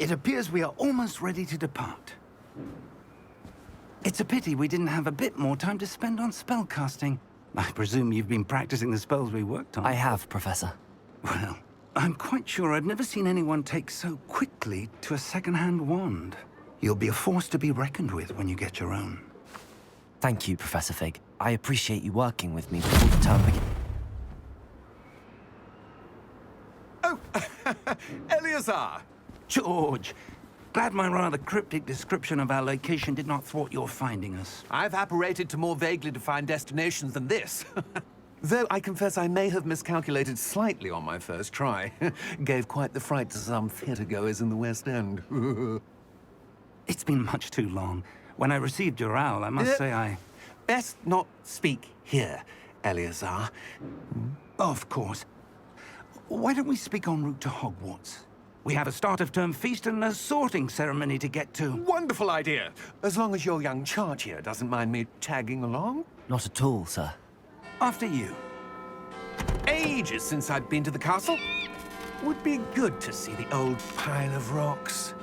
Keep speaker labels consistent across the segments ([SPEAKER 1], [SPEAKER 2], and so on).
[SPEAKER 1] It appears we are almost ready to depart. It's a pity we didn't have a bit more time to spend on spellcasting. I presume you've been practicing the spells we worked on.
[SPEAKER 2] I have, Professor.
[SPEAKER 1] Well, I'm quite sure I've never seen anyone take so quickly to a second-hand wand. You'll be a force to be reckoned with when you get your own.
[SPEAKER 2] Thank you, Professor Fig. I appreciate you working with me before the term begins.
[SPEAKER 3] Oh, Eleazar!
[SPEAKER 1] George, glad my rather cryptic description of our location did not thwart your finding us.
[SPEAKER 3] I've apparated to more vaguely defined destinations than this. Though I confess I may have miscalculated slightly on my first try. Gave quite the fright to some theatre-goers in the West End.
[SPEAKER 1] It's been much too long. When I received your owl, I must say I...
[SPEAKER 3] Best not speak here, Eleazar.
[SPEAKER 1] Of course. Why don't we speak en route to Hogwarts? We have a start-of-term feast and a sorting ceremony to get to.
[SPEAKER 3] Wonderful idea! As long as your young charge here doesn't mind me tagging along.
[SPEAKER 2] Not at all, sir.
[SPEAKER 1] After you.
[SPEAKER 3] Ages since I've been to the castle. Would be good to see the old pile of rocks.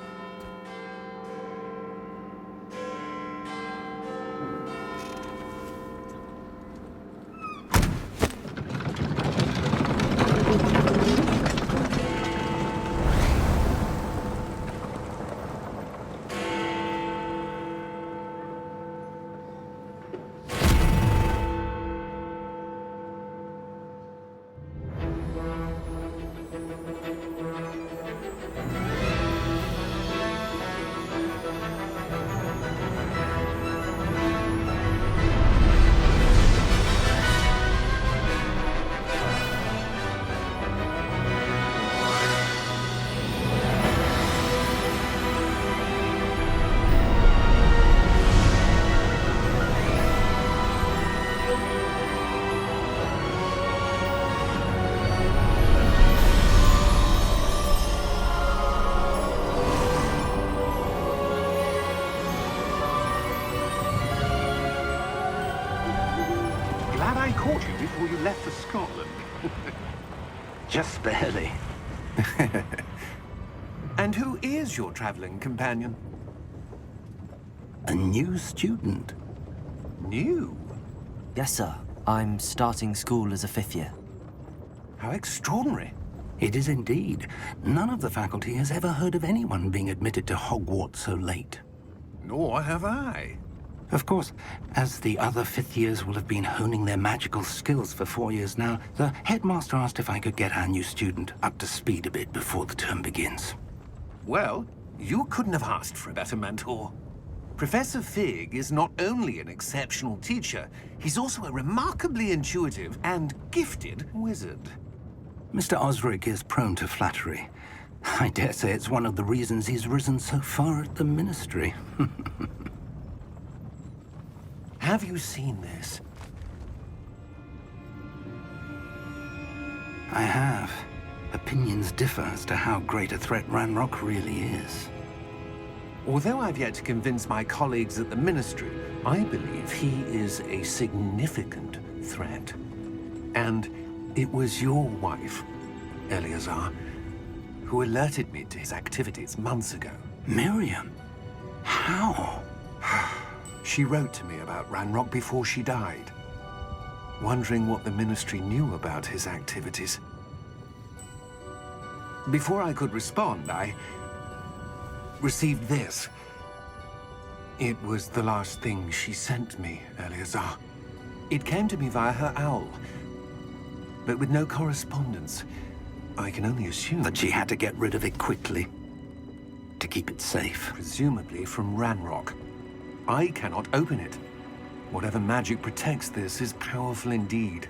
[SPEAKER 4] I caught you before you left for Scotland.
[SPEAKER 1] Just barely.
[SPEAKER 3] And who is your traveling companion?
[SPEAKER 1] A new student.
[SPEAKER 3] New?
[SPEAKER 2] Yes, sir. I'm starting school as a 5th year.
[SPEAKER 3] How extraordinary.
[SPEAKER 1] It is indeed. None of the faculty has ever heard of anyone being admitted to Hogwarts so late.
[SPEAKER 3] Nor have I.
[SPEAKER 1] Of course, as the other 5th years will have been honing their magical skills for 4 years now, the headmaster asked if I could get our new student up to speed a bit before the term begins.
[SPEAKER 3] Well, you couldn't have asked for a better mentor. Professor Fig is not only an exceptional teacher, he's also a remarkably intuitive and gifted wizard.
[SPEAKER 1] Mr. Osric is prone to flattery. I dare say it's one of the reasons he's risen so far at the Ministry.
[SPEAKER 3] Have you seen this?
[SPEAKER 1] I have. Opinions differ as to how great a threat Ranrock really is.
[SPEAKER 3] Although I've yet to convince my colleagues at the Ministry, I believe he is a significant threat. And it was your wife, Eleazar, who alerted me to his activities months ago.
[SPEAKER 1] Miriam? How?
[SPEAKER 3] She wrote to me about Ranrock before she died, wondering what the Ministry knew about his activities. Before I could respond, I received this. It was the last thing she sent me, Eleazar. It came to me via her owl, but with no correspondence. I can only assume
[SPEAKER 1] That she had to get rid of it quickly, to keep it safe.
[SPEAKER 3] presumably from Ranrock. I cannot open it. Whatever magic protects this is powerful indeed.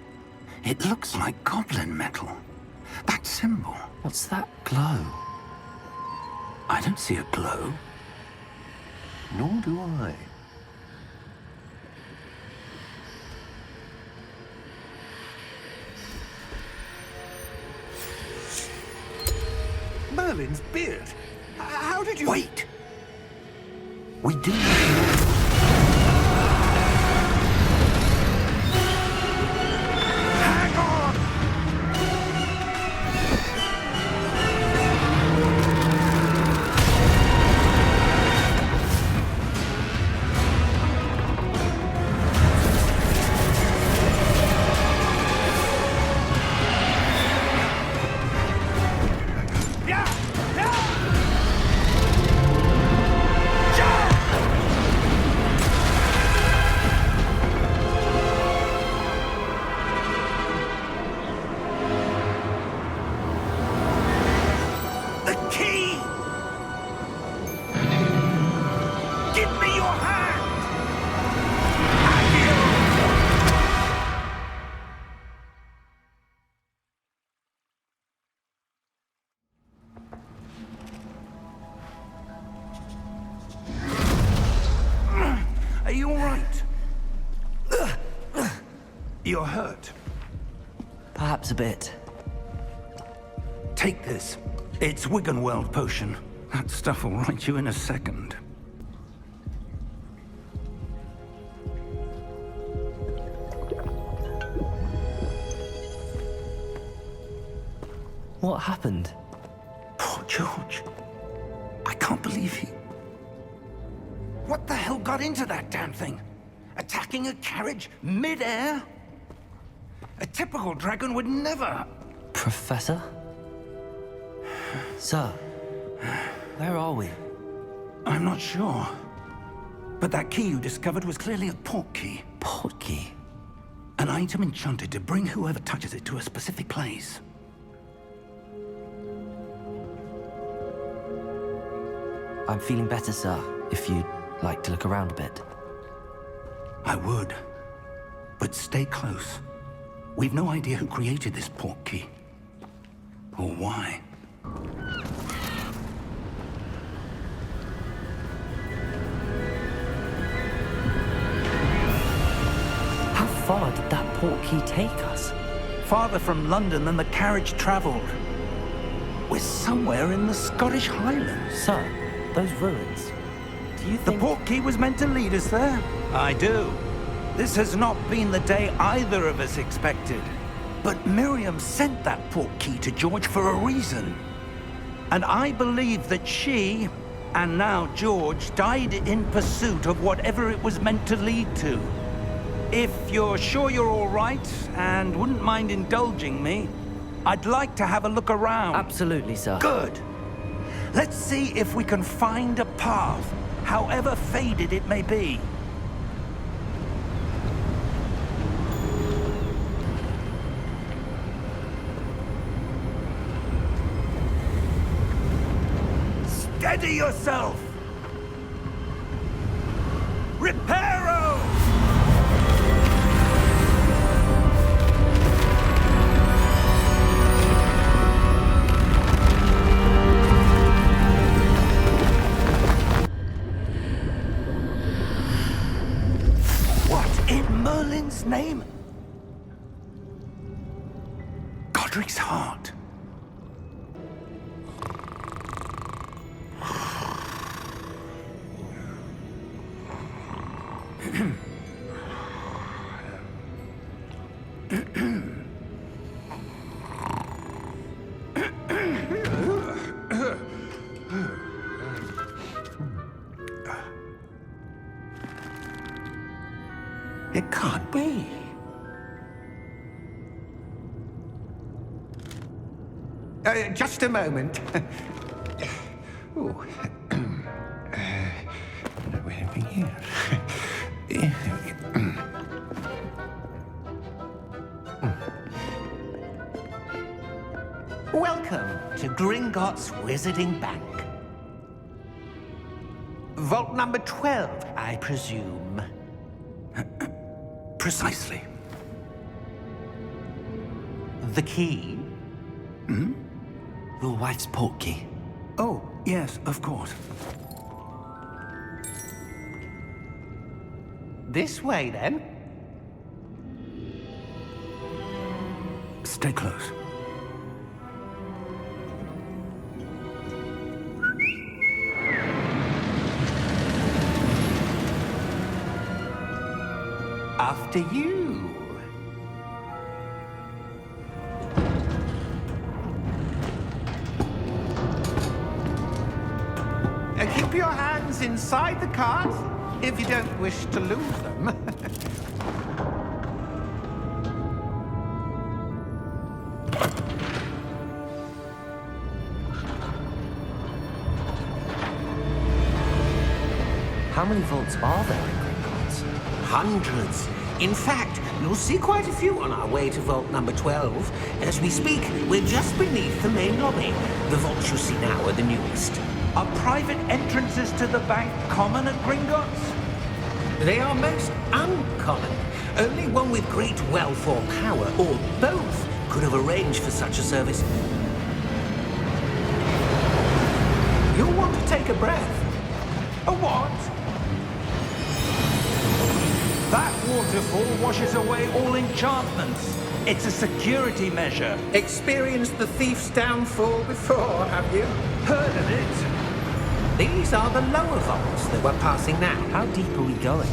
[SPEAKER 1] It looks like goblin metal. That symbol.
[SPEAKER 2] What's that?
[SPEAKER 1] Glow. I don't see a glow.
[SPEAKER 3] Nor do I. Merlin's beard. How did you...
[SPEAKER 1] Wait! We do not know.
[SPEAKER 3] Hang on!
[SPEAKER 1] You're hurt.
[SPEAKER 2] Perhaps a bit.
[SPEAKER 1] Take this. It's Wiggenweld potion. That stuff will right you in a second.
[SPEAKER 2] What happened?
[SPEAKER 1] Poor George. I can't believe he... What the hell got into that damn thing? Attacking a carriage mid-air? A typical dragon would never...
[SPEAKER 2] Professor? Sir, where are we?
[SPEAKER 1] I'm not sure. But that key you discovered was clearly a port key.
[SPEAKER 2] Port key?
[SPEAKER 1] An item enchanted to bring whoever touches it to a specific place.
[SPEAKER 2] I'm feeling better, sir, if you'd like to look around a bit.
[SPEAKER 1] I would. But stay close. We've no idea who created this port key. Or why.
[SPEAKER 2] How far did that port key take us?
[SPEAKER 1] Farther from London than the carriage traveled. We're somewhere in the Scottish Highlands.
[SPEAKER 2] Sir, those ruins. Do you
[SPEAKER 1] The
[SPEAKER 2] think...
[SPEAKER 1] port key was meant to lead us there? I do. This has not been the day either of us expected. But Miriam sent that port key to George for a reason. And I believe that she, and now George, died in pursuit of whatever it was meant to lead to. If you're sure you're all right, and wouldn't mind indulging me, I'd like to have a look around.
[SPEAKER 2] Absolutely, sir.
[SPEAKER 1] Good. Let's see if we can find a path, however faded it may be. Steady yourself! Reparo! What in Merlin's name? Godric's heart. It can't be.
[SPEAKER 3] Just a moment. Ooh. Where are we here?
[SPEAKER 5] Welcome to Gringotts Wizarding Bank. Vault number 12, I presume.
[SPEAKER 1] Precisely.
[SPEAKER 5] The key?
[SPEAKER 2] Your wife's port key.
[SPEAKER 1] Oh, yes, of course.
[SPEAKER 5] This way, then.
[SPEAKER 1] Stay close.
[SPEAKER 5] After you. Keep your hands inside the cart if you don't wish to lose them.
[SPEAKER 2] How many vaults are there in Gringotts?
[SPEAKER 5] Hundreds. In fact, you'll see quite a few on our way to vault number 12. As we speak, we're just beneath the main lobby. The vaults you see now are the newest.
[SPEAKER 1] Are private entrances to the bank common at Gringotts?
[SPEAKER 5] They are most uncommon. Only one with great wealth or power, or both, could have arranged for such a service. You'll want to take a breath. A what?
[SPEAKER 1] That waterfall washes away all enchantments. It's a security measure.
[SPEAKER 5] Experienced the thief's downfall before, have you?
[SPEAKER 1] Heard of it?
[SPEAKER 5] These are the lower vaults that we're passing now.
[SPEAKER 2] How deep are we going?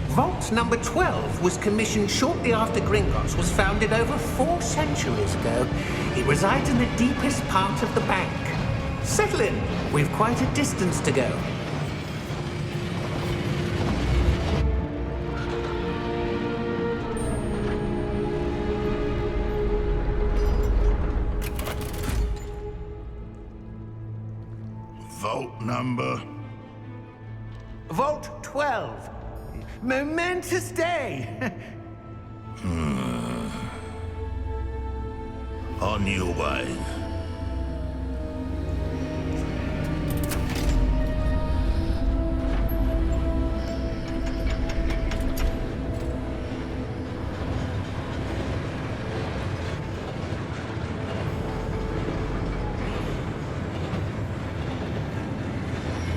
[SPEAKER 5] Vault number 12 was commissioned shortly after Gringotts was founded over 4 centuries ago. It resides in the deepest part of the bank. Settle in. We've quite a distance to go.
[SPEAKER 6] Vault number.
[SPEAKER 1] Vault 12. Momentous day.
[SPEAKER 6] On your way.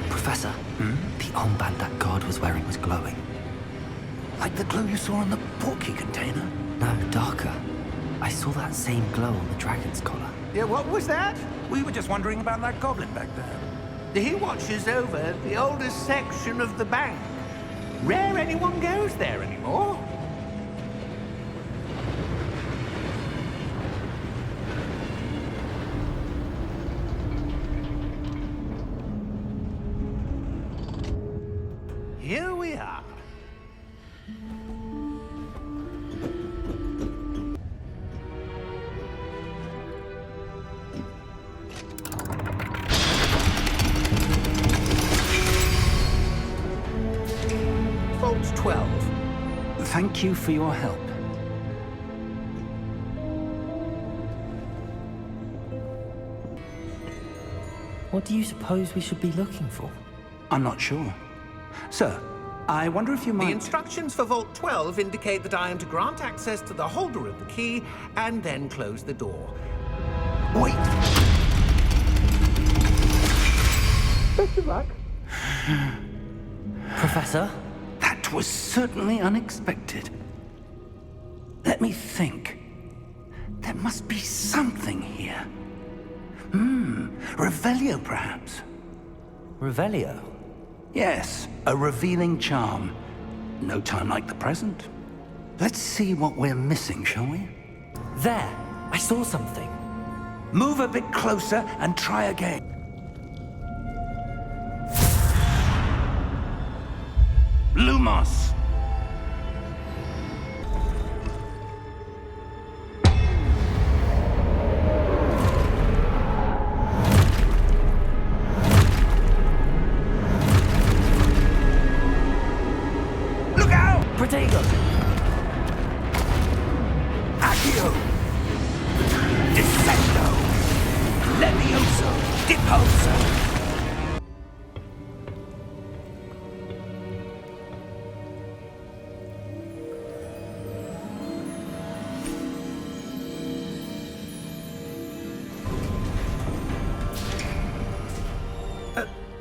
[SPEAKER 2] Professor, the armband that guard was wearing was glowing.
[SPEAKER 1] Like the glow you saw on the portkey container?
[SPEAKER 2] No, darker. I saw that same glow on the dragon's collar.
[SPEAKER 1] Yeah, what was that? We were just wondering about that goblin back there.
[SPEAKER 5] He watches over the oldest section of the bank. Rare anyone goes there anymore. Here we are. Vault 12.
[SPEAKER 1] Thank you for your help.
[SPEAKER 2] What do you suppose we should be looking for?
[SPEAKER 1] I'm not sure. Sir, I wonder if you
[SPEAKER 5] The
[SPEAKER 1] might...
[SPEAKER 5] instructions for Vault 12 indicate that I am to grant access to the holder of the key and then close the door.
[SPEAKER 1] Wait!
[SPEAKER 5] Best of luck.
[SPEAKER 2] Professor?
[SPEAKER 1] That was certainly unexpected. Let me think. There must be something here. Revelio, perhaps?
[SPEAKER 2] Revelio?
[SPEAKER 1] Yes, a revealing charm. No time like the present. Let's see what we're missing, shall we?
[SPEAKER 2] There! I saw something.
[SPEAKER 1] Move a bit closer and try again. Lumos! Look out!
[SPEAKER 2] Protego!
[SPEAKER 1] Accio! Descendo! Levioso! Deposo!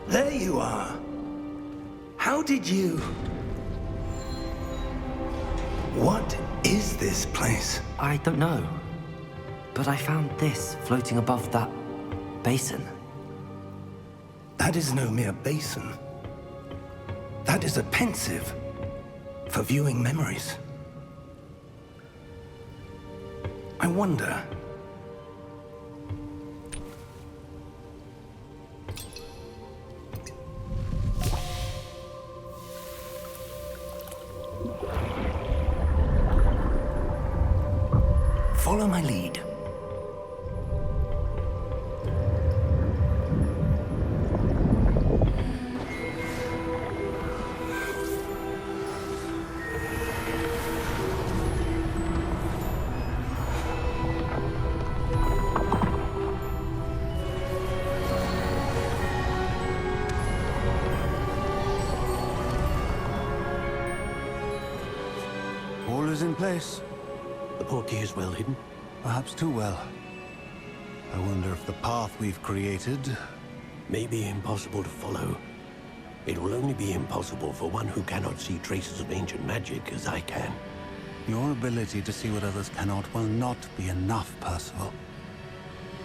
[SPEAKER 1] There you are. How did you... What is this place?
[SPEAKER 2] I don't know. But I found this floating above that basin.
[SPEAKER 1] That is no mere basin. That is a pensive for viewing memories. I wonder... Follow my lead.
[SPEAKER 7] All is in place.
[SPEAKER 4] The portkey is well hidden.
[SPEAKER 7] Perhaps too well. I wonder if the path we've created...
[SPEAKER 4] May be impossible to follow.
[SPEAKER 8] It will only be impossible for one who cannot see traces of ancient magic as I can.
[SPEAKER 7] Your ability to see what others cannot will not be enough, Percival.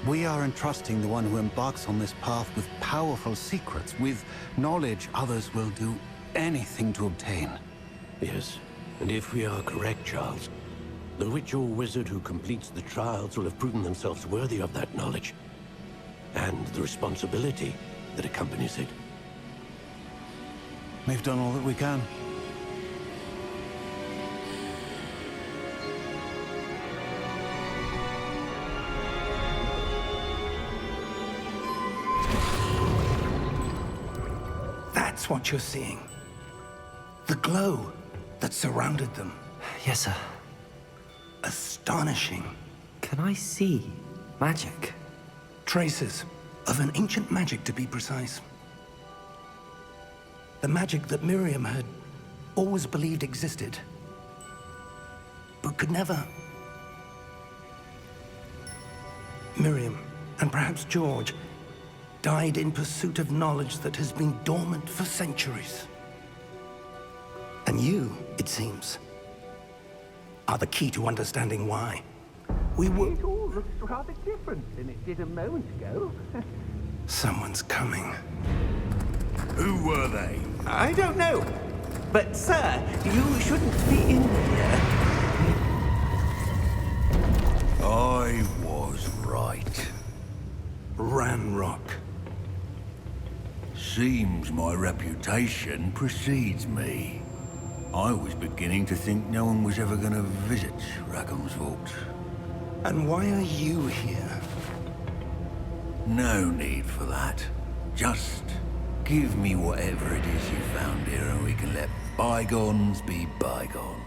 [SPEAKER 7] We are entrusting the one who embarks on this path with powerful secrets, with knowledge others will do anything to obtain.
[SPEAKER 8] Yes, and if we are correct, Charles, the witch or wizard who completes the trials will have proven themselves worthy of that knowledge, and the responsibility that accompanies it.
[SPEAKER 7] We've done all that we can.
[SPEAKER 1] That's what you're seeing. The glow that surrounded them.
[SPEAKER 2] Yes, sir.
[SPEAKER 1] Astonishing.
[SPEAKER 2] Can I see magic?
[SPEAKER 1] Traces of an ancient magic, to be precise. The magic that Miriam had always believed existed, but could never. Miriam, and perhaps George, died in pursuit of knowledge that has been dormant for centuries. And you, it seems, are the key to understanding why. We were...
[SPEAKER 5] It all looks rather different than it did a moment ago.
[SPEAKER 1] Someone's coming.
[SPEAKER 6] Who were they?
[SPEAKER 5] I don't know. But, sir, you shouldn't be in here.
[SPEAKER 6] I was right.
[SPEAKER 1] Ranrock.
[SPEAKER 6] Seems my reputation precedes me. I was beginning to think no one was ever going to visit Rackham's vault.
[SPEAKER 1] And why are you here?
[SPEAKER 6] No need for that. Just give me whatever it is you found here and we can let bygones be bygones.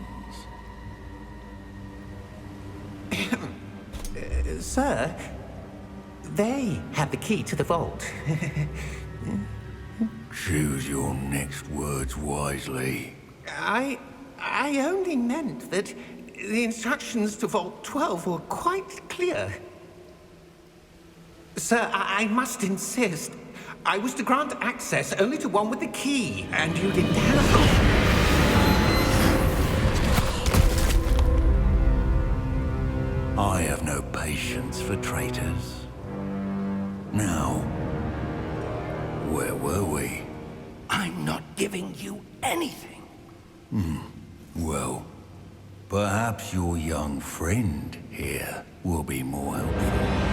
[SPEAKER 5] Sir, they have the key to the vault.
[SPEAKER 6] Choose your next words wisely.
[SPEAKER 5] I only meant that the instructions to Vault 12 were quite clear. Sir, I must insist. I was to grant access only to one with the key, and you didn't have...
[SPEAKER 6] I have no patience for traitors. Now, where were we?
[SPEAKER 1] I'm not giving you anything.
[SPEAKER 6] Well, perhaps your young friend here will be more helpful.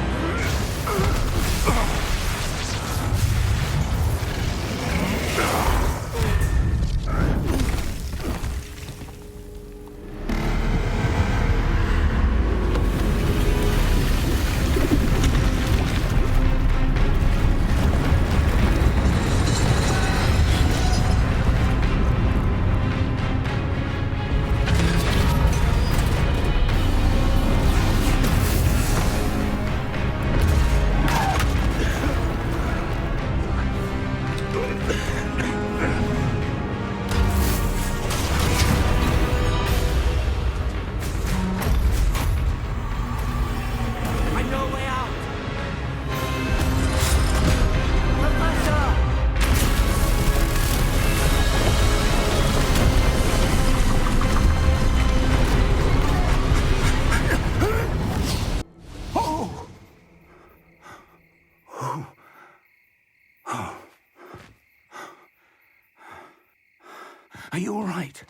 [SPEAKER 1] Are you all right?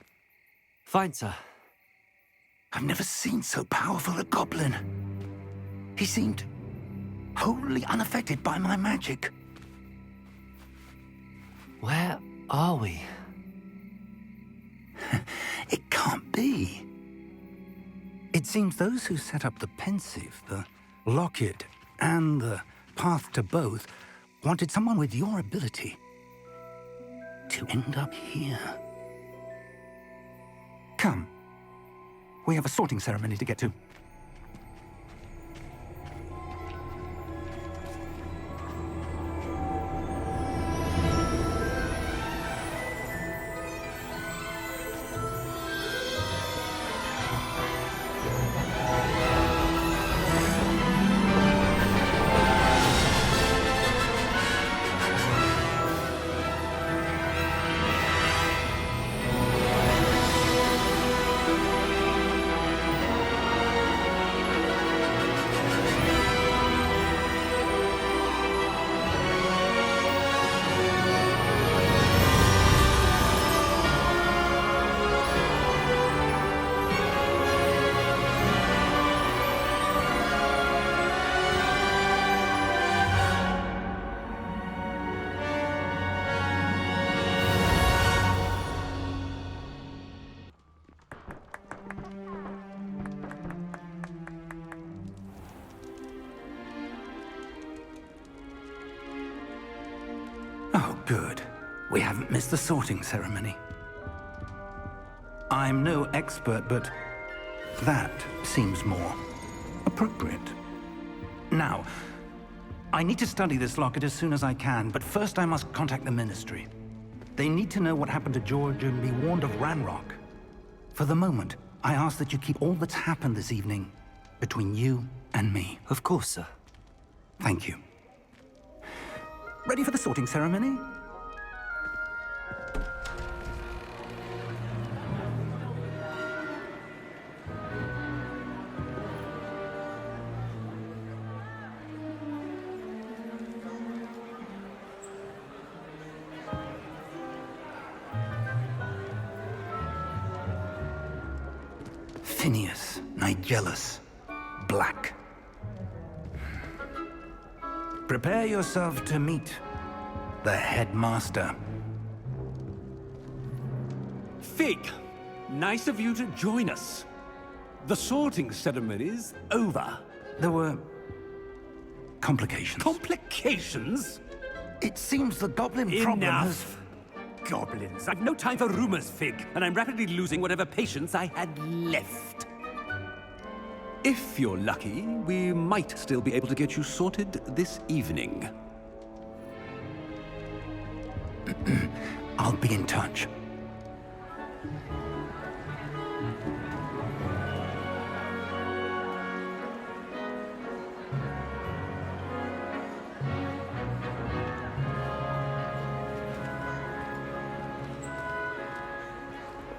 [SPEAKER 2] Fine, sir.
[SPEAKER 1] I've never seen so powerful a goblin. He seemed wholly unaffected by my magic.
[SPEAKER 2] Where are we?
[SPEAKER 1] It can't be. It seems those who set up the pensive, the locket, and the path to both wanted someone with your ability to end up here. Come. We have a sorting ceremony to get to. Good. We haven't missed the sorting ceremony. I'm no expert, but that seems more appropriate. Now, I need to study this locket as soon as I can, but first I must contact the Ministry. They need to know what happened to George and be warned of Ranrock. For the moment, I ask that you keep all that's happened this evening between you and me.
[SPEAKER 2] Of course, sir.
[SPEAKER 1] Thank you. Ready for the sorting ceremony? Phineas, Nigellus, Black. Prepare yourself to meet the headmaster.
[SPEAKER 9] Fig, nice of you to join us. The sorting ceremony's over.
[SPEAKER 1] There were complications.
[SPEAKER 9] Complications?
[SPEAKER 1] It seems the goblin problem has...
[SPEAKER 9] Enough! Goblins. I've no time for rumors, Fig, and I'm rapidly losing whatever patience I had left. If you're lucky, we might still be able to get you sorted this evening.
[SPEAKER 1] I'll be in touch.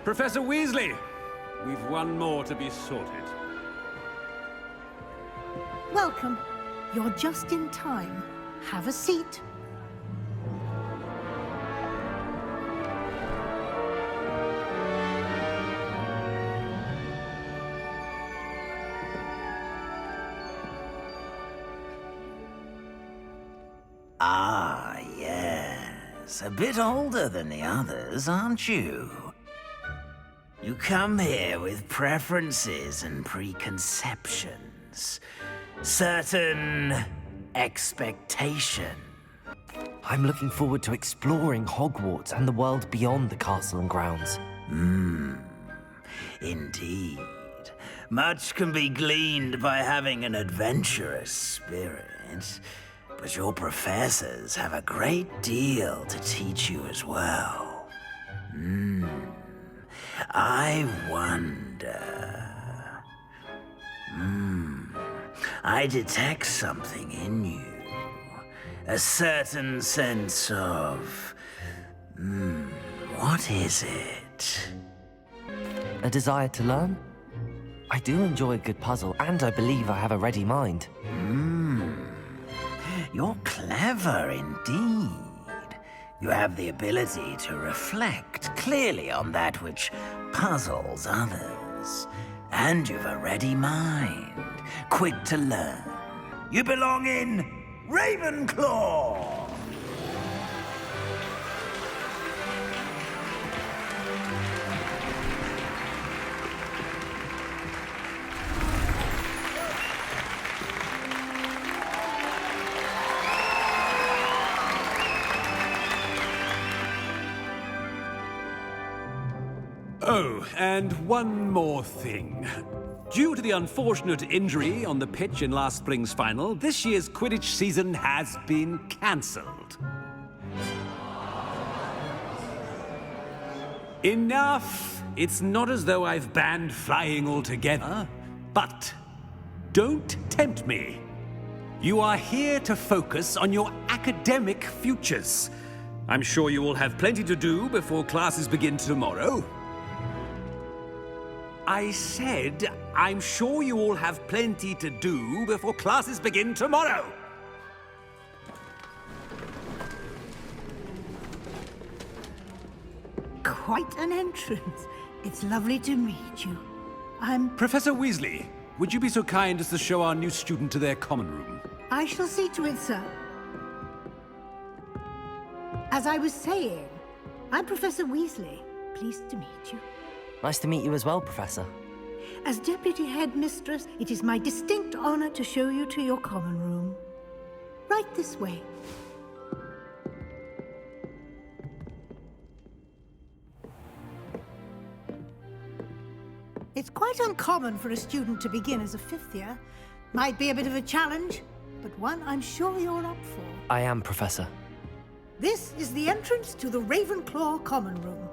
[SPEAKER 9] Professor Weasley, we've one more to be sorted.
[SPEAKER 10] Welcome. You're just in time. Have a seat.
[SPEAKER 11] Ah, yes. A bit older than the others, aren't you? You come here with preferences and preconceptions. Certain expectation.
[SPEAKER 2] I'm looking forward to exploring Hogwarts and the world beyond the castle and grounds.
[SPEAKER 11] Indeed. Much can be gleaned by having an adventurous spirit. But your professors have a great deal to teach you as well. I wonder... I detect something in you. A certain sense of... what is it?
[SPEAKER 2] A desire to learn? I do enjoy a good puzzle, and I believe I have a ready mind.
[SPEAKER 11] You're clever indeed. You have the ability to reflect clearly on that which puzzles others. And you've a ready mind, quick to learn. You belong in Ravenclaw!
[SPEAKER 9] Oh, and one more thing. Due to the unfortunate injury on the pitch in last spring's final, this year's Quidditch season has been cancelled. Enough! It's not as though I've banned flying altogether, but don't tempt me. You are here to focus on your academic futures. I'm sure you will have plenty to do before classes begin tomorrow. I said, I'm sure you all have plenty to do before classes begin tomorrow.
[SPEAKER 10] Quite an entrance. It's lovely to meet you.
[SPEAKER 9] Professor Weasley, would you be so kind as to show our new student to their common room?
[SPEAKER 10] I shall see to it, sir. As I was saying, I'm Professor Weasley. Pleased to meet you.
[SPEAKER 2] Nice to meet you as well, Professor.
[SPEAKER 10] As Deputy Headmistress, it is my distinct honor to show you to your common room. Right this way. Quite uncommon for a student to begin as a fifth year. Might be a bit of a challenge, but one I'm sure you're up for.
[SPEAKER 2] I am, Professor.
[SPEAKER 10] This is the entrance to the Ravenclaw Common Room.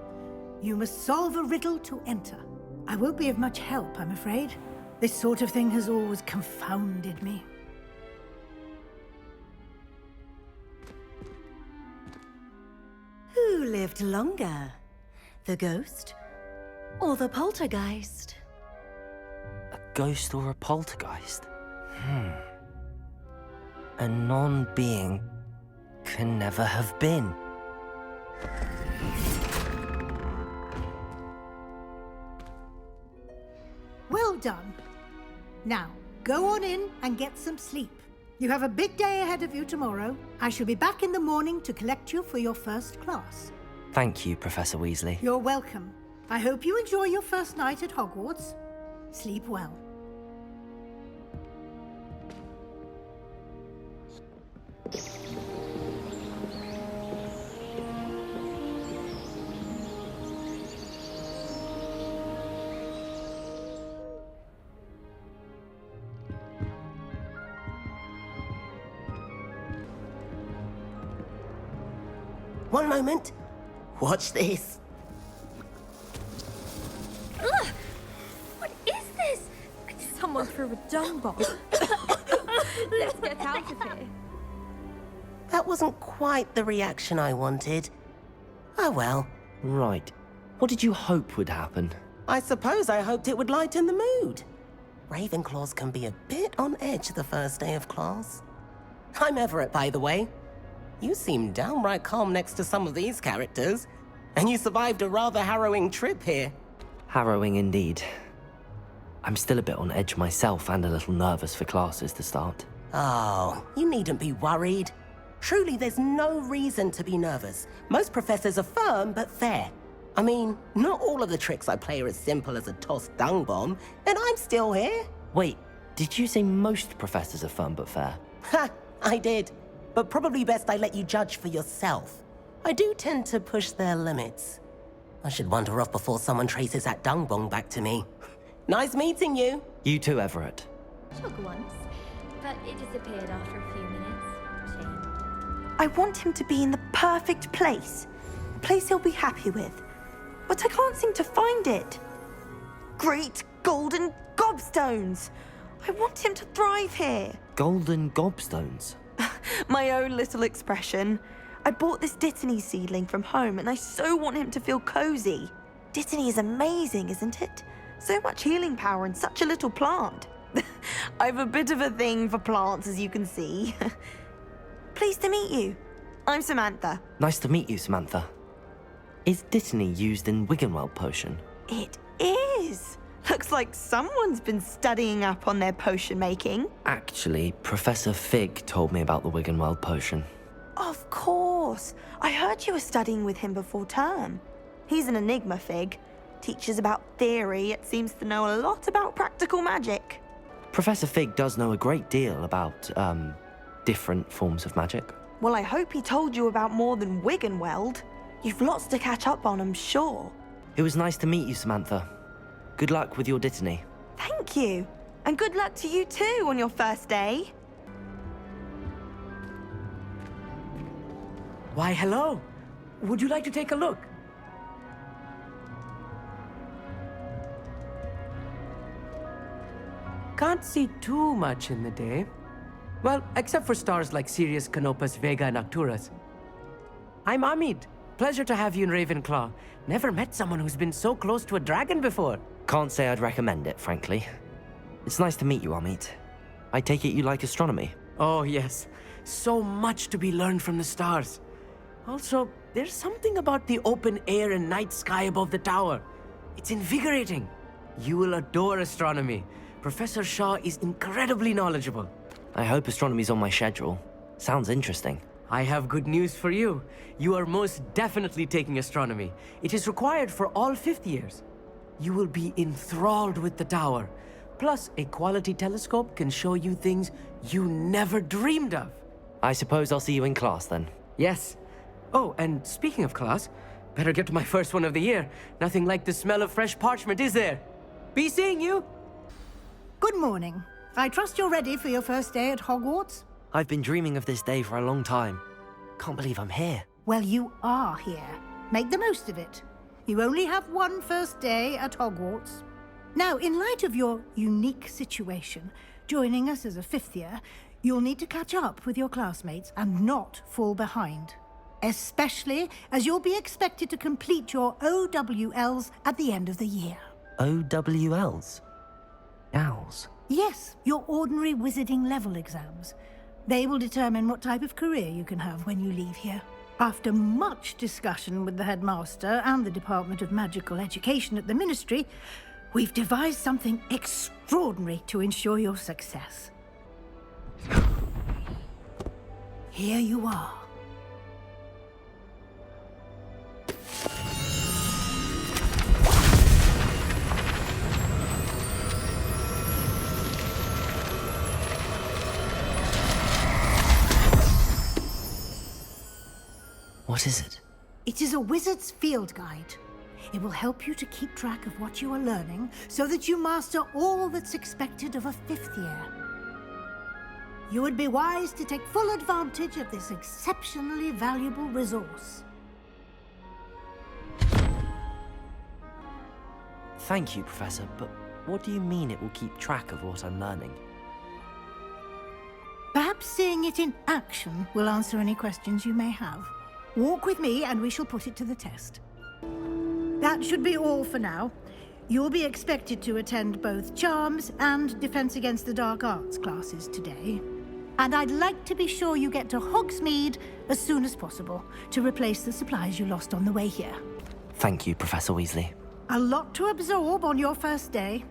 [SPEAKER 10] You must solve a riddle to enter. I won't be of much help, I'm afraid. This sort of thing has always confounded me.
[SPEAKER 12] Who lived longer? The ghost or the poltergeist?
[SPEAKER 2] A ghost or a poltergeist? A non-being can never have been.
[SPEAKER 10] Well done. Now, go on in and get some sleep. You have a big day ahead of you tomorrow. I shall be back in the morning to collect you for your first class.
[SPEAKER 2] Thank you, Professor Weasley.
[SPEAKER 10] You're welcome. I hope you enjoy your first night at Hogwarts. Sleep well.
[SPEAKER 13] One moment. Watch this.
[SPEAKER 14] Ugh! What is this? Someone threw a dung bomb. Let's get out of here.
[SPEAKER 13] That wasn't quite the reaction I wanted. Oh well.
[SPEAKER 2] Right. What did you hope would happen?
[SPEAKER 13] I suppose I hoped it would lighten the mood. Ravenclaws can be a bit on edge the first day of class. I'm Everett, by the way. You seem downright calm next to some of these characters. And you survived a rather harrowing trip here.
[SPEAKER 2] Harrowing indeed. I'm still a bit on edge myself and a little nervous for classes to start.
[SPEAKER 13] Oh, you needn't be worried. Truly, there's no reason to be nervous. Most professors are firm but fair. I mean, not all of the tricks I play are as simple as a tossed dung bomb, and I'm still here.
[SPEAKER 2] Wait, did you say most professors are firm but fair?
[SPEAKER 13] Ha, I did. But probably best I let you judge for yourself. I do tend to push their limits. I should wander off before someone traces that dung bomb back to me. Nice meeting you.
[SPEAKER 2] You too, Everett.
[SPEAKER 14] Took once, but it disappeared after a few minutes. Shame.
[SPEAKER 15] I want him to be in the perfect place. A place he'll be happy with. But I can't seem to find it. Great golden gobstones! I want him to thrive here.
[SPEAKER 2] Golden gobstones?
[SPEAKER 15] My own little expression. I bought this Dittany seedling from home and I so want him to feel cozy. Dittany is amazing, isn't it? So much healing power in such a little plant. I've a bit of a thing for plants, as you can see. Pleased to meet you. I'm Samantha.
[SPEAKER 2] Nice to meet you, Samantha. Is Dittany used in Wiggenweld potion?
[SPEAKER 15] It is. Looks like someone's been studying up on their potion making.
[SPEAKER 2] Actually, Professor Fig told me about the Wiggenweld potion.
[SPEAKER 15] Of course. I heard you were studying with him before term. He's an enigma, Fig. Teaches about theory, yet seems to know a lot about practical magic.
[SPEAKER 2] Professor Fig does know a great deal about, different forms of magic.
[SPEAKER 15] Well, I hope he told you about more than Wiggenweld. You've lots to catch up on, I'm sure.
[SPEAKER 2] It was nice to meet you, Samantha. Good luck with your Dittany.
[SPEAKER 15] Thank you. And good luck to you too on your first day.
[SPEAKER 16] Why, hello. Would you like to take a look? Can't see too much in the day. Well, except for stars like Sirius, Canopus, Vega, and Arcturus. I'm Amit. Pleasure to have you in Ravenclaw. Never met someone who's been so close to a dragon before.
[SPEAKER 2] Can't say I'd recommend it, frankly. It's nice to meet you, Amit. I take it you like astronomy?
[SPEAKER 16] Oh, yes. So much to be learned from the stars. Also, there's something about the open air and night sky above the tower. It's invigorating. You will adore astronomy. Professor Shaw is incredibly knowledgeable.
[SPEAKER 2] I hope astronomy's on my schedule. Sounds interesting.
[SPEAKER 16] I have good news for you. You are most definitely taking astronomy. It is required for all fifth years. You will be enthralled with the tower. Plus, a quality telescope can show you things you never dreamed of.
[SPEAKER 2] I suppose I'll see you in class then.
[SPEAKER 16] Yes. Oh, and speaking of class, better get to my first one of the year. Nothing like the smell of fresh parchment, is there? Be seeing you!
[SPEAKER 10] Good morning. I trust you're ready for your first day at Hogwarts?
[SPEAKER 2] I've been dreaming of this day for a long time. Can't believe I'm here.
[SPEAKER 10] Well, you are here. Make the most of it. You only have one first day at Hogwarts. Now, in light of your unique situation, joining us as a fifth year, you'll need to catch up with your classmates and not fall behind. Especially as you'll be expected to complete your OWLs at the end of the year.
[SPEAKER 2] OWLs? Owls?
[SPEAKER 10] Yes, your ordinary wizarding level exams. They will determine what type of career you can have when you leave here. After much discussion with the headmaster and the Department of Magical Education at the Ministry, we've devised something extraordinary to ensure your success. Here you are.
[SPEAKER 2] What is it?
[SPEAKER 10] It is a wizard's field guide. It will help you to keep track of what you are learning so that you master all that's expected of a fifth year. You would be wise to take full advantage of this exceptionally valuable resource.
[SPEAKER 2] Thank you, Professor, but what do you mean it will keep track of what I'm learning?
[SPEAKER 10] Perhaps seeing it in action will answer any questions you may have. Walk with me and we shall put it to the test. That should be all for now. You'll be expected to attend both Charms and Defense Against the Dark Arts classes today. And I'd like to be sure you get to Hogsmeade as soon as possible to replace the supplies you lost on the way here.
[SPEAKER 2] Thank you, Professor Weasley.
[SPEAKER 10] A lot to absorb on your first day,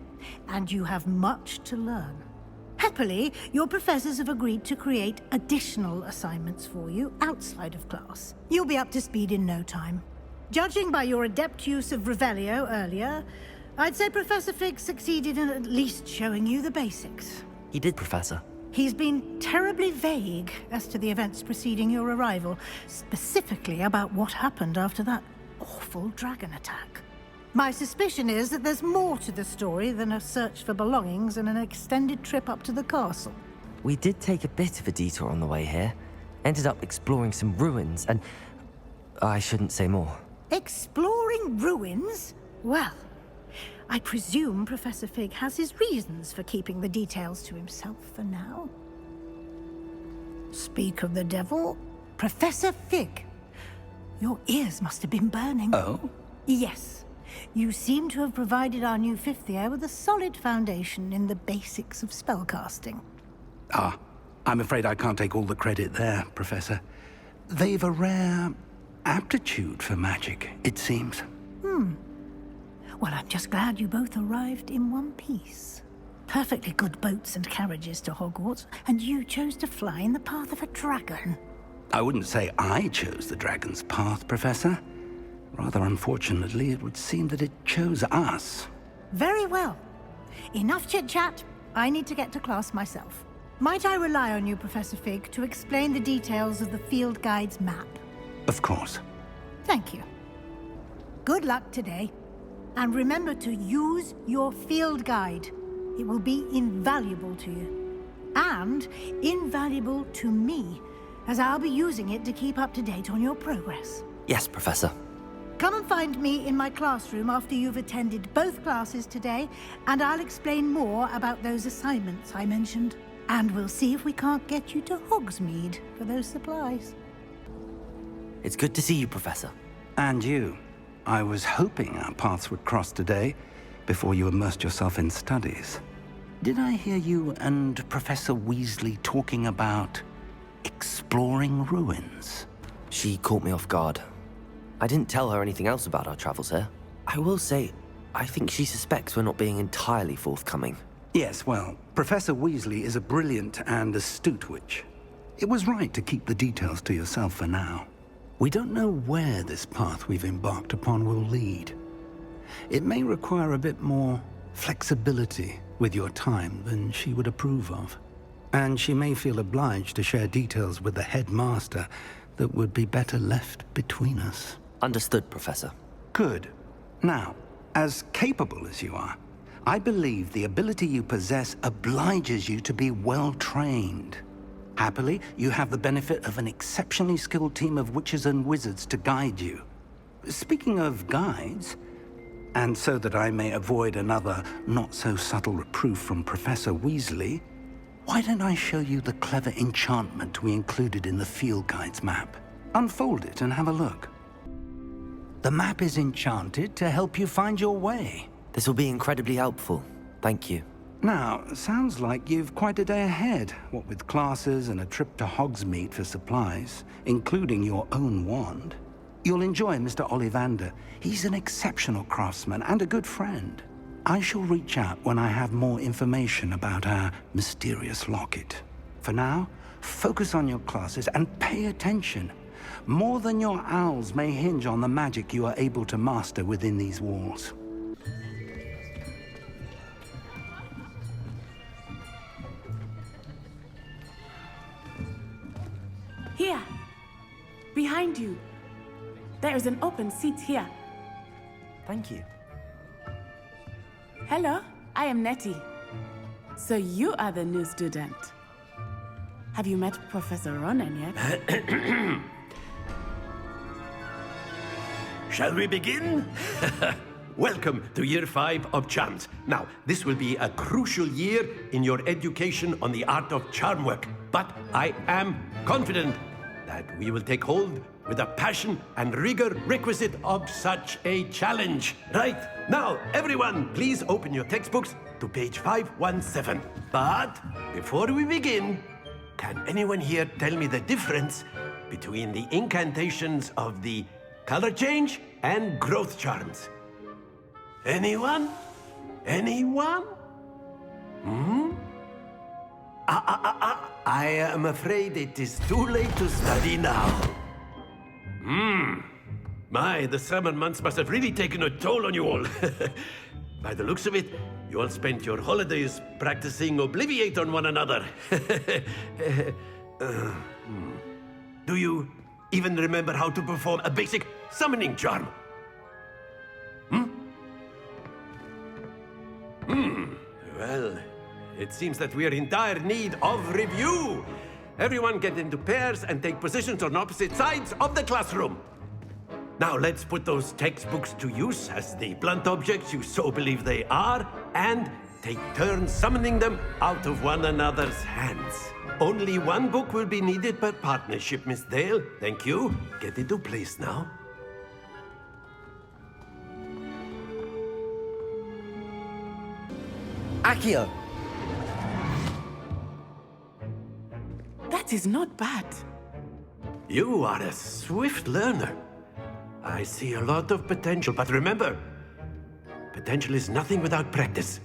[SPEAKER 10] and you have much to learn. Happily, your professors have agreed to create additional assignments for you outside of class. You'll be up to speed in no time. Judging by your adept use of Revelio earlier, I'd say Professor Fig succeeded in at least showing you the basics.
[SPEAKER 2] He did, Professor.
[SPEAKER 10] He's been terribly vague as to the events preceding your arrival, specifically about what happened after that awful dragon attack. My suspicion is that there's more to the story than a search for belongings and an extended trip up to the castle.
[SPEAKER 2] We did take a bit of a detour on the way here. Ended up exploring some ruins and... I shouldn't say more.
[SPEAKER 10] Exploring ruins? Well, I presume Professor Fig has his reasons for keeping the details to himself for now. Speak of the devil, Professor Fig. Your ears must have been burning.
[SPEAKER 1] Oh?
[SPEAKER 10] Yes. You seem to have provided our new fifth year with a solid foundation in the basics of spellcasting.
[SPEAKER 1] Ah, I'm afraid I can't take all the credit there, Professor. They've a rare aptitude for magic, it seems.
[SPEAKER 10] Well, I'm just glad you both arrived in one piece. Perfectly good boats and carriages to Hogwarts, and you chose to fly in the path of a dragon.
[SPEAKER 1] I wouldn't say I chose the dragon's path, Professor. Rather unfortunately, it would seem that it chose us.
[SPEAKER 10] Very well. Enough chit-chat. I need to get to class myself. Might I rely on you, Professor Fig, to explain the details of the field guide's map?
[SPEAKER 1] Of course.
[SPEAKER 10] Thank you. Good luck today. And remember to use your field guide. It will be invaluable to you. And invaluable to me, as I'll be using it to keep up to date on your progress.
[SPEAKER 2] Yes, Professor.
[SPEAKER 10] Come and find me in my classroom after you've attended both classes today, and I'll explain more about those assignments I mentioned. And we'll see if we can't get you to Hogsmeade for those supplies.
[SPEAKER 2] It's good to see you, Professor.
[SPEAKER 1] And you. I was hoping our paths would cross today, before you immersed yourself in studies. Did I hear you and Professor Weasley talking about exploring ruins?
[SPEAKER 2] She caught me off guard. I didn't tell her anything else about our travels here. I will say, I think she suspects we're not being entirely forthcoming.
[SPEAKER 1] Yes, well, Professor Weasley is a brilliant and astute witch. It was right to keep the details to yourself for now. We don't know where this path we've embarked upon will lead. It may require a bit more flexibility with your time than she would approve of. And she may feel obliged to share details with the headmaster that would be better left between us.
[SPEAKER 2] Understood, Professor.
[SPEAKER 1] Good. Now, as capable as you are, I believe the ability you possess obliges you to be well-trained. Happily, you have the benefit of an exceptionally skilled team of witches and wizards to guide you. Speaking of guides, and so that I may avoid another not-so-subtle reproof from Professor Weasley, why don't I show you the clever enchantment we included in the field guide's map? Unfold it and have a look. The map is enchanted to help you find your way.
[SPEAKER 2] This will be incredibly helpful. Thank you.
[SPEAKER 1] Now, sounds like you've quite a day ahead, what with classes and a trip to Hogsmeade for supplies, including your own wand. You'll enjoy Mr. Ollivander. He's an exceptional craftsman and a good friend. I shall reach out when I have more information about our mysterious locket. For now, focus on your classes and pay attention. More than your owls may hinge on the magic you are able to master within these walls.
[SPEAKER 17] Here, behind you. There is an open seat here.
[SPEAKER 2] Thank you.
[SPEAKER 17] Hello, I am Nettie. So you are the new student. Have you met Professor Ronan yet?
[SPEAKER 8] Shall we begin? Welcome to Year 5 of Charms. Now, this will be a crucial year in your education on the art of charm work. But I am confident that we will take hold with the passion and rigor requisite of such a challenge. Right, now, everyone, please open your textbooks to page 517. But before we begin, can anyone here tell me the difference between the incantations of the color change and growth charms? Anyone? Anyone? I am afraid it is too late to study now. My, the summer months must have really taken a toll on you all. By the looks of it, you all spent your holidays practicing Obliviate on one another. Do you even remember how to perform a basic summoning charm? Well, it seems that we are in dire need of review. Everyone get into pairs and take positions on opposite sides of the classroom. Now let's put those textbooks to use as the blunt objects you so believe they are, and take turns summoning them out of one another's hands. Only one book will be needed per partnership, Miss Dale. Thank you. Get into place now.
[SPEAKER 2] Accio!
[SPEAKER 17] That is not bad.
[SPEAKER 8] You are a swift learner. I see a lot of potential, but remember, potential is nothing without practice.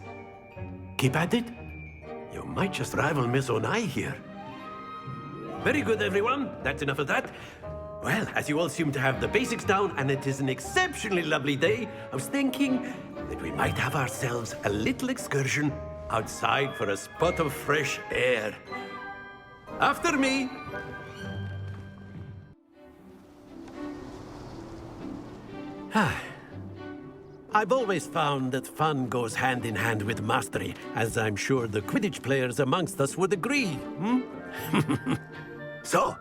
[SPEAKER 8] Keep at it. You might just rival Miss Onai here. Very good, everyone. That's enough of that. Well, as you all seem to have the basics down, and it is an exceptionally lovely day, I was thinking that we might have ourselves a little excursion outside for a spot of fresh air. After me. I've always found that fun goes hand in hand with mastery, as I'm sure the Quidditch players amongst us would agree. So,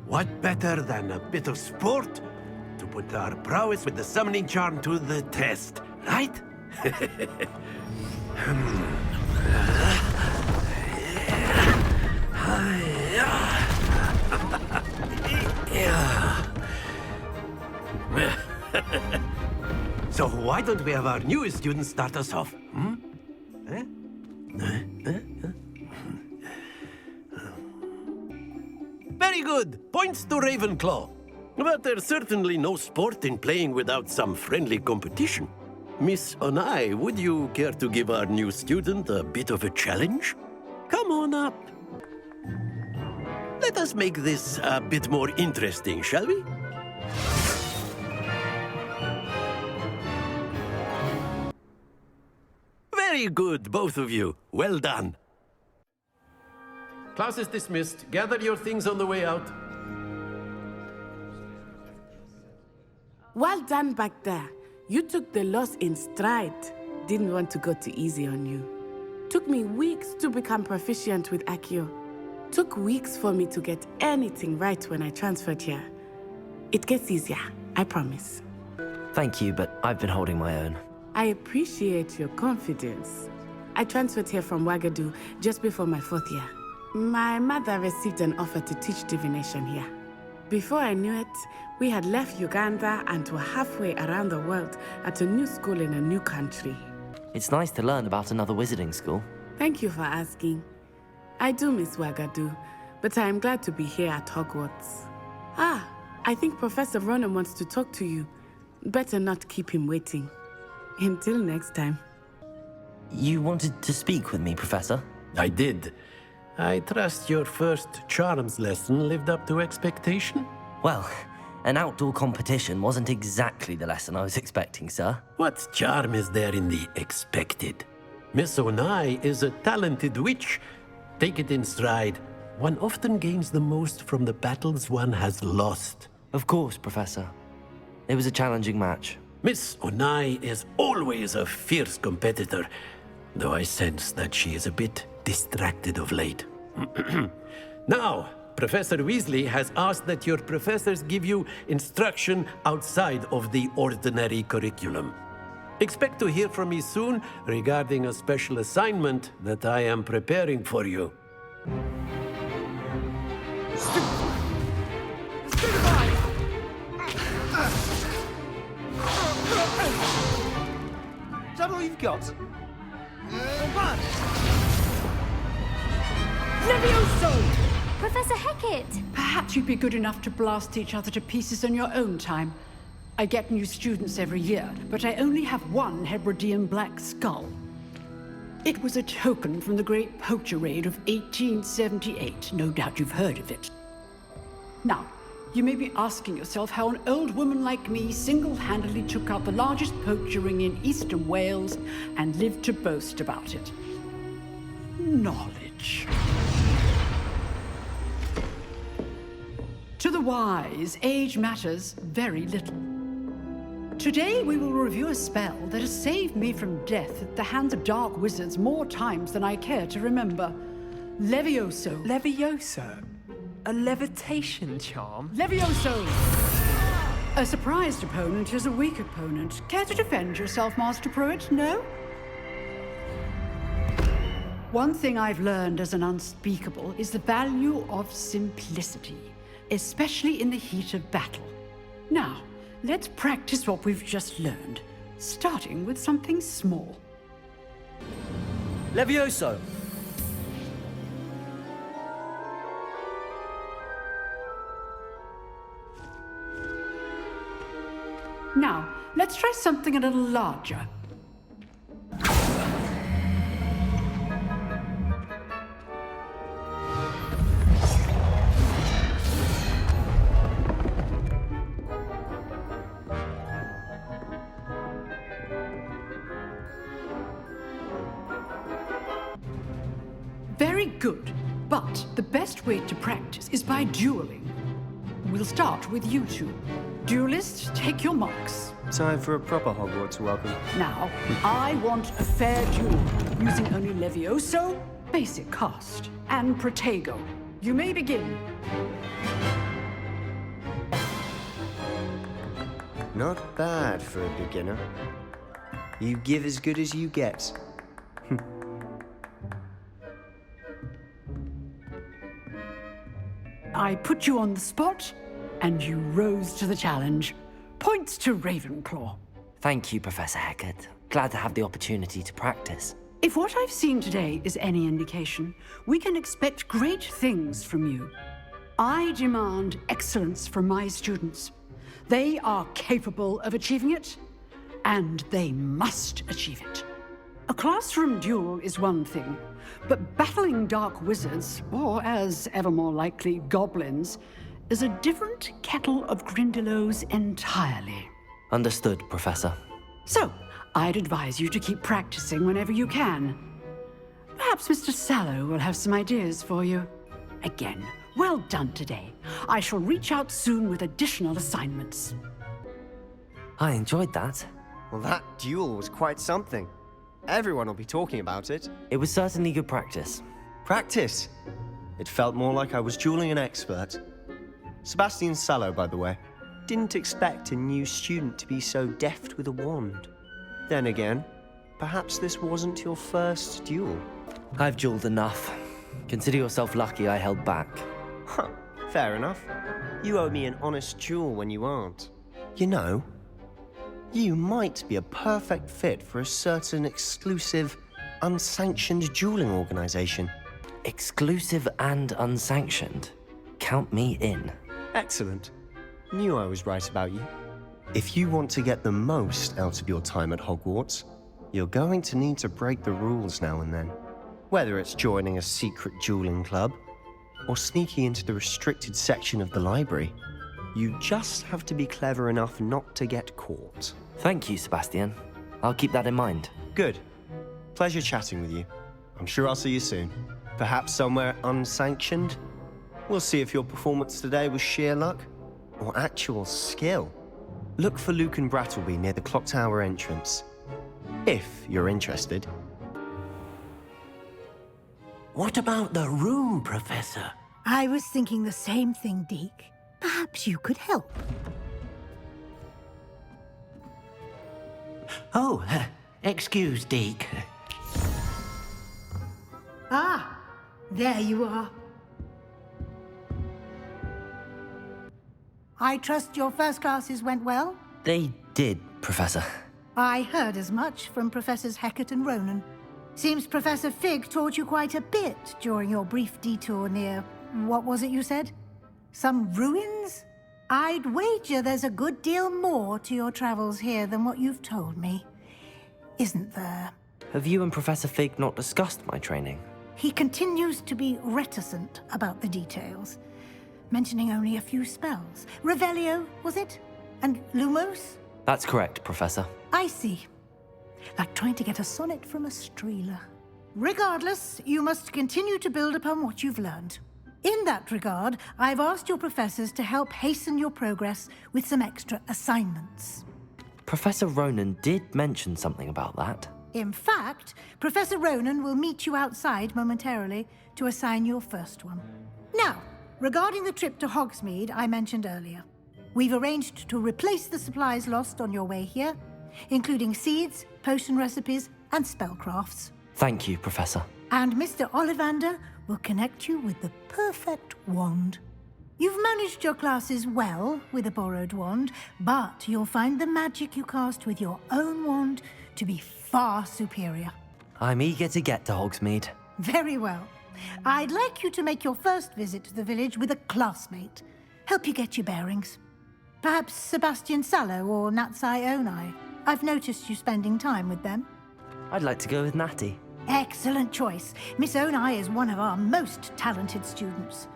[SPEAKER 8] what better than a bit of sport to put our prowess with the summoning charm to the test, right? So why don't we have our newest student start us off? Very good. Points to Ravenclaw. But there's certainly no sport in playing without some friendly competition. Miss Onai, would you care to give our new student a bit of a challenge? Come on up. Let us make this a bit more interesting, shall we? Very good, both of you. Well done. Class is dismissed. Gather your things on the way out.
[SPEAKER 17] Well done back there. You took the loss in stride. didn't want to go too easy on you. Took me weeks to become proficient with Accio. Took weeks for me to get anything right when I transferred here. It gets easier, I promise.
[SPEAKER 2] Thank you, but I've been holding my own.
[SPEAKER 17] I appreciate your confidence. I transferred here from Wagadu just before my 4th year. My mother received an offer to teach divination here. Before I knew it, we had left Uganda and were halfway around the world at a new school in a new country.
[SPEAKER 2] It's nice to learn about another wizarding school.
[SPEAKER 17] Thank you for asking. I do miss Wagadu, but I am glad to be here at Hogwarts. Ah, I think Professor Ronan wants to talk to you. Better not keep him waiting. Until next time.
[SPEAKER 2] You wanted to speak with me, Professor?
[SPEAKER 8] I did. I trust your first charms lesson lived up to expectation?
[SPEAKER 2] Well, an outdoor competition wasn't exactly the lesson I was expecting, sir.
[SPEAKER 8] What charm is there in the expected? Miss Onai is a talented witch. Take it in stride. One often gains the most from the battles one has lost.
[SPEAKER 2] Of course, Professor. It was a challenging match.
[SPEAKER 8] Miss Onai is always a fierce competitor, though I sense that she is a bit distracted of late. Now, Professor Weasley has asked that your professors give you instruction outside of the ordinary curriculum. Expect to hear from me soon regarding a special assignment that I am preparing for you.
[SPEAKER 1] Is that all you've got? One!
[SPEAKER 18] Levioso!
[SPEAKER 14] Professor Hecat!
[SPEAKER 18] Perhaps you'd be good enough to blast each other to pieces on your own time. I get new students every year, but I only have one Hebridean black skull. It was a token from the Great Poacher Raid of 1878. No doubt you've heard of it. Now, you may be asking yourself how an old woman like me single-handedly took out the largest poacher ring in eastern Wales and lived to boast about it. Knowledge. To the wise, age matters very little. Today we will review a spell that has saved me from death at the hands of dark wizards more times than I care to remember. Levioso.
[SPEAKER 19] Levioso? A levitation charm?
[SPEAKER 18] Levioso! A surprised opponent is a weak opponent. Care to defend yourself, Master Pruitt? No? One thing I've learned as an unspeakable is the value of simplicity, especially in the heat of battle. Now, let's practice what we've just learned, starting with something small.
[SPEAKER 2] Levioso!
[SPEAKER 18] Now, let's try something a little larger. Very good, but the best way to practice is by dueling. We'll start with you two. Duelists, take your marks.
[SPEAKER 19] Time for a proper Hogwarts welcome.
[SPEAKER 18] Now, I want a fair duel, using only Levioso, basic cast, and Protego. You may begin.
[SPEAKER 19] Not bad for a beginner. You give as good as you get.
[SPEAKER 18] I put you on the spot, and you rose to the challenge. Points to Ravenclaw.
[SPEAKER 2] Thank you, Professor Hecat. Glad to have the opportunity to practice.
[SPEAKER 18] If what I've seen today is any indication, we can expect great things from you. I demand excellence from my students. They are capable of achieving it, and they must achieve it. A classroom duel is one thing, but battling dark wizards, or as ever more likely, goblins, is a different kettle of Grindylows entirely.
[SPEAKER 2] Understood, Professor.
[SPEAKER 18] So, I'd advise you to keep practicing whenever you can. Perhaps Mr. Sallow will have some ideas for you. Again, well done today. I shall reach out soon with additional assignments.
[SPEAKER 2] I enjoyed that.
[SPEAKER 19] Well, that duel was quite something. Everyone will be talking about it.
[SPEAKER 2] It was certainly good practice.
[SPEAKER 19] Practice? It felt more like I was dueling an expert. Sebastian Sallow, by the way. Didn't expect a new student to be so deft with a wand. Then again, perhaps this wasn't your first duel.
[SPEAKER 2] I've dueled enough. Consider yourself lucky I held back.
[SPEAKER 19] Huh, fair enough. You owe me an honest duel when you aren't. You know, you might be a perfect fit for a certain exclusive, unsanctioned dueling organization.
[SPEAKER 2] Exclusive and unsanctioned? Count me in.
[SPEAKER 19] Excellent. Knew I was right about you. If you want to get the most out of your time at Hogwarts, you're going to need to break the rules now and then. Whether it's joining a secret dueling club, or sneaking into the restricted section of the library, you just have to be clever enough not to get caught.
[SPEAKER 2] Thank you, Sebastian. I'll keep that in mind.
[SPEAKER 19] Good. Pleasure chatting with you. I'm sure I'll see you soon. Perhaps somewhere unsanctioned? We'll see if your performance today was sheer luck or actual skill. Look for Luke and Brattleby near the clock tower entrance, if you're interested.
[SPEAKER 8] What about the room, Professor?
[SPEAKER 10] I was thinking the same thing, Deke. Perhaps you could help.
[SPEAKER 8] Oh, excuse, Deke.
[SPEAKER 10] Ah, there you are. I trust your first classes went well?
[SPEAKER 2] They did, Professor.
[SPEAKER 10] I heard as much from Professors Hecat and Ronan. Seems Professor Fig taught you quite a bit during your brief detour near... what was it you said? Some ruins? I'd wager there's a good deal more to your travels here than what you've told me. Isn't there?
[SPEAKER 2] Have you and Professor Fig not discussed my training?
[SPEAKER 10] He continues to be reticent about the details, mentioning only a few spells. Revelio, was it? And Lumos?
[SPEAKER 2] That's correct, Professor.
[SPEAKER 10] I see. Like trying to get a sonnet from a streeler. Regardless, you must continue to build upon what you've learned. In that regard, I've asked your professors to help hasten your progress with some extra assignments.
[SPEAKER 2] Professor Ronan did mention something about that.
[SPEAKER 10] In fact, Professor Ronan will meet you outside momentarily to assign your first one. Now, regarding the trip to Hogsmeade I mentioned earlier, we've arranged to replace the supplies lost on your way here, including seeds, potion recipes, and spellcrafts.
[SPEAKER 2] Thank you, Professor.
[SPEAKER 10] And Mr. Ollivander will connect you with the perfect wand. You've managed your classes well with a borrowed wand, but you'll find the magic you cast with your own wand to be far superior.
[SPEAKER 2] I'm eager to get to Hogsmeade.
[SPEAKER 10] Very well. I'd like you to make your first visit to the village with a classmate. Help you get your bearings. Perhaps Sebastian Sallow or Natsai Onai. I've noticed you spending time with them.
[SPEAKER 2] I'd like to go with Natty.
[SPEAKER 10] Excellent choice. Miss Onai is one of our most talented students.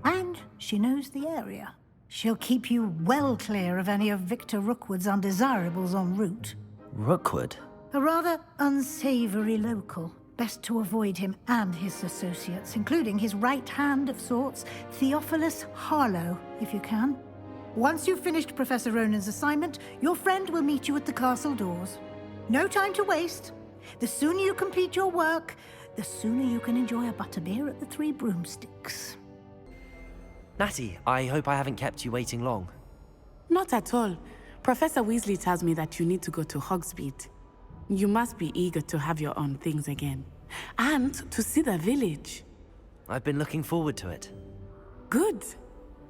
[SPEAKER 10] And she knows the area. She'll keep you well clear of any of Victor Rookwood's undesirables en route.
[SPEAKER 2] Rookwood?
[SPEAKER 10] A rather unsavory local. Best to avoid him and his associates, including his right hand of sorts, Theophilus Harlow, if you can. Once you've finished Professor Ronan's assignment, your friend will meet you at the castle doors. No time to waste. The sooner you complete your work, the sooner you can enjoy a butterbeer at the Three Broomsticks.
[SPEAKER 2] Natty, I hope I haven't kept you waiting long.
[SPEAKER 17] Not at all. Professor Weasley tells me that you need to go to Hogsmeade. You must be eager to have your own things again. And to see the village.
[SPEAKER 2] I've been looking forward to it.
[SPEAKER 17] Good.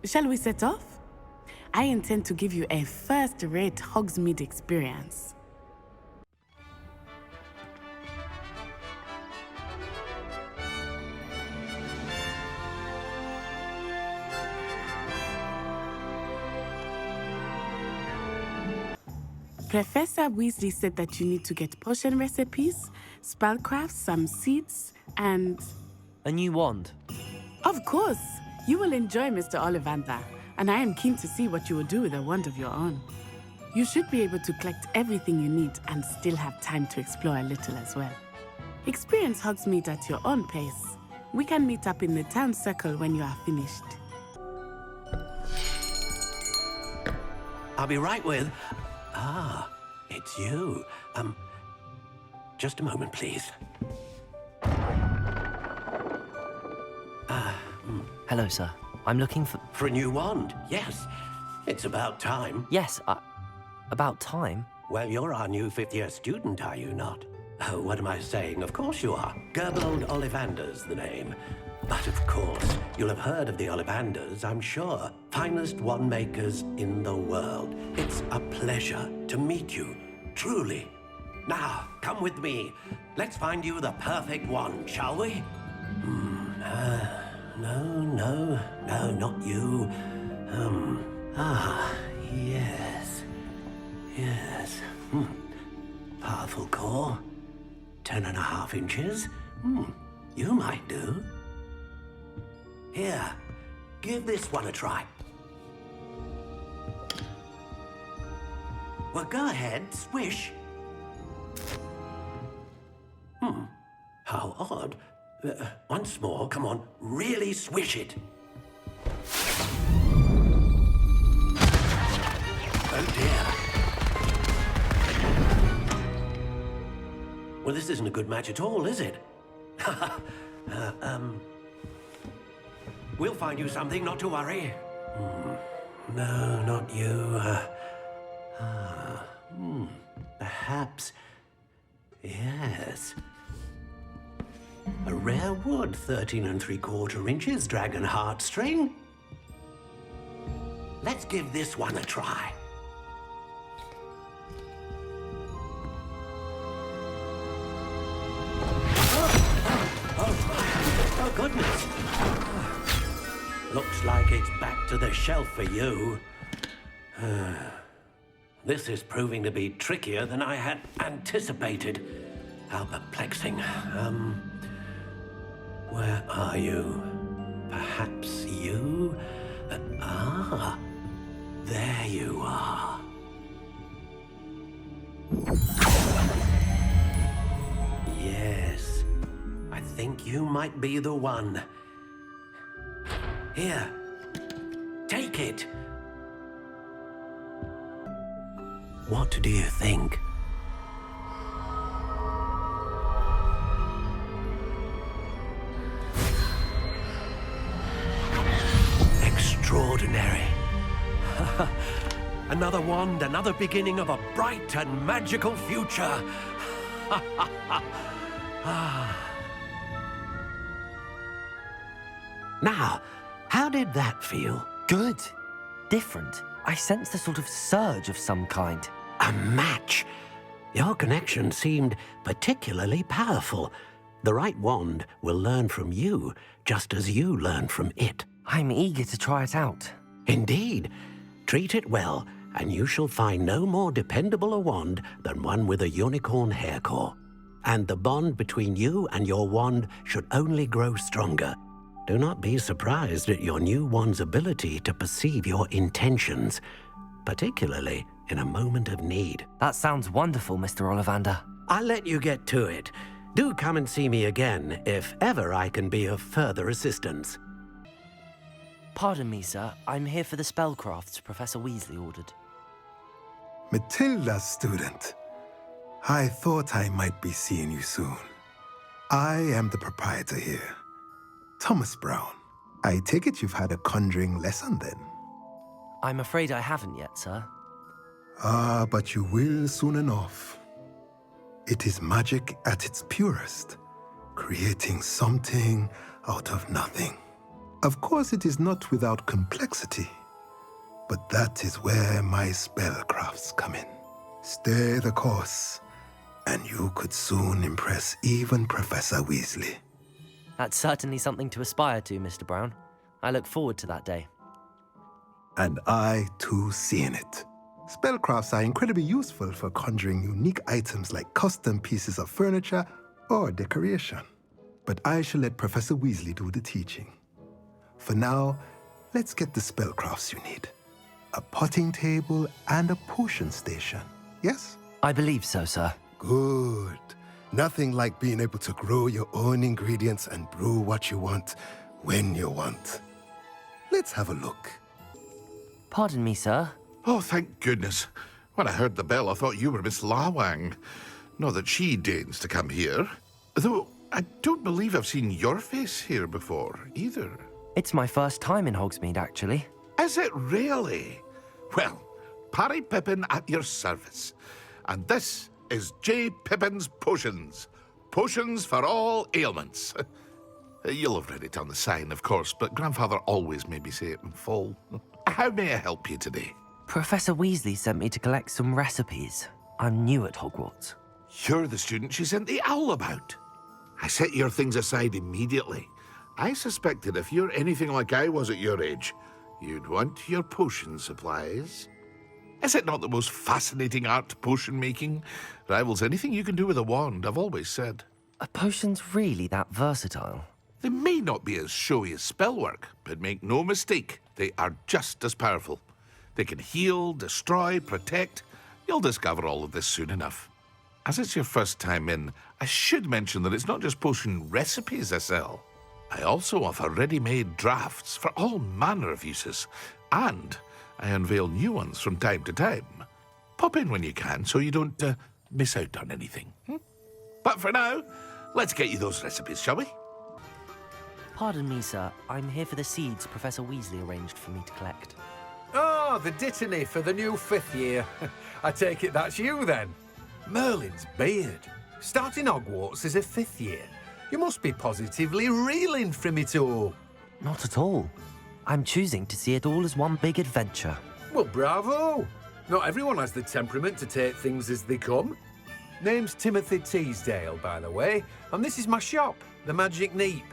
[SPEAKER 17] Shall we set off? I intend to give you a first-rate Hogsmeade experience. Professor Weasley said that you need to get potion recipes, spellcrafts, some seeds, and...
[SPEAKER 2] a new wand.
[SPEAKER 17] Of course! You will enjoy Mr. Ollivander, and I am keen to see what you will do with a wand of your own. You should be able to collect everything you need and still have time to explore a little as well. Experience Hogsmeade at your own pace. We can meet up in the town circle when you are finished.
[SPEAKER 8] I'll be right with... Ah, it's you. Just a moment, please.
[SPEAKER 2] Hello, sir. I'm looking for...
[SPEAKER 8] For a new wand, yes. It's about time.
[SPEAKER 2] Yes, about time?
[SPEAKER 8] Well, you're our new fifth-year student, are you not? Oh, what am I saying? Of course you are. Gerbold Ollivander's the name. But of course, you'll have heard of the Ollivanders, I'm sure. Finest wand makers in the world. It's a pleasure to meet you, truly. Now, come with me. Let's find you the perfect wand, shall we? No, not you. Yes. Powerful core. 10.5 inches. You might do. Here, give this one a try. Well, go ahead, swish. How odd. Once more, come on, really swish it. Oh dear. Well, this isn't a good match at all, is it? We'll find you something, not to worry. No, not you. Perhaps. Yes. A rare wood, 13 3/4 inches, dragon heartstring. Let's give this one a try. Oh, goodness. Looks like it's back to the shelf for you. This is proving to be trickier than I had anticipated. How perplexing. Where are you? Perhaps you? There you are. Yes, I think you might be the one. Here, take it. What do you think? Extraordinary. Another wand, another beginning of a bright and magical future. Now, how did that feel?
[SPEAKER 2] Good. Different. I sensed a sort of surge of some kind.
[SPEAKER 8] A match. Your connection seemed particularly powerful. The right wand will learn from you, just as you learn from it.
[SPEAKER 2] I'm eager to try it out.
[SPEAKER 8] Indeed. Treat it well, and you shall find no more dependable a wand than one with a unicorn hair core. And the bond between you and your wand should only grow stronger. Do not be surprised at your new wand's ability to perceive your intentions, particularly in a moment of need.
[SPEAKER 2] That sounds wonderful, Mr. Ollivander.
[SPEAKER 8] I'll let you get to it. Do come and see me again if ever I can be of further assistance.
[SPEAKER 2] Pardon me, sir. I'm here for the spellcrafts Professor Weasley ordered.
[SPEAKER 20] Matilda's student. I thought I might be seeing you soon. I am the proprietor here, Thomas Brown. I take it you've had a conjuring lesson then?
[SPEAKER 2] I'm afraid I haven't yet, sir.
[SPEAKER 20] But you will soon enough. It is magic at its purest, creating something out of nothing. Of course, it is not without complexity, but that is where my spellcrafts come in. Stay the course, and you could soon impress even Professor Weasley.
[SPEAKER 2] That's certainly something to aspire to, Mr. Brown. I look forward to that day.
[SPEAKER 20] And I, too, see in it. Spellcrafts are incredibly useful for conjuring unique items like custom pieces of furniture or decoration. But I shall let Professor Weasley do the teaching. For now, let's get the spellcrafts you need. A potting table and a potion station, yes?
[SPEAKER 2] I believe so, sir.
[SPEAKER 20] Good. Nothing like being able to grow your own ingredients and brew what you want, when you want. Let's have a look.
[SPEAKER 2] Pardon me, sir.
[SPEAKER 21] Oh, thank goodness. When I heard the bell, I thought you were Miss Lawang. Not that she deigns to come here. Though, I don't believe I've seen your face here before, either.
[SPEAKER 2] It's my first time in Hogsmeade, actually.
[SPEAKER 21] Is it really? Well, Parry Pippin at your service. And this is J. Pippin's Potions. Potions for all ailments. You'll have read it on the sign, of course, but Grandfather always made me say it in full. How may I help you today?
[SPEAKER 2] Professor Weasley sent me to collect some recipes. I'm new at Hogwarts.
[SPEAKER 21] You're the student she sent the owl about. I set your things aside immediately. I suspected if you're anything like I was at your age, you'd want your potion supplies. Is it not the most fascinating art, potion making? Rivals anything you can do with a wand, I've always said.
[SPEAKER 2] Are potions really that versatile?
[SPEAKER 21] They may not be as showy as spellwork, but make no mistake, they are just as powerful. They can heal, destroy, protect. You'll discover all of this soon enough. As it's your first time in, I should mention that it's not just potion recipes I sell. I also offer ready-made drafts for all manner of uses, and I unveil new ones from time to time. Pop in when you can so you don't miss out on anything. But for now, let's get you those recipes, shall we?
[SPEAKER 2] Pardon me, sir. I'm here for the seeds Professor Weasley arranged for me to collect.
[SPEAKER 22] Oh, the dittany for the new 5th year. I take it that's you, then. Merlin's beard. Starting Hogwarts as a 5th year. You must be positively reeling from it all.
[SPEAKER 2] Not at all. I'm choosing to see it all as one big adventure.
[SPEAKER 22] Well, bravo. Not everyone has the temperament to take things as they come. Name's Timothy Teasdale, by the way, and this is my shop, the Magic Neep.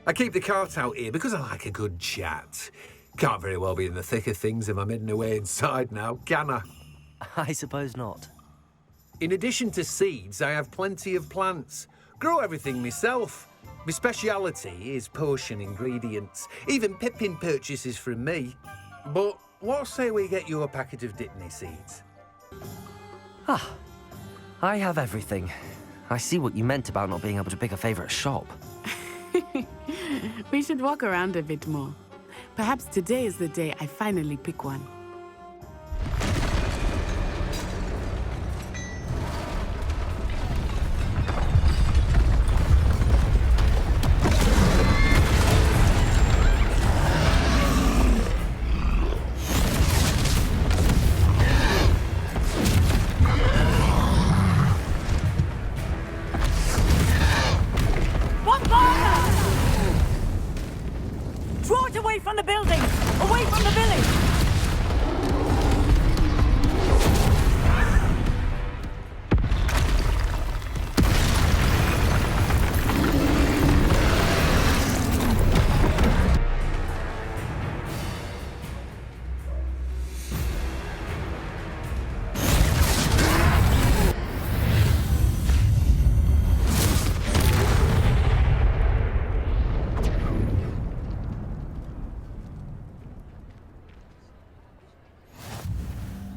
[SPEAKER 22] I keep the cart out here because I like a good chat. Can't very well be in the thick of things if I'm hidden away inside now, can I?
[SPEAKER 2] I suppose not.
[SPEAKER 22] In addition to seeds, I have plenty of plants. Grow everything myself. My speciality is potion ingredients. Even Pippin purchases from me. But what say we get you a packet of dittany seeds?
[SPEAKER 2] Ah, I have everything. I see what you meant about not being able to pick a favourite shop.
[SPEAKER 17] We should walk around a bit more. Perhaps today is the day I finally pick one.
[SPEAKER 18] Draw it away from the building! Away from the village!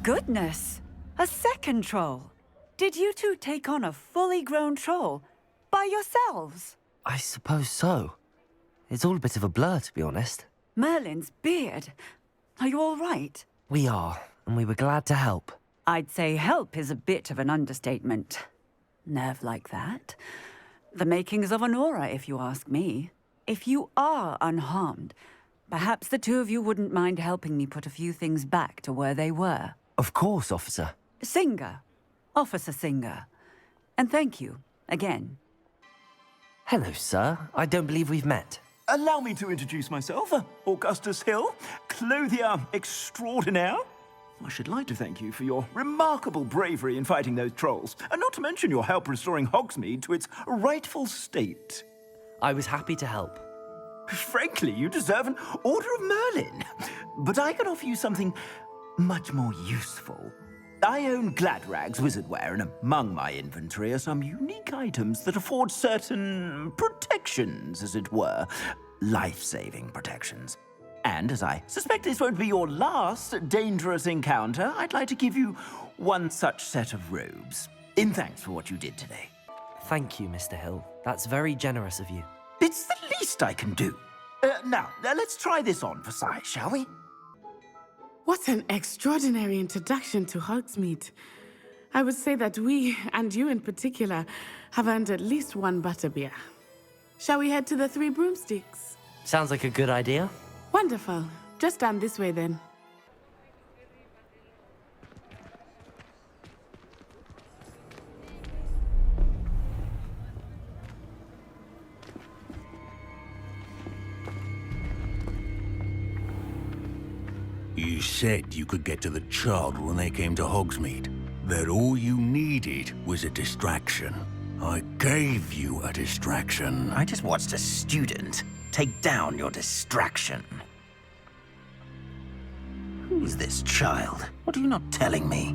[SPEAKER 18] Goodness! A second troll! Did you two take on a fully grown troll? By yourselves?
[SPEAKER 2] I suppose so. It's all a bit of a blur, to be honest.
[SPEAKER 18] Merlin's beard. Are you all right?
[SPEAKER 2] We are, and we were glad to help.
[SPEAKER 18] I'd say help is a bit of an understatement. Nerve like that. The makings of an aura, if you ask me. If you are unharmed, perhaps the two of you wouldn't mind helping me put a few things back to where they were.
[SPEAKER 2] Of course, officer.
[SPEAKER 18] Singer. Officer Singer. And thank you, again.
[SPEAKER 2] Hello, sir. I don't believe we've met.
[SPEAKER 23] Allow me to introduce myself, Augustus Hill, clothier extraordinaire. I should like to thank you for your remarkable bravery in fighting those trolls, and not to mention your help restoring Hogsmeade to its rightful state.
[SPEAKER 2] I was happy to help.
[SPEAKER 23] Frankly, you deserve an Order of Merlin. But I can offer you something much more useful. I own Gladrag's wizardware, and among my inventory are some unique items that afford certain protections, as it were. Life-saving protections. And as I suspect this won't be your last dangerous encounter, I'd like to give you one such set of robes, in thanks for what you did today.
[SPEAKER 2] Thank you, Mr. Hill. That's very generous of you.
[SPEAKER 23] It's the least I can do. Now, let's try this on for size, shall we?
[SPEAKER 17] What an extraordinary introduction to Hogsmeade. I would say that we, and you in particular, have earned at least one butterbeer. Shall we head to the Three Broomsticks?
[SPEAKER 2] Sounds like a good idea.
[SPEAKER 17] Wonderful. Just down this way then.
[SPEAKER 6] You said you could get to the child when they came to Hogsmeade. That all you needed was a distraction. I gave you a distraction.
[SPEAKER 11] I just watched a student take down your distraction. Who's this child? What are you not telling me?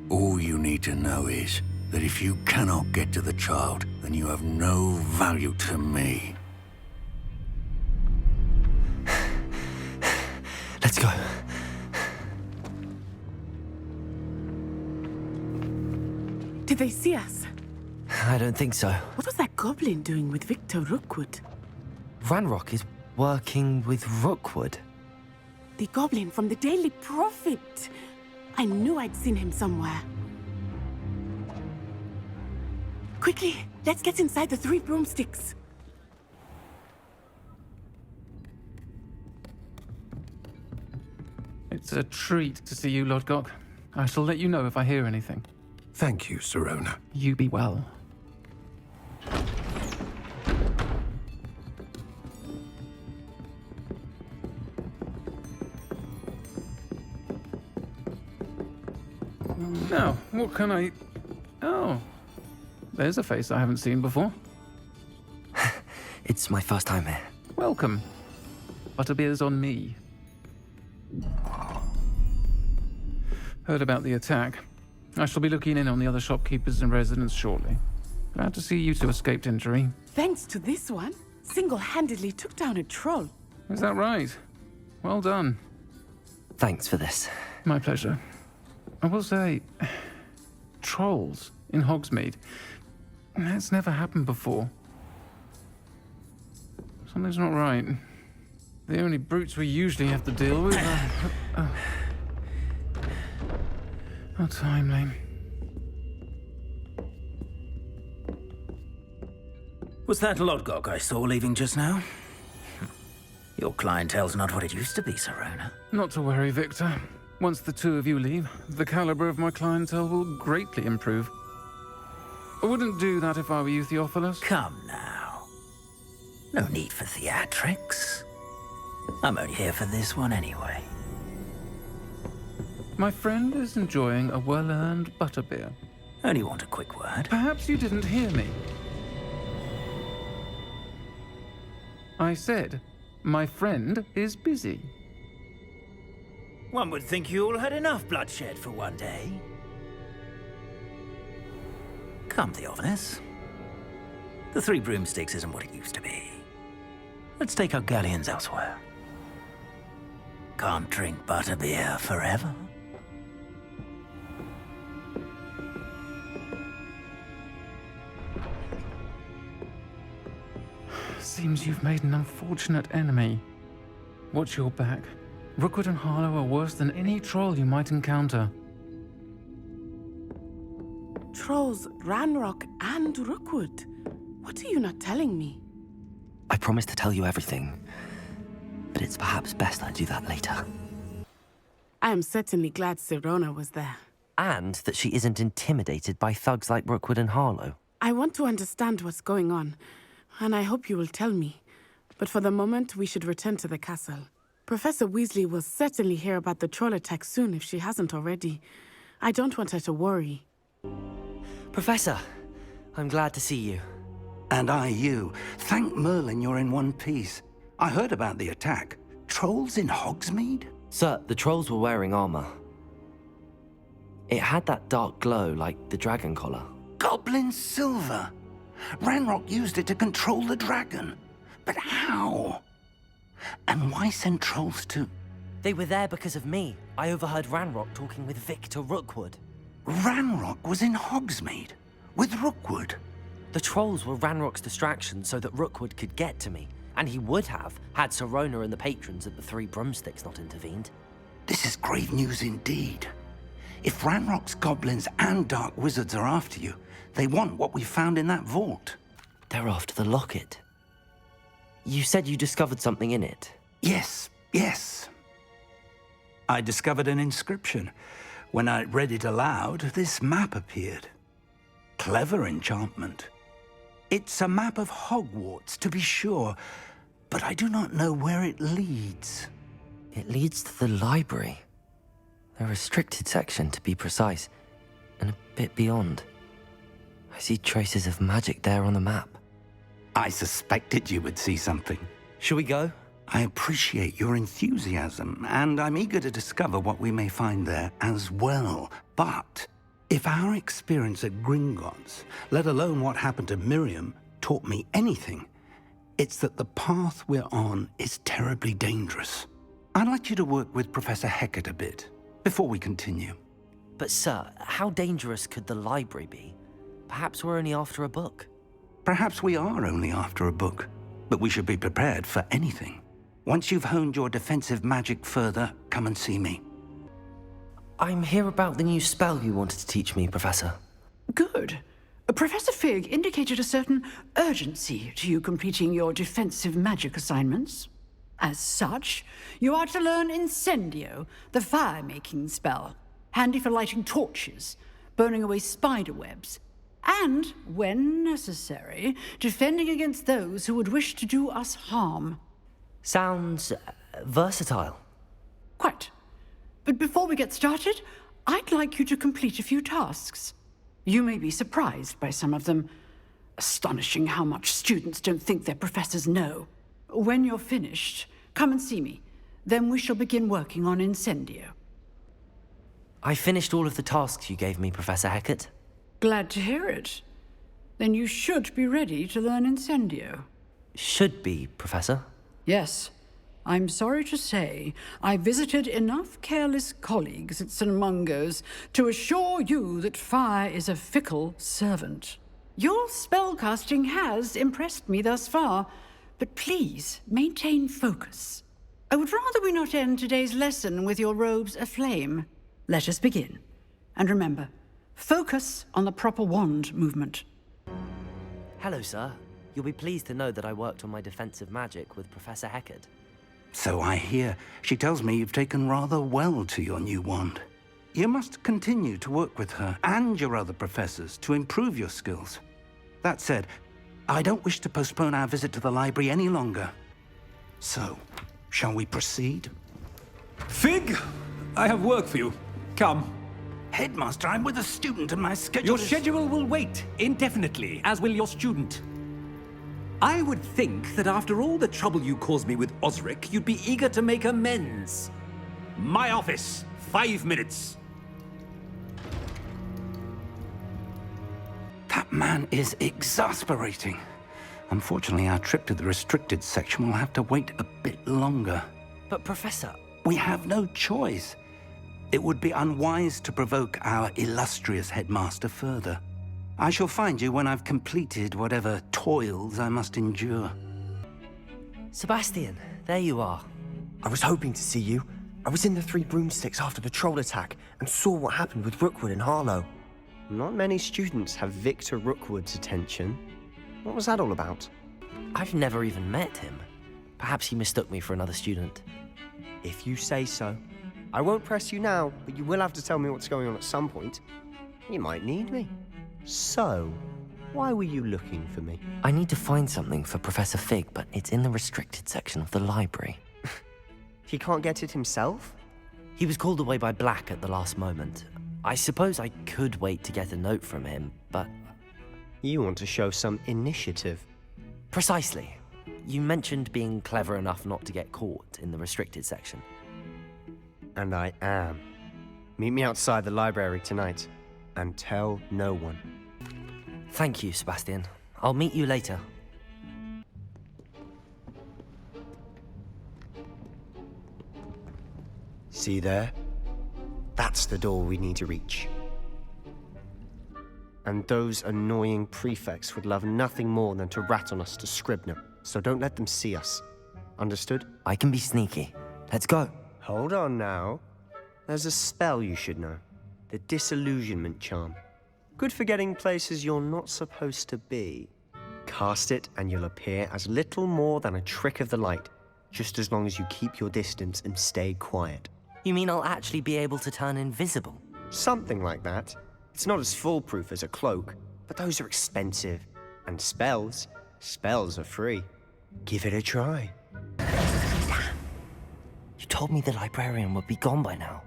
[SPEAKER 6] All you need to know is that if you cannot get to the child, then you have no value to me.
[SPEAKER 2] Let's go.
[SPEAKER 17] Did they see us?
[SPEAKER 2] I don't think so.
[SPEAKER 17] What was that goblin doing with Victor Rookwood?
[SPEAKER 2] Ranrock is working with Rookwood.
[SPEAKER 17] The goblin from the Daily Prophet. I knew I'd seen him somewhere. Quickly, let's get inside the Three Broomsticks.
[SPEAKER 3] It's a treat to see you, Lodgok. I shall let you know if I hear anything.
[SPEAKER 22] Thank you, Sirona.
[SPEAKER 3] You be well. Now, what can I... Oh, there's a face I haven't seen before.
[SPEAKER 2] It's my first time here.
[SPEAKER 3] Welcome. Butterbeer's on me. Heard about the attack. I shall be looking in on the other shopkeepers and residents shortly. Glad to see you two escaped injury.
[SPEAKER 17] Thanks to this one, single-handedly took down a troll.
[SPEAKER 3] Is that right? Well done.
[SPEAKER 2] Thanks for this.
[SPEAKER 3] My pleasure. I will say, trolls in Hogsmeade. That's never happened before. Something's not right. The only brutes we usually have to deal with are... How timely.
[SPEAKER 11] Was that Lodgok I saw leaving just now? Your clientele's not what it used to be, Sirona.
[SPEAKER 3] Not to worry, Victor. Once the two of you leave, the caliber of my clientele will greatly improve. I wouldn't do that if I were you, Theophilus.
[SPEAKER 11] Come now. No need for theatrics. I'm only here for this one anyway.
[SPEAKER 3] My friend is enjoying a well-earned butterbeer.
[SPEAKER 11] Only want a quick word.
[SPEAKER 3] Perhaps you didn't hear me. I said, my friend is busy.
[SPEAKER 11] One would think you all had enough bloodshed for one day. Come, Theophilus. The Three Broomsticks isn't what it used to be. Let's take our galleons elsewhere. Can't drink butterbeer forever.
[SPEAKER 3] Seems you've made an unfortunate enemy. Watch your back. Rookwood and Harlow are worse than any troll you might encounter.
[SPEAKER 17] Trolls, Ranrock, and Rookwood. What are you not telling me?
[SPEAKER 2] I promised to tell you everything, but it's perhaps best I do that later.
[SPEAKER 17] I am certainly glad Sirona was there.
[SPEAKER 2] And that she isn't intimidated by thugs like Rookwood and Harlow.
[SPEAKER 17] I want to understand what's going on, and I hope you will tell me. But for the moment, we should return to the castle. Professor Weasley will certainly hear about the troll attack soon if she hasn't already. I don't want her to worry.
[SPEAKER 2] Professor, I'm glad to see you.
[SPEAKER 1] And I you. Thank Merlin you're in one piece. I heard about the attack. Trolls in Hogsmeade?
[SPEAKER 2] Sir, the trolls were wearing armor. It had that dark glow like the dragon collar.
[SPEAKER 1] Goblin silver! Ranrock used it to control the dragon. But how? And why send trolls to...
[SPEAKER 2] They were there because of me. I overheard Ranrock talking with Victor Rookwood.
[SPEAKER 1] Ranrock was in Hogsmeade? With Rookwood?
[SPEAKER 2] The trolls were Ranrock's distraction so that Rookwood could get to me. And he would have, had Sirona and the patrons at the Three Broomsticks not intervened.
[SPEAKER 1] This is grave news indeed. If Ranrock's goblins and dark wizards are after you, they want what we found in that vault.
[SPEAKER 2] They're after the locket. You said you discovered something in it.
[SPEAKER 1] Yes, yes. I discovered an inscription. When I read it aloud, this map appeared. Clever enchantment. It's a map of Hogwarts, to be sure, but I do not know where it leads.
[SPEAKER 2] It leads to the library. The restricted section, to be precise, and a bit beyond. I see traces of magic there on the map.
[SPEAKER 1] I suspected you would see something.
[SPEAKER 2] Shall we go?
[SPEAKER 1] I appreciate your enthusiasm, and I'm eager to discover what we may find there as well. But if our experience at Gringotts, let alone what happened to Miriam, taught me anything, it's that the path we're on is terribly dangerous. I'd like you to work with Professor Hecat a bit before we continue.
[SPEAKER 2] But sir, how dangerous could the library be? Perhaps we're only after a book.
[SPEAKER 1] Perhaps we are only after a book, but we should be prepared for anything. Once you've honed your defensive magic further, come and see me.
[SPEAKER 2] I'm here about the new spell you wanted to teach me, Professor.
[SPEAKER 18] Good. Professor Fig indicated a certain urgency to you completing your defensive magic assignments. As such, you are to learn Incendio, the fire-making spell, handy for lighting torches, burning away spider webs, and, when necessary, defending against those who would wish to do us harm.
[SPEAKER 2] Sounds versatile.
[SPEAKER 18] Quite. But before we get started, I'd like you to complete a few tasks. You may be surprised by some of them. Astonishing how much students don't think their professors know. When you're finished, come and see me. Then we shall begin working on Incendio.
[SPEAKER 2] I finished all of the tasks you gave me, Professor Hecat.
[SPEAKER 18] Glad to hear it. Then you should be ready to learn Incendio.
[SPEAKER 2] Should be, Professor.
[SPEAKER 18] Yes. I'm sorry to say, I visited enough careless colleagues at St. Mungo's to assure you that fire is a fickle servant. Your spellcasting has impressed me thus far, but please maintain focus. I would rather we not end today's lesson with your robes aflame. Let us begin. And remember, focus on the proper wand movement.
[SPEAKER 2] Hello, sir. You'll be pleased to know that I worked on my defensive magic with Professor Hecat.
[SPEAKER 1] So I hear. She tells me you've taken rather well to your new wand. You must continue to work with her and your other professors to improve your skills. That said, I don't wish to postpone our visit to the library any longer. So, shall we proceed?
[SPEAKER 9] Fig, I have work for you. Come.
[SPEAKER 1] Headmaster, I'm with a student and my schedule
[SPEAKER 9] Your schedule will wait indefinitely, as will your student. I would think that after all the trouble you caused me with Osric, you'd be eager to make amends. My office, 5 minutes.
[SPEAKER 1] That man is exasperating. Unfortunately, our trip to the restricted section will have to wait a bit longer.
[SPEAKER 2] But, Professor...
[SPEAKER 1] We have no choice. It would be unwise to provoke our illustrious headmaster further. I shall find you when I've completed whatever toils I must endure.
[SPEAKER 2] Sebastian, there you are.
[SPEAKER 19] I was hoping to see you. I was in the Three Broomsticks after the troll attack and saw what happened with Rookwood and Harlow. Not many students have Victor Rookwood's attention. What was that all about?
[SPEAKER 2] I've never even met him. Perhaps he mistook me for another student.
[SPEAKER 19] If you say so. I won't press you now, but you will have to tell me what's going on at some point. You might need me. So, why were you looking for me?
[SPEAKER 2] I need to find something for Professor Fig, but it's in the restricted section of the library.
[SPEAKER 19] He can't get it himself?
[SPEAKER 2] He was called away by Black at the last moment. I suppose I could wait to get a note from him, but...
[SPEAKER 19] You want to show some initiative.
[SPEAKER 2] Precisely. You mentioned being clever enough not to get caught in the restricted section.
[SPEAKER 19] And I am. Meet me outside the library tonight, and tell no one.
[SPEAKER 2] Thank you, Sebastian. I'll meet you later.
[SPEAKER 19] See there? That's the door we need to reach. And those annoying prefects would love nothing more than to rat on us to Scribner, so don't let them see us. Understood?
[SPEAKER 2] I can be sneaky. Let's go.
[SPEAKER 19] Hold on now. There's a spell you should know. The disillusionment charm. Good for getting places you're not supposed to be. Cast it and you'll appear as little more than a trick of the light, just as long as you keep your distance and stay quiet.
[SPEAKER 2] You mean I'll actually be able to turn invisible?
[SPEAKER 19] Something like that. It's not as foolproof as a cloak, but those are expensive. And spells are free. Give it a try.
[SPEAKER 2] You told me the librarian would be gone by now.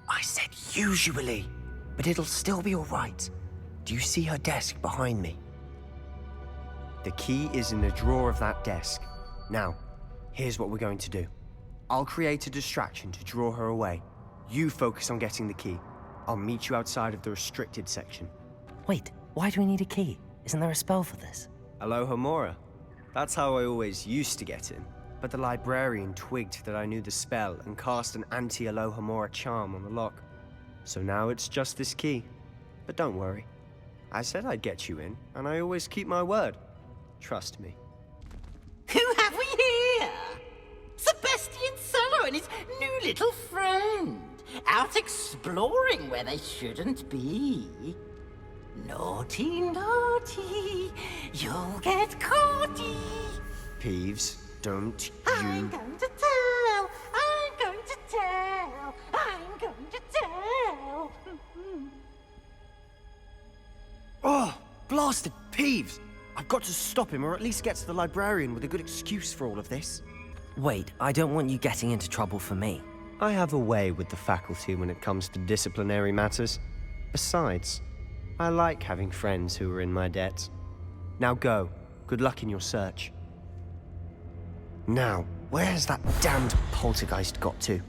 [SPEAKER 19] I said usually, but it'll still be all right. Do you see her desk behind me? The key is in the drawer of that desk. Now, here's what we're going to do. I'll create a distraction to draw her away. You focus on getting the key. I'll meet you outside of the restricted section.
[SPEAKER 2] Wait, why do we need a key? Isn't there a spell for this?
[SPEAKER 19] Alohomora. That's how I always used to get in. But the librarian twigged that I knew the spell and cast an anti-Alohomora charm on the lock. So now it's just this key. But don't worry. I said I'd get you in, and I always keep my word. Trust me.
[SPEAKER 11] Who have we here? Sebastian Solo and his new little friend. Out exploring where they shouldn't be. Naughty, naughty. You'll get caughty.
[SPEAKER 19] Peeves, don't
[SPEAKER 11] I'm going to tell. I'm going to tell. I'm going to tell.
[SPEAKER 19] Oh, blasted Peeves! I've got to stop him, or at least get to the librarian with a good excuse for all of this.
[SPEAKER 2] Wait, I don't want you getting into trouble for me.
[SPEAKER 19] I have a way with the faculty when it comes to disciplinary matters. Besides, I like having friends who are in my debt. Now go. Good luck in your search. Now, where's that damned poltergeist got to?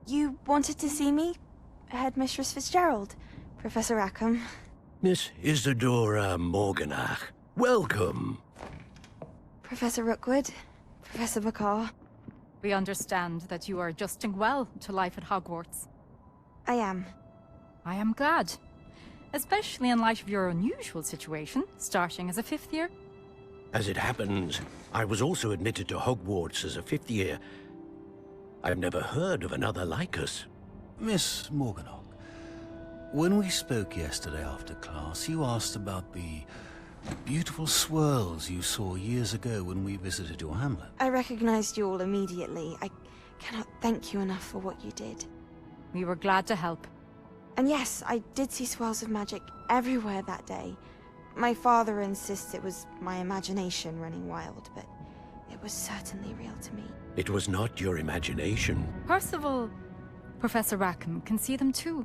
[SPEAKER 15] You wanted to see me? Headmistress Fitzgerald, Professor Rackham.
[SPEAKER 8] Miss Isadora Morganach, welcome.
[SPEAKER 15] Professor Rookwood, Professor Bakar.
[SPEAKER 4] We understand that you are adjusting well to life at Hogwarts.
[SPEAKER 15] I am.
[SPEAKER 4] I am glad. Especially in light of your unusual situation, starting as a 5th year.
[SPEAKER 8] As it happens, I was also admitted to Hogwarts as a 5th year. I've never heard of another like us.
[SPEAKER 6] Miss Morganach, when we spoke yesterday after class, you asked about the beautiful swirls you saw years ago when we visited your hamlet.
[SPEAKER 15] I recognized you all immediately. I cannot thank you enough for what you did.
[SPEAKER 4] We were glad to help.
[SPEAKER 15] And yes, I did see swirls of magic everywhere that day. My father insists it was my imagination running wild, but it was certainly real to me.
[SPEAKER 8] It was not your imagination.
[SPEAKER 4] Percival, Professor Rackham can see them too.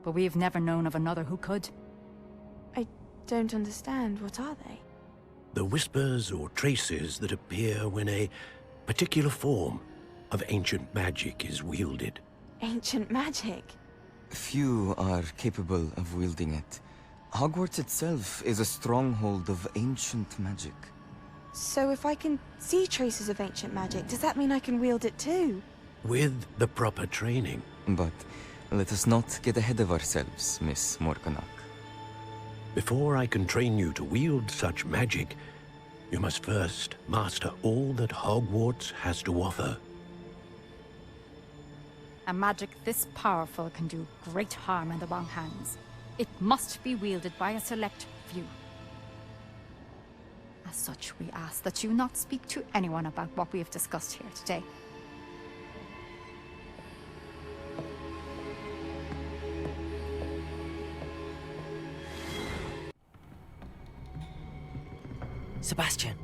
[SPEAKER 4] But we've never known of another who could.
[SPEAKER 15] I don't understand. What are they?
[SPEAKER 8] The whispers or traces that appear when a particular form of ancient magic is wielded.
[SPEAKER 15] Ancient magic?
[SPEAKER 5] Few are capable of wielding it. Hogwarts itself is a stronghold of ancient magic.
[SPEAKER 15] So if I can see traces of ancient magic, does that mean I can wield it too?
[SPEAKER 8] With the proper training.
[SPEAKER 5] But let us not get ahead of ourselves, Miss Morganach.
[SPEAKER 8] Before I can train you to wield such magic, you must first master all that Hogwarts has to offer.
[SPEAKER 4] A magic this powerful can do great harm in the wrong hands. It must be wielded by a select few. As such, we ask that you not speak to anyone about what we have discussed here today.
[SPEAKER 2] Sebastian.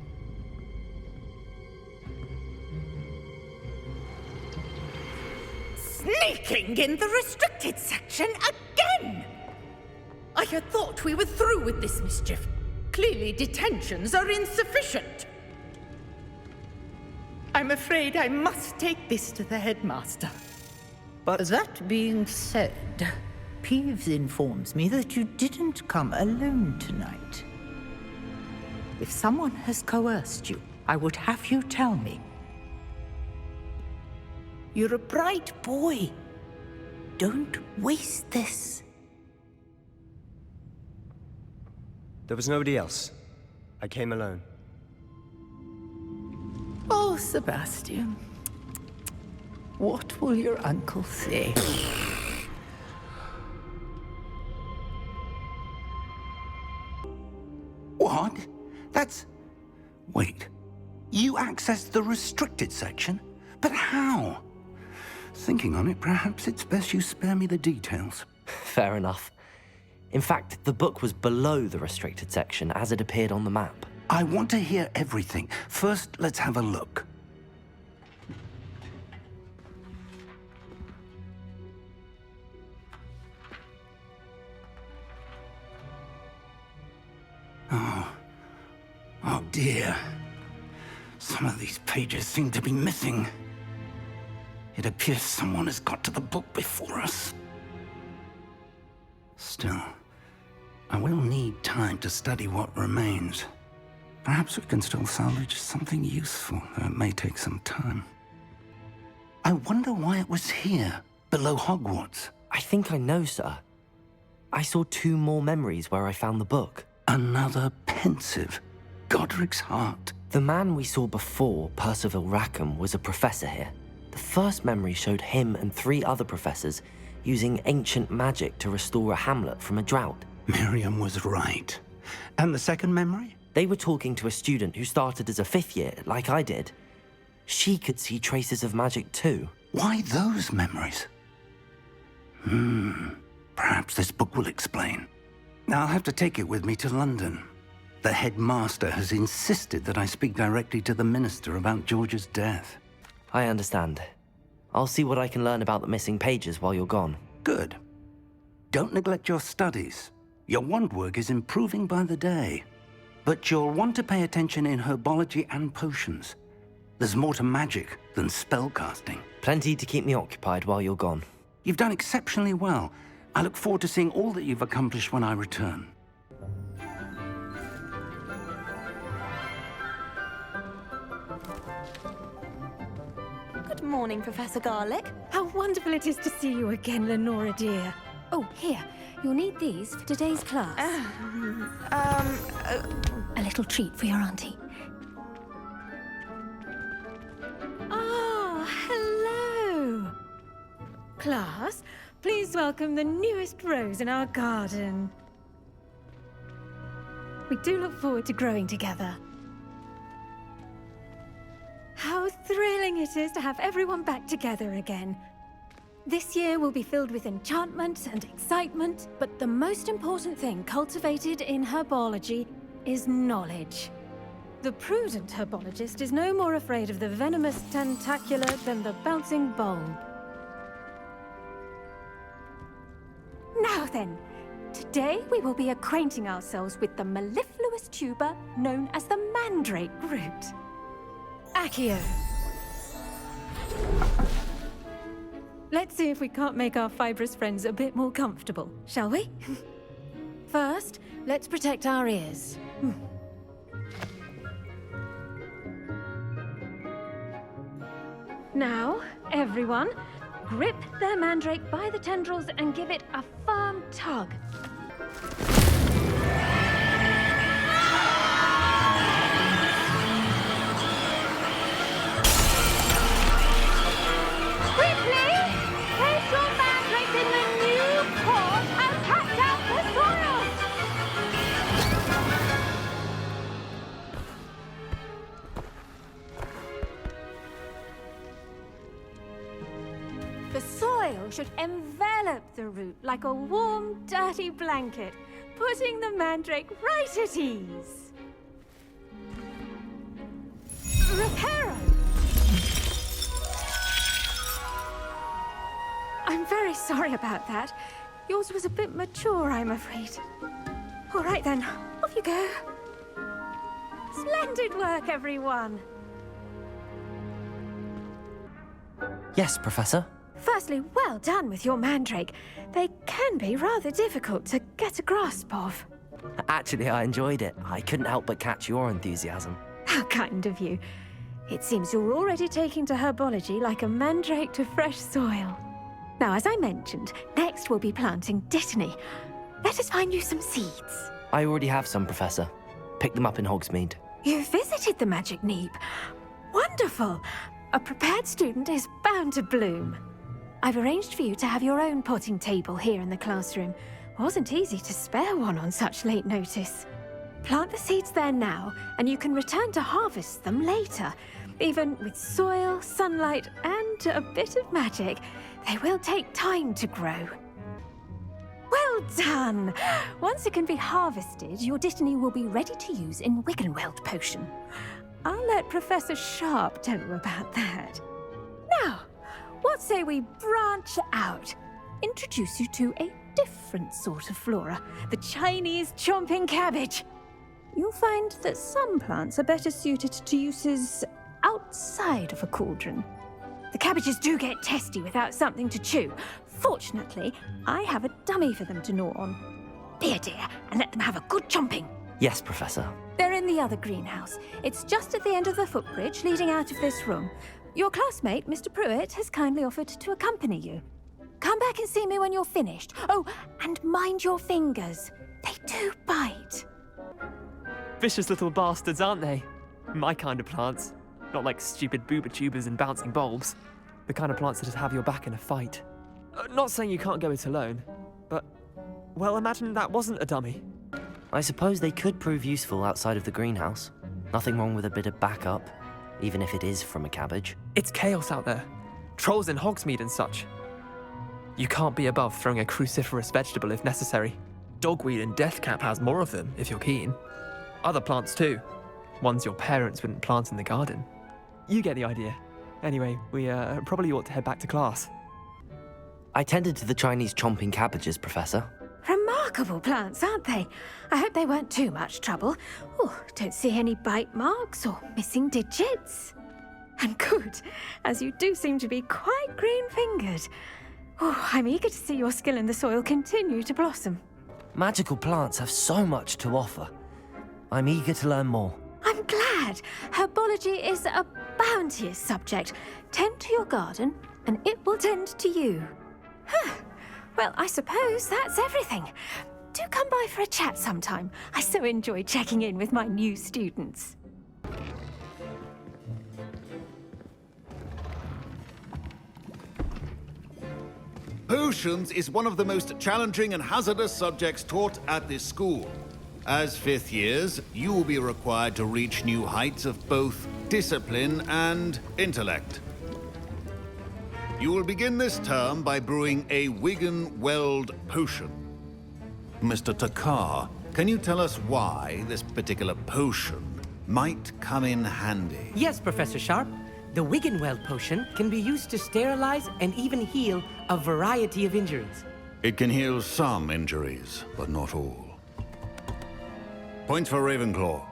[SPEAKER 7] Sneaking in the restricted section again! I had thought we were through with this mischief. Clearly detentions are insufficient. I'm afraid I must take this to the headmaster.
[SPEAKER 12] But that being said, Peeves informs me that you didn't come alone tonight. If someone has coerced you, I would have you tell me. You're a bright boy. Don't waste this.
[SPEAKER 19] There was nobody else. I came alone.
[SPEAKER 12] Oh, Sebastian. What will your uncle say?
[SPEAKER 1] What? That's... Wait. You accessed the restricted section? But how? Thinking on it, perhaps it's best you spare me the details.
[SPEAKER 2] Fair enough. In fact, the book was below the restricted section as it appeared on the map.
[SPEAKER 1] I want to hear everything. First, let's have a look. Oh dear. Some of these pages seem to be missing. It appears someone has got to the book before us. Still, I will need time to study what remains. Perhaps we can still salvage something useful, though it may take some time. I wonder why it was here, below Hogwarts.
[SPEAKER 2] I think I know, sir. I saw 2 more memories where I found the book.
[SPEAKER 1] Another pensive Godric's heart.
[SPEAKER 2] The man we saw before, Percival Rackham, was a professor here. The first memory showed him and 3 other professors using ancient magic to restore a hamlet from a drought.
[SPEAKER 1] Miriam was right. And the second memory?
[SPEAKER 2] They were talking to a student who started as a 5th year, like I did. She could see traces of magic too.
[SPEAKER 1] Why those memories? Perhaps this book will explain. I'll have to take it with me to London. The headmaster has insisted that I speak directly to the minister about George's death.
[SPEAKER 2] I understand. I'll see what I can learn about the missing pages while you're gone.
[SPEAKER 1] Good. Don't neglect your studies. Your wand work is improving by the day. But you'll want to pay attention in herbology and potions. There's more to magic than spellcasting.
[SPEAKER 2] Plenty to keep me occupied while you're gone.
[SPEAKER 1] You've done exceptionally well. I look forward to seeing all that you've accomplished when I return.
[SPEAKER 15] Good morning, Professor Garlick.
[SPEAKER 14] How wonderful it is to see you again, Lenora dear. Oh, here. You'll need these for today's class. A little treat for your auntie. Oh, hello. Class, please welcome the newest rose in our garden. We do look forward to growing together. How thrilling it is to have everyone back together again.
[SPEAKER 10] This year will be filled with enchantment and excitement, but the most important thing cultivated in herbology is knowledge. The prudent herbologist is no more afraid of the venomous tentacula than the bouncing bulb. Now then, today we will be acquainting ourselves with the mellifluous tuber known as the mandrake root. Accio. Let's see if we can't make our fibrous friends a bit more comfortable, shall we? First, let's protect our ears. Now, everyone, grip their mandrake by the tendrils and give it a firm tug. Quickly! Place your mandrake in the new pot and pack out the soil! The soil should envelop the root like a warm, dirty blanket, putting the mandrake right at ease. Reparo! I'm very sorry about that. Yours was a bit mature, I'm afraid. All right then, off you go. Splendid work, everyone.
[SPEAKER 2] Yes, Professor?
[SPEAKER 10] Firstly, well done with your mandrake. They can be rather difficult to get a grasp of.
[SPEAKER 2] Actually, I enjoyed it. I couldn't help but catch your enthusiasm.
[SPEAKER 10] How kind of you. It seems you're already taking to herbology like a mandrake to fresh soil. Now, as I mentioned, next we'll be planting dittany. Let us find you some seeds.
[SPEAKER 2] I already have some, Professor. Picked them up in Hogsmeade.
[SPEAKER 10] You visited the Magic Neep. Wonderful! A prepared student is bound to bloom. I've arranged for you to have your own potting table here in the classroom. Wasn't easy to spare one on such late notice. Plant the seeds there now, and you can return to harvest them later. Even with soil, sunlight, and a bit of magic, they will take time to grow. Well done! Once it can be harvested, your dittany will be ready to use in Wiggenweld potion. I'll let Professor Sharp tell you about that. Now, what say we branch out? Introduce you to a different sort of flora, the Chinese chomping cabbage. You'll find that some plants are better suited to uses outside of a cauldron. The cabbages do get testy without something to chew. Fortunately, I have a dummy for them to gnaw on. Be a dear and let them have a good chomping.
[SPEAKER 2] Yes, Professor.
[SPEAKER 10] They're in the other greenhouse. It's just at the end of the footbridge leading out of this room. Your classmate, Mr. Pruitt, has kindly offered to accompany you. Come back and see me when you're finished. Oh, and mind your fingers. They do bite.
[SPEAKER 13] Vicious little bastards, aren't they? My kind of plants. Not like stupid booba tubers and bouncing bulbs. The kind of plants that just have your back in a fight. Not saying you can't go it alone, but, well, imagine that wasn't a dummy.
[SPEAKER 2] I suppose they could prove useful outside of the greenhouse. Nothing wrong with a bit of backup, even if it is from a cabbage.
[SPEAKER 13] It's chaos out there. Trolls in Hogsmeade and such. You can't be above throwing a cruciferous vegetable if necessary. Dogweed and deathcap has more of them, if you're keen. Other plants too. Ones your parents wouldn't plant in the garden. You get the idea. Anyway, we probably ought to head back to class.
[SPEAKER 2] I tended to the Chinese chomping cabbages, Professor.
[SPEAKER 10] Remarkable plants, aren't they? I hope they weren't too much trouble. Oh, don't see any bite marks or missing digits. And good, as you do seem to be quite green-fingered. Oh, I'm eager to see your skill in the soil continue to blossom.
[SPEAKER 2] Magical plants have so much to offer. I'm eager to learn more.
[SPEAKER 10] I'm glad. Herbology is a bounteous subject. Tend to your garden, and it will tend to you. Huh. Well, I suppose that's everything. Do come by for a chat sometime. I so enjoy checking in with my new students.
[SPEAKER 16] Potions is one of the most challenging and hazardous subjects taught at this school. As fifth years, you will be required to reach new heights of both discipline and intellect. You will begin this term by brewing a Wigan-Weld potion. Mr. Takar, can you tell us why this particular potion might come in handy?
[SPEAKER 20] Yes, Professor Sharp. The Wiggenweld potion can be used to sterilize and even heal a variety of injuries.
[SPEAKER 16] It can heal some injuries, but not all. Points for Ravenclaw.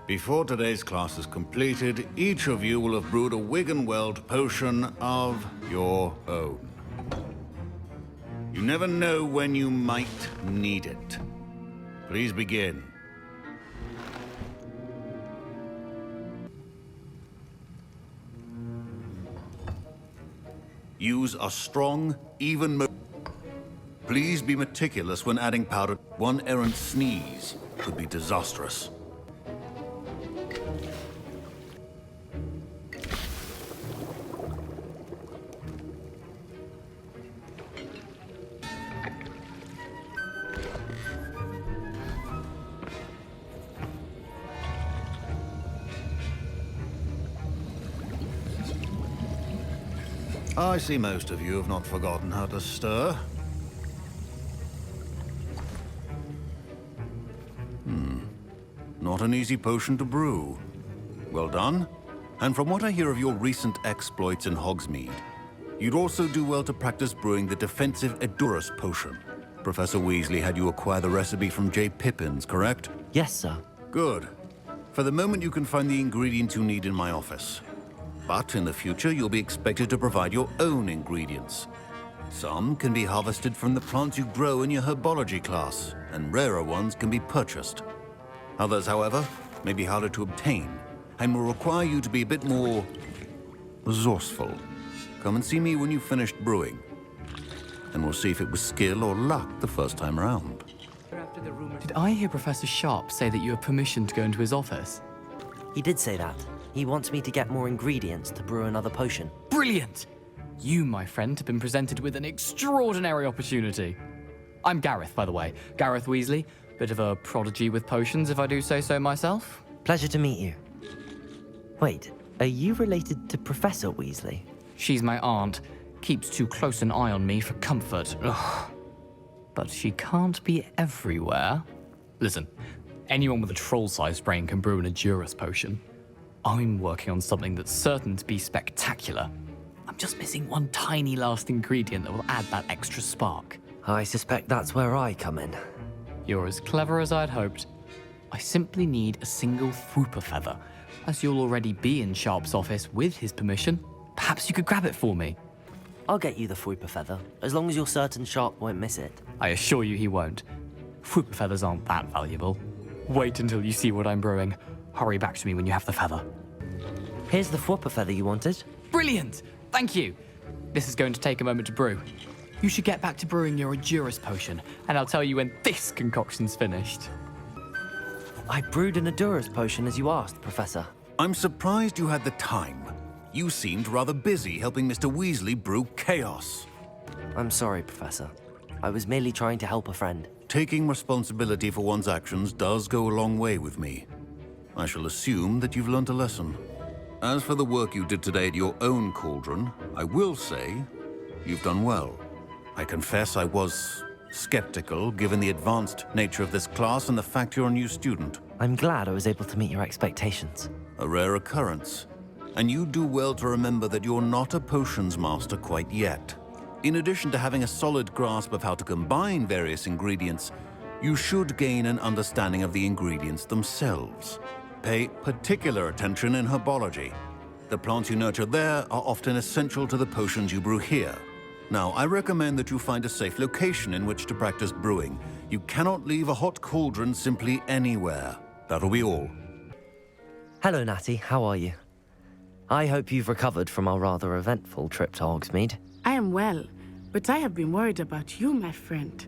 [SPEAKER 16] Before today's class is completed, each of you will have brewed a Wiggenweld potion of your own. You never know when you might need it. Please begin. Use a strong, even Please be meticulous when adding powder. One errant sneeze could be disastrous. I see most of you have not forgotten how to stir. Not an easy potion to brew. Well done. And from what I hear of your recent exploits in Hogsmeade, you'd also do well to practice brewing the defensive Edurus potion. Professor Weasley had you acquire the recipe from J. Pippins, correct?
[SPEAKER 2] Yes, sir.
[SPEAKER 16] Good. For the moment, you can find the ingredients you need in my office. But in the future, you'll be expected to provide your own ingredients. Some can be harvested from the plants you grow in your herbology class, and rarer ones can be purchased. Others, however, may be harder to obtain, and will require you to be a bit more resourceful. Come and see me when you've finished brewing, and we'll see if it was skill or luck the first time around.
[SPEAKER 21] Did I hear Professor Sharp say that you have permission to go into his office?
[SPEAKER 2] He did say that. He wants me to get more ingredients to brew another potion.
[SPEAKER 21] Brilliant! You, my friend, have been presented with an extraordinary opportunity. I'm Gareth, by the way. Gareth Weasley. Bit of a prodigy with potions, if I do say so myself.
[SPEAKER 2] Pleasure to meet you. Wait, are you related to Professor Weasley?
[SPEAKER 21] She's my aunt. Keeps too close an eye on me for comfort. Ugh. But she can't be everywhere. Listen, anyone with a troll-sized brain can brew an Edurus potion. I'm working on something that's certain to be spectacular. I'm just missing one tiny last ingredient that will add that extra spark.
[SPEAKER 2] I suspect that's where I come in.
[SPEAKER 21] You're as clever as I'd hoped. I simply need a single Whooper feather. As you'll already be in Sharp's office with his permission, perhaps you could grab it for me.
[SPEAKER 2] I'll get you the Whooper feather, as long as you're certain Sharp won't miss it.
[SPEAKER 21] I assure you he won't. Whooper feathers aren't that valuable. Wait until you see what I'm brewing. Hurry back to me when you have the feather.
[SPEAKER 2] Here's the Whooper feather you wanted.
[SPEAKER 21] Brilliant! Thank you! This is going to take a moment to brew. You should get back to brewing your Edurus potion, and I'll tell you when this concoction's finished.
[SPEAKER 2] I brewed an Edurus potion as you asked, Professor.
[SPEAKER 16] I'm surprised you had the time. You seemed rather busy helping Mr. Weasley brew chaos.
[SPEAKER 2] I'm sorry, Professor. I was merely trying to help a friend.
[SPEAKER 16] Taking responsibility for one's actions does go a long way with me. I shall assume that you've learnt a lesson. As for the work you did today at your own cauldron, I will say you've done well. I confess I was skeptical, given the advanced nature of this class and the fact you're a new student.
[SPEAKER 2] I'm glad I was able to meet your expectations.
[SPEAKER 16] A rare occurrence. And you do well to remember that you're not a potions master quite yet. In addition to having a solid grasp of how to combine various ingredients, you should gain an understanding of the ingredients themselves. Pay particular attention in herbology. The plants you nurture there are often essential to the potions you brew here. Now, I recommend that you find a safe location in which to practice brewing. You cannot leave a hot cauldron simply anywhere. That'll be all.
[SPEAKER 2] Hello, Natty. How are you? I hope you've recovered from our rather eventful trip to Hogsmeade.
[SPEAKER 17] I am well, but I have been worried about you, my friend.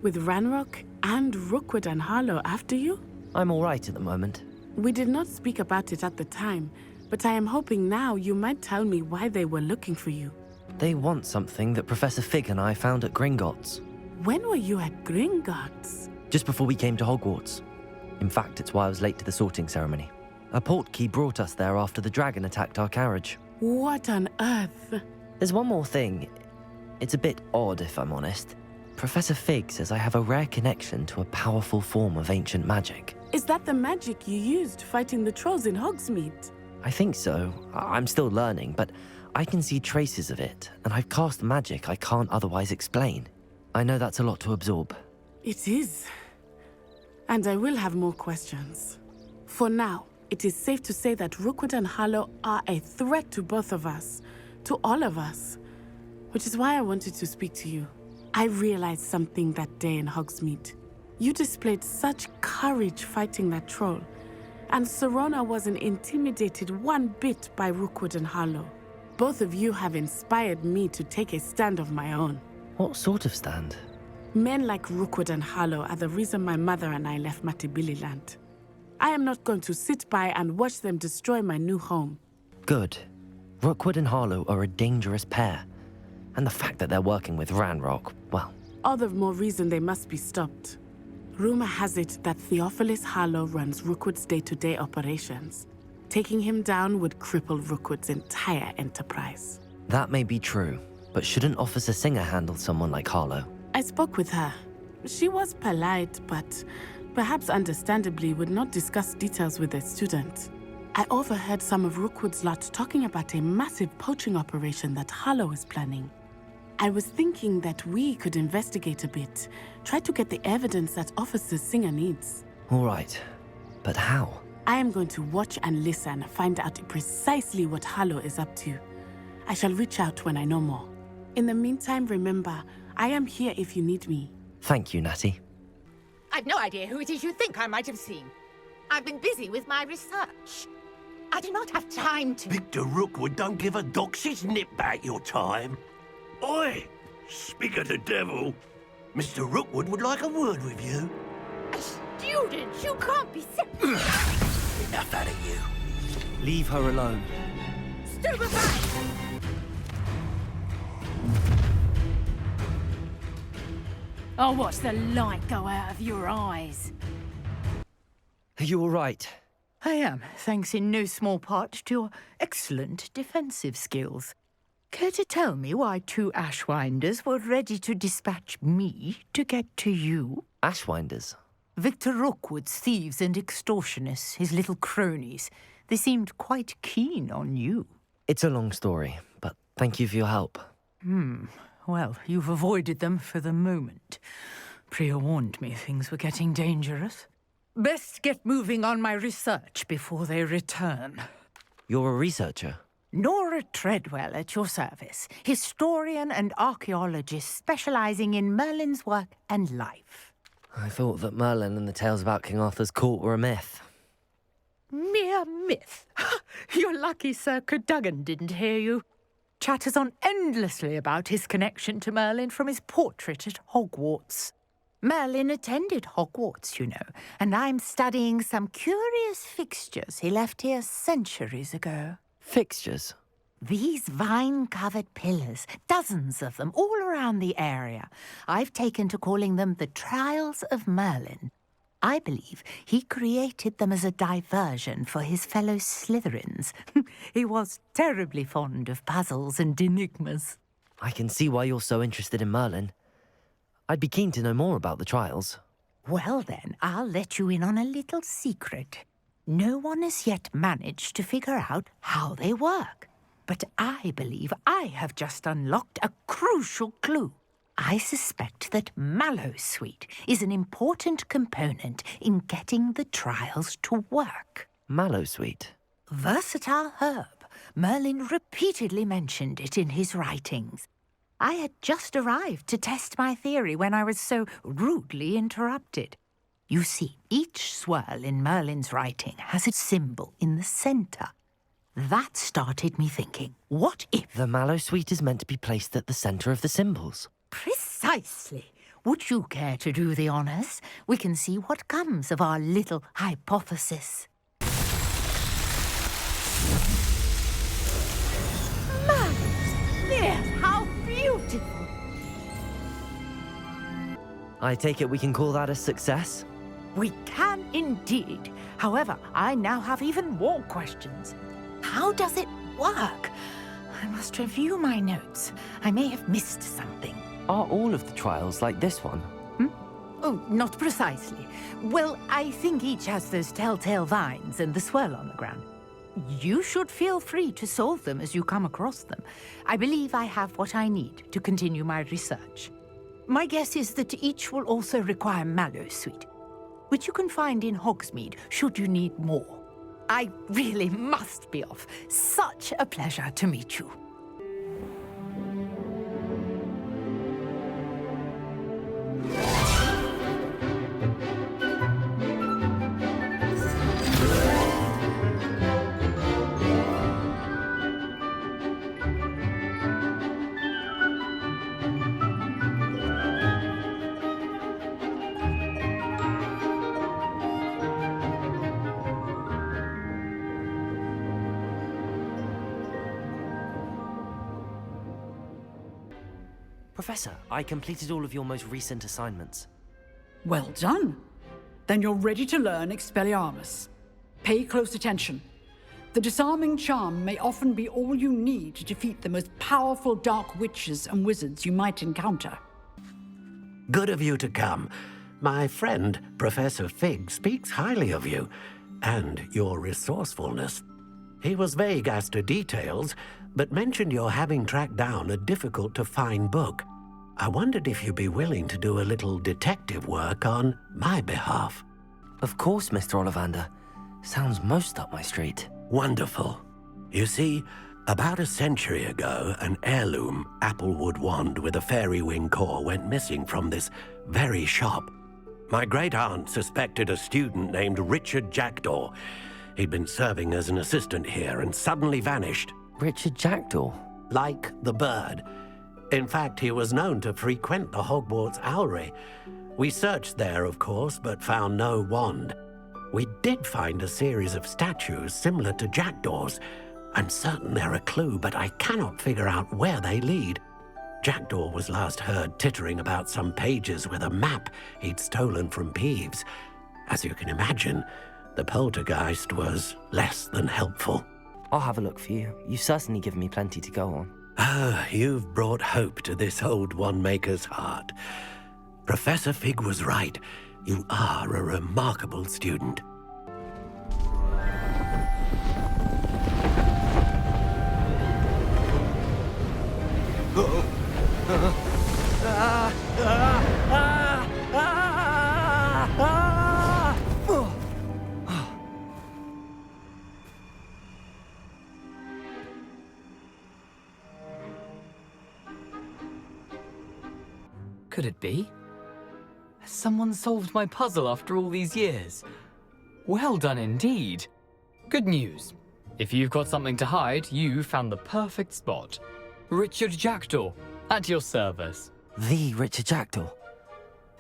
[SPEAKER 17] With Ranrock and Rookwood and Harlow after you?
[SPEAKER 2] I'm all right at the moment.
[SPEAKER 17] We did not speak about it at the time, but I am hoping now you might tell me why they were looking for you.
[SPEAKER 2] They want something that Professor Fig and I found at Gringotts.
[SPEAKER 17] When were you at Gringotts?
[SPEAKER 2] Just before we came to Hogwarts. In fact, it's why I was late to the sorting ceremony. A portkey brought us there after the dragon attacked our carriage.
[SPEAKER 17] What on earth?
[SPEAKER 2] There's one more thing. It's a bit odd, if I'm honest. Professor Fig says I have a rare connection to a powerful form of ancient magic.
[SPEAKER 17] Is that the magic you used fighting the trolls in Hogsmeade?
[SPEAKER 2] I think so. I'm still learning, but I can see traces of it, and I've cast magic I can't otherwise explain. I know that's a lot to absorb.
[SPEAKER 17] It is. And I will have more questions. For now, it is safe to say that Rookwood and Harlow are a threat to both of us, to all of us, which is why I wanted to speak to you. I realized something that day in Hogsmeade. You displayed such courage fighting that troll, and Serona wasn't intimidated one bit by Rookwood and Harlow. Both of you have inspired me to take a stand of my own.
[SPEAKER 2] What sort of stand?
[SPEAKER 17] Men like Rookwood and Harlow are the reason my mother and I left Matibili land. I am not going to sit by and watch them destroy my new home.
[SPEAKER 2] Good. Rookwood and Harlow are a dangerous pair. And the fact that they're working with Ranrock, well...
[SPEAKER 17] All the more reason they must be stopped. Rumor has it that Theophilus Harlow runs Rookwood's day-to-day operations. Taking him down would cripple Rookwood's entire enterprise.
[SPEAKER 2] That may be true, but shouldn't Officer Singer handle someone like Harlow?
[SPEAKER 17] I spoke with her. She was polite, but perhaps understandably would not discuss details with a student. I overheard some of Rookwood's lot talking about a massive poaching operation that Harlow is planning. I was thinking that we could investigate a bit, try to get the evidence that Officer Singer needs.
[SPEAKER 2] All right, but how?
[SPEAKER 17] I am going to watch and listen, find out precisely what Harlow is up to. I shall reach out when I know more. In the meantime, remember, I am here if you need me.
[SPEAKER 2] Thank you, Natty.
[SPEAKER 7] I've no idea who it is you think I might have seen. I've been busy with my research. I do not have time to...
[SPEAKER 8] Victor Rookwood don't give a doxy's nip back your time. Oi! Speak of the devil. Mr. Rookwood would like a word with you.
[SPEAKER 7] A student? You can't be
[SPEAKER 8] Enough out of you.
[SPEAKER 2] Leave her alone.
[SPEAKER 7] Stupefy!
[SPEAKER 4] Oh, watch the light go out of your eyes.
[SPEAKER 2] Are you all right?
[SPEAKER 3] I am, thanks in no small part to your excellent defensive skills. Care to tell me why two Ashwinders were ready to dispatch me to get to you?
[SPEAKER 2] Ashwinders?
[SPEAKER 3] Victor Rookwood's thieves and extortionists, his little cronies. They seemed quite keen on you.
[SPEAKER 2] It's a long story, but thank you for your help.
[SPEAKER 3] Well, you've avoided them for the moment. Priya warned me things were getting dangerous. Best get moving on my research before they return.
[SPEAKER 2] You're a researcher?
[SPEAKER 3] Nora Treadwell at your service, historian and archaeologist specializing in Merlin's work and life.
[SPEAKER 2] I thought that Merlin and the tales about King Arthur's court were a myth.
[SPEAKER 3] Mere myth? You're lucky Sir Cadogan didn't hear you. Chatters on endlessly about his connection to Merlin from his portrait at Hogwarts. Merlin attended Hogwarts, you know, and I'm studying some curious fixtures he left here centuries ago.
[SPEAKER 2] Fixtures?
[SPEAKER 3] These vine-covered pillars, dozens of them, all around the area. I've taken to calling them the Trials of Merlin. I believe he created them as a diversion for his fellow Slytherins. He was terribly fond of puzzles and enigmas.
[SPEAKER 2] I can see why you're so interested in Merlin. I'd be keen to know more about the trials.
[SPEAKER 3] Well then, I'll let you in on a little secret. No one has yet managed to figure out how they work. But I believe I have just unlocked a crucial clue. I suspect that Mallowsweet is an important component in getting the trials to work.
[SPEAKER 2] Mallowsweet?
[SPEAKER 3] Versatile herb. Merlin repeatedly mentioned it in his writings. I had just arrived to test my theory when I was so rudely interrupted. You see, each swirl in Merlin's writing has a symbol in the center. That started me thinking, what if...
[SPEAKER 2] The Mallowsweet is meant to be placed at the center of the symbols.
[SPEAKER 3] Precisely. Would you care to do the honors? We can see what comes of our little hypothesis.
[SPEAKER 7] There, how beautiful!
[SPEAKER 2] I take it we can call that a success?
[SPEAKER 3] We can indeed. However, I now have even more questions. How does it work? I must review my notes. I may have missed something.
[SPEAKER 2] Are all of the trials like this one?
[SPEAKER 3] Oh, not precisely. Well, I think each has those telltale vines and the swirl on the ground. You should feel free to solve them as you come across them. I believe I have what I need to continue my research. My guess is that each will also require mallowsweet, which you can find in Hogsmeade should you need more. I really must be off. Such a pleasure to meet you.
[SPEAKER 2] Professor, I completed all of your most recent assignments.
[SPEAKER 18] Well done. Then you're ready to learn Expelliarmus. Pay close attention. The disarming charm may often be all you need to defeat the most powerful dark witches and wizards you might encounter.
[SPEAKER 8] Good of you to come. My friend, Professor Fig, speaks highly of you, and your resourcefulness. He was vague as to details, but mentioned your having tracked down a difficult-to-find book. I wondered if you'd be willing to do a little detective work on my behalf.
[SPEAKER 2] Of course, Mr. Ollivander. Sounds most up my street.
[SPEAKER 8] Wonderful. You see, about a century ago, an heirloom applewood wand with a fairy wing core went missing from this very shop. My great-aunt suspected a student named Richard Jackdaw. He'd been serving as an assistant here and suddenly vanished.
[SPEAKER 2] Richard Jackdaw?
[SPEAKER 8] Like the bird. In fact, he was known to frequent the Hogwarts Owlery. We searched there, of course, but found no wand. We did find a series of statues similar to Jackdaw's. I'm certain they're a clue, but I cannot figure out where they lead. Jackdaw was last heard tittering about some pages with a map he'd stolen from Peeves. As you can imagine, the poltergeist was less than helpful.
[SPEAKER 2] I'll have a look for you. You've certainly given me plenty to go on.
[SPEAKER 8] Ah, you've brought hope to this old one-maker's heart. Professor Fig was right. You are a remarkable student.
[SPEAKER 21] Could it be? Has someone solved my puzzle after all these years? Well done indeed. Good news. If you've got something to hide, you found the perfect spot. Richard Jackdaw, at your service.
[SPEAKER 2] The Richard Jackdaw?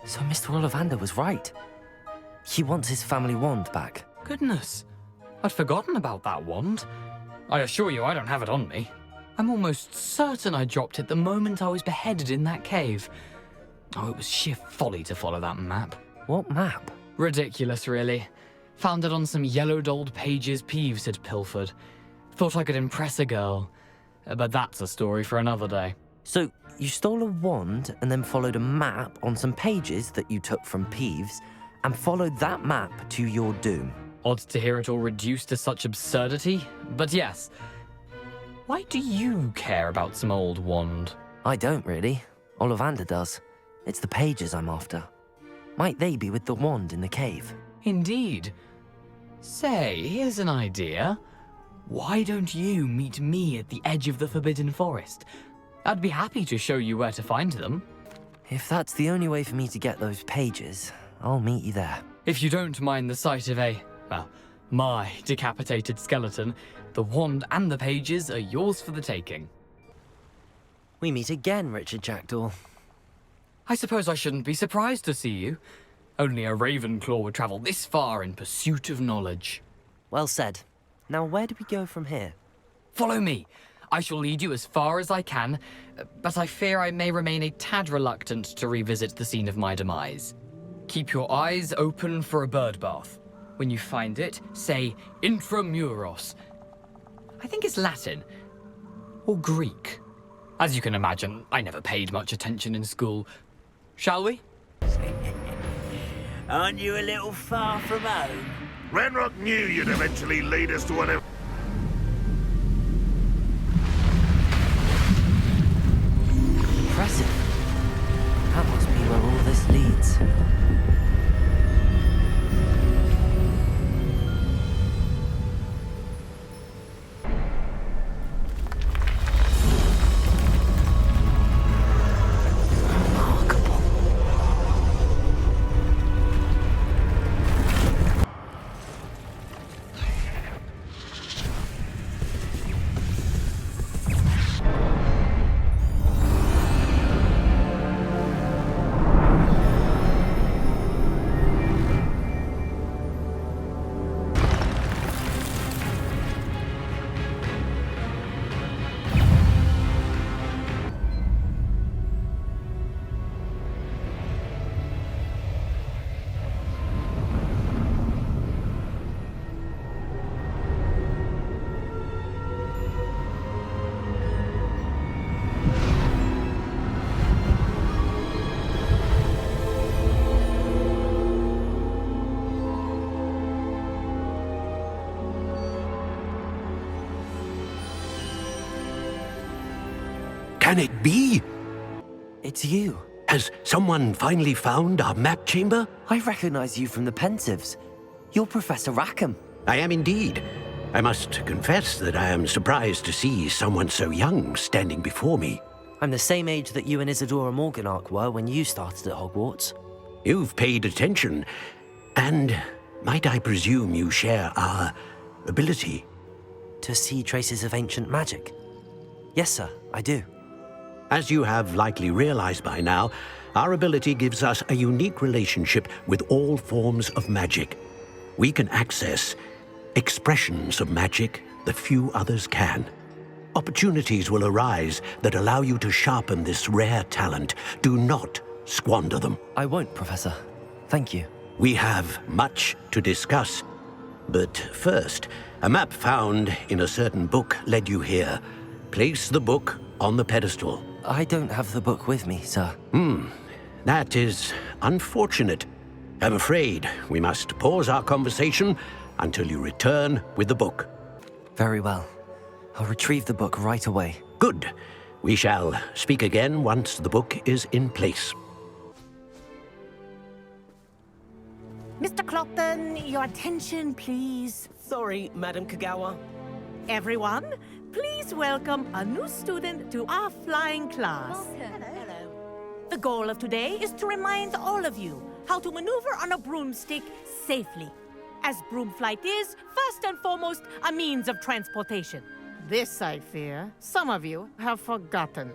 [SPEAKER 2] So Mr. Ollivander was right. He wants his family wand back.
[SPEAKER 21] Goodness, I'd forgotten about that wand. I assure you I don't have it on me. I'm almost certain I dropped it the moment I was beheaded in that cave. Oh, it was sheer folly to follow that map.
[SPEAKER 2] What map?
[SPEAKER 21] Ridiculous, really. Found it on some yellowed old pages Peeves had pilfered. Thought I could impress a girl. But that's a story for another day.
[SPEAKER 2] So, you stole a wand and then followed a map on some pages that you took from Peeves and followed that map to your doom.
[SPEAKER 21] Odd to hear it all reduced to such absurdity, but yes. Why do you care about some old wand?
[SPEAKER 2] I don't, really. Ollivander does. It's the pages I'm after. Might they be with the wand in the cave?
[SPEAKER 21] Indeed. Say, here's an idea. Why don't you meet me at the edge of the Forbidden Forest? I'd be happy to show you where to find them.
[SPEAKER 2] If that's the only way for me to get those pages, I'll meet you there.
[SPEAKER 21] If you don't mind the sight of my decapitated skeleton, the wand and the pages are yours for the taking.
[SPEAKER 2] We meet again, Richard Jackdaw.
[SPEAKER 21] I suppose I shouldn't be surprised to see you. Only a Ravenclaw would travel this far in pursuit of knowledge.
[SPEAKER 2] Well said. Now where do we go from here?
[SPEAKER 21] Follow me. I shall lead you as far as I can, but I fear I may remain a tad reluctant to revisit the scene of my demise. Keep your eyes open for a bird bath. When you find it, say Intramuros. I think it's Latin. or Greek? As you can imagine, I never paid much attention in school. Shall we?
[SPEAKER 11] Aren't you a little far from home?
[SPEAKER 9] Renrock knew you'd eventually lead us to an...
[SPEAKER 2] Impressive. That must be where all this leads.
[SPEAKER 8] Can it be?
[SPEAKER 2] It's you.
[SPEAKER 8] Has someone finally found our map chamber?
[SPEAKER 2] I recognize you from the Pensieves. You're Professor Rackham.
[SPEAKER 8] I am indeed. I must confess that I am surprised to see someone so young standing before me.
[SPEAKER 2] I'm the same age that you and Isadora Morganach were when you started at Hogwarts.
[SPEAKER 8] You've paid attention, and might I presume you share our ability?
[SPEAKER 2] To see traces of ancient magic? Yes, sir, I do.
[SPEAKER 8] As you have likely realized by now, our ability gives us a unique relationship with all forms of magic. We can access expressions of magic that few others can. Opportunities will arise that allow you to sharpen this rare talent. Do not squander them.
[SPEAKER 2] I won't, Professor. Thank you.
[SPEAKER 8] We have much to discuss. But first, a map found in a certain book led you here. Place the book on the pedestal.
[SPEAKER 2] I don't have the book with me, sir.
[SPEAKER 8] That is unfortunate. I'm afraid we must pause our conversation until you return with the book.
[SPEAKER 2] Very well. I'll retrieve the book right away.
[SPEAKER 8] Good. We shall speak again once the book is in place.
[SPEAKER 22] Mr. Clopton, your attention, please.
[SPEAKER 20] Sorry, Madam Kagawa.
[SPEAKER 22] Everyone, please welcome a new student to our flying class.
[SPEAKER 14] Hello.
[SPEAKER 22] The goal of today is to remind all of you how to maneuver on a broomstick safely, as broom flight is, first and foremost, a means of transportation. This, I fear, some of you have forgotten.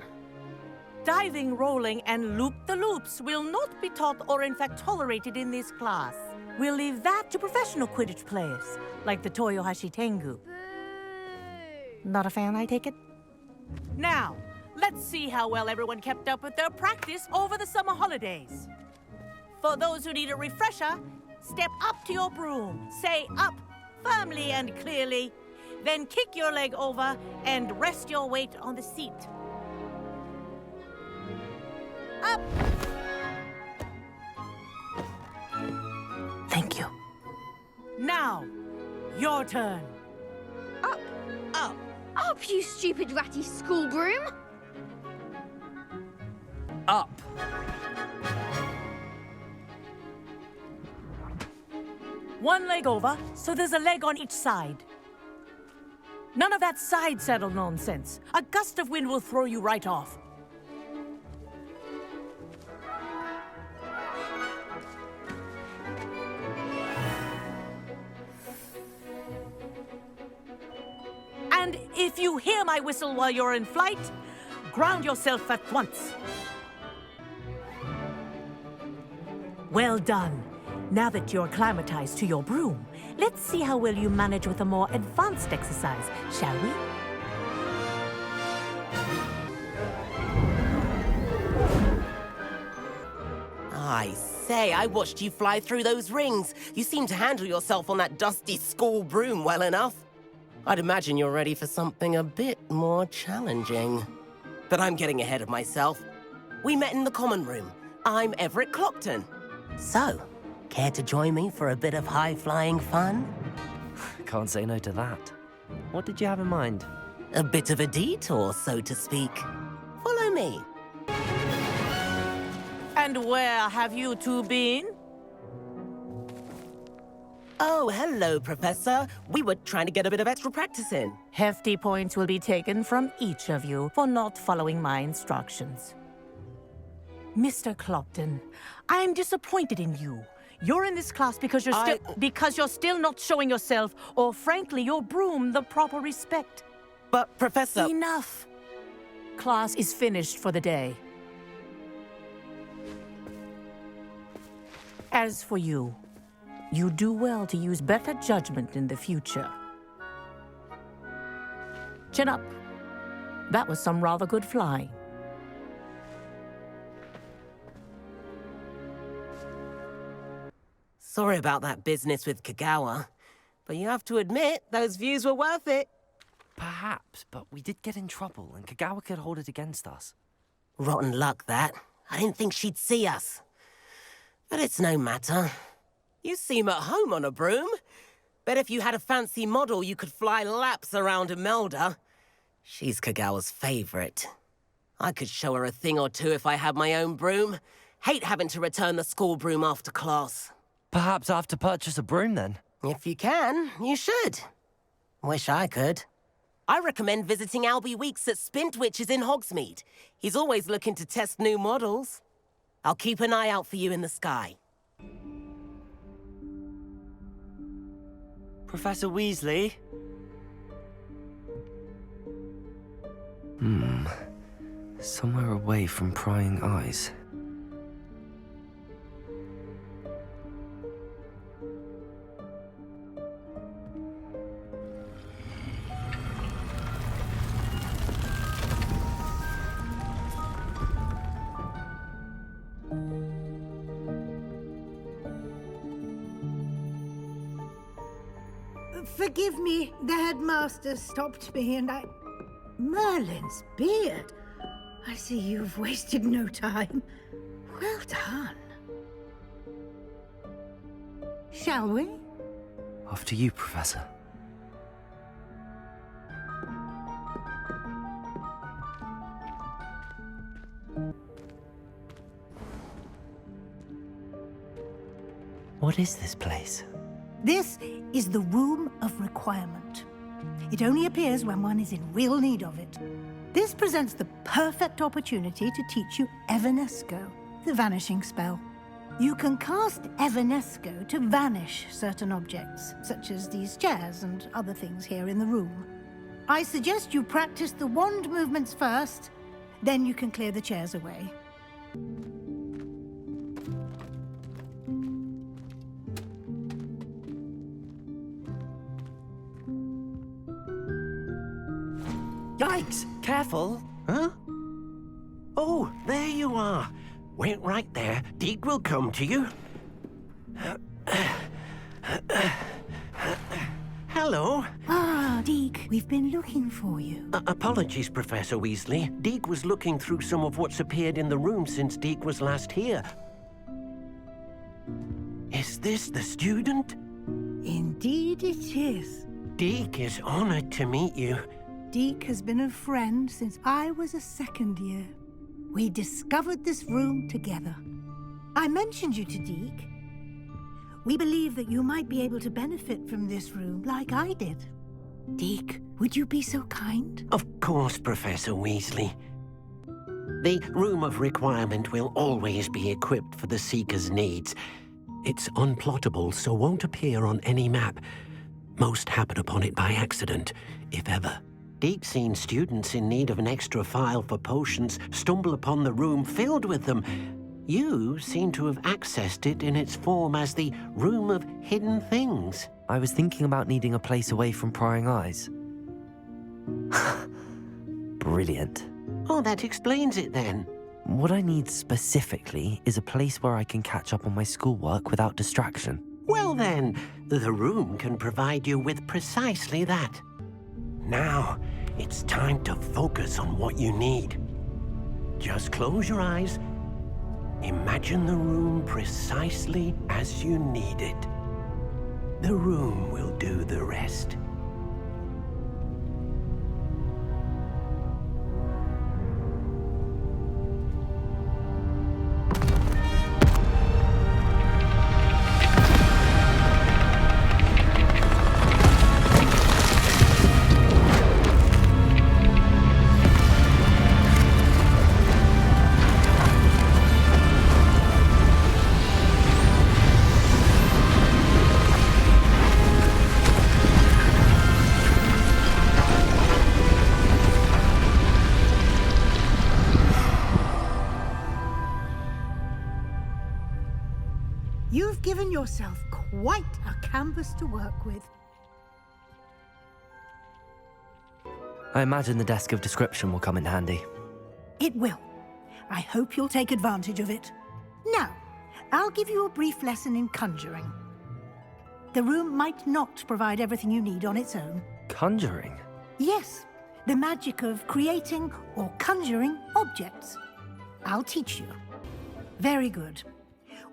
[SPEAKER 22] Diving, rolling, and loop-the-loops will not be taught or in fact tolerated in this class. We'll leave that to professional Quidditch players, like the Toyohashi Tengu. Not a fan, I take it? Now, let's see how well everyone kept up with their practice over the summer holidays. For those who need a refresher, step up to your broom, say up firmly and clearly, then kick your leg over and rest your weight on the seat. Up! Thank you. Now, your turn.
[SPEAKER 14] Up!
[SPEAKER 22] Up!
[SPEAKER 14] Up, you stupid ratty school broom!
[SPEAKER 20] Up.
[SPEAKER 22] One leg over, so there's a leg on each side. None of that side saddle nonsense. A gust of wind will throw you right off. And if you hear my whistle while you're in flight, ground yourself at once. Well done. Now that you're acclimatized to your broom, let's see how well you manage with a more advanced exercise, shall we?
[SPEAKER 20] I say, I watched you fly through those rings. You seem to handle yourself on that dusty school broom well enough.
[SPEAKER 5] I'd imagine you're ready for something a bit more challenging. But I'm getting ahead of myself. We met in the common room. I'm Everett Clopton. So, care to join me for a bit of high-flying fun?
[SPEAKER 2] Can't say no to that. What did you have in mind?
[SPEAKER 5] A bit of a detour, so to speak. Follow me. And where have you two been? Oh, hello, Professor. We were trying to get a bit of extra practice in.
[SPEAKER 22] Hefty points will be taken from each of you for not following my instructions. Mr. Clopton, I'm disappointed in you. You're in this class because you're still not showing yourself, or frankly, your broom the proper respect.
[SPEAKER 5] But, Professor...
[SPEAKER 22] Enough! Class is finished for the day. As for you, you do well to use better judgment in the future. Chin up. That was some rather good flying.
[SPEAKER 5] Sorry about that business with Kagawa, but you have to admit, those views were worth it.
[SPEAKER 2] Perhaps, but we did get in trouble, and Kagawa could hold it against us.
[SPEAKER 5] Rotten luck, that. I didn't think she'd see us. But it's no matter. You seem at home on a broom. Bet if you had a fancy model, you could fly laps around Imelda. She's Kagawa's favorite. I could show her a thing or two if I had my own broom. Hate having to return the school broom after class.
[SPEAKER 2] Perhaps I have to purchase a broom, then?
[SPEAKER 5] If you can, you should. Wish I could. I recommend visiting Albie Weeks at Spintwitches in Hogsmeade. He's always looking to test new models. I'll keep an eye out for you in the sky.
[SPEAKER 2] Professor Weasley? Somewhere away from prying eyes.
[SPEAKER 6] Forgive me, the headmaster stopped me and I... Merlin's beard. I see you've wasted no time. Well done. Shall we?
[SPEAKER 2] After you, Professor. What is this place?
[SPEAKER 6] This is the Room of Requirement. It only appears when one is in real need of it. This presents the perfect opportunity to teach you Evanesco, the vanishing spell. You can cast Evanesco to vanish certain objects, such as these chairs and other things here in the room. I suggest you practice the wand movements first, then you can clear the chairs away.
[SPEAKER 23] Yikes! Careful! Huh? Oh, there you are. Wait right there. Deke will come to you. Hello.
[SPEAKER 6] Ah, Deke, we've been looking for you.
[SPEAKER 23] Apologies, Professor Weasley. Deke was looking through some of what's appeared in the room since Deke was last here. Is this the student?
[SPEAKER 6] Indeed it is.
[SPEAKER 23] Deke is honored to meet you.
[SPEAKER 6] Deke has been a friend since I was a second year. We discovered this room together. I mentioned you to Deke. We believe that you might be able to benefit from this room like I did. Deke, would you be so kind?
[SPEAKER 23] Of course, Professor Weasley. The Room of Requirement will always be equipped for the Seeker's needs. It's unplottable, so won't appear on any map. Most happen upon it by accident, if ever. Deke's seen students in need of an extra file for potions stumble upon the room filled with them. You seem to have accessed it in its form as the Room of Hidden Things.
[SPEAKER 2] I was thinking about needing a place away from prying eyes. Brilliant.
[SPEAKER 23] Oh, that explains it then.
[SPEAKER 2] What I need specifically is a place where I can catch up on my schoolwork without distraction.
[SPEAKER 23] Well then, the room can provide you with precisely that. Now, it's time to focus on what you need. Just close your eyes. Imagine the room precisely as you need it. The room will do the rest.
[SPEAKER 6] You've given yourself quite a canvas to work with.
[SPEAKER 2] I imagine the desk of description will come in handy.
[SPEAKER 6] It will. I hope you'll take advantage of it. Now, I'll give you a brief lesson in conjuring. The room might not provide everything you need on its own.
[SPEAKER 2] Conjuring?
[SPEAKER 6] Yes, the magic of creating or conjuring objects. I'll teach you. Very good.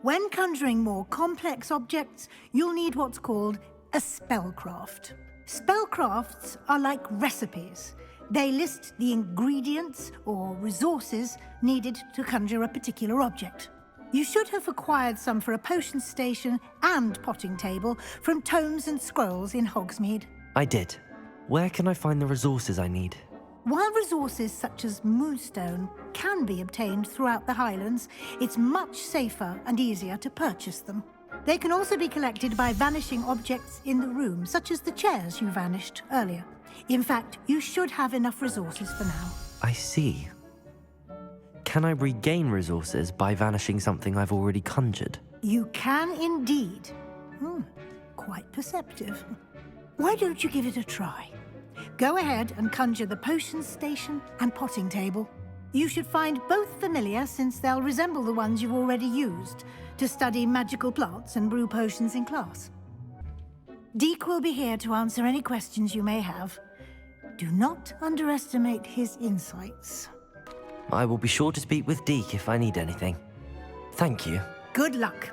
[SPEAKER 6] When conjuring more complex objects, you'll need what's called a spellcraft. Spellcrafts are like recipes. They list the ingredients or resources needed to conjure a particular object. You should have acquired some for a potion station and potting table from tomes and scrolls in Hogsmeade.
[SPEAKER 2] I did. Where can I find the resources I need?
[SPEAKER 6] While resources such as moonstone can be obtained throughout the Highlands, it's much safer and easier to purchase them. They can also be collected by vanishing objects in the room, such as the chairs you vanished earlier. In fact, you should have enough resources for now.
[SPEAKER 2] I see. Can I regain resources by vanishing something I've already conjured?
[SPEAKER 6] You can indeed. Quite perceptive. Why don't you give it a try? Go ahead and conjure the potion station and potting table. You should find both familiar, since they'll resemble the ones you've already used to study magical plants and brew potions in class. Deek will be here to answer any questions you may have. Do not underestimate his insights.
[SPEAKER 2] I will be sure to speak with Deek if I need anything. Thank you.
[SPEAKER 6] Good luck.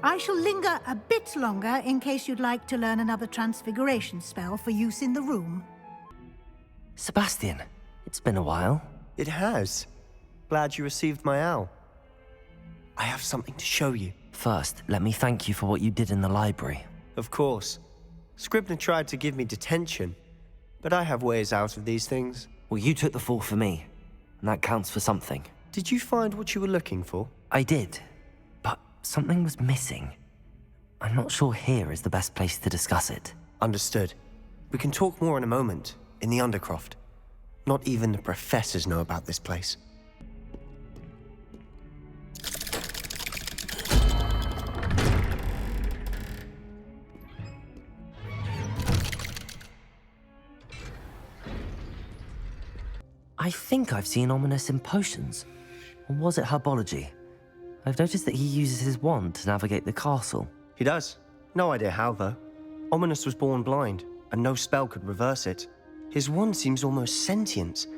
[SPEAKER 6] I shall linger a bit longer in case you'd like to learn another transfiguration spell for use in the room.
[SPEAKER 2] Sebastian, it's been a while.
[SPEAKER 1] It has. Glad you received my owl. I have something to show you.
[SPEAKER 2] First, let me thank you for what you did in the library.
[SPEAKER 1] Of course. Scribner tried to give me detention, but I have ways out of these things.
[SPEAKER 2] Well, you took the fall for me, and that counts for something.
[SPEAKER 1] Did you find what you were looking for?
[SPEAKER 2] I did, but something was missing. I'm not sure here is the best place to discuss it.
[SPEAKER 1] Understood. We can talk more in a moment, in the Undercroft. Not even the professors know about this place.
[SPEAKER 2] I think I've seen Ominous in potions. Or was it herbology? I've noticed that he uses his wand to navigate the castle.
[SPEAKER 1] He does. No idea how, though. Ominous was born blind, and no spell could reverse it. His wand seems almost sentient.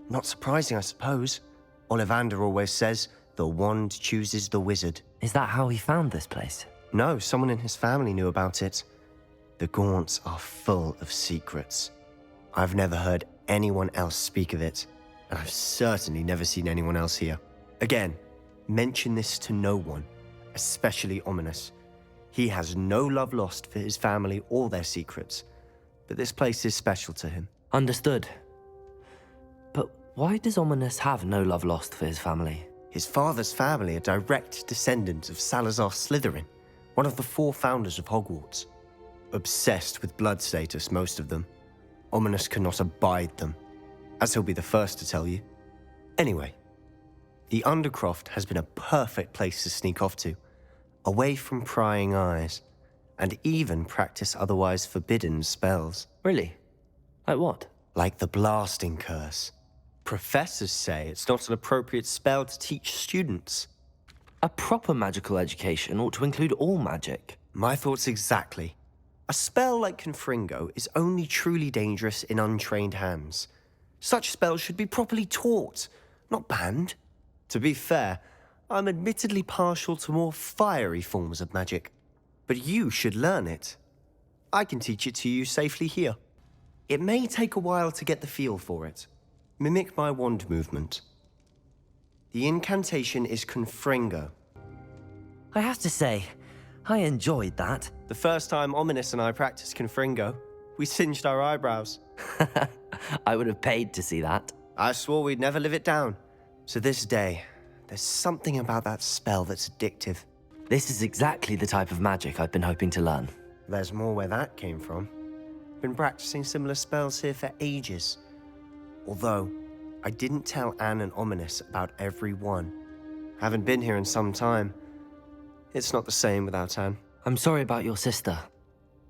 [SPEAKER 1] Not surprising, I suppose. Ollivander always says, the wand chooses the wizard.
[SPEAKER 2] Is that how he found this place?
[SPEAKER 1] No, someone in his family knew about it. The Gaunts are full of secrets. I've never heard anyone else speak of it, and I've certainly never seen anyone else here. Again, mention this to no one, especially Ominous. He has no love lost for his family or their secrets, but this place is special to him.
[SPEAKER 2] Understood. But why does Ominous have no love lost for his family?
[SPEAKER 1] His father's family are direct descendants of Salazar Slytherin, one of the 4 founders of Hogwarts. Obsessed with blood status, most of them. Ominous cannot abide them, as he'll be the first to tell you. Anyway, the Undercroft has been a perfect place to sneak off to, away from prying eyes, and even practice otherwise forbidden spells.
[SPEAKER 2] Really? Like what?
[SPEAKER 1] Like the blasting curse. Professors say it's not an appropriate spell to teach students.
[SPEAKER 2] A proper magical education ought to include all magic.
[SPEAKER 1] My thoughts exactly. A spell like Confringo is only truly dangerous in untrained hands. Such spells should be properly taught, not banned. To be fair, I'm admittedly partial to more fiery forms of magic. But you should learn it. I can teach it to you safely here. It may take a while to get the feel for it. Mimic my wand movement. The incantation is Confringo.
[SPEAKER 2] I have to say, I enjoyed that.
[SPEAKER 1] The first time Ominous and I practiced Confringo, we singed our eyebrows.
[SPEAKER 2] I would have paid to see that.
[SPEAKER 1] I swore we'd never live it down. To this day, there's something about that spell that's addictive.
[SPEAKER 2] This is exactly the type of magic I've been hoping to learn.
[SPEAKER 1] There's more where that came from. Been practicing similar spells here for ages. Although, I didn't tell Anne and Ominous about every one. Haven't been here in some time. It's not the same without Anne.
[SPEAKER 2] I'm sorry about your sister.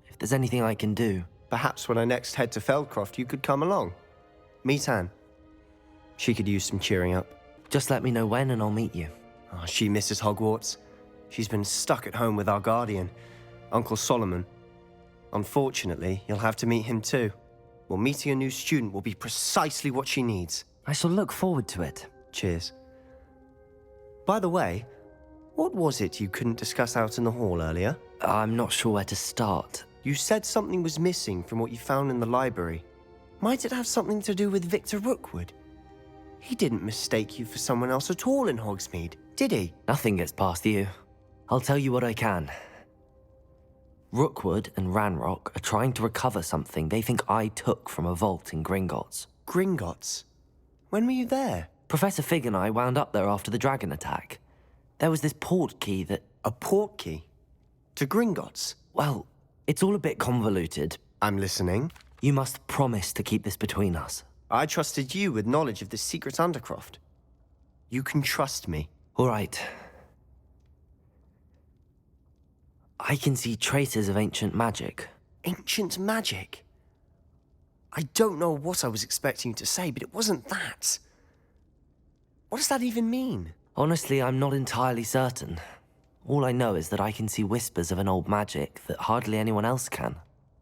[SPEAKER 2] If there's anything I can do...
[SPEAKER 1] Perhaps when I next head to Feldcroft, you could come along. Meet Anne. She could use some cheering up.
[SPEAKER 2] Just let me know when and I'll meet you.
[SPEAKER 1] Oh, she misses Hogwarts. She's been stuck at home with our guardian, Uncle Solomon. Unfortunately, you'll have to meet him too. Well, meeting a new student will be precisely what she needs.
[SPEAKER 2] I shall look forward to it.
[SPEAKER 1] Cheers. By the way, what was it you couldn't discuss out in the hall earlier?
[SPEAKER 2] I'm not sure where to start.
[SPEAKER 1] You said something was missing from what you found in the library. Might it have something to do with Victor Rookwood? He didn't mistake you for someone else at all in Hogsmeade, did he?
[SPEAKER 2] Nothing gets past you. I'll tell you what I can. Rookwood and Ranrock are trying to recover something they think I took from a vault in Gringotts.
[SPEAKER 1] Gringotts? When were you there?
[SPEAKER 2] Professor Fig and I wound up there after the dragon attack. There was this port key that...
[SPEAKER 1] A port key? To Gringotts?
[SPEAKER 2] Well, it's all a bit convoluted.
[SPEAKER 1] I'm listening.
[SPEAKER 2] You must promise to keep this between us.
[SPEAKER 1] I trusted you with knowledge of this secret undercroft. You can trust me.
[SPEAKER 2] All right. I can see traces of ancient magic.
[SPEAKER 1] Ancient magic? I don't know what I was expecting you to say, but it wasn't that. What does that even mean?
[SPEAKER 2] Honestly, I'm not entirely certain. All I know is that I can see whispers of an old magic that hardly anyone else can.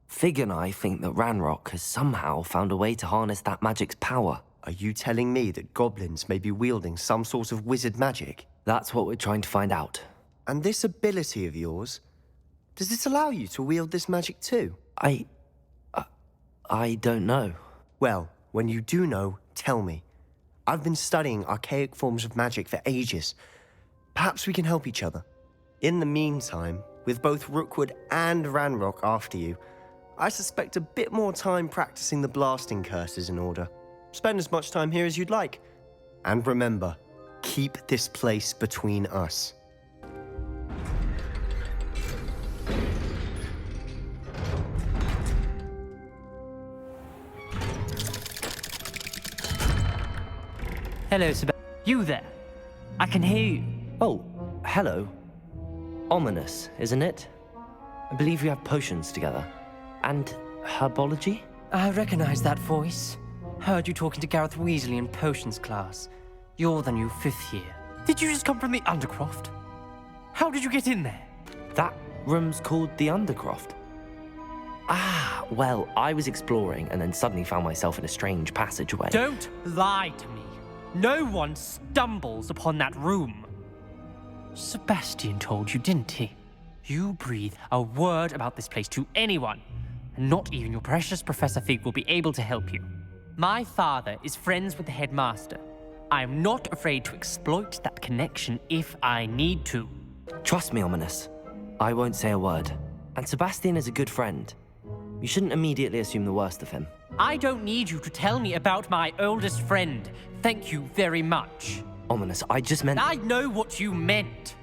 [SPEAKER 2] Fig and I think that Ranrock has somehow found a way to harness that magic's power.
[SPEAKER 1] Are you telling me that goblins may be wielding some sort of wizard magic?
[SPEAKER 2] That's what we're trying to find out.
[SPEAKER 1] And this ability of yours, does this allow you to wield this magic too?
[SPEAKER 2] I don't know.
[SPEAKER 1] Well, when you do know, tell me. I've been studying archaic forms of magic for ages. Perhaps we can help each other. In the meantime, with both Rookwood and Ranrock after you, I suspect a bit more time practicing the blasting curse is in order. Spend as much time here as you'd like. And remember, keep this place between us.
[SPEAKER 12] Hello, Sebastian. You there? I can hear you.
[SPEAKER 2] Oh, hello. Ominous, isn't it? I believe we have potions together. And herbology?
[SPEAKER 12] I recognize that voice. Heard you talking to Gareth Weasley in potions class. You're the new 5th year. Did you just come from the Undercroft? How did you get in there?
[SPEAKER 2] That room's called the Undercroft. Ah, well, I was exploring and then suddenly found myself in a strange passageway.
[SPEAKER 12] Don't lie to me. No one stumbles upon that room. Sebastian told you, didn't he? You breathe a word about this place to anyone, and not even your precious Professor Fig will be able to help you. My father is friends with the headmaster. I am not afraid to exploit that connection if I need to.
[SPEAKER 2] Trust me, Ominous. I won't say a word. And Sebastian is a good friend. You shouldn't immediately assume the worst of him.
[SPEAKER 12] I don't need you to tell me about my oldest friend. Thank you very much.
[SPEAKER 2] Ominous, I just meant...
[SPEAKER 12] I know what you meant.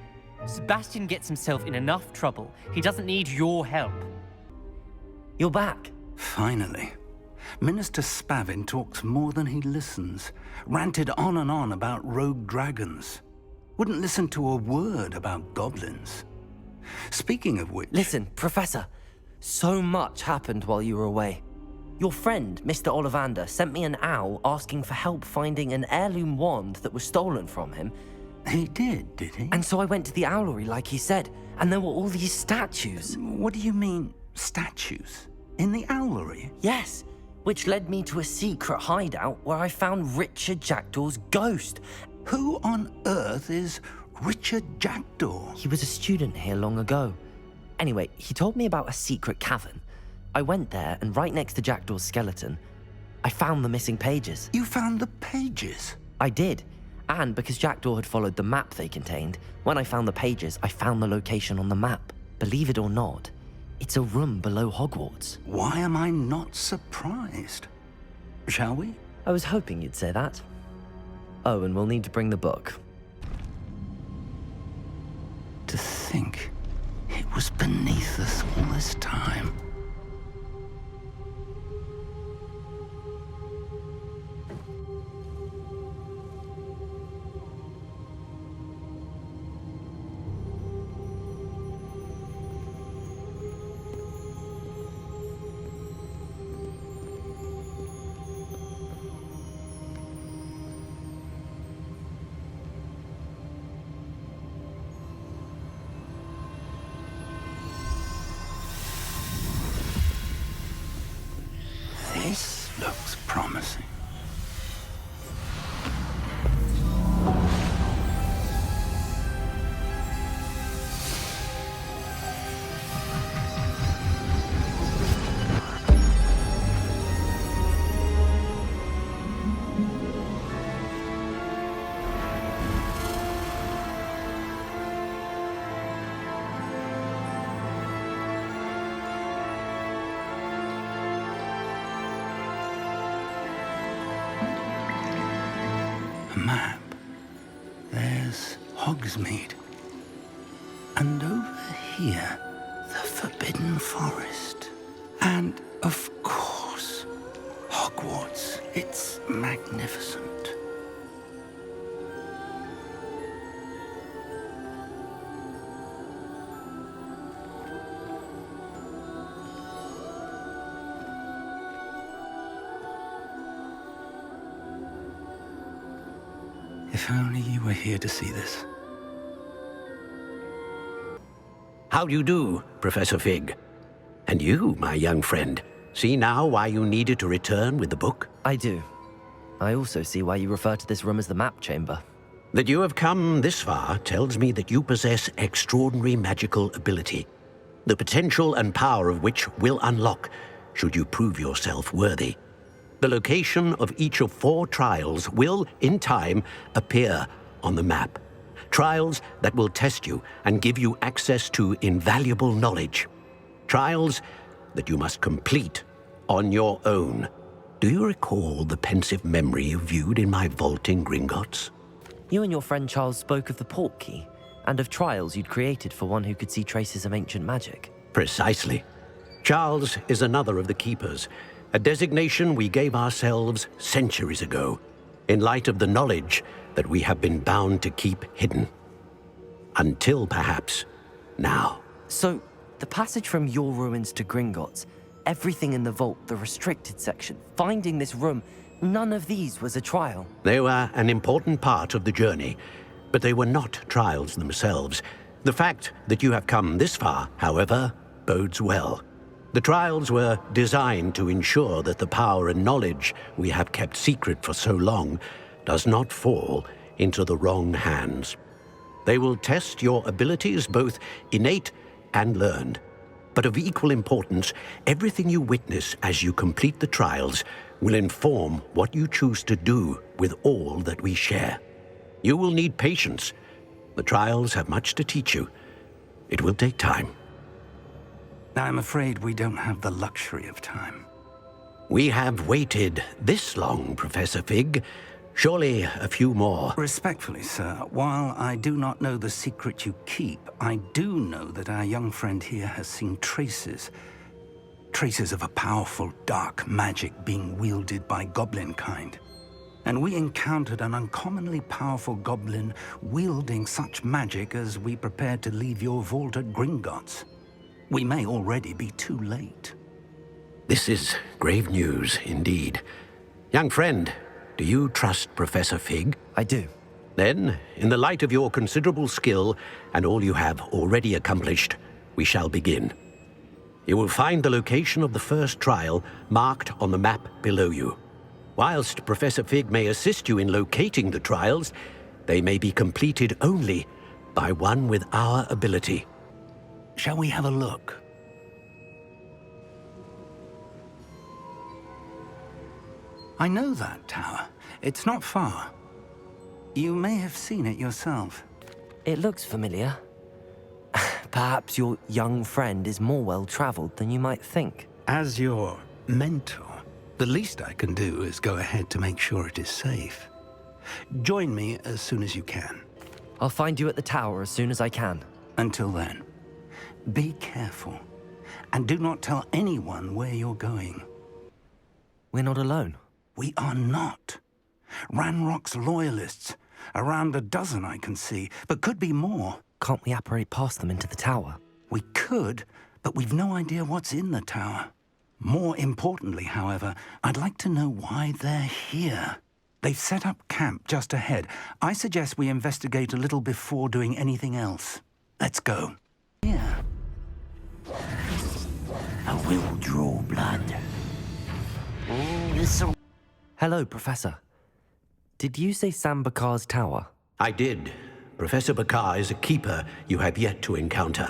[SPEAKER 12] Sebastian gets himself in enough trouble. He doesn't need your help.
[SPEAKER 2] You're back.
[SPEAKER 11] Finally. Minister Spavin talks more than he listens. Ranted on and on about rogue dragons. Wouldn't listen to a word about goblins. Speaking of which...
[SPEAKER 2] Listen, Professor. So much happened while you were away. Your friend, Mr. Ollivander, sent me an owl asking for help finding an heirloom wand that was stolen from him.
[SPEAKER 11] He did he?
[SPEAKER 2] And so I went to the owlery like he said, and there were all these statues.
[SPEAKER 11] What do you mean? statues in the owlery?
[SPEAKER 2] Yes, which led me to a secret hideout where I found Richard Jackdaw's ghost.
[SPEAKER 11] Who on earth is Richard Jackdaw?
[SPEAKER 2] He was a student here long ago. Anyway, he told me about a secret cavern. I went there, and right next to Jackdaw's skeleton, I found the missing pages.
[SPEAKER 11] You found the pages?
[SPEAKER 2] I did. And because Jackdaw had followed the map they contained, when I found the pages, I found the location on the map. Believe it or not, it's a room below Hogwarts.
[SPEAKER 11] Why am I not surprised? Shall we?
[SPEAKER 2] I was hoping you'd say that. Oh, and we'll need to bring the book.
[SPEAKER 11] To think it was beneath us all this time. This looks promising. A map. There's Hogsmeade. And over here, the Forbidden Forest. And, of course, Hogwarts. It's magnificent. If only you were here to see this.
[SPEAKER 23] How do you do, Professor Fig? And you, my young friend, see now why you needed to return with the book?
[SPEAKER 2] I do. I also see why you refer to this room as the map chamber.
[SPEAKER 23] That you have come this far tells me that you possess extraordinary magical ability, the potential and power of which will unlock should you prove yourself worthy. The location of each of 4 trials will, in time, appear on the map. Trials that will test you and give you access to invaluable knowledge. Trials that you must complete on your own. Do you recall the pensive memory you viewed in my vault in Gringotts?
[SPEAKER 2] You and your friend Charles spoke of the port key, and of trials you'd created for one who could see traces of ancient magic.
[SPEAKER 23] Precisely. Charles is another of the keepers, a designation we gave ourselves centuries ago, in light of the knowledge that we have been bound to keep hidden. Until perhaps now.
[SPEAKER 2] So, the passage from your ruins to Gringotts, everything in the vault, the restricted section, finding this room, none of these was a trial.
[SPEAKER 23] They were an important part of the journey, but they were not trials themselves. The fact that you have come this far, however, bodes well. The trials were designed to ensure that the power and knowledge we have kept secret for so long does not fall into the wrong hands. They will test your abilities, both innate and learned. But of equal importance, everything you witness as you complete the trials will inform what you choose to do with all that we share. You will need patience. The trials have much to teach you. It will take time.
[SPEAKER 11] I'm afraid we don't have the luxury of time.
[SPEAKER 23] We have waited this long, Professor Fig. Surely a few more.
[SPEAKER 11] Respectfully, sir, while I do not know the secret you keep, I do know that our young friend here has seen traces. Traces of a powerful dark magic being wielded by goblin kind. And we encountered an uncommonly powerful goblin wielding such magic as we prepared to leave your vault at Gringotts. We may already be too late.
[SPEAKER 23] This is grave news indeed. Young friend, do you trust Professor Fig?
[SPEAKER 2] I do.
[SPEAKER 23] Then, in the light of your considerable skill and all you have already accomplished, we shall begin. You will find the location of the first trial marked on the map below you. Whilst Professor Fig may assist you in locating the trials, they may be completed only by one with our ability.
[SPEAKER 11] Shall we have a look? I know that tower. It's not far. You may have seen it yourself.
[SPEAKER 2] It looks familiar. Perhaps your young friend is more well-traveled than you might think.
[SPEAKER 11] As your mentor, the least I can do is go ahead to make sure it is safe. Join me as soon as you can.
[SPEAKER 2] I'll find you at the tower as soon as I can.
[SPEAKER 11] Until then, be careful. And do not tell anyone where you're going.
[SPEAKER 2] We're not alone.
[SPEAKER 11] We are not. Ranrock's loyalists. Around a dozen I can see, but could be more.
[SPEAKER 2] Can't we apparate past them into the tower?
[SPEAKER 11] We could, but we've no idea what's in the tower. More importantly, however, I'd like to know why they're here. They've set up camp just ahead. I suggest we investigate a little before doing anything else. Let's go. Yeah.
[SPEAKER 13] I will draw blood. This'll...
[SPEAKER 2] Hello, Professor. Did you say Sam Bakar's tower?
[SPEAKER 23] I did. Professor Bakar is a keeper you have yet to encounter.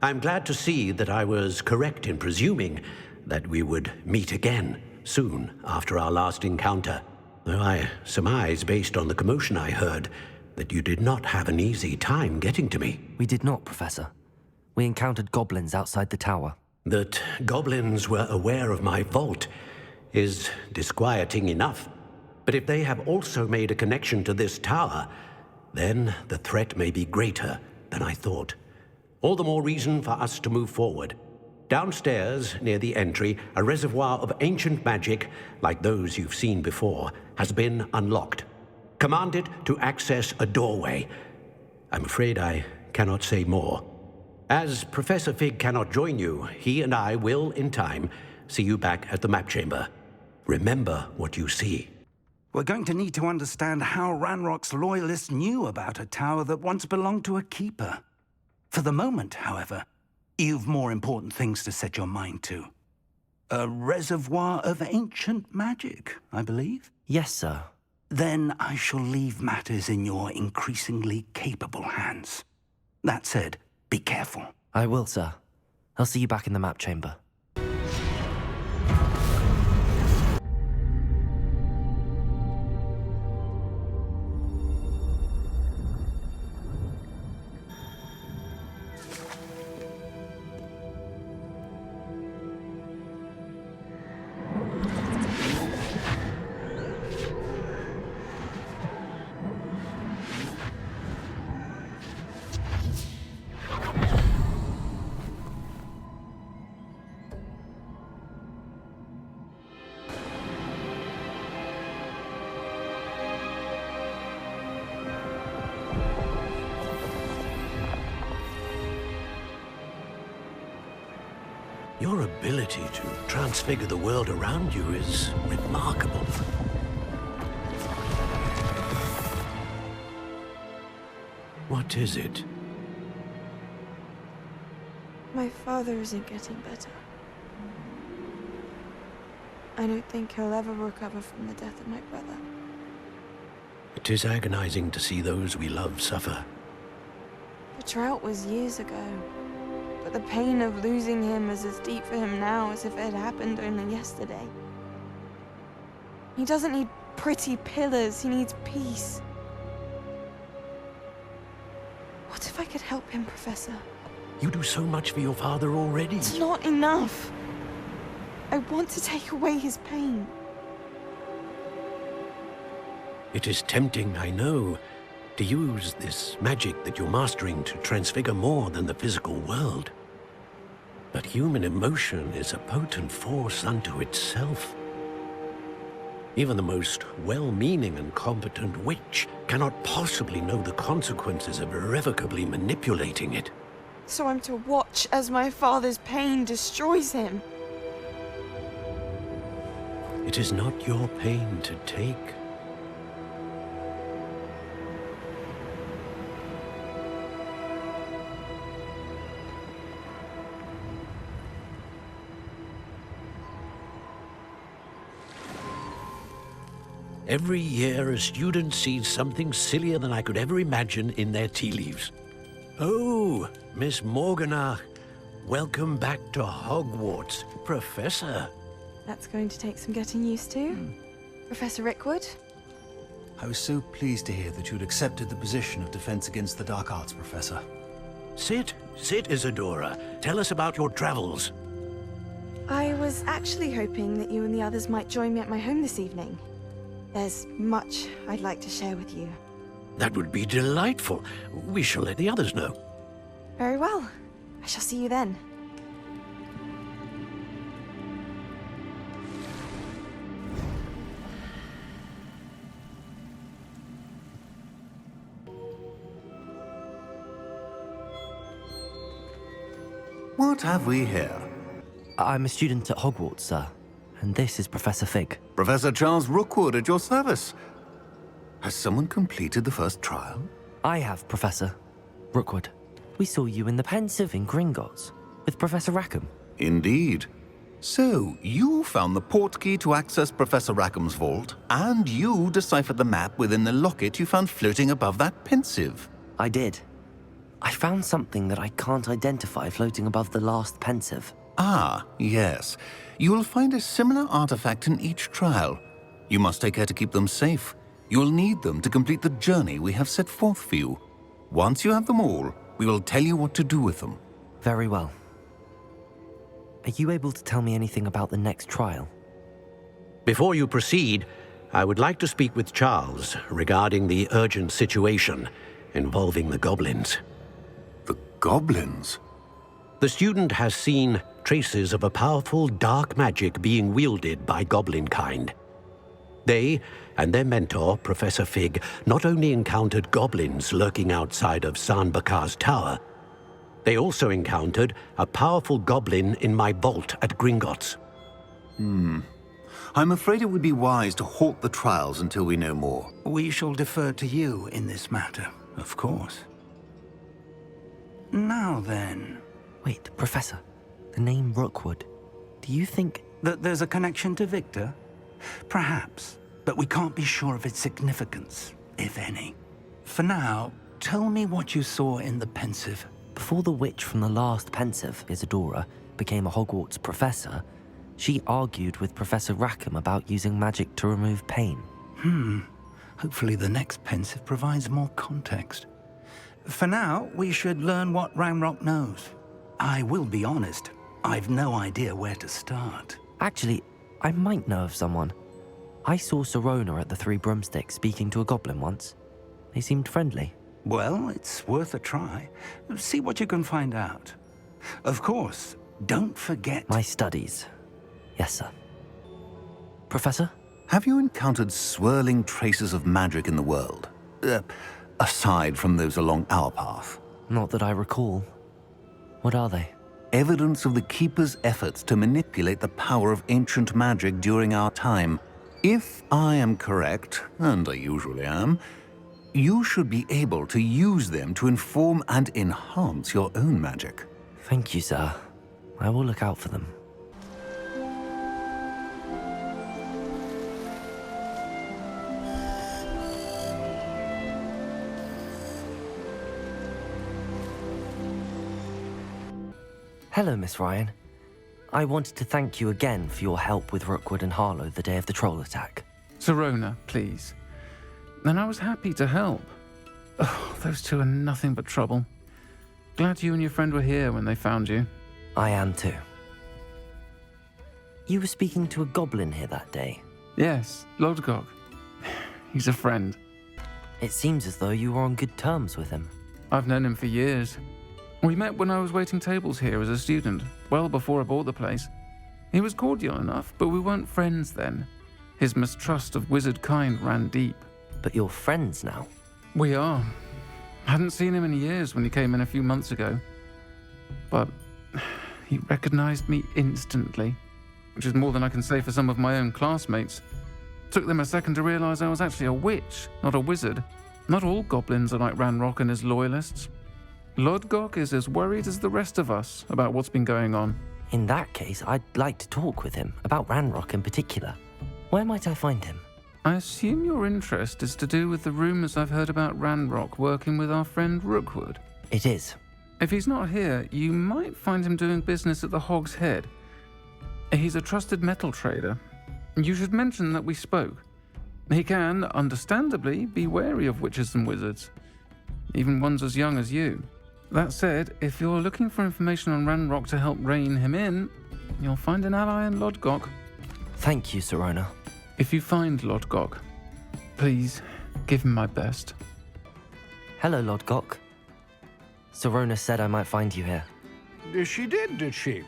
[SPEAKER 23] I'm glad to see that I was correct in presuming that we would meet again soon after our last encounter. Though I surmise, based on the commotion I heard, that you did not have an easy time getting to me.
[SPEAKER 2] We did not, Professor. We encountered goblins outside the tower.
[SPEAKER 23] That goblins were aware of my vault is disquieting enough. But if they have also made a connection to this tower, then the threat may be greater than I thought. All the more reason for us to move forward. Downstairs, near the entry, a reservoir of ancient magic, like those you've seen before, has been unlocked. Command it to access a doorway. I'm afraid I cannot say more. As Professor Fig cannot join you, he and I will, in time, see you back at the map chamber. Remember what you see.
[SPEAKER 11] We're going to need to understand how Ranrock's loyalists knew about a tower that once belonged to a keeper. For the moment, however, you've more important things to set your mind to. A reservoir of ancient magic, I believe?
[SPEAKER 2] Yes, sir.
[SPEAKER 11] Then I shall leave matters in your increasingly capable hands. That said, be careful.
[SPEAKER 2] I will, sir. I'll see you back in the map chamber.
[SPEAKER 23] Your ability to transfigure the world around you is remarkable. What is it?
[SPEAKER 15] My father isn't getting better. I don't think he'll ever recover from the death of my brother.
[SPEAKER 23] It is agonizing to see those we love suffer.
[SPEAKER 15] The drought was years ago. But the pain of losing him is as deep for him now as if it had happened only yesterday. He doesn't need pretty pillars, he needs peace. What if I could help him, Professor?
[SPEAKER 23] You do so much for your father already.
[SPEAKER 15] It's not enough. I want to take away his pain.
[SPEAKER 23] It is tempting, I know, to use this magic that you're mastering to transfigure more than the physical world. But human emotion is a potent force unto itself. Even the most well-meaning and competent witch cannot possibly know the consequences of irrevocably manipulating it.
[SPEAKER 15] So I'm to watch as my father's pain destroys him.
[SPEAKER 23] It is not your pain to take.
[SPEAKER 8] Every year, a student sees something sillier than I could ever imagine in their tea leaves. Oh, Miss Morganach, welcome back to Hogwarts, Professor.
[SPEAKER 15] That's going to take some getting used to. Professor Rickwood?
[SPEAKER 10] I was so pleased to hear that you'd accepted the position of Defense Against the Dark Arts, Professor.
[SPEAKER 8] Sit, Isadora. Tell us about your travels.
[SPEAKER 15] I was actually hoping that you and the others might join me at my home this evening. There's much I'd like to share with you.
[SPEAKER 8] That would be delightful. We shall let the others know.
[SPEAKER 15] Very well. I shall see you then.
[SPEAKER 16] What have we here?
[SPEAKER 2] I'm a student at Hogwarts, sir. And this is Professor Fig.
[SPEAKER 16] Professor Charles Rookwood at your service. Has someone completed the first trial?
[SPEAKER 2] I have, Professor Rookwood. We saw you in the Pensive in Gringotts with Professor Rackham.
[SPEAKER 16] Indeed. So, you found the portkey to access Professor Rackham's vault, and you deciphered the map within the locket you found floating above that Pensive.
[SPEAKER 2] I did. I found something that I can't identify floating above the last Pensive.
[SPEAKER 16] Ah, yes. You will find a similar artifact in each trial. You must take care to keep them safe. You'll need them to complete the journey we have set forth for you. Once you have them all, we will tell you what to do with them.
[SPEAKER 2] Very well. Are you able to tell me anything about the next trial?
[SPEAKER 8] Before you proceed, I would like to speak with Charles regarding the urgent situation involving the goblins.
[SPEAKER 16] The goblins?
[SPEAKER 8] The student has seen traces of a powerful dark magic being wielded by goblin kind. They and their mentor, Professor Fig, not only encountered goblins lurking outside of Sanbakar's tower, they also encountered a powerful goblin in my vault at Gringotts.
[SPEAKER 16] I'm afraid it would be wise to halt the trials until we know more.
[SPEAKER 11] We shall defer to you in this matter, of course. Now then...
[SPEAKER 2] Wait, Professor. The name Rookwood. Do you think...
[SPEAKER 11] that there's a connection to Victor? Perhaps, but we can't be sure of its significance, if any. For now, tell me what you saw in the Pensive.
[SPEAKER 2] Before the witch from the last Pensive, Isadora, became a Hogwarts professor, she argued with Professor Rackham about using magic to remove pain.
[SPEAKER 11] Hopefully the next Pensive provides more context. For now, we should learn what Ranrock knows. I will be honest, I've no idea where to start.
[SPEAKER 2] Actually, I might know of someone. I saw Sirona at the Three Broomsticks speaking to a goblin once. They seemed friendly.
[SPEAKER 11] Well, it's worth a try. See what you can find out. Of course, don't forget...
[SPEAKER 2] My studies. Yes, sir. Professor?
[SPEAKER 16] Have you encountered swirling traces of magic in the world? Aside from those along our path?
[SPEAKER 2] Not that I recall. What are they?
[SPEAKER 16] Evidence of the Keeper's efforts to manipulate the power of ancient magic during our time. If I am correct, and I usually am, you should be able to use them to inform and enhance your own magic.
[SPEAKER 2] Thank you, sir. I will look out for them. Hello, Miss Ryan. I wanted to thank you again for your help with Rookwood and Harlow the day of the troll attack.
[SPEAKER 19] Sirona, please. And I was happy to help. Oh, those two are nothing but trouble. Glad you and your friend were here when they found you.
[SPEAKER 2] I am too. You were speaking to a goblin here that day?
[SPEAKER 19] Yes, Lodgok. He's a friend.
[SPEAKER 2] It seems as though you were on good terms with him.
[SPEAKER 19] I've known him for years. We met when I was waiting tables here as a student, well before I bought the place. He was cordial enough, but we weren't friends then. His mistrust of wizard kind ran deep.
[SPEAKER 2] But you're friends now?
[SPEAKER 19] We are. Hadn't seen him in years when he came in a few months ago. But he recognized me instantly, which is more than I can say for some of my own classmates. Took them a second to realize I was actually a witch, not a wizard. Not all goblins are like Ranrock and his loyalists. Lodgok is as worried as the rest of us about what's been going on.
[SPEAKER 2] In that case, I'd like to talk with him, about Ranrock in particular. Where might I find him?
[SPEAKER 19] I assume your interest is to do with the rumors I've heard about Ranrock working with our friend Rookwood.
[SPEAKER 2] It is.
[SPEAKER 19] If he's not here, you might find him doing business at the Hog's Head. He's a trusted metal trader. You should mention that we spoke. He can, understandably, be wary of witches and wizards, even ones as young as you. That said, if you're looking for information on Ranrock to help rein him in, you'll find an ally in Lodgok.
[SPEAKER 2] Thank you, Sirona.
[SPEAKER 19] If you find Lodgok, please give him my best.
[SPEAKER 2] Hello, Lodgok. Sirona said I might find you here.
[SPEAKER 8] She did she?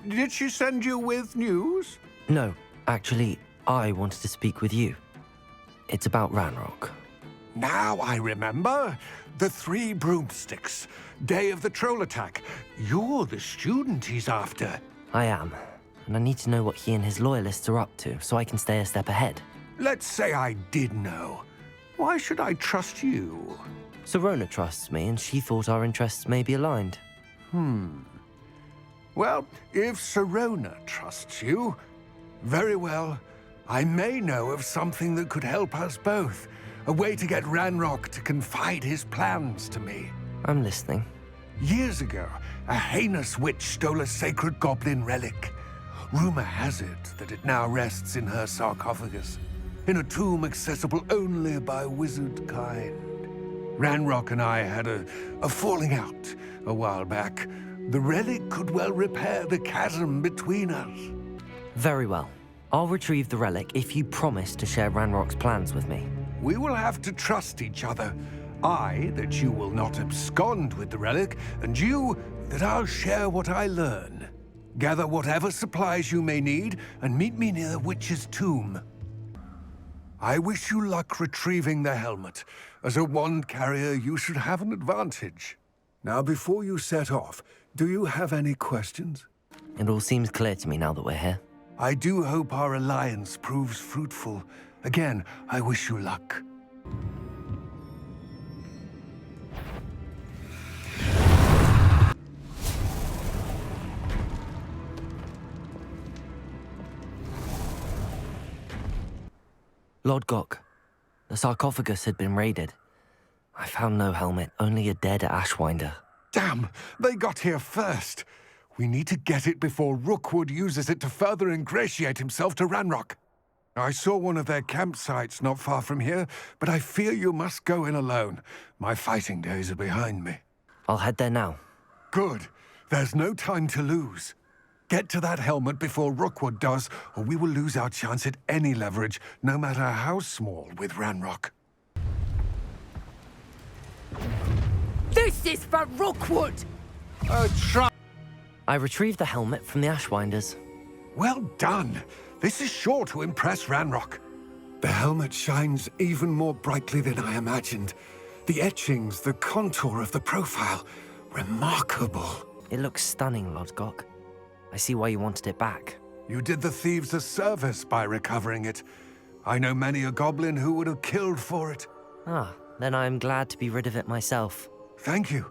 [SPEAKER 8] Did she send you with news?
[SPEAKER 2] No, actually, I wanted to speak with you. It's about Ranrock.
[SPEAKER 8] Now I remember. The 3 broomsticks. Day of the troll attack. You're the student he's after.
[SPEAKER 2] I am, and I need to know what he and his loyalists are up to so I can stay a step ahead.
[SPEAKER 8] Let's say I did know. Why should I trust you?
[SPEAKER 2] Sirona trusts me, and she thought our interests may be aligned.
[SPEAKER 8] Well, if Sirona trusts you, very well. I may know of something that could help us both. A way to get Ranrock to confide his plans to me.
[SPEAKER 2] I'm listening.
[SPEAKER 8] Years ago, a heinous witch stole a sacred goblin relic. Rumor has it that it now rests in her sarcophagus, in a tomb accessible only by wizard kind. Ranrock and I had a falling out a while back. The relic could well repair the chasm between us.
[SPEAKER 2] Very well. I'll retrieve the relic if you promise to share Ranrock's plans with me.
[SPEAKER 8] We will have to trust each other. I, that you will not abscond with the relic, and you, that I'll share what I learn. Gather whatever supplies you may need, and meet me near the witch's tomb. I wish you luck retrieving the helmet. As a wand carrier, you should have an advantage. Now, before you set off, do you have any questions?
[SPEAKER 2] It all seems clear to me now that we're here.
[SPEAKER 8] I do hope our alliance proves fruitful. Again, I wish you luck.
[SPEAKER 2] Lodgok, the sarcophagus had been raided. I found no helmet, only a dead Ashwinder.
[SPEAKER 8] Damn! They got here first! We need to get it before Rookwood uses it to further ingratiate himself to Ranrock. I saw one of their campsites not far from here, but I fear you must go in alone. My fighting days are behind me.
[SPEAKER 2] I'll head there now.
[SPEAKER 8] Good. There's no time to lose. Get to that helmet before Rookwood does, or we will lose our chance at any leverage, no matter how small, with Ranrock.
[SPEAKER 22] This is for Rookwood!
[SPEAKER 2] I retrieved the helmet from the Ashwinders.
[SPEAKER 8] Well done. This is sure to impress Ranrock. The helmet shines even more brightly than I imagined. The etchings, the contour of the profile, remarkable.
[SPEAKER 2] It looks stunning, Lodgok. I see why you wanted it back.
[SPEAKER 8] You did the thieves a service by recovering it. I know many a goblin who would have killed for it.
[SPEAKER 2] Ah, then I am glad to be rid of it myself.
[SPEAKER 8] Thank you.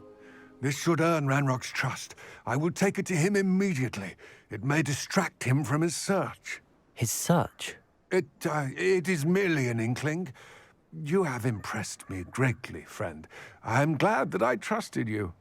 [SPEAKER 8] This should earn Ranrock's trust. I will take it to him immediately. It may distract him from his search.
[SPEAKER 2] His search?
[SPEAKER 8] It is merely an inkling. You have impressed me greatly, friend. I am glad that I trusted you.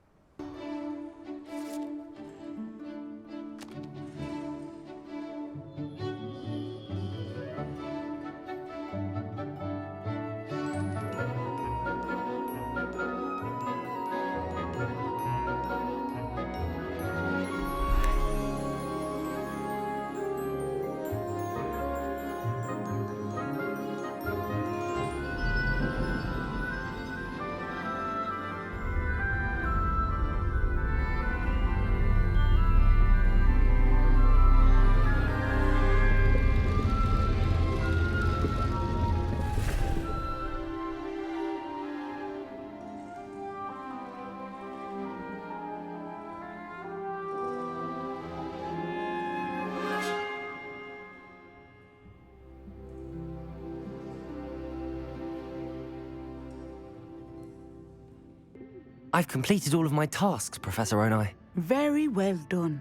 [SPEAKER 2] I've completed all of my tasks, Professor Onai.
[SPEAKER 4] Very well done.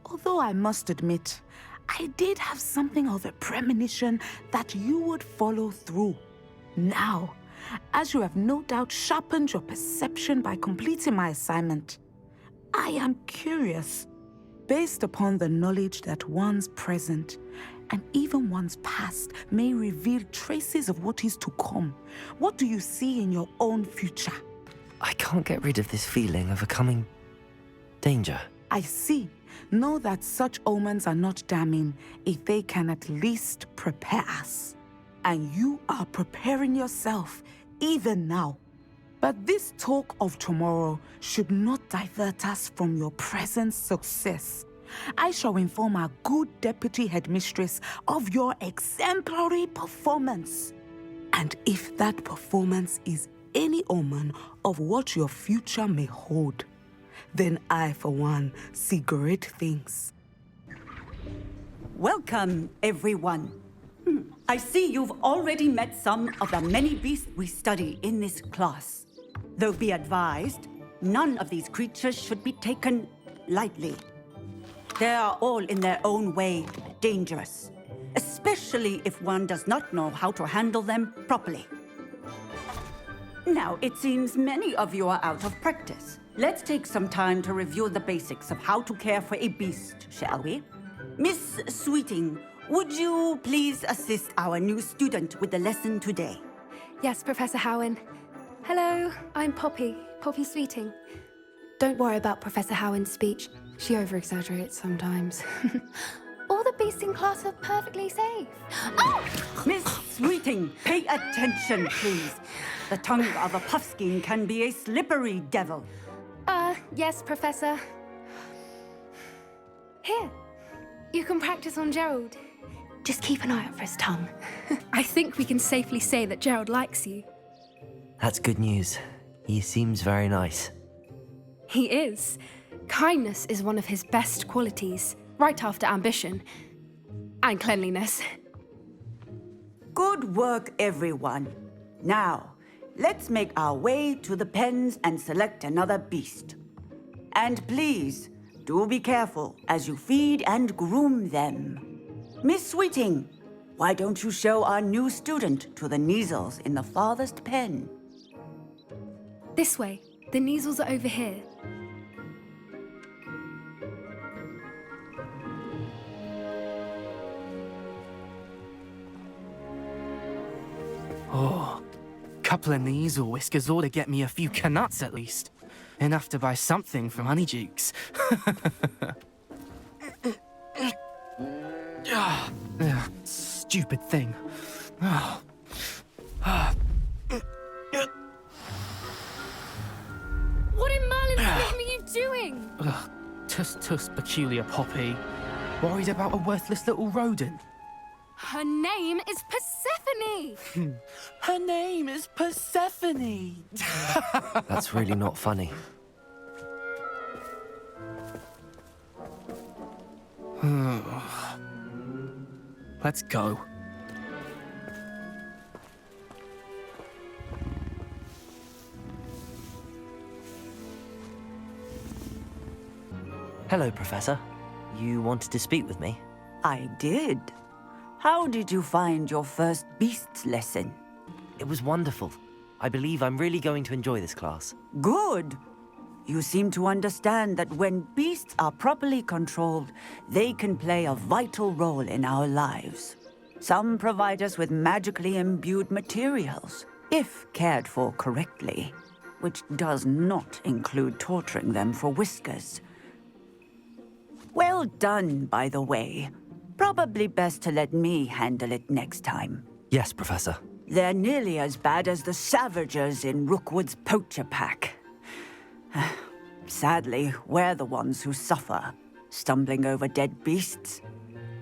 [SPEAKER 4] Although I must admit, I did have something of a premonition that you would follow through. Now, as you have no doubt sharpened your perception by completing my assignment, I am curious, based upon the knowledge that one's present and even one's past may reveal traces of what is to come. What do you see in your own future?
[SPEAKER 2] I can't get rid of this feeling of a coming danger.
[SPEAKER 4] I see. Know that such omens are not damning if they can at least prepare us. And you are preparing yourself, even now. But this talk of tomorrow should not divert us from your present success. I shall inform our good deputy headmistress of your exemplary performance. And if that performance is any omen of what your future may hold, then I, for one, see great things.
[SPEAKER 7] Welcome, everyone. I see you've already met some of the many beasts we study in this class. Though be advised, none of these creatures should be taken lightly. They are all in their own way dangerous, especially if one does not know how to handle them properly. Now, it seems many of you are out of practice. Let's take some time to review the basics of how to care for a beast, shall we? Miss Sweeting, would you please assist our new student with the lesson today?
[SPEAKER 14] Yes, Professor Howen. Hello, I'm Poppy Sweeting. Don't worry about Professor Howen's speech. She over-exaggerates sometimes. All the beasts in class are perfectly safe. Oh!
[SPEAKER 7] Miss Sweeting, pay attention, please. The tongue of a puffskein can be a slippery devil.
[SPEAKER 14] Yes, Professor. Here, you can practice on Gerald. Just keep an eye out for his tongue. I think we can safely say that Gerald likes you.
[SPEAKER 2] That's good news. He seems very nice.
[SPEAKER 14] He is. Kindness is one of his best qualities, right after ambition and cleanliness.
[SPEAKER 7] Good work, everyone. Now, let's make our way to the pens and select another beast. And please, do be careful as you feed and groom them. Miss Sweeting, why don't you show our new student to the Neasels in the farthest pen?
[SPEAKER 14] This way. The Neasels are over here.
[SPEAKER 12] Oh, couple of Neasel whiskers ought to get me a few canuts at least. Enough to buy something from Honeydukes. Stupid thing.
[SPEAKER 14] What in Merlin's name are you doing?
[SPEAKER 12] Tuss, peculiar Poppy. Worried about a worthless little rodent.
[SPEAKER 14] Her name is Persephone!
[SPEAKER 12] Her name is Persephone!
[SPEAKER 2] That's really not funny.
[SPEAKER 12] Let's go.
[SPEAKER 2] Hello, Professor. You wanted to speak with me?
[SPEAKER 7] I did. How did you find your first beasts lesson?
[SPEAKER 2] It was wonderful. I believe I'm really going to enjoy this class.
[SPEAKER 7] Good. You seem to understand that when beasts are properly controlled, they can play a vital role in our lives. Some provide us with magically imbued materials, if cared for correctly, which does not include torturing them for whiskers. Well done, by the way. Probably best to let me handle it next time.
[SPEAKER 2] Yes, Professor.
[SPEAKER 7] They're nearly as bad as the Savagers in Rookwood's poacher pack. Sadly, we're the ones who suffer, stumbling over dead beasts.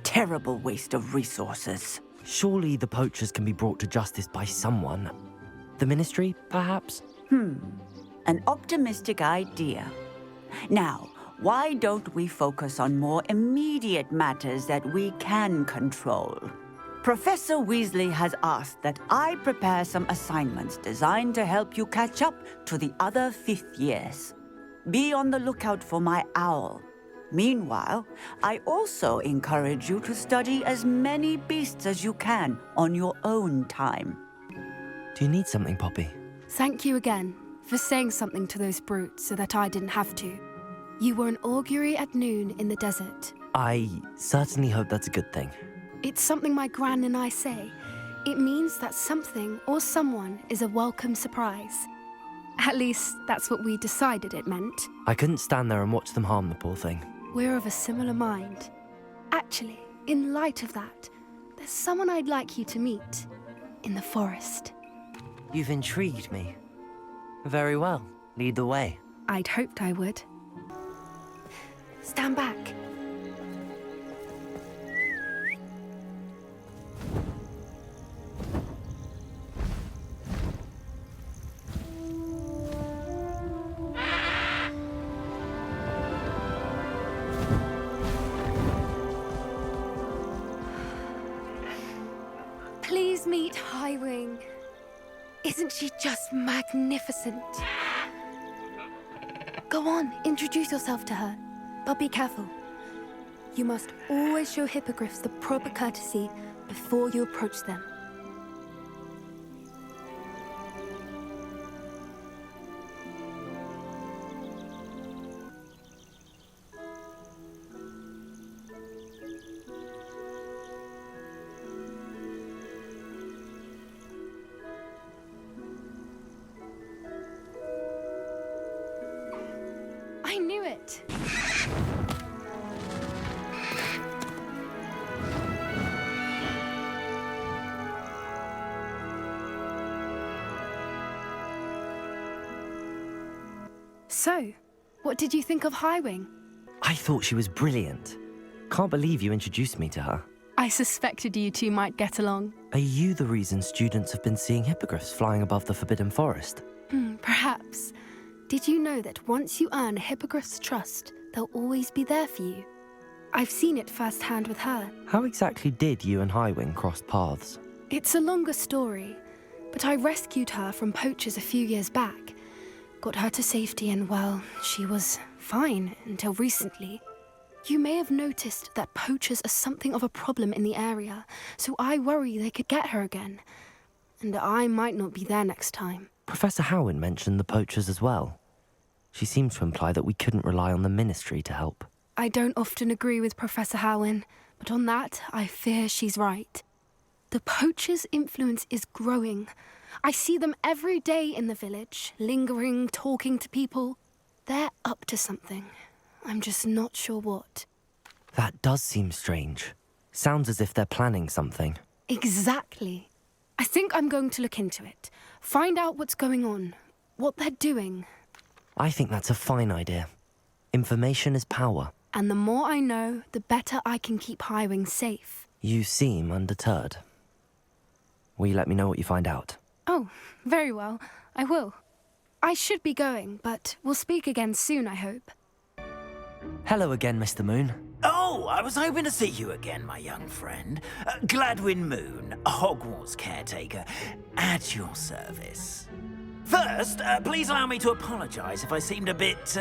[SPEAKER 7] Terrible waste of resources.
[SPEAKER 2] Surely the poachers can be brought to justice by someone. The Ministry, perhaps?
[SPEAKER 7] An optimistic idea. Now, why don't we focus on more immediate matters that we can control? Professor Weasley has asked that I prepare some assignments designed to help you catch up to the other 5th years. Be on the lookout for my owl. Meanwhile, I also encourage you to study as many beasts as you can on your own time.
[SPEAKER 2] Do you need something, Poppy?
[SPEAKER 14] Thank you again for saying something to those brutes so that I didn't have to. You were an augury at noon in the desert.
[SPEAKER 2] I certainly hope that's a good thing.
[SPEAKER 14] It's something my gran and I say. It means that something or someone is a welcome surprise. At least, that's what we decided it meant.
[SPEAKER 2] I couldn't stand there and watch them harm the poor thing.
[SPEAKER 14] We're of a similar mind. Actually, in light of that, there's someone I'd like you to meet. In the forest.
[SPEAKER 2] You've intrigued me. Very well. Lead the way.
[SPEAKER 14] I'd hoped I would. Stand back. Please meet Highwing. Isn't she just magnificent? Go on, introduce yourself to her. But be careful. You must always show hippogriffs the proper courtesy before you approach them. I knew it. So, what did you think of Highwing?
[SPEAKER 2] I thought she was brilliant. Can't believe you introduced me to her.
[SPEAKER 14] I suspected you two might get along.
[SPEAKER 2] Are you the reason students have been seeing hippogriffs flying above the Forbidden Forest?
[SPEAKER 14] Perhaps. Did you know that once you earn a hippogriff's trust, they'll always be there for you? I've seen it firsthand with her.
[SPEAKER 2] How exactly did you and Highwing cross paths?
[SPEAKER 14] It's a longer story, but I rescued her from poachers a few years back. Got her to safety and, well, she was fine until recently. You may have noticed that poachers are something of a problem in the area, so I worry they could get her again. And I might not be there next time.
[SPEAKER 2] Professor Howin mentioned the poachers as well. She seemed to imply that we couldn't rely on the ministry to help.
[SPEAKER 14] I don't often agree with Professor Howin, but on that, I fear she's right. The poachers' influence is growing. I see them every day in the village, lingering, talking to people. They're up to something. I'm just not sure what.
[SPEAKER 2] That does seem strange. Sounds as if they're planning something.
[SPEAKER 14] Exactly. I think I'm going to look into it. Find out what's going on, what they're doing.
[SPEAKER 2] I think that's a fine idea. Information is power.
[SPEAKER 14] And the more I know, the better I can keep Highwing safe.
[SPEAKER 2] You seem undeterred. Will you let me know what you find out?
[SPEAKER 14] Oh, very well. I will. I should be going, but we'll speak again soon, I hope.
[SPEAKER 2] Hello again, Mr. Moon.
[SPEAKER 11] Oh, I was hoping to see you again, my young friend. Gladwin Moon, Hogwarts caretaker, at your service. First, please allow me to apologize if I seemed a bit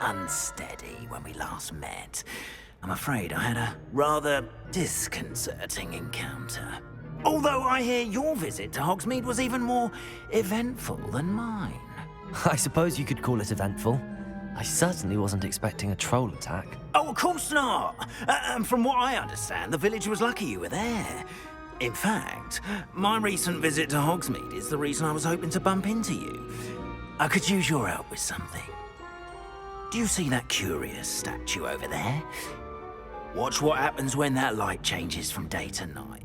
[SPEAKER 11] unsteady when we last met. I'm afraid I had a rather disconcerting encounter. Although I hear your visit to Hogsmeade was even more eventful than mine.
[SPEAKER 2] I suppose you could call it eventful. I certainly wasn't expecting a troll attack.
[SPEAKER 11] Oh, of course not. From what I understand, the village was lucky you were there. In fact, my recent visit to Hogsmeade is the reason I was hoping to bump into you. I could use your help with something. Do you see that curious statue over there? Watch what happens when that light changes from day to night.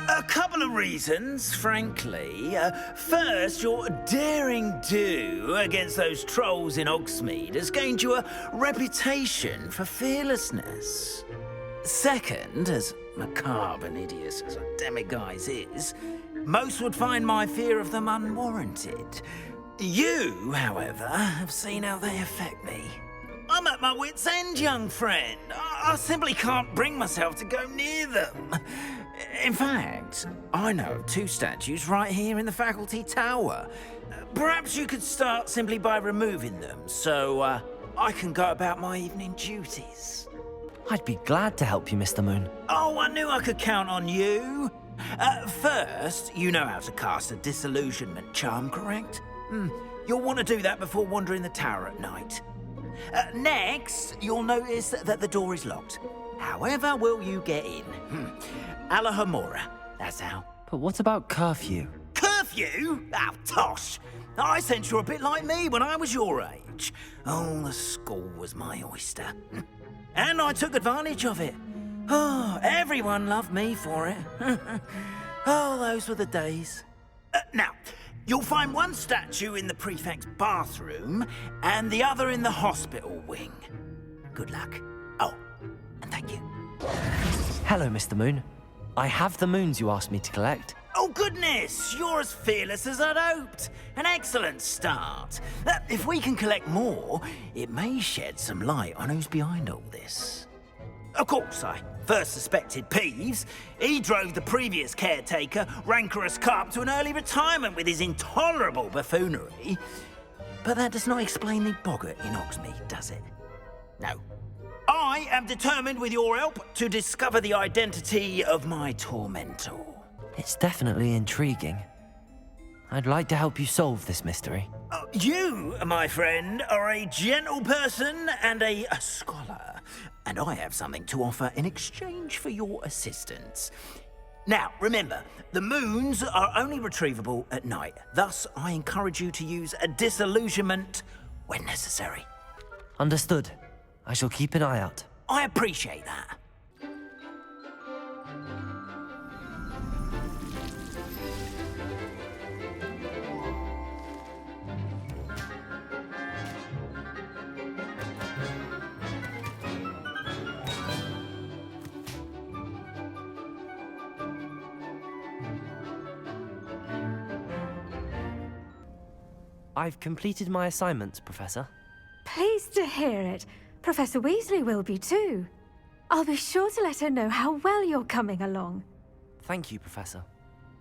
[SPEAKER 11] A couple of reasons, frankly. First, your daring do against those trolls in Hogsmeade has gained you a reputation for fearlessness. Second, as macabre and hideous as a demiguise is, most would find my fear of them unwarranted. You, however, have seen how they affect me. I'm at my wit's end, young friend. I simply can't bring myself to go near them. In fact, I know of 2 statues right here in the faculty tower. Perhaps you could start simply by removing them, so I can go about my evening duties.
[SPEAKER 2] I'd be glad to help you, Mr. Moon.
[SPEAKER 11] Oh, I knew I could count on you. First, you know how to cast a disillusionment charm, correct? You'll want to do that before wandering the tower at night. Next, you'll notice that the door is locked. However will you get in? Alahomora, that's how.
[SPEAKER 2] But what about curfew?
[SPEAKER 11] Curfew? Oh, tosh. I sense you're a bit like me when I was your age. Oh, the school was my oyster. And I took advantage of it. Oh, everyone loved me for it. Oh, those were the days. Now, you'll find one statue in the prefect's bathroom and the other in the hospital wing. Good luck. Oh, and thank you.
[SPEAKER 2] Hello, Mr. Moon. I have the moons you asked me to collect.
[SPEAKER 11] Oh, goodness! You're as fearless as I'd hoped. An excellent start. If we can collect more, it may shed some light on who's behind all this. Of course, I first suspected Peeves. He drove the previous caretaker, Rancorous Carp, to an early retirement with his intolerable buffoonery. But that does not explain the boggart in Hogsmeade, does it? No. I am determined, with your help, to discover the identity of my tormentor.
[SPEAKER 2] It's definitely intriguing. I'd like to help you solve this mystery.
[SPEAKER 11] You, my friend, are a gentle person and a scholar, and I have something to offer in exchange for your assistance. Now, remember, the moons are only retrievable at night. Thus, I encourage you to use a disillusionment when necessary.
[SPEAKER 2] Understood. I shall keep an eye out.
[SPEAKER 11] I appreciate that.
[SPEAKER 2] I've completed my assignments, Professor.
[SPEAKER 3] Pleased to hear it. Professor Weasley will be too. I'll be sure to let her know how well you're coming along.
[SPEAKER 2] Thank you, Professor.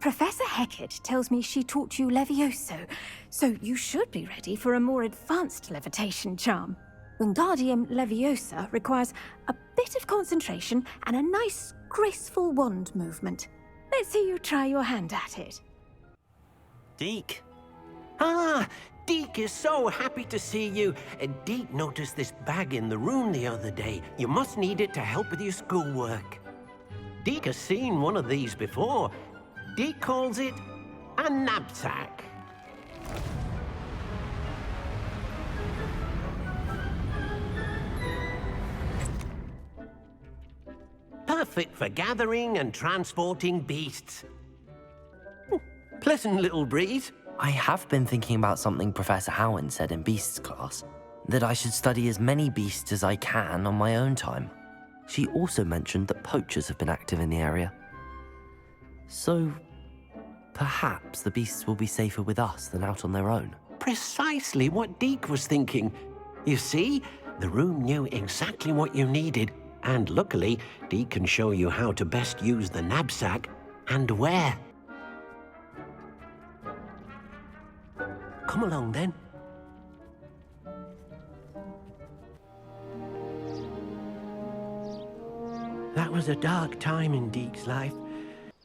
[SPEAKER 3] Professor Hecat tells me she taught you Levioso, so you should be ready for a more advanced levitation charm. Wingardium Leviosa requires a bit of concentration and a nice, graceful wand movement. Let's see you try your hand at it.
[SPEAKER 23] Deke. Ah, Deke is so happy to see you. Deke noticed this bag in the room the other day. You must need it to help with your schoolwork. Deke has seen one of these before. Deke calls it a knapsack. Perfect for gathering and transporting beasts. Pleasant little breeze.
[SPEAKER 2] I have been thinking about something Professor Howin said in Beasts class, that I should study as many beasts as I can on my own time. She also mentioned that poachers have been active in the area. So, perhaps the beasts will be safer with us than out on their own.
[SPEAKER 23] Precisely what Deke was thinking. You see, the room knew exactly what you needed, and luckily, Deke can show you how to best use the knapsack and where. Come along, then. That was a dark time in Deke's life.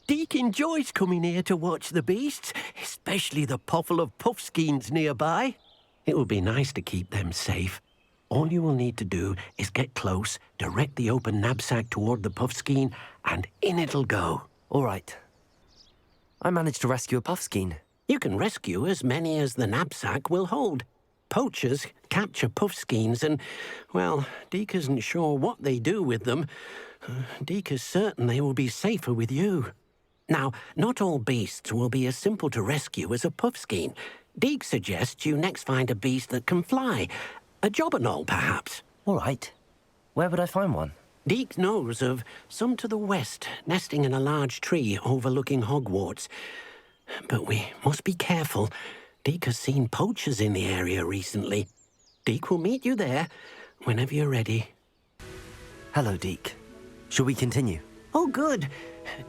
[SPEAKER 23] Deke enjoys coming here to watch the beasts, especially the puffle of puffskeins nearby. It will be nice to keep them safe. All you will need to do is get close, direct the open knapsack toward the puffskein, and in it'll go.
[SPEAKER 2] All right. I managed to rescue a puffskein.
[SPEAKER 23] You can rescue as many as the knapsack will hold. Poachers capture puffskeins and, well, Deke isn't sure what they do with them. Deke is certain they will be safer with you. Now, not all beasts will be as simple to rescue as a puffskein. Deke suggests you next find a beast that can fly. A jobberknoll, perhaps.
[SPEAKER 2] All right. Where would I find one?
[SPEAKER 23] Deke knows of some to the west, nesting in a large tree overlooking Hogwarts. But we must be careful. Deke has seen poachers in the area recently. Deke will meet you there whenever you're ready.
[SPEAKER 2] Hello, Deke. Shall we continue?
[SPEAKER 23] Oh, good.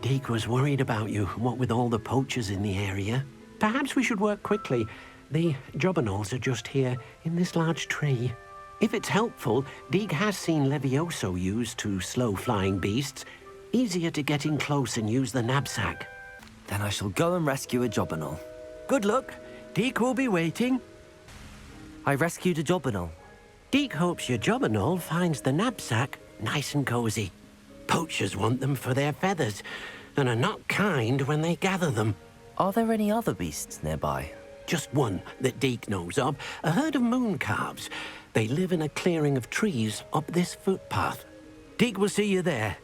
[SPEAKER 23] Deke was worried about you, what with all the poachers in the area. Perhaps we should work quickly. The jobberknolls are just here, in this large tree. If it's helpful, Deke has seen Levioso used to slow flying beasts. Easier to get in close and use the knapsack.
[SPEAKER 2] Then I shall go and rescue a jobberknoll.
[SPEAKER 23] Good luck. Deke will be waiting.
[SPEAKER 2] I rescued a jobberknoll.
[SPEAKER 23] Deke hopes your jobberknoll finds the knapsack nice and cozy. Poachers want them for their feathers, and are not kind when they gather them.
[SPEAKER 2] Are there any other beasts nearby?
[SPEAKER 23] Just one that Deke knows of, a herd of moon calves. They live in a clearing of trees up this footpath. Deke will see you there.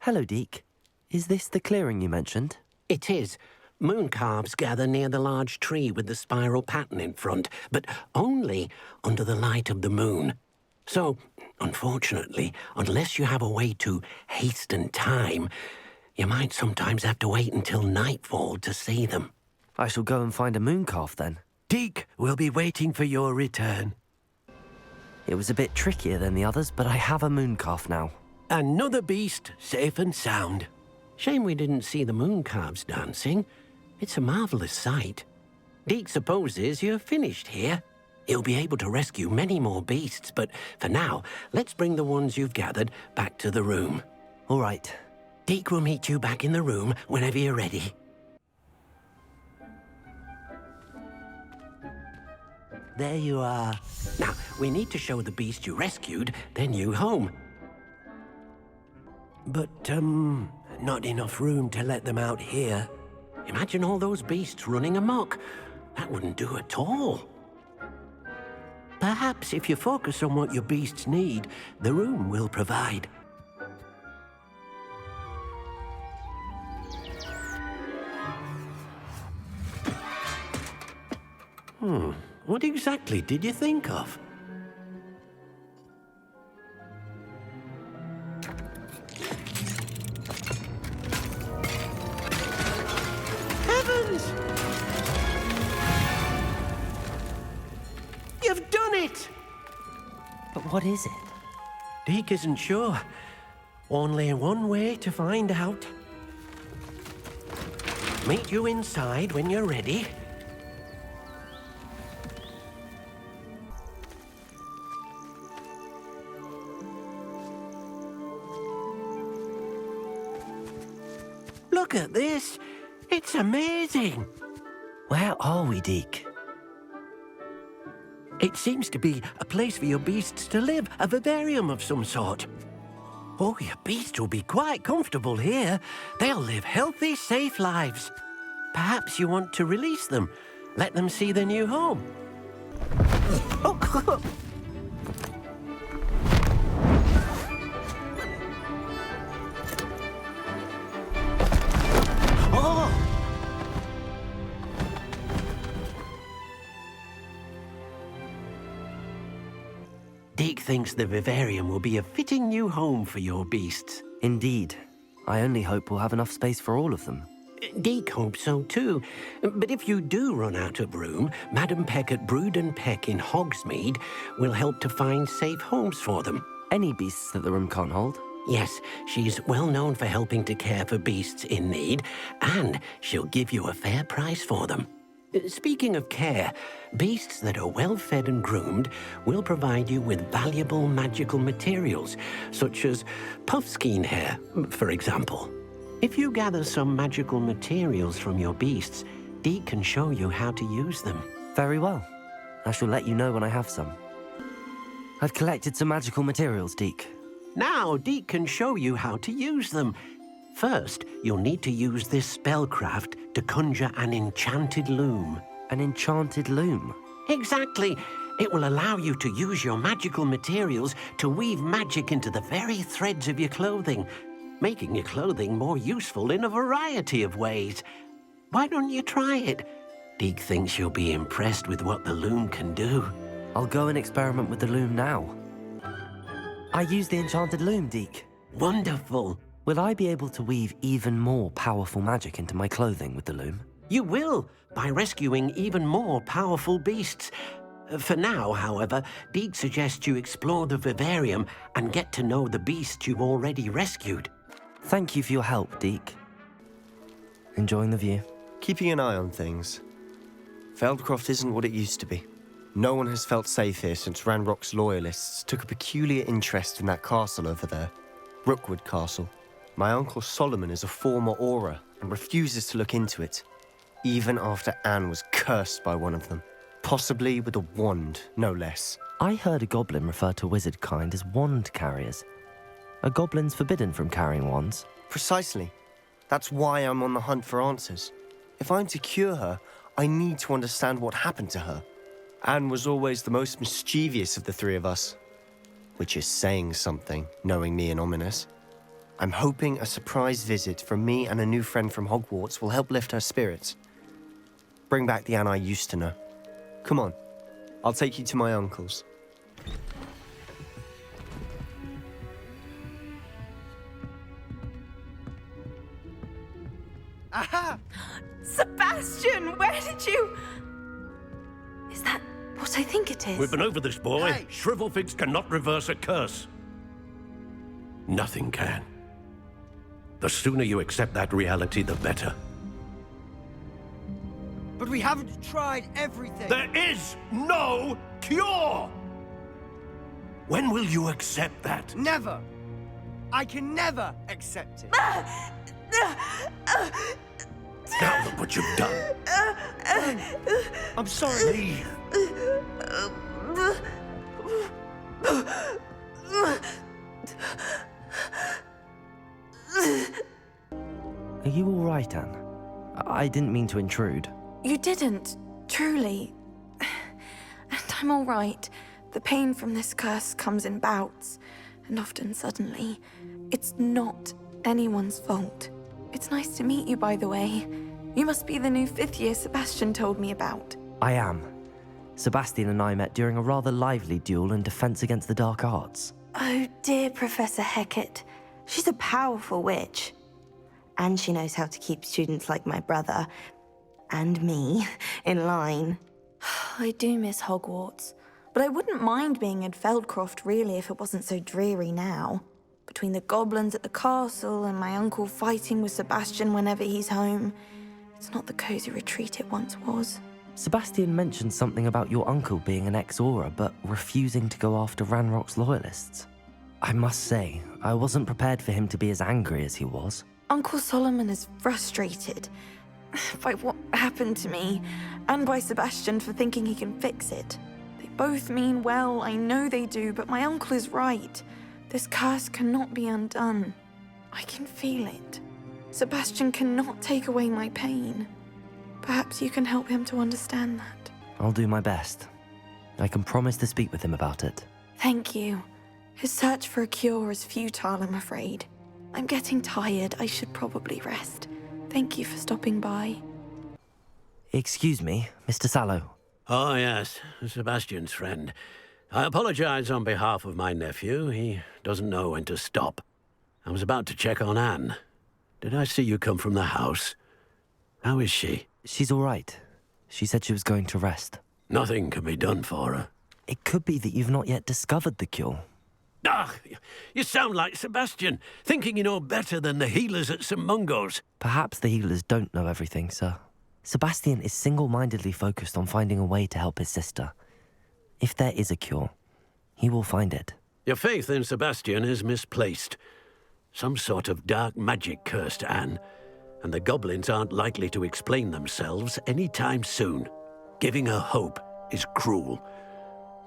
[SPEAKER 2] Hello, Deke. Is this the clearing you mentioned?
[SPEAKER 23] It is. Moon calves gather near the large tree with the spiral pattern in front, but only under the light of the moon. So, unfortunately, unless you have a way to hasten time, you might sometimes have to wait until nightfall to see them.
[SPEAKER 2] I shall go and find a mooncalf then.
[SPEAKER 23] Deke will be waiting for your return.
[SPEAKER 2] It was a bit trickier than the others, but I have a mooncalf now.
[SPEAKER 23] Another beast, safe and sound. Shame we didn't see the mooncalves dancing. It's a marvelous sight. Deke supposes you're finished here. He'll be able to rescue many more beasts, but for now, let's bring the ones you've gathered back to the room.
[SPEAKER 2] All right.
[SPEAKER 23] Deke will meet you back in the room whenever you're ready. There you are. Now, we need to show the beast you rescued their new home. But, not enough room to let them out here. Imagine all those beasts running amok. That wouldn't do at all. Perhaps if you focus on what your beasts need, the room will provide. What exactly did you think of? Heavens! You've done it!
[SPEAKER 2] But what is it?
[SPEAKER 23] Deke isn't sure. Only one way to find out. Meet you inside when you're ready. Look at this. It's amazing.
[SPEAKER 2] Where are we, Deke?
[SPEAKER 23] It seems to be a place for your beasts to live, a vivarium of some sort. Oh, your beasts will be quite comfortable here. They'll live healthy, safe lives. Perhaps you want to release them, let them see their new home. Oh. Deke thinks the vivarium will be a fitting new home for your beasts.
[SPEAKER 2] Indeed. I only hope we'll have enough space for all of them.
[SPEAKER 23] Deke hopes so too. But if you do run out of room, Madam Peck at Brood and Peck in Hogsmeade will help to find safe homes for them.
[SPEAKER 2] Any beasts that the room can't hold?
[SPEAKER 23] Yes, she's well known for helping to care for beasts in need, and she'll give you a fair price for them. Speaking of care, beasts that are well fed and groomed will provide you with valuable magical materials, such as puffskein hair, for example. If you gather some magical materials from your beasts, Deke can show you how to use them.
[SPEAKER 2] Very well. I shall let you know when I have some. I've collected some magical materials, Deke.
[SPEAKER 23] Now Deke can show you how to use them. First, you'll need to use this spellcraft to conjure an enchanted loom.
[SPEAKER 2] An enchanted loom?
[SPEAKER 23] Exactly. It will allow you to use your magical materials to weave magic into the very threads of your clothing, making your clothing more useful in a variety of ways. Why don't you try it? Deke thinks you'll be impressed with what the loom can do.
[SPEAKER 2] I'll go and experiment with the loom now. I use the enchanted loom, Deke.
[SPEAKER 23] Wonderful.
[SPEAKER 2] Will I be able to weave even more powerful magic into my clothing with the loom?
[SPEAKER 23] You will, by rescuing even more powerful beasts. For now, however, Deke suggests you explore the vivarium and get to know the beast you've already rescued.
[SPEAKER 2] Thank you for your help, Deke. Enjoying the view?
[SPEAKER 1] Keeping an eye on things. Feldcroft isn't what it used to be. No one has felt safe here since Ranrock's loyalists took a peculiar interest in that castle over there, Rookwood Castle. My uncle Solomon is a former Auror and refuses to look into it, even after Anne was cursed by one of them. Possibly with a wand, no less.
[SPEAKER 2] I heard a goblin refer to wizard kind as wand carriers. Are goblins forbidden from carrying wands?
[SPEAKER 1] Precisely. That's why I'm on the hunt for answers. If I'm to cure her, I need to understand what happened to her. Anne was always the most mischievous of the three of us. Which is saying something, knowing me and Ominous. I'm hoping a surprise visit from me and a new friend from Hogwarts will help lift her spirits. Bring back the Anne I used to know. Come on, I'll take you to my uncle's.
[SPEAKER 15] Aha! Sebastian, where did you...
[SPEAKER 14] Is that what I think it is?
[SPEAKER 8] We've been over this, boy. Hey. Shrivelfigs cannot reverse a curse. Nothing can. The sooner you accept that reality, the better.
[SPEAKER 17] But we haven't tried everything.
[SPEAKER 8] There is no cure! When will you accept that?
[SPEAKER 17] Never. I can never accept it.
[SPEAKER 8] Now look what you've done.
[SPEAKER 17] I'm sorry.
[SPEAKER 8] Leave.
[SPEAKER 2] Are you all right, Anne? I didn't mean to intrude.
[SPEAKER 15] You didn't, truly. And I'm all right. The pain from this curse comes in bouts, and often suddenly. It's not anyone's fault. It's nice to meet you, by the way. You must be the new 5th year Sebastian told me about.
[SPEAKER 2] I am. Sebastian and I met during a rather lively duel in Defense Against the Dark Arts.
[SPEAKER 18] Oh dear, Professor Hecat. She's a powerful witch. And she knows how to keep students like my brother, and me, in line.
[SPEAKER 15] I do miss Hogwarts, but I wouldn't mind being in Feldcroft, really, if it wasn't so dreary now. Between the goblins at the castle and my uncle fighting with Sebastian whenever he's home, it's not the cozy retreat it once was.
[SPEAKER 2] Sebastian mentioned something about your uncle being an ex-Auror, but refusing to go after Ranrock's loyalists. I must say, I wasn't prepared for him to be as angry as he was.
[SPEAKER 15] Uncle Solomon is frustrated by what happened to me, and by Sebastian for thinking he can fix it. They both mean well, I know they do, but my uncle is right. This curse cannot be undone. I can feel it. Sebastian cannot take away my pain. Perhaps you can help him to understand that.
[SPEAKER 2] I'll do my best. I can promise to speak with him about it.
[SPEAKER 15] Thank you. His search for a cure is futile, I'm afraid. I'm getting tired. I should probably rest. Thank you for stopping by.
[SPEAKER 2] Excuse me, Mr. Sallow.
[SPEAKER 8] Oh, yes, Sebastian's friend. I apologize on behalf of my nephew. He doesn't know when to stop. I was about to check on Anne. Did I see you come from the house? How is she?
[SPEAKER 2] She's all right. She said she was going to rest.
[SPEAKER 8] Nothing can be done for her.
[SPEAKER 2] It could be that you've not yet discovered the cure.
[SPEAKER 8] Ah, you sound like Sebastian, thinking you know better than the healers at St. Mungo's.
[SPEAKER 2] Perhaps the healers don't know everything, sir. Sebastian is single-mindedly focused on finding a way to help his sister. If there is a cure, he will find it.
[SPEAKER 8] Your faith in Sebastian is misplaced. Some sort of dark magic cursed Anne, and the goblins aren't likely to explain themselves anytime soon. Giving her hope is cruel.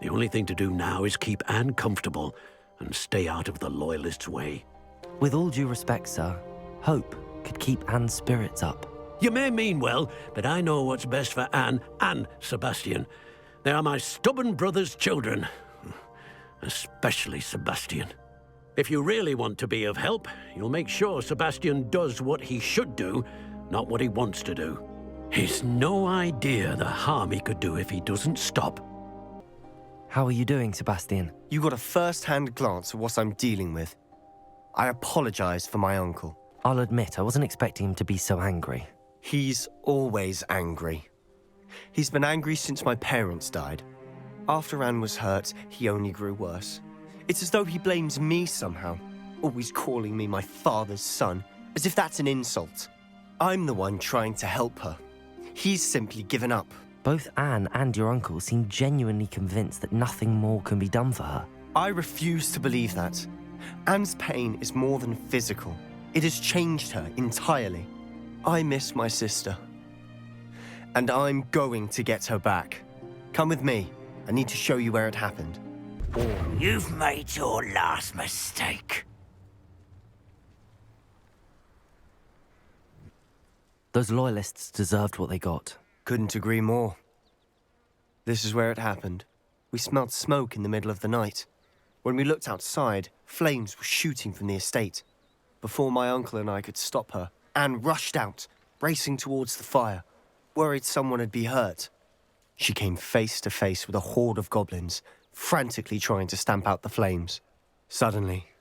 [SPEAKER 8] The only thing to do now is keep Anne comfortable and stay out of the Loyalists' way.
[SPEAKER 2] With all due respect, sir, hope could keep Anne's spirits up.
[SPEAKER 8] You may mean well, but I know what's best for Anne and Sebastian. They are my stubborn brother's children. Especially Sebastian. If you really want to be of help, you'll make sure Sebastian does what he should do, not what he wants to do. He's no idea the harm he could do if he doesn't stop.
[SPEAKER 2] How are you doing, Sebastian?
[SPEAKER 1] You got a first-hand glance at what I'm dealing with. I apologize for my uncle.
[SPEAKER 2] I'll admit, I wasn't expecting him to be so angry.
[SPEAKER 1] He's always angry. He's been angry since my parents died. After Anne was hurt, he only grew worse. It's as though he blames me somehow, always calling me my father's son, as if that's an insult. I'm the one trying to help her. He's simply given up.
[SPEAKER 2] Both Anne and your uncle seem genuinely convinced that nothing more can be done for her.
[SPEAKER 1] I refuse to believe that. Anne's pain is more than physical. It has changed her entirely. I miss my sister. And I'm going to get her back. Come with me. I need to show you where it happened.
[SPEAKER 11] You've made your last mistake.
[SPEAKER 2] Those loyalists deserved what they got.
[SPEAKER 1] Couldn't agree more. This is where it happened. We smelled smoke in the middle of the night. When we looked outside, flames were shooting from the estate. Before my uncle and I could stop her, Anne rushed out, racing towards the fire, worried someone had been hurt. She came face to face with a horde of goblins, frantically trying to stamp out the flames. Suddenly,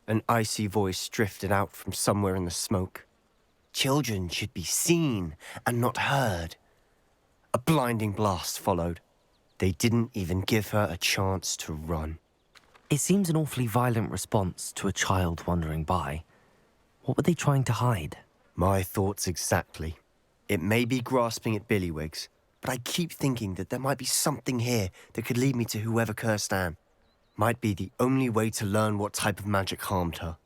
[SPEAKER 1] an icy voice drifted out from somewhere in the smoke. Children should be seen and not heard. A blinding blast followed. They didn't even give her a chance to run.
[SPEAKER 2] It seems an awfully violent response to a child wandering by. What were they trying to hide?
[SPEAKER 1] My thoughts exactly. It may be grasping at Billywigs, but I keep thinking that there might be something here that could lead me to whoever cursed Anne. Might be the only way to learn what type of magic harmed her,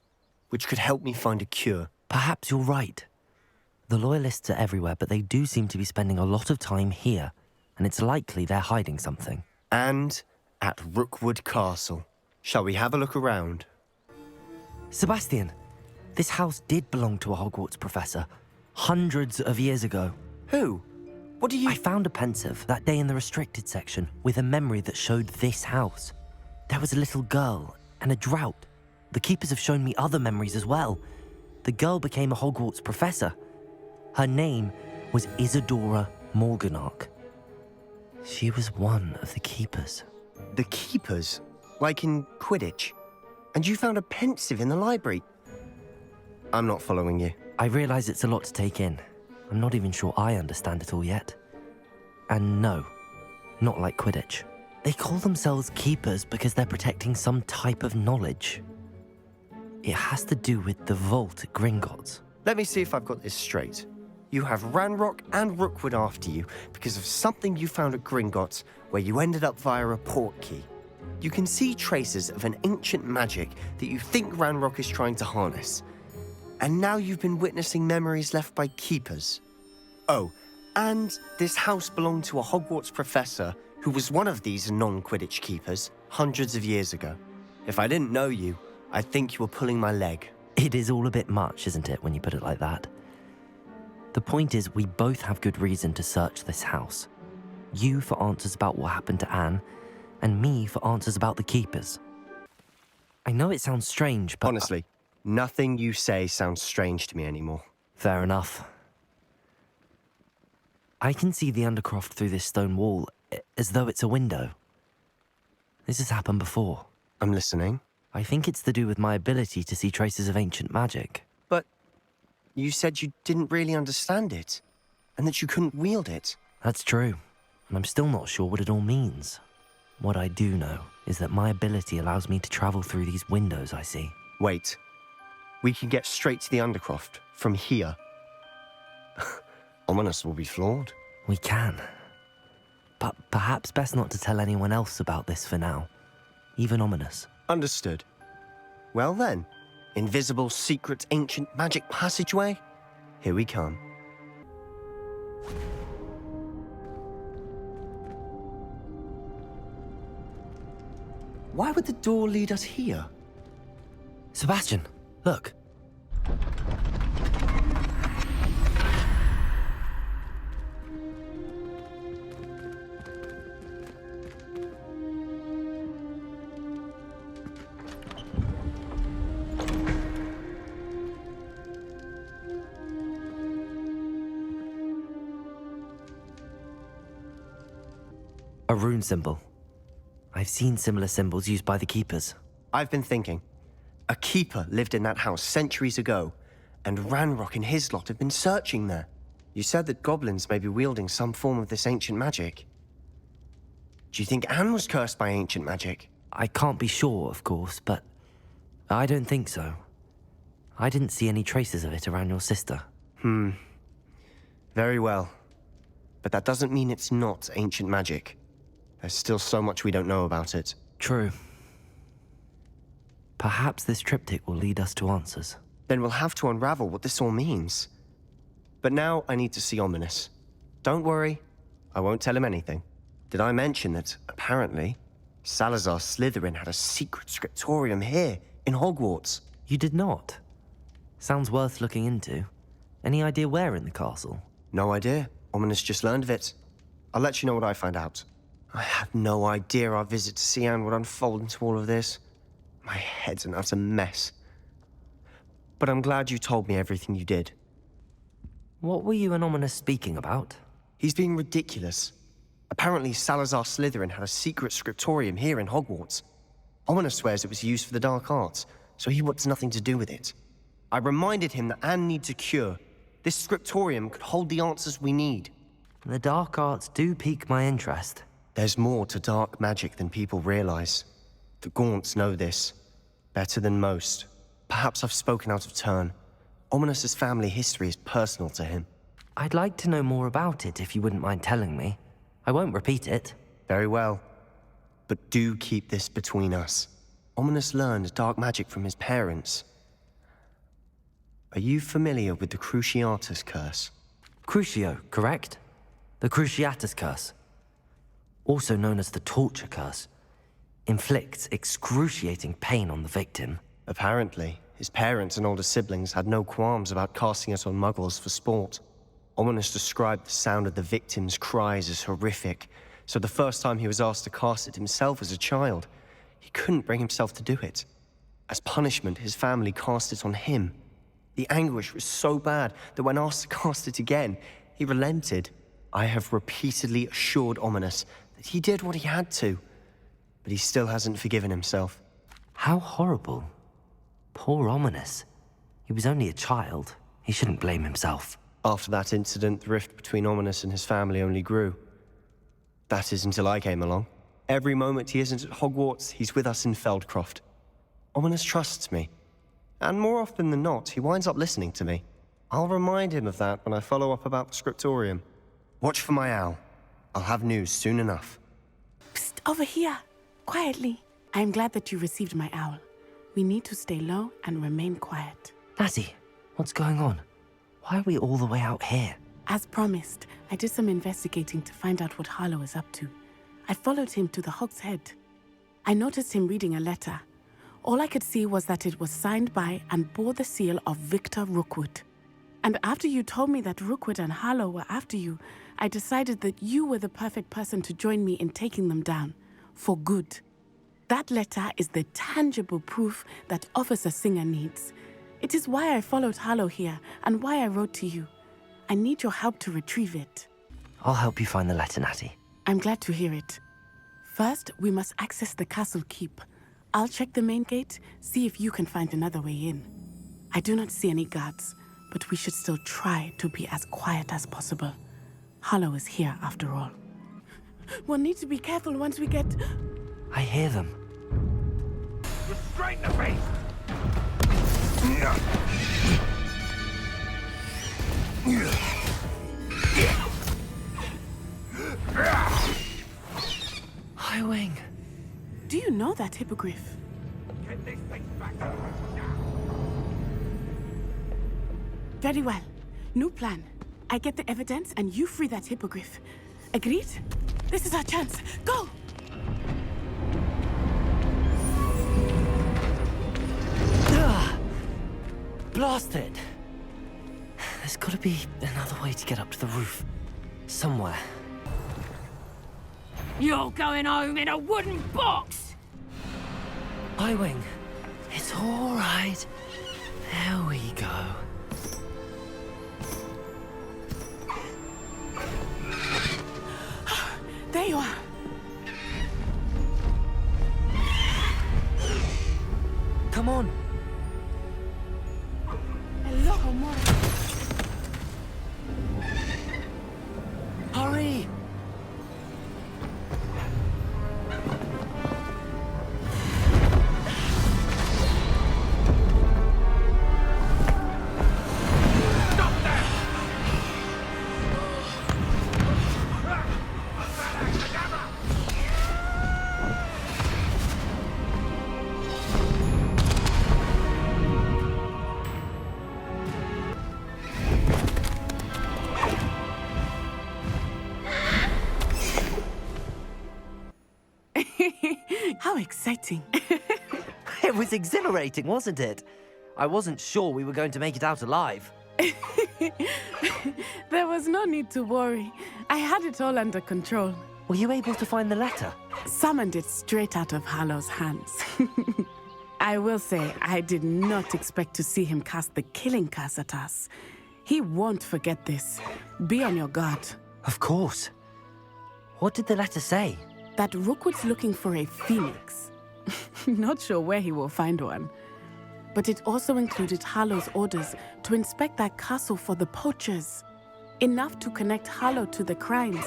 [SPEAKER 1] which could help me find a cure.
[SPEAKER 2] Perhaps you're right. The Loyalists are everywhere, but they do seem to be spending a lot of time here, and it's likely they're hiding something.
[SPEAKER 1] And at Rookwood Castle. Shall we have a look around?
[SPEAKER 2] Sebastian, this house did belong to a Hogwarts professor, hundreds of years ago.
[SPEAKER 1] Who? What do you...
[SPEAKER 2] I found a pensive that day in the restricted section with a memory that showed this house. There was a little girl and a drought. The keepers have shown me other memories as well. The girl became a Hogwarts professor. Her name was Isadora Morganach. She was one of the keepers.
[SPEAKER 1] The keepers? Like in Quidditch? And you found a pensive in the library? I'm not following you.
[SPEAKER 2] I realize it's a lot to take in. I'm not even sure I understand it all yet. And no, not like Quidditch. They call themselves keepers because they're protecting some type of knowledge. It has to do with the vault at Gringotts.
[SPEAKER 1] Let me see if I've got this straight. You have Ranrock and Rookwood after you because of something you found at Gringotts where you ended up via a portkey. You can see traces of an ancient magic that you think Ranrock is trying to harness. And now you've been witnessing memories left by keepers. Oh, and this house belonged to a Hogwarts professor who was one of these non-Quidditch keepers hundreds of years ago. If I didn't know you, I'd think you were pulling my leg.
[SPEAKER 2] It is all a bit much, isn't it, when you put it like that? The point is, we both have good reason to search this house. You for answers about what happened to Anne, and me for answers about the keepers. I know it sounds strange, but...
[SPEAKER 1] Honestly, nothing you say sounds strange to me anymore.
[SPEAKER 2] Fair enough. I can see the Undercroft through this stone wall, as though it's a window. This has happened before.
[SPEAKER 1] I'm listening.
[SPEAKER 2] I think it's to do with my ability to see traces of ancient magic.
[SPEAKER 1] But you said you didn't really understand it, and that you couldn't wield it.
[SPEAKER 2] That's true, and I'm still not sure what it all means. What I do know is that my ability allows me to travel through these windows I see.
[SPEAKER 1] Wait. We can get straight to the Undercroft from here. Ominous will be floored.
[SPEAKER 2] We can. But perhaps best not to tell anyone else about this for now. Even Ominous.
[SPEAKER 1] Understood. Well then, invisible, secret, ancient magic passageway? Here we come. Why would the door lead us here?
[SPEAKER 2] Sebastian, look. A rune symbol. I've seen similar symbols used by the keepers.
[SPEAKER 1] I've been thinking. A keeper lived in that house centuries ago, and Ranrock and his lot have been searching there. You said that goblins may be wielding some form of this ancient magic. Do you think Anne was cursed by ancient magic?
[SPEAKER 2] I can't be sure, of course, but I don't think so. I didn't see any traces of it around your sister.
[SPEAKER 1] Very well. But that doesn't mean it's not ancient magic. There's still so much we don't know about it.
[SPEAKER 2] True. Perhaps this triptych will lead us to answers.
[SPEAKER 1] Then we'll have to unravel what this all means. But now I need to see Ominous. Don't worry, I won't tell him anything. Did I mention that, apparently, Salazar Slytherin had a secret scriptorium here, in Hogwarts?
[SPEAKER 2] You did not? Sounds worth looking into. Any idea where in the castle?
[SPEAKER 1] No idea. Ominous just learned of it. I'll let you know what I find out. I had no idea our visit to Cian would unfold into all of this. My head's an utter mess. But I'm glad you told me everything you did.
[SPEAKER 2] What were you and Ominous speaking about?
[SPEAKER 1] He's being ridiculous. Apparently, Salazar Slytherin had a secret scriptorium here in Hogwarts. Ominous swears it was used for the dark arts, so he wants nothing to do with it. I reminded him that Anne needs a cure. This scriptorium could hold the answers we need.
[SPEAKER 2] The dark arts do pique my interest.
[SPEAKER 1] There's more to dark magic than people realize. The Gaunts know this. Better than most. Perhaps I've spoken out of turn. Ominous's family history is personal to him.
[SPEAKER 2] I'd like to know more about it if you wouldn't mind telling me. I won't repeat it.
[SPEAKER 1] Very well. But do keep this between us. Ominous learned dark magic from his parents. Are you familiar with the Cruciatus Curse?
[SPEAKER 2] Crucio, correct? The Cruciatus Curse. Also known as the Torture Curse. Inflicts excruciating pain on the victim.
[SPEAKER 1] Apparently, his parents and older siblings had no qualms about casting it on muggles for sport. Ominous described the sound of the victim's cries as horrific, so the first time he was asked to cast it himself as a child, he couldn't bring himself to do it. As punishment, his family cast it on him. The anguish was so bad that when asked to cast it again, he relented. I have repeatedly assured Ominous that he did what he had to, but he still hasn't forgiven himself.
[SPEAKER 2] How horrible. Poor Ominous. He was only a child. He shouldn't blame himself.
[SPEAKER 1] After that incident, the rift between Ominous and his family only grew. That is until I came along. Every moment he isn't at Hogwarts, he's with us in Feldcroft. Ominous trusts me. And more often than not, he winds up listening to me. I'll remind him of that when I follow up about the scriptorium. Watch for my owl. I'll have news soon enough.
[SPEAKER 4] Psst, over here. Quietly. I am glad that you received my owl. We need to stay low and remain quiet.
[SPEAKER 2] Natty, what's going on? Why are we all the way out here?
[SPEAKER 4] As promised, I did some investigating to find out what Harlow is up to. I followed him to the Hog's Head. I noticed him reading a letter. All I could see was that it was signed by and bore the seal of Victor Rookwood. And after you told me that Rookwood and Harlow were after you, I decided that you were the perfect person to join me in taking them down. For good. That letter is the tangible proof that Officer Singer needs. It is why I followed Harlow here and why I wrote to you. I need your help to retrieve it.
[SPEAKER 2] I'll help you find the letter, Natty.
[SPEAKER 4] I'm glad to hear it. First, we must access the castle keep. I'll check the main gate, see if you can find another way in. I do not see any guards, but we should still try to be as quiet as possible. Harlow is here, after all. We'll need to be careful once we get...
[SPEAKER 2] I hear them.
[SPEAKER 9] Restrain the beast!
[SPEAKER 2] Highwing.
[SPEAKER 4] Do you know that hippogriff?
[SPEAKER 9] Get this thing back now!
[SPEAKER 4] Very well. New plan. I get the evidence and you free that hippogriff. Agreed? This is our chance. Go!
[SPEAKER 2] Blasted! There's gotta be another way to get up to the roof. Somewhere.
[SPEAKER 22] You're going home in a wooden box!
[SPEAKER 2] Highwing, it's all right. There we go.
[SPEAKER 4] There you are.
[SPEAKER 2] Come on.
[SPEAKER 4] Hello, Mora.
[SPEAKER 2] Hurry!
[SPEAKER 4] exciting.
[SPEAKER 2] It was exhilarating, wasn't it? I wasn't sure we were going to make it out alive.
[SPEAKER 4] There was no need to worry. I had it all under control.
[SPEAKER 2] Were you able to find the letter?
[SPEAKER 4] Summoned it straight out of Hallow's hands. I will say, I did not expect to see him cast the killing curse at us. He won't forget this. Be on your guard.
[SPEAKER 2] Of course. What did the letter say?
[SPEAKER 4] That Rookwood's looking for a phoenix. Not sure where he will find one. But it also included Hallow's orders to inspect that castle for the poachers. Enough to connect Hallow to the crimes.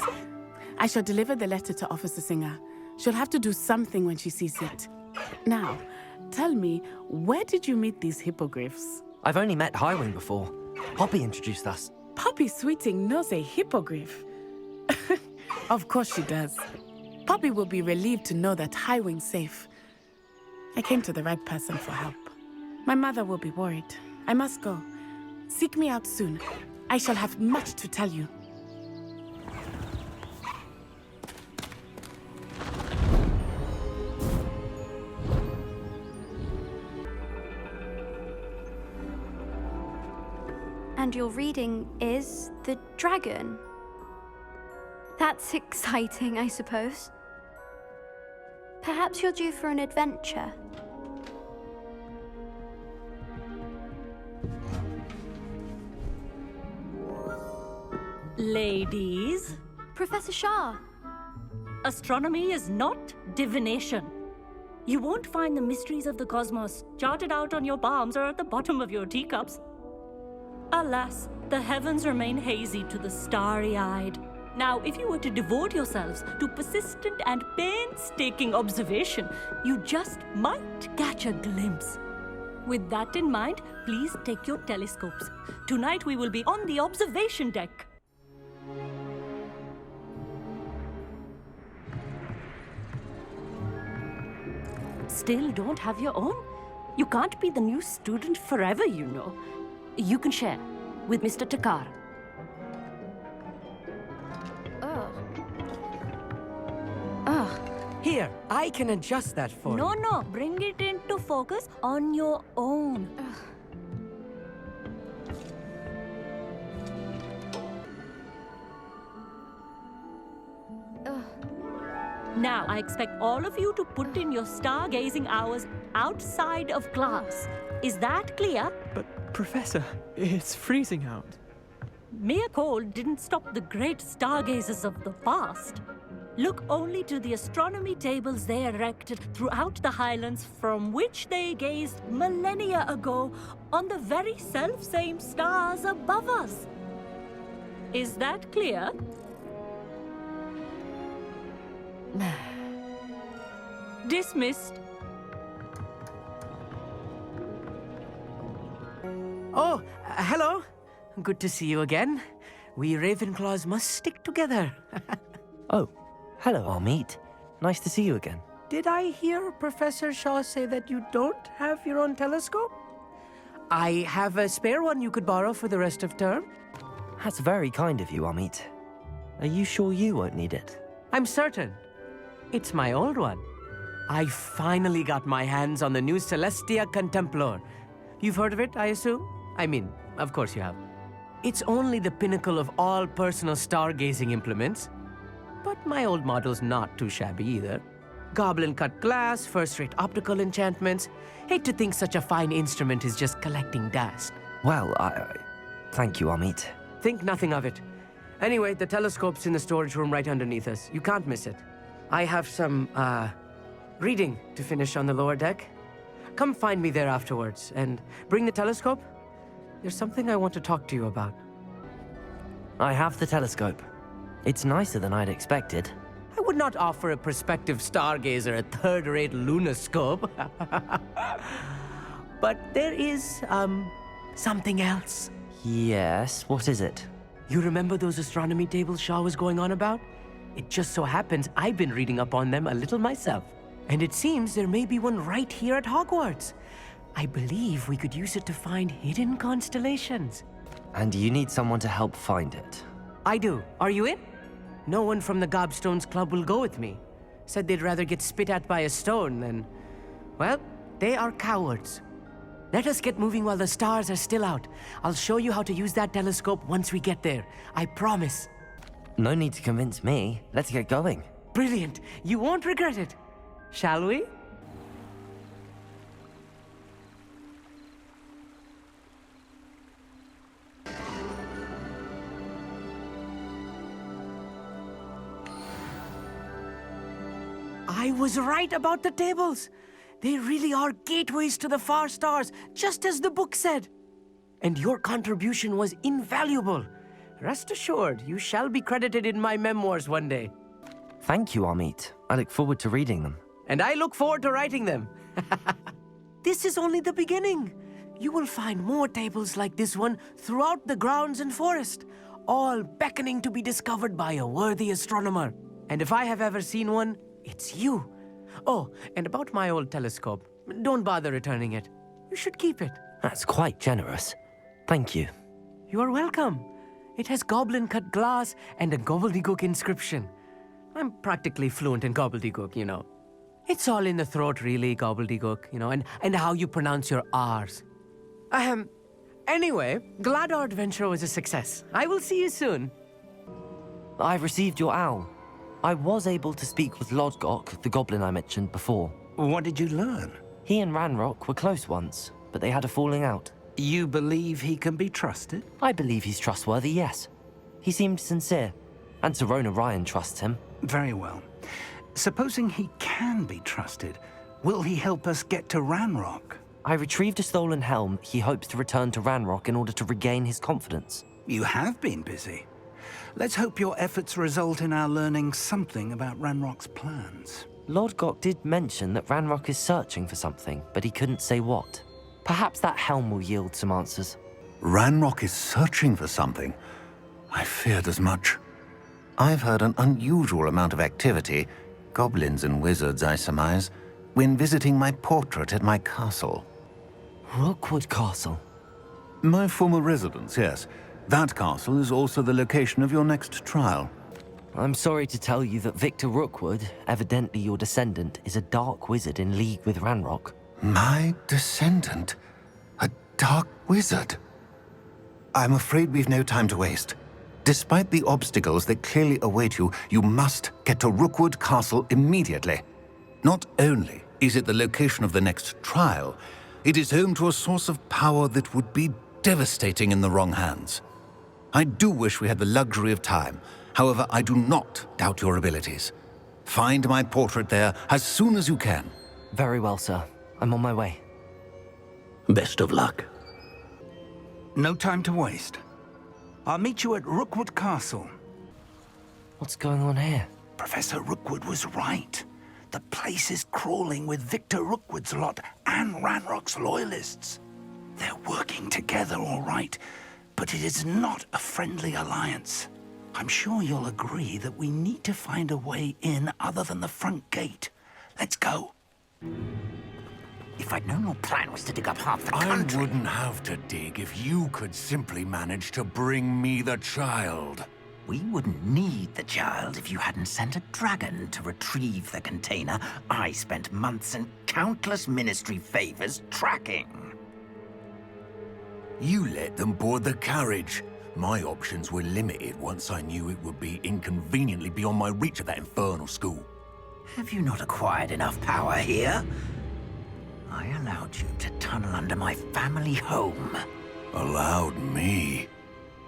[SPEAKER 4] I shall deliver the letter to Officer Singer. She'll have to do something when she sees it. Now, tell me, where did you meet these hippogriffs?
[SPEAKER 2] I've only met Highwing before. Poppy introduced us.
[SPEAKER 4] Poppy Sweeting knows a hippogriff. Of course she does. Poppy will be relieved to know that Highwing's safe. I came to the right person for help. My mother will be worried. I must go. Seek me out soon. I shall have much to tell you.
[SPEAKER 5] And your reading is The Dragon. That's exciting, I suppose. Perhaps you're due for an adventure.
[SPEAKER 20] Ladies.
[SPEAKER 5] Professor Shah.
[SPEAKER 20] Astronomy is not divination. You won't find the mysteries of the cosmos charted out on your palms or at the bottom of your teacups. Alas, the heavens remain hazy to the starry-eyed. Now, if you were to devote yourselves to persistent and painstaking observation, you just might catch a glimpse. With that in mind, please take your telescopes. Tonight we will be on the observation deck. Still don't have your own? You can't be the new student forever, you know. You can share with Mr. Takar.
[SPEAKER 21] Here, I can adjust that for you.
[SPEAKER 20] No, bring it into focus on your own. Now, I expect all of you to put in your stargazing hours outside of class. Is that clear?
[SPEAKER 12] But, Professor, it's freezing out.
[SPEAKER 20] Mere cold didn't stop the great stargazers of the past. Look only to the astronomy tables they erected throughout the Highlands from which they gazed millennia ago on the very self-same stars above us. Is that clear? Dismissed.
[SPEAKER 21] Oh, hello. Good to see you again. We Ravenclaws must stick together.
[SPEAKER 2] Oh, hello, Amit. Nice to see you again.
[SPEAKER 21] Did I hear Professor Shaw say that you don't have your own telescope? I have a spare one you could borrow for the rest of term.
[SPEAKER 2] That's very kind of you, Amit. Are you sure you won't need it?
[SPEAKER 21] I'm certain. It's my old one. I finally got my hands on the new Celestia Contemplar. You've heard of it, I assume? I mean, of course you have. It's only the pinnacle of all personal stargazing implements. But my old model's not too shabby either. Goblin-cut glass, first-rate optical enchantments. Hate to think such a fine instrument is just collecting dust.
[SPEAKER 2] Well, thank you, Amit.
[SPEAKER 21] Think nothing of it. Anyway, the telescope's in the storage room right underneath us. You can't miss it. I have some, reading to finish on the lower deck. Come find me there afterwards, and bring the telescope. There's something I want to talk to you about.
[SPEAKER 2] I have the telescope. It's nicer than I'd expected.
[SPEAKER 21] I would not offer a prospective stargazer a third-rate lunoscope. But there is, something else.
[SPEAKER 2] Yes, what is it?
[SPEAKER 21] You remember those astronomy tables Shaw was going on about? It just so happens I've been reading up on them a little myself. And it seems there may be one right here at Hogwarts. I believe we could use it to find hidden constellations.
[SPEAKER 2] And you need someone to help find it.
[SPEAKER 21] I do. Are you in? No one from the Gobstones Club will go with me. Said they'd rather get spit at by a stone than... Well, they are cowards. Let us get moving while the stars are still out. I'll show you how to use that telescope once we get there. I promise.
[SPEAKER 2] No need to convince me. Let's get going.
[SPEAKER 21] Brilliant. You won't regret it. Shall we? I was right about the tables. They really are gateways to the far stars, just as the book said. And your contribution was invaluable. Rest assured, you shall be credited in my memoirs one day.
[SPEAKER 2] Thank you, Amit. I look forward to reading them.
[SPEAKER 21] And I look forward to writing them. This is only the beginning. You will find more tables like this one throughout the grounds and forest, all beckoning to be discovered by a worthy astronomer. And if I have ever seen one, it's you. Oh, and about my old telescope, don't bother returning it. You should keep it.
[SPEAKER 2] That's quite generous. Thank you.
[SPEAKER 21] You are welcome. It has goblin-cut glass and a gobbledygook inscription. I'm practically fluent in gobbledygook, you know. It's all in the throat, really, gobbledygook, you know, and how you pronounce your R's. Anyway, glad our adventure was a success. I will see you soon.
[SPEAKER 2] I've received your owl. I was able to speak with Lodgok, the goblin I mentioned before.
[SPEAKER 11] What did you learn?
[SPEAKER 2] He and Ranrock were close once, but they had a falling out.
[SPEAKER 11] You believe he can be trusted?
[SPEAKER 2] I believe he's trustworthy, yes. He seemed sincere, and Serona Ryan trusts him.
[SPEAKER 11] Very well. Supposing he can be trusted, will he help us get to Ranrock?
[SPEAKER 2] I retrieved a stolen helm he hopes to return to Ranrock in order to regain his confidence.
[SPEAKER 11] You have been busy. Let's hope your efforts result in our learning something about Ranrock's plans.
[SPEAKER 2] Lodgok did mention that Ranrock is searching for something, but he couldn't say what. Perhaps that helm will yield some answers.
[SPEAKER 16] Ranrock is searching for something. I feared as much. I've heard an unusual amount of activity, goblins and wizards, I surmise, when visiting my portrait at my castle.
[SPEAKER 2] Rookwood Castle?
[SPEAKER 16] My former residence, yes. That castle is also the location of your next trial.
[SPEAKER 2] I'm sorry to tell you that Victor Rookwood, evidently your descendant, is a dark wizard in league with Ranrock.
[SPEAKER 16] My descendant? A dark wizard? I'm afraid we've no time to waste. Despite the obstacles that clearly await you, you must get to Rookwood Castle immediately. Not only is it the location of the next trial, it is home to a source of power that would be devastating in the wrong hands. I do wish we had the luxury of time. However, I do not doubt your abilities. Find my portrait there as soon as you can.
[SPEAKER 2] Very well, sir. I'm on my way.
[SPEAKER 11] Best of luck. No time to waste. I'll meet you at Rookwood Castle.
[SPEAKER 2] What's going on here?
[SPEAKER 11] Professor Rookwood was right. The place is crawling with Victor Rookwood's lot and Ranrock's loyalists. They're working together, all right, but it is not a friendly alliance. I'm sure you'll agree that we need to find a way in other than the front gate. Let's go.
[SPEAKER 6] If I'd known your plan was to dig up half the country...
[SPEAKER 16] I wouldn't have to dig if you could simply manage to bring me the child.
[SPEAKER 6] We wouldn't need the child if you hadn't sent a dragon to retrieve the container I spent months and countless ministry favors tracking.
[SPEAKER 16] You let them board the carriage. My options were limited once I knew it would be inconveniently beyond my reach at that infernal school.
[SPEAKER 6] Have you not acquired enough power here? I allowed you to tunnel under my family home.
[SPEAKER 16] Allowed me?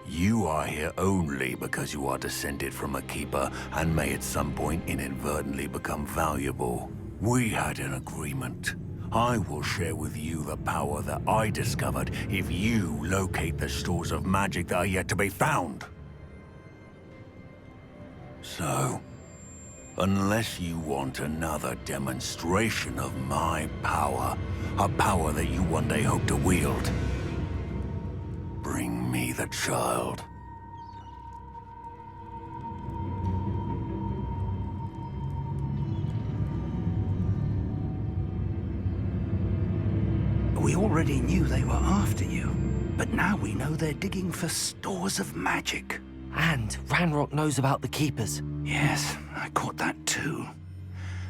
[SPEAKER 16] You are here only because you are descended from a keeper and may at some point inadvertently become valuable. We had an agreement. I will share with you the power that I discovered if you locate the stores of magic that are yet to be found. So, unless you want another demonstration of my power, a power that you one day hope to wield, bring me the child.
[SPEAKER 11] We already knew they were after you, but now we know they're digging for stores of magic.
[SPEAKER 2] And Ranrock knows about the Keepers.
[SPEAKER 11] Yes, I caught that too.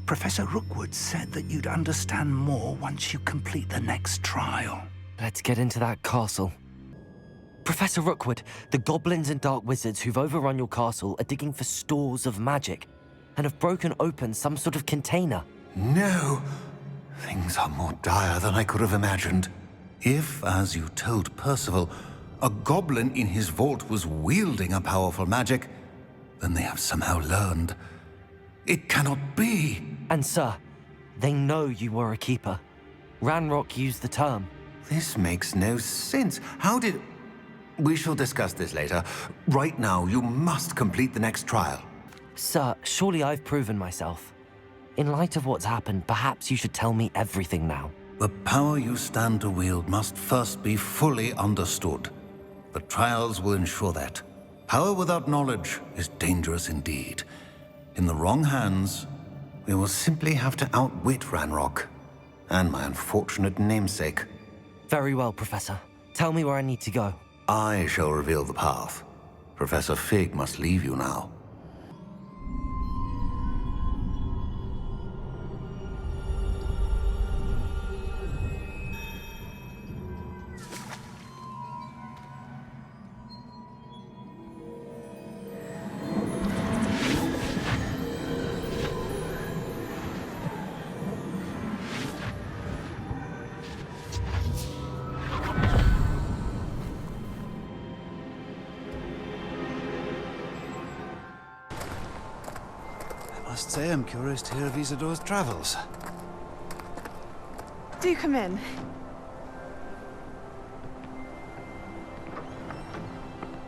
[SPEAKER 16] Professor Rookwood said that you'd understand more once you complete the next trial.
[SPEAKER 2] Let's get into that castle. Professor Rookwood, the goblins and dark wizards who've overrun your castle are digging for stores of magic and have broken open some sort of container.
[SPEAKER 16] No! Things are more dire than I could have imagined. If, as you told Percival, a goblin in his vault was wielding a powerful magic, then they have somehow learned. It cannot be!
[SPEAKER 2] And sir, they know you were a keeper. Ranrock used the term.
[SPEAKER 16] This makes no sense. How did... We shall discuss this later. Right now, you must complete the next trial.
[SPEAKER 2] Sir, surely I've proven myself. In light of what's happened, perhaps you should tell me everything now.
[SPEAKER 16] The power you stand to wield must first be fully understood. The trials will ensure that. Power without knowledge is dangerous indeed. In the wrong hands, we will simply have to outwit Ranrock and my unfortunate namesake.
[SPEAKER 2] Very well, Professor. Tell me where I need to go.
[SPEAKER 16] I shall reveal the path. Professor Fig must leave you now.
[SPEAKER 10] I must say I'm curious to hear of Isidore's travels.
[SPEAKER 15] Do come in.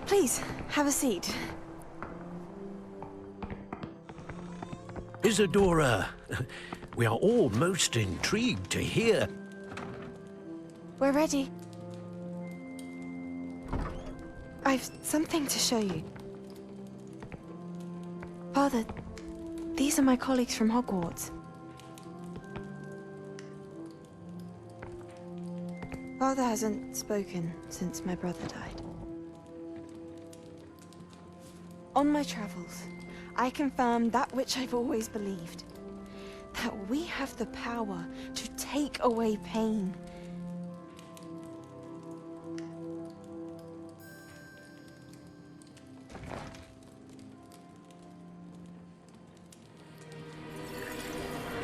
[SPEAKER 15] Please, have a seat.
[SPEAKER 8] Isadora, we are all most intrigued to hear.
[SPEAKER 15] We're ready. I've something to show you. Father, these are my colleagues from Hogwarts. Father hasn't spoken since my brother died. On my travels, I confirmed that which I've always believed. That we have the power to take away pain.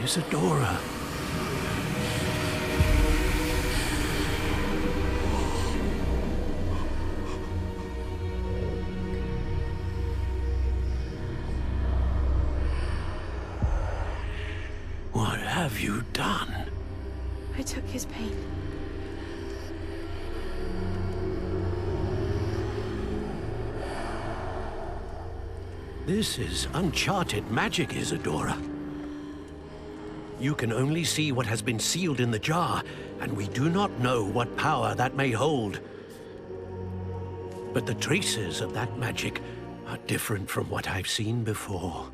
[SPEAKER 8] Isadora. What have you done?
[SPEAKER 15] I took his pain.
[SPEAKER 8] This is uncharted magic, Isadora. You can only see what has been sealed in the jar, and we do not know what power that may hold. But the traces of that magic are different from what I've seen before.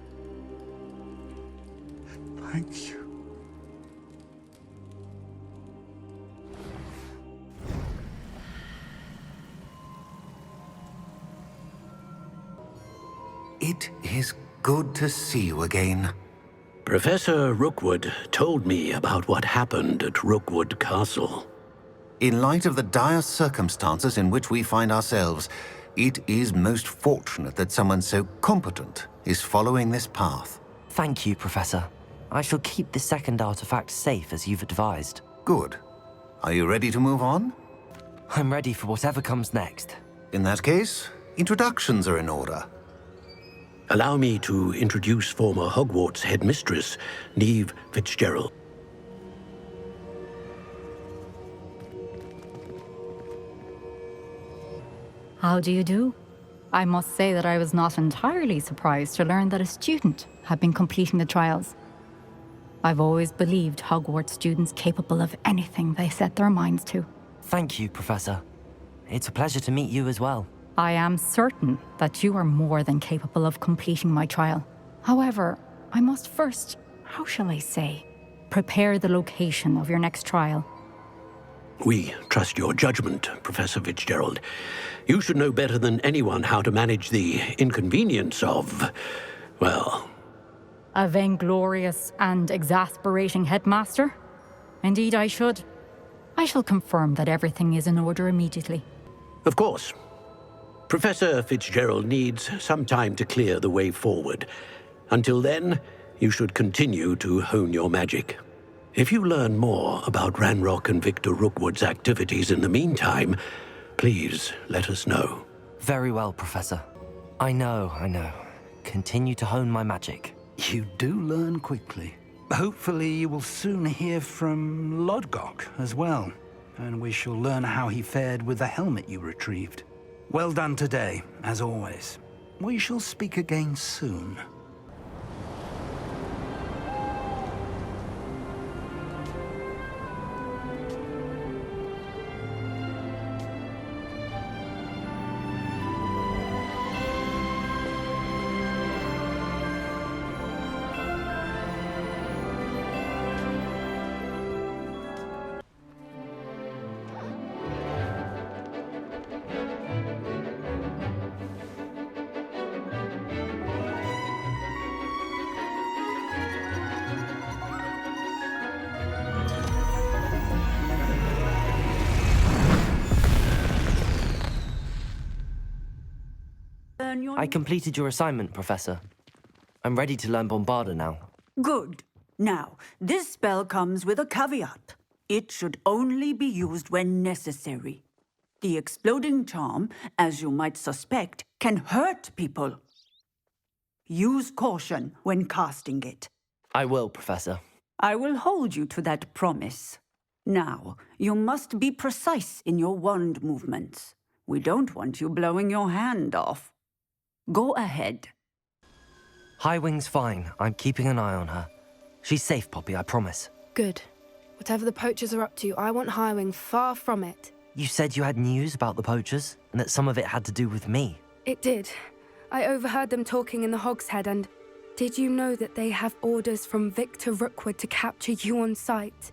[SPEAKER 10] Thank you.
[SPEAKER 16] It is good to see you again.
[SPEAKER 8] Professor Rookwood told me about what happened at Rookwood Castle.
[SPEAKER 16] In light of the dire circumstances in which we find ourselves, it is most fortunate that someone so competent is following this path.
[SPEAKER 2] Thank you, Professor. I shall keep the second artifact safe as you've advised.
[SPEAKER 16] Good. Are you ready to move on?
[SPEAKER 2] I'm ready for whatever comes next.
[SPEAKER 16] In that case, introductions are in order.
[SPEAKER 8] Allow me to introduce former Hogwarts headmistress, Neve Fitzgerald.
[SPEAKER 13] How do you do? I must say that I was not entirely surprised to learn that a student had been completing the trials. I've always believed Hogwarts students capable of anything they set their minds to.
[SPEAKER 2] Thank you, Professor. It's a pleasure to meet you as well.
[SPEAKER 13] I am certain that you are more than capable of completing my trial. However, I must first, how shall I say, prepare the location of your next trial.
[SPEAKER 8] We trust your judgment, Professor Fitzgerald. You should know better than anyone how to manage the inconvenience of, well...
[SPEAKER 13] a vainglorious and exasperating headmaster? Indeed, I should. I shall confirm that everything is in order immediately.
[SPEAKER 8] Of course. Professor Fitzgerald needs some time to clear the way forward. Until then, you should continue to hone your magic. If you learn more about Ranrock and Victor Rookwood's activities in the meantime, please let us know.
[SPEAKER 2] Very well, Professor. I know. Continue to hone my magic.
[SPEAKER 10] You do learn quickly. Hopefully you will soon hear from Lodgok as well, and we shall learn how he fared with the helmet you retrieved. Well done today, as always. We shall speak again soon.
[SPEAKER 2] I completed your assignment, Professor. I'm ready to learn Bombarda now.
[SPEAKER 3] Good. Now, this spell comes with a caveat. It should only be used when necessary. The exploding charm, as you might suspect, can hurt people. Use caution when casting it.
[SPEAKER 2] I will, Professor.
[SPEAKER 3] I will hold you to that promise. Now, you must be precise in your wand movements. We don't want you blowing your hand off. Go ahead.
[SPEAKER 2] Highwing's fine. I'm keeping an eye on her. She's safe, Poppy, I promise.
[SPEAKER 14] Good. Whatever the poachers are up to, I want Highwing far from it.
[SPEAKER 2] You said you had news about the poachers, and that some of it had to do with me.
[SPEAKER 14] It did. I overheard them talking in the Hogshead, and did you know that they have orders from Victor Rookwood to capture you on sight?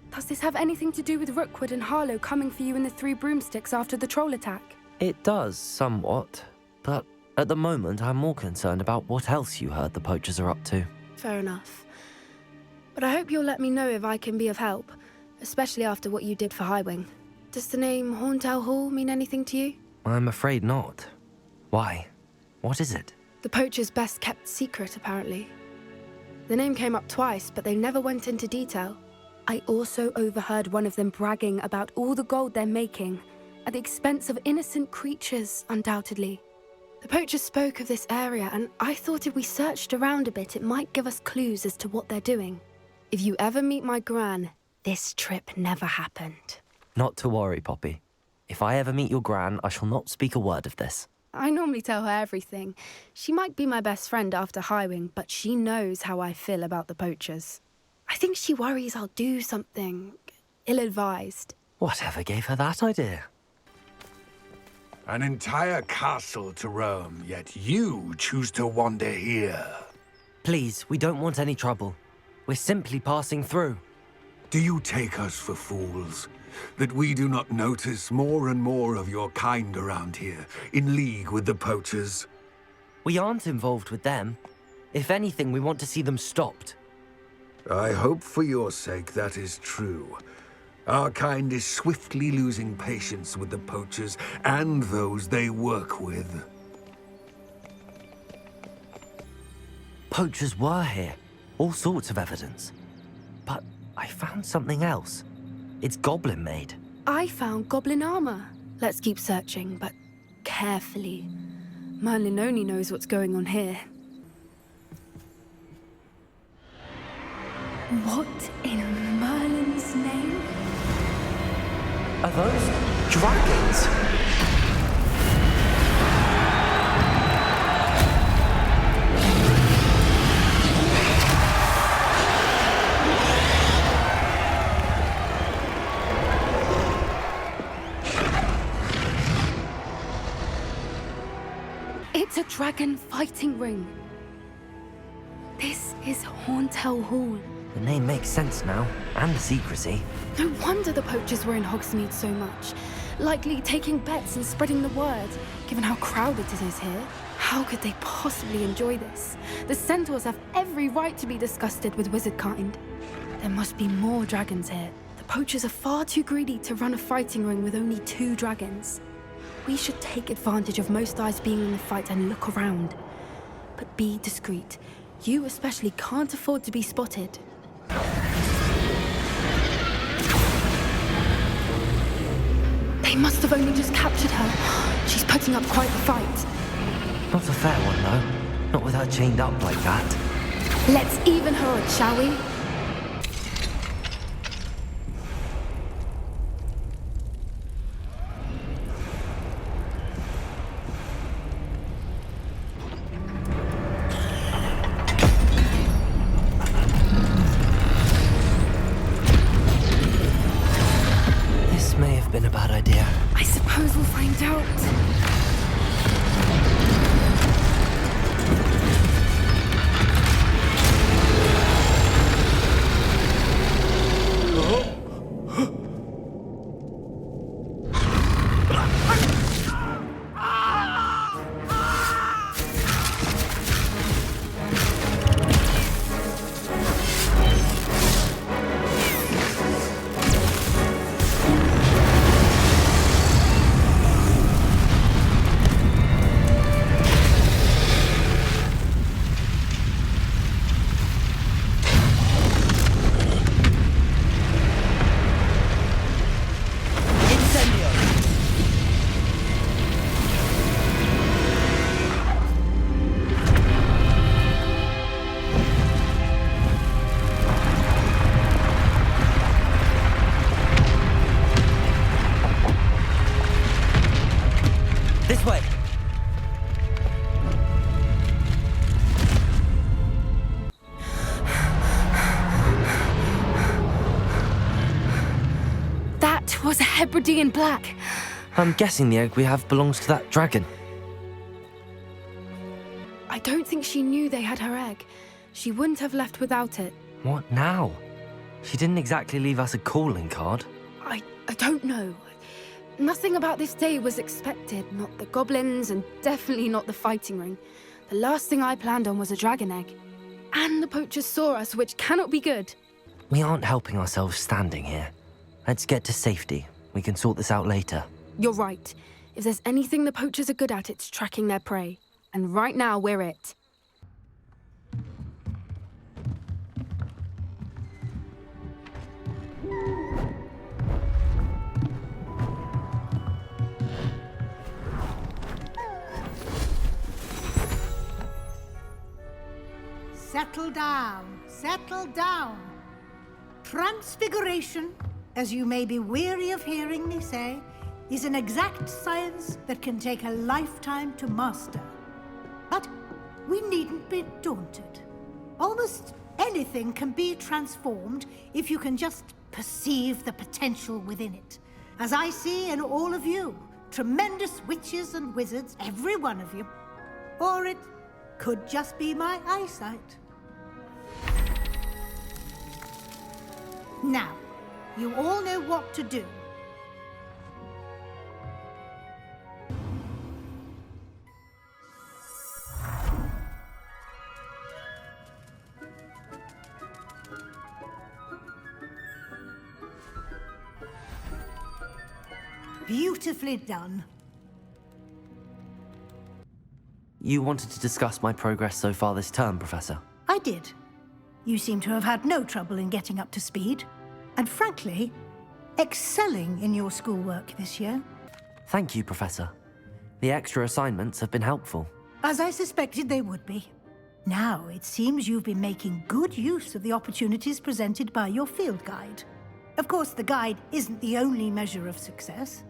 [SPEAKER 14] Does this have anything to do with Rookwood and Harlow coming for you in the Three Broomsticks after the troll attack?
[SPEAKER 2] It does, somewhat. But at the moment, I'm more concerned about what else you heard the poachers are up to.
[SPEAKER 14] Fair enough. But I hope you'll let me know if I can be of help, especially after what you did for Highwing. Does the name Horntail Hall mean anything to you?
[SPEAKER 2] I'm afraid not. Why? What is it?
[SPEAKER 14] The poachers' best-kept secret, apparently. The name came up twice, but they never went into detail. I also overheard one of them bragging about all the gold they're making, at the expense of innocent creatures, undoubtedly. The poachers spoke of this area, and I thought if we searched around a bit, it might give us clues as to what they're doing. If you ever meet my Gran, this trip never happened.
[SPEAKER 2] Not to worry, Poppy. If I ever meet your Gran, I shall not speak a word of this.
[SPEAKER 14] I normally tell her everything. She might be my best friend after Highwing, but she knows how I feel about the poachers. I think she worries I'll do something ill-advised.
[SPEAKER 2] Whatever gave her that idea?
[SPEAKER 9] An entire castle to roam, yet you choose to wander here.
[SPEAKER 2] Please, we don't want any trouble. We're simply passing through.
[SPEAKER 9] Do you take us for fools? That we do not notice more and more of your kind around here, in league with the poachers?
[SPEAKER 2] We aren't involved with them. If anything, we want to see them stopped.
[SPEAKER 9] I hope for your sake that is true. Our kind is swiftly losing patience with the poachers and those they work with.
[SPEAKER 2] Poachers were here. All sorts of evidence. But I found something else. It's goblin-made.
[SPEAKER 14] I found goblin armor. Let's keep searching, but carefully. Merlin only knows what's going on here. What in Merlin's name?
[SPEAKER 2] Are those dragons?
[SPEAKER 14] It's a dragon fighting ring. This is Horntail Hall.
[SPEAKER 2] The name makes sense now, and the secrecy.
[SPEAKER 14] No wonder the poachers were in Hogsmeade so much. Likely taking bets and spreading the word, given how crowded it is here. How could they possibly enjoy this? The centaurs have every right to be disgusted with wizard kind. There must be more dragons here. The poachers are far too greedy to run a fighting ring with only 2 dragons. We should take advantage of most eyes being in the fight and look around. But be discreet. You especially can't afford to be spotted. They must have only just captured her. She's putting up quite the fight.
[SPEAKER 2] Not a fair one, though. Not with her chained up like that.
[SPEAKER 14] Let's even her out, shall we?
[SPEAKER 2] This may have been a bad idea.
[SPEAKER 14] I suppose we'll find out.
[SPEAKER 2] This way!
[SPEAKER 14] That was a Hebridean black.
[SPEAKER 2] I'm guessing the egg we have belongs to that dragon.
[SPEAKER 14] I don't think she knew they had her egg. She wouldn't have left without it.
[SPEAKER 2] What now? She didn't exactly leave us a calling card.
[SPEAKER 14] I don't know. Nothing about this day was expected. Not the goblins, and definitely not the fighting ring. The last thing I planned on was a dragon egg. And the poachers saw us, which cannot be good.
[SPEAKER 2] We aren't helping ourselves standing here. Let's get to safety. We can sort this out later.
[SPEAKER 14] You're right. If there's anything the poachers are good at, it's tracking their prey. And right now, we're it.
[SPEAKER 7] Settle down, settle down. Transfiguration, as you may be weary of hearing me say, is an exact science that can take a lifetime to master. But we needn't be daunted. Almost anything can be transformed if you can just perceive the potential within it. As I see in all of you, tremendous witches and wizards, every one of you. Or it could just be my eyesight. Now, you all know what to do. Beautifully done.
[SPEAKER 2] You wanted to discuss my progress so far this term, Professor?
[SPEAKER 7] I did. You seem to have had no trouble in getting up to speed. And frankly, excelling in your schoolwork this year.
[SPEAKER 2] Thank you, Professor. The extra assignments have been helpful.
[SPEAKER 7] As I suspected they would be. Now, it seems you've been making good use of the opportunities presented by your field guide. Of course, the guide isn't the only measure of success.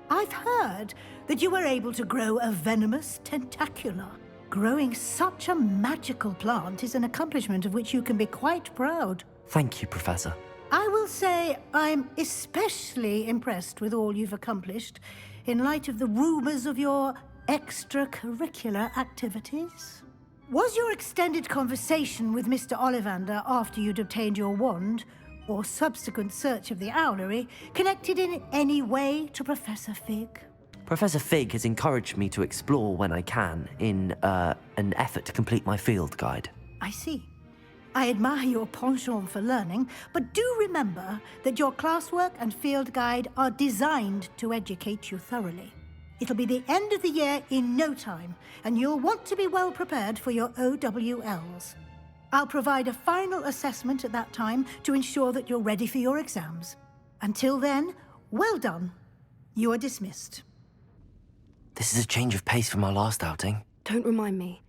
[SPEAKER 7] I've heard that you were able to grow a venomous tentacula. Growing such a magical plant is an accomplishment of which you can be quite proud.
[SPEAKER 2] Thank you, Professor.
[SPEAKER 7] I will say I'm especially impressed with all you've accomplished in light of the rumors of your extracurricular activities. Was your extended conversation with Mr. Ollivander after you'd obtained your wand, or subsequent search of the owlery, connected in any way to Professor Fig?
[SPEAKER 2] Professor Fig has encouraged me to explore when I can in an effort to complete my field guide.
[SPEAKER 7] I see. I admire your penchant for learning, but do remember that your classwork and field guide are designed to educate you thoroughly. It'll be the end of the year in no time, and you'll want to be well prepared for your OWLs. I'll provide a final assessment at that time to ensure that you're ready for your exams. Until then, well done. You are dismissed.
[SPEAKER 2] This is a change of pace from our last outing.
[SPEAKER 14] Don't remind me.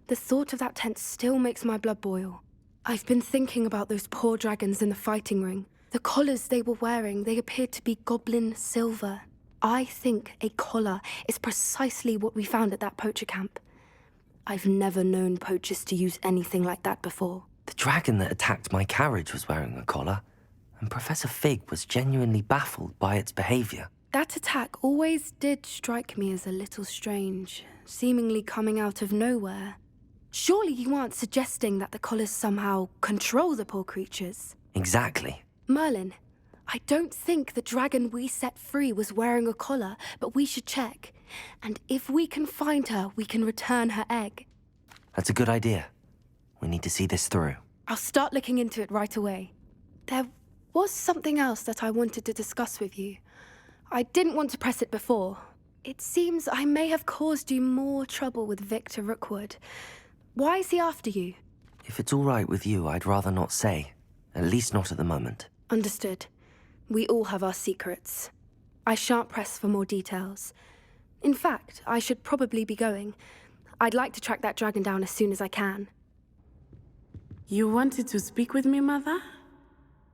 [SPEAKER 14] The thought of that tent still makes my blood boil. I've been thinking about those poor dragons in the fighting ring. The collars they were wearing, they appeared to be goblin silver. I think a collar is precisely what we found at that poacher camp. I've never known poachers to use anything like that before.
[SPEAKER 2] The dragon that attacked my carriage was wearing a collar, and Professor Fig was genuinely baffled by its behavior.
[SPEAKER 14] That attack always did strike me as a little strange, seemingly coming out of nowhere. Surely you aren't suggesting that the collars somehow control the poor creatures?
[SPEAKER 2] Exactly.
[SPEAKER 14] Merlin, I don't think the dragon we set free was wearing a collar, but we should check. And if we can find her, we can return her egg.
[SPEAKER 2] That's a good idea. We need to see this through.
[SPEAKER 14] I'll start looking into it right away. There was something else that I wanted to discuss with you. I didn't want to press it before. It seems I may have caused you more trouble with Victor Rookwood. Why is he after you?
[SPEAKER 2] If it's all right with you, I'd rather not say. At least not at the moment.
[SPEAKER 14] Understood. We all have our secrets. I shan't press for more details. In fact, I should probably be going. I'd like to track that dragon down as soon as I can.
[SPEAKER 4] You wanted to speak with me, Mother?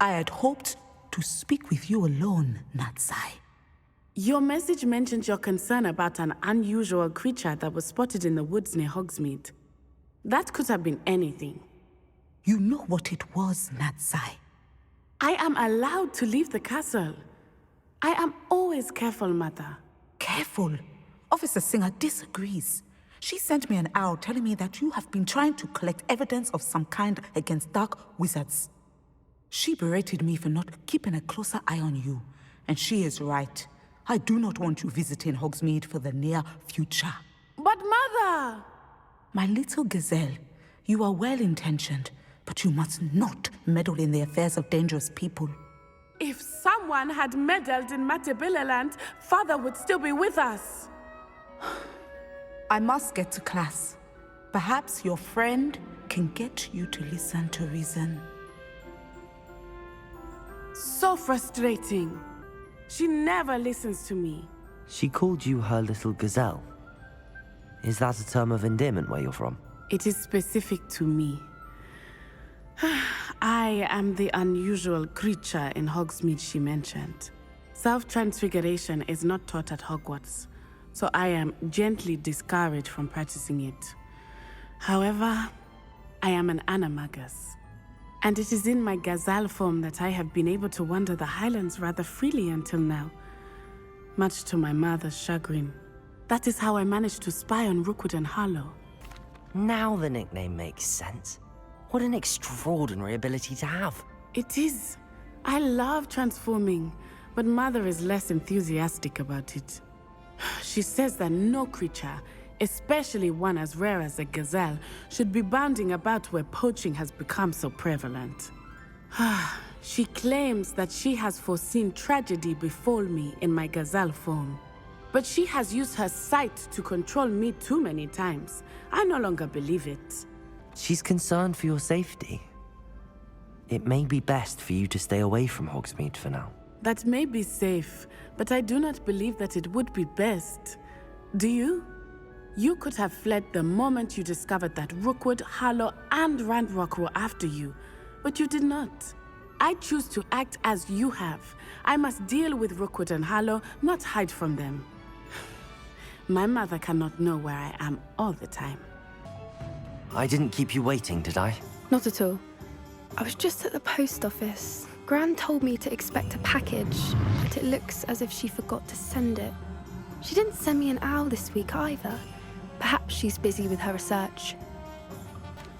[SPEAKER 4] I had hoped to speak with you alone, Natsai. Your message mentioned your concern about an unusual creature that was spotted in the woods near Hogsmeade. That could have been anything. You know what it was, Natsai. I am allowed to leave the castle. I am always careful, Mother. Careful? Officer Singer disagrees. She sent me an owl telling me that you have been trying to collect evidence of some kind against dark wizards. She berated me for not keeping a closer eye on you, and she is right. I do not want you visiting Hogsmeade for the near future. But Mother! My little gazelle, you are well-intentioned, but you must not meddle in the affairs of dangerous people. If someone had meddled in Matabeleland, Father would still be with us. I must get to class. Perhaps your friend can get you to listen to reason. So frustrating. She never listens to me.
[SPEAKER 2] She called you her little gazelle. Is that a term of endearment where you're from?
[SPEAKER 4] It is specific to me. I am the unusual creature in Hogsmeade she mentioned. Self-transfiguration is not taught at Hogwarts, so I am gently discouraged from practicing it. However, I am an animagus, and it is in my gazelle form that I have been able to wander the Highlands rather freely until now, much to my mother's chagrin. That is how I managed to spy on Rookwood and Harlow.
[SPEAKER 2] Now the nickname makes sense. What an extraordinary ability to have.
[SPEAKER 4] It is. I love transforming, but Mother is less enthusiastic about it. She says that no creature, especially one as rare as a gazelle, should be bounding about where poaching has become so prevalent. She claims that she has foreseen tragedy befall me in my gazelle form. But she has used her sight to control me too many times. I no longer believe it.
[SPEAKER 2] She's concerned for your safety. It may be best for you to stay away from Hogsmeade for now.
[SPEAKER 4] That may be safe, but I do not believe that it would be best. Do you? You could have fled the moment you discovered that Rookwood, Harlow, and Ranrock were after you, but you did not. I choose to act as you have. I must deal with Rookwood and Harlow, not hide from them. My mother cannot know where I am all the time.
[SPEAKER 2] I didn't keep you waiting, did I?
[SPEAKER 14] Not at all. I was just at the post office. Gran told me to expect a package, but it looks as if she forgot to send it. She didn't send me an owl this week either. Perhaps she's busy with her research.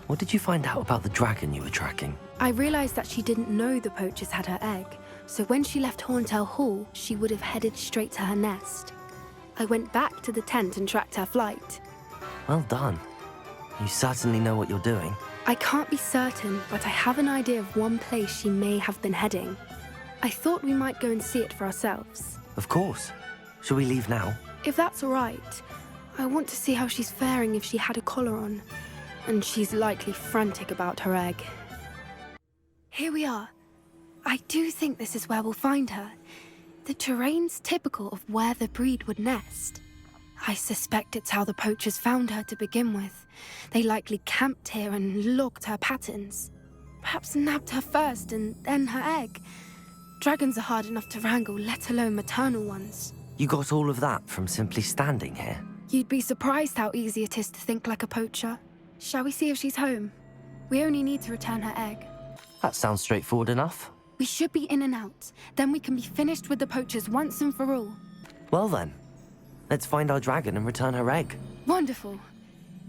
[SPEAKER 2] What did you find out about the dragon you were tracking?
[SPEAKER 14] I realized that she didn't know the poachers had her egg, so when she left Horntail Hall, she would have headed straight to her nest. I went back to the tent and tracked her flight.
[SPEAKER 2] Well done. You certainly know what you're doing.
[SPEAKER 14] I can't be certain, but I have an idea of one place she may have been heading. I thought we might go and see it for ourselves.
[SPEAKER 2] Of course. Shall we leave now?
[SPEAKER 14] If that's all right, I want to see how she's faring if she had a collar on. And she's likely frantic about her egg. Here we are. I do think this is where we'll find her. The terrain's typical of where the breed would nest. I suspect it's how the poachers found her to begin with. They likely camped here and logged her patterns. Perhaps nabbed her first and then her egg. Dragons are hard enough to wrangle, let alone maternal ones.
[SPEAKER 2] You got all of that from simply standing here?
[SPEAKER 14] You'd be surprised how easy it is to think like a poacher. Shall we see if she's home? We only need to return her egg.
[SPEAKER 2] That sounds straightforward enough.
[SPEAKER 14] We should be in and out. Then we can be finished with the poachers once and for all.
[SPEAKER 2] Well then, let's find our dragon and return her egg.
[SPEAKER 14] Wonderful.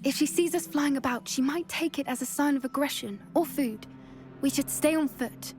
[SPEAKER 14] If she sees us flying about, she might take it as a sign of aggression or food. We should stay on foot.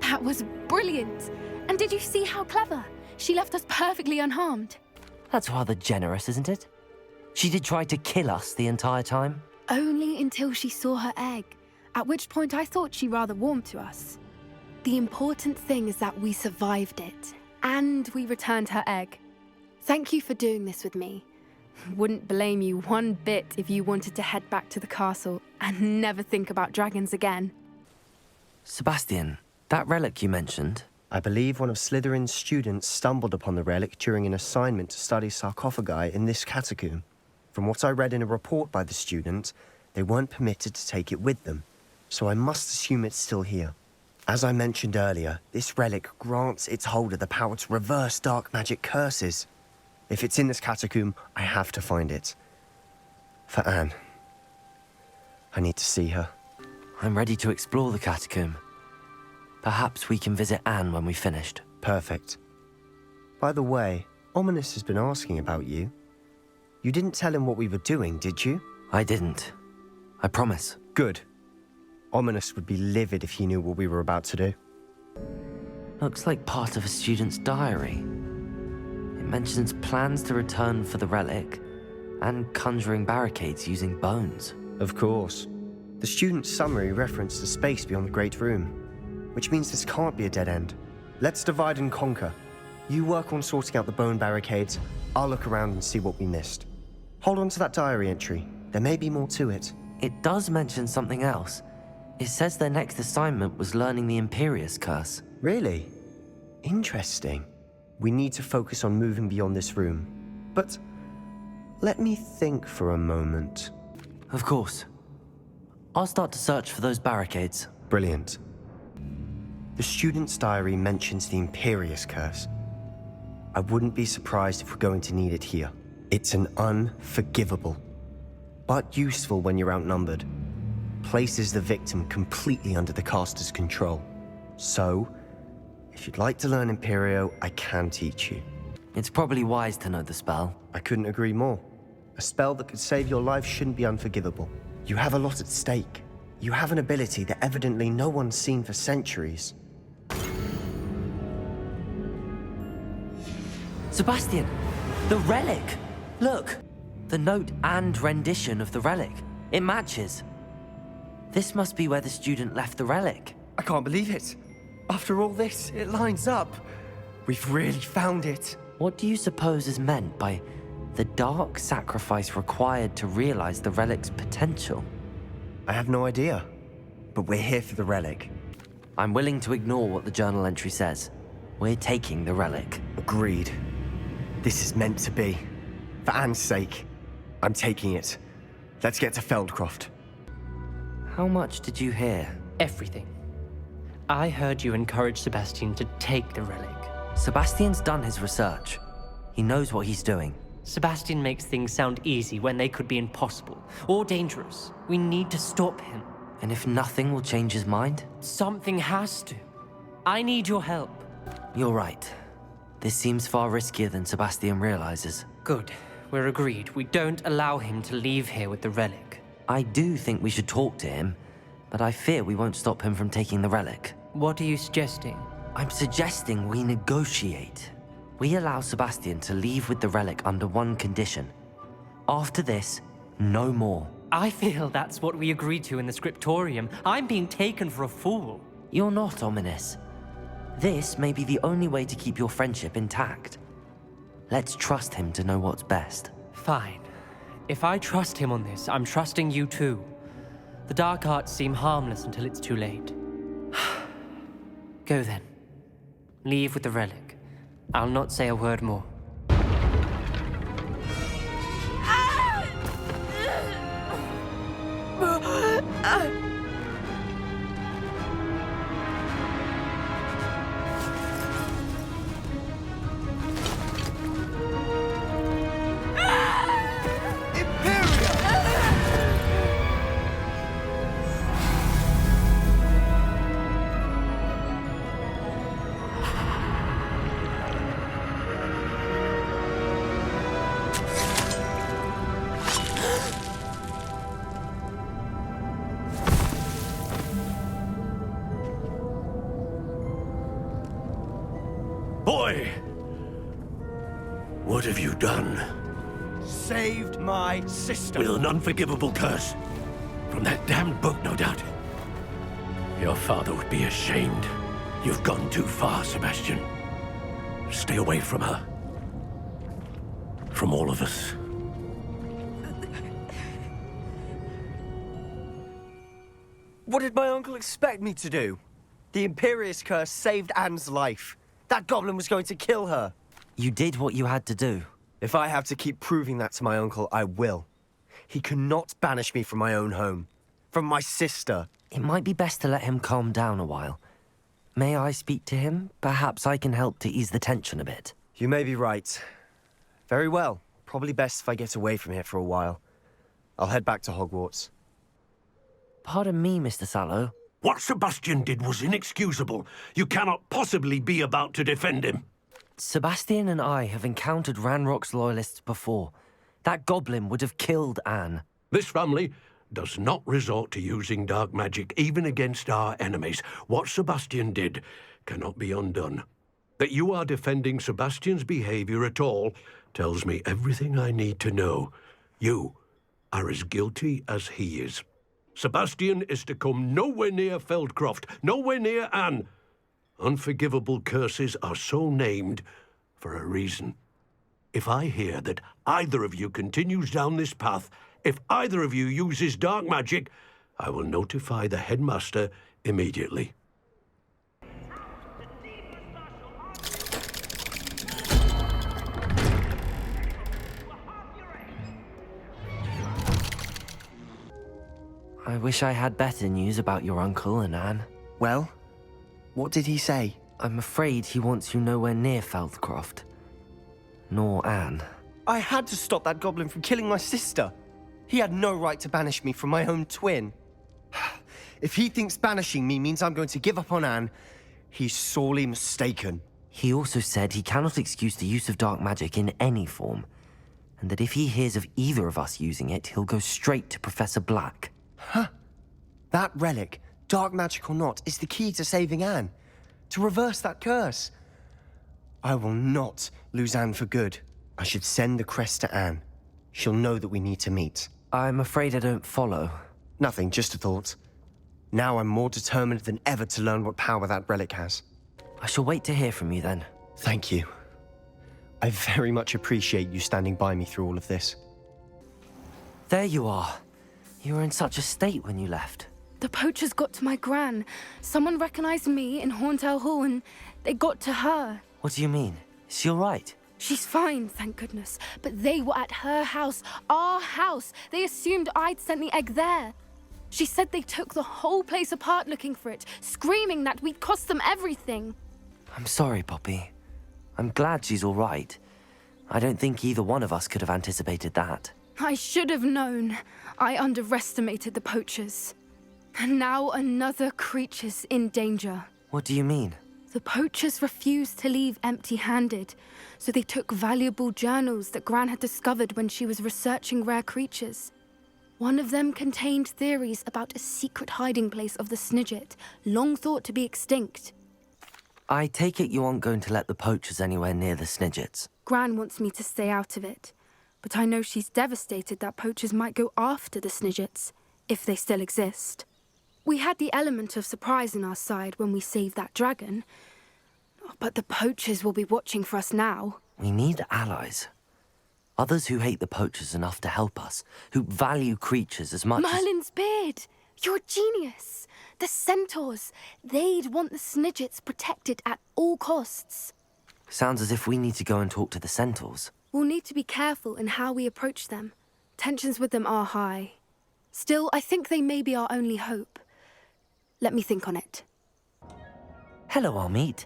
[SPEAKER 14] That was brilliant! And did you see how clever? She left us perfectly unharmed.
[SPEAKER 2] That's rather generous, isn't it? She did try to kill us the entire time.
[SPEAKER 14] Only until she saw her egg, at which point I thought she rather warmed to us. The important thing is that we survived it, and we returned her egg. Thank you for doing this with me. Wouldn't blame you one bit if you wanted to head back to the castle and never think about dragons again.
[SPEAKER 2] Sebastian, that relic you mentioned...
[SPEAKER 1] I believe one of Slytherin's students stumbled upon the relic during an assignment to study sarcophagi in this catacomb. From what I read in a report by the student, they weren't permitted to take it with them, so I must assume it's still here. As I mentioned earlier, this relic grants its holder the power to reverse dark magic curses. If it's in this catacomb, I have to find it. For Anne. I need to see her.
[SPEAKER 2] I'm ready to explore the catacomb. Perhaps we can visit Anne when we've finished.
[SPEAKER 1] Perfect. By the way, Ominous has been asking about you. You didn't tell him what we were doing, did you?
[SPEAKER 2] I didn't. I promise.
[SPEAKER 1] Good. Ominous would be livid if he knew what we were about to do.
[SPEAKER 2] Looks like part of a student's diary. It mentions plans to return for the relic and conjuring barricades using bones.
[SPEAKER 1] Of course. The student's summary referenced a space beyond the Great Room, which means this can't be a dead end. Let's divide and conquer. You work on sorting out the bone barricades. I'll look around and see what we missed. Hold on to that diary entry. There may be more to it.
[SPEAKER 2] It does mention something else. It says their next assignment was learning the Imperius Curse.
[SPEAKER 1] Really? Interesting. We need to focus on moving beyond this room. But let me think for a moment.
[SPEAKER 2] Of course. I'll start to search for those barricades.
[SPEAKER 1] Brilliant. The student's diary mentions the Imperius Curse. I wouldn't be surprised if we're going to need it here. It's an unforgivable, but useful when you're outnumbered. Places the victim completely under the caster's control. So, if you'd like to learn Imperio, I can teach you.
[SPEAKER 2] It's probably wise to know the spell.
[SPEAKER 1] I couldn't agree more. A spell that could save your life shouldn't be unforgivable. You have a lot at stake. You have an ability that evidently no one's seen for centuries.
[SPEAKER 2] Sebastian! The relic! Look! The note and rendition of the relic. It matches. This must be where the student left the relic.
[SPEAKER 1] I can't believe it. After all this, it lines up. We've really found it.
[SPEAKER 2] What do you suppose is meant by the dark sacrifice required to realize the relic's potential?
[SPEAKER 1] I have no idea, but we're here for the relic.
[SPEAKER 2] I'm willing to ignore what the journal entry says. We're taking the relic.
[SPEAKER 1] Agreed. This is meant to be. For Anne's sake, I'm taking it. Let's get to Feldcroft.
[SPEAKER 2] How much did you hear?
[SPEAKER 12] Everything. I heard you encourage Sebastian to take the relic.
[SPEAKER 2] Sebastian's done his research. He knows what he's doing.
[SPEAKER 12] Sebastian makes things sound easy when they could be impossible or dangerous. We need to stop him.
[SPEAKER 2] And if nothing will change his mind?
[SPEAKER 12] Something has to. I need your help.
[SPEAKER 2] You're right. This seems far riskier than Sebastian realizes.
[SPEAKER 12] Good. We're agreed. We don't allow him to leave here with the relic.
[SPEAKER 2] I do think we should talk to him, but I fear we won't stop him from taking the relic.
[SPEAKER 12] What are you suggesting?
[SPEAKER 2] I'm suggesting we negotiate. We allow Sebastian to leave with the relic under one condition. After this, no more.
[SPEAKER 12] I feel that's what we agreed to in the scriptorium. I'm being taken for a fool.
[SPEAKER 2] You're not, Ominous. This may be the only way to keep your friendship intact. Let's trust him to know what's best.
[SPEAKER 12] Fine. If I trust him on this, I'm trusting you too. The dark arts seem harmless until it's too late. Go then. Leave with the relic. I'll not say a word more.
[SPEAKER 8] Boy! What have you done?
[SPEAKER 1] Saved my sister.
[SPEAKER 8] With an unforgivable curse. From that damned book, no doubt. Your father would be ashamed. You've gone too far, Sebastian. Stay away from her. From all of us.
[SPEAKER 1] What did my uncle expect me to do? The Imperious curse saved Anne's life. That goblin was going to kill her.
[SPEAKER 2] You did what you had to do.
[SPEAKER 1] If I have to keep proving that to my uncle, I will. He cannot banish me from my own home. From my sister.
[SPEAKER 2] It might be best to let him calm down a while. May I speak to him? Perhaps I can help to ease the tension a bit.
[SPEAKER 1] You may be right. Very well. Probably best if I get away from here for a while. I'll head back to Hogwarts.
[SPEAKER 2] Pardon me, Mr. Sallow.
[SPEAKER 8] What Sebastian did was inexcusable. You cannot possibly be about to defend him.
[SPEAKER 2] Sebastian and I have encountered Ranrock's loyalists before. That goblin would have killed Anne.
[SPEAKER 8] This family does not resort to using dark magic, even against our enemies. What Sebastian did cannot be undone. That you are defending Sebastian's behavior at all tells me everything I need to know. You are as guilty as he is. Sebastian is to come nowhere near Feldcroft, nowhere near Anne. Unforgivable curses are so named for a reason. If I hear that either of you continues down this path, if either of you uses dark magic, I will notify the headmaster immediately.
[SPEAKER 2] I wish I had better news about your uncle and Anne.
[SPEAKER 1] Well, what did he say?
[SPEAKER 2] I'm afraid he wants you nowhere near Feldcroft. Nor Anne.
[SPEAKER 1] I had to stop that goblin from killing my sister. He had no right to banish me from my own twin. If he thinks banishing me means I'm going to give up on Anne, he's sorely mistaken.
[SPEAKER 2] He also said he cannot excuse the use of dark magic in any form, and that if he hears of either of us using it, he'll go straight to Professor Black.
[SPEAKER 1] Huh. That relic, dark magic or not, is the key to saving Anne. To reverse that curse. I will not lose Anne for good. I should send the crest to Anne. she'll know that we need to meet.
[SPEAKER 2] I'm afraid I don't follow.
[SPEAKER 1] Nothing, just a thought. Now I'm more determined than ever to learn what power that relic has.
[SPEAKER 2] I shall wait to hear from you then.
[SPEAKER 1] Thank you. I very much appreciate you standing by me through all of this.
[SPEAKER 2] There you are. You were in such a state when you left.
[SPEAKER 14] The poachers got to my gran. Someone recognized me in Horntail Hall and they got to her.
[SPEAKER 2] What do you mean? Is she all right?
[SPEAKER 14] She's fine, thank goodness. But they were at her house, our house. They assumed I'd sent the egg there. She said they took the whole place apart looking for it, screaming that we'd cost them everything.
[SPEAKER 2] I'm sorry, Poppy. I'm glad she's all right. I don't think either one of us could have anticipated that.
[SPEAKER 14] I should have known. I underestimated the poachers. And now another creature's in danger.
[SPEAKER 2] What do you mean?
[SPEAKER 14] The poachers refused to leave empty-handed, so they took valuable journals that Gran had discovered when she was researching rare creatures. One of them contained theories about a secret hiding place of the Snidget, long thought to be extinct.
[SPEAKER 2] I take it you aren't going to let the poachers anywhere near the Snidgets.
[SPEAKER 14] Gran wants me to stay out of it, but I know she's devastated that poachers might go after the Snidgets, if they still exist. We had the element of surprise on our side when we saved that dragon, but the poachers will be watching for us now.
[SPEAKER 2] We need allies. Others who hate the poachers enough to help us, who value creatures as much
[SPEAKER 14] Merlin's beard! You're a genius! The centaurs! They'd want the Snidgets protected at all costs.
[SPEAKER 2] Sounds as if we need to go and talk to the centaurs.
[SPEAKER 14] We'll need to be careful in how we approach them. Tensions with them are high. Still, I think they may be our only hope. Let me think on it.
[SPEAKER 2] Hello, Amit.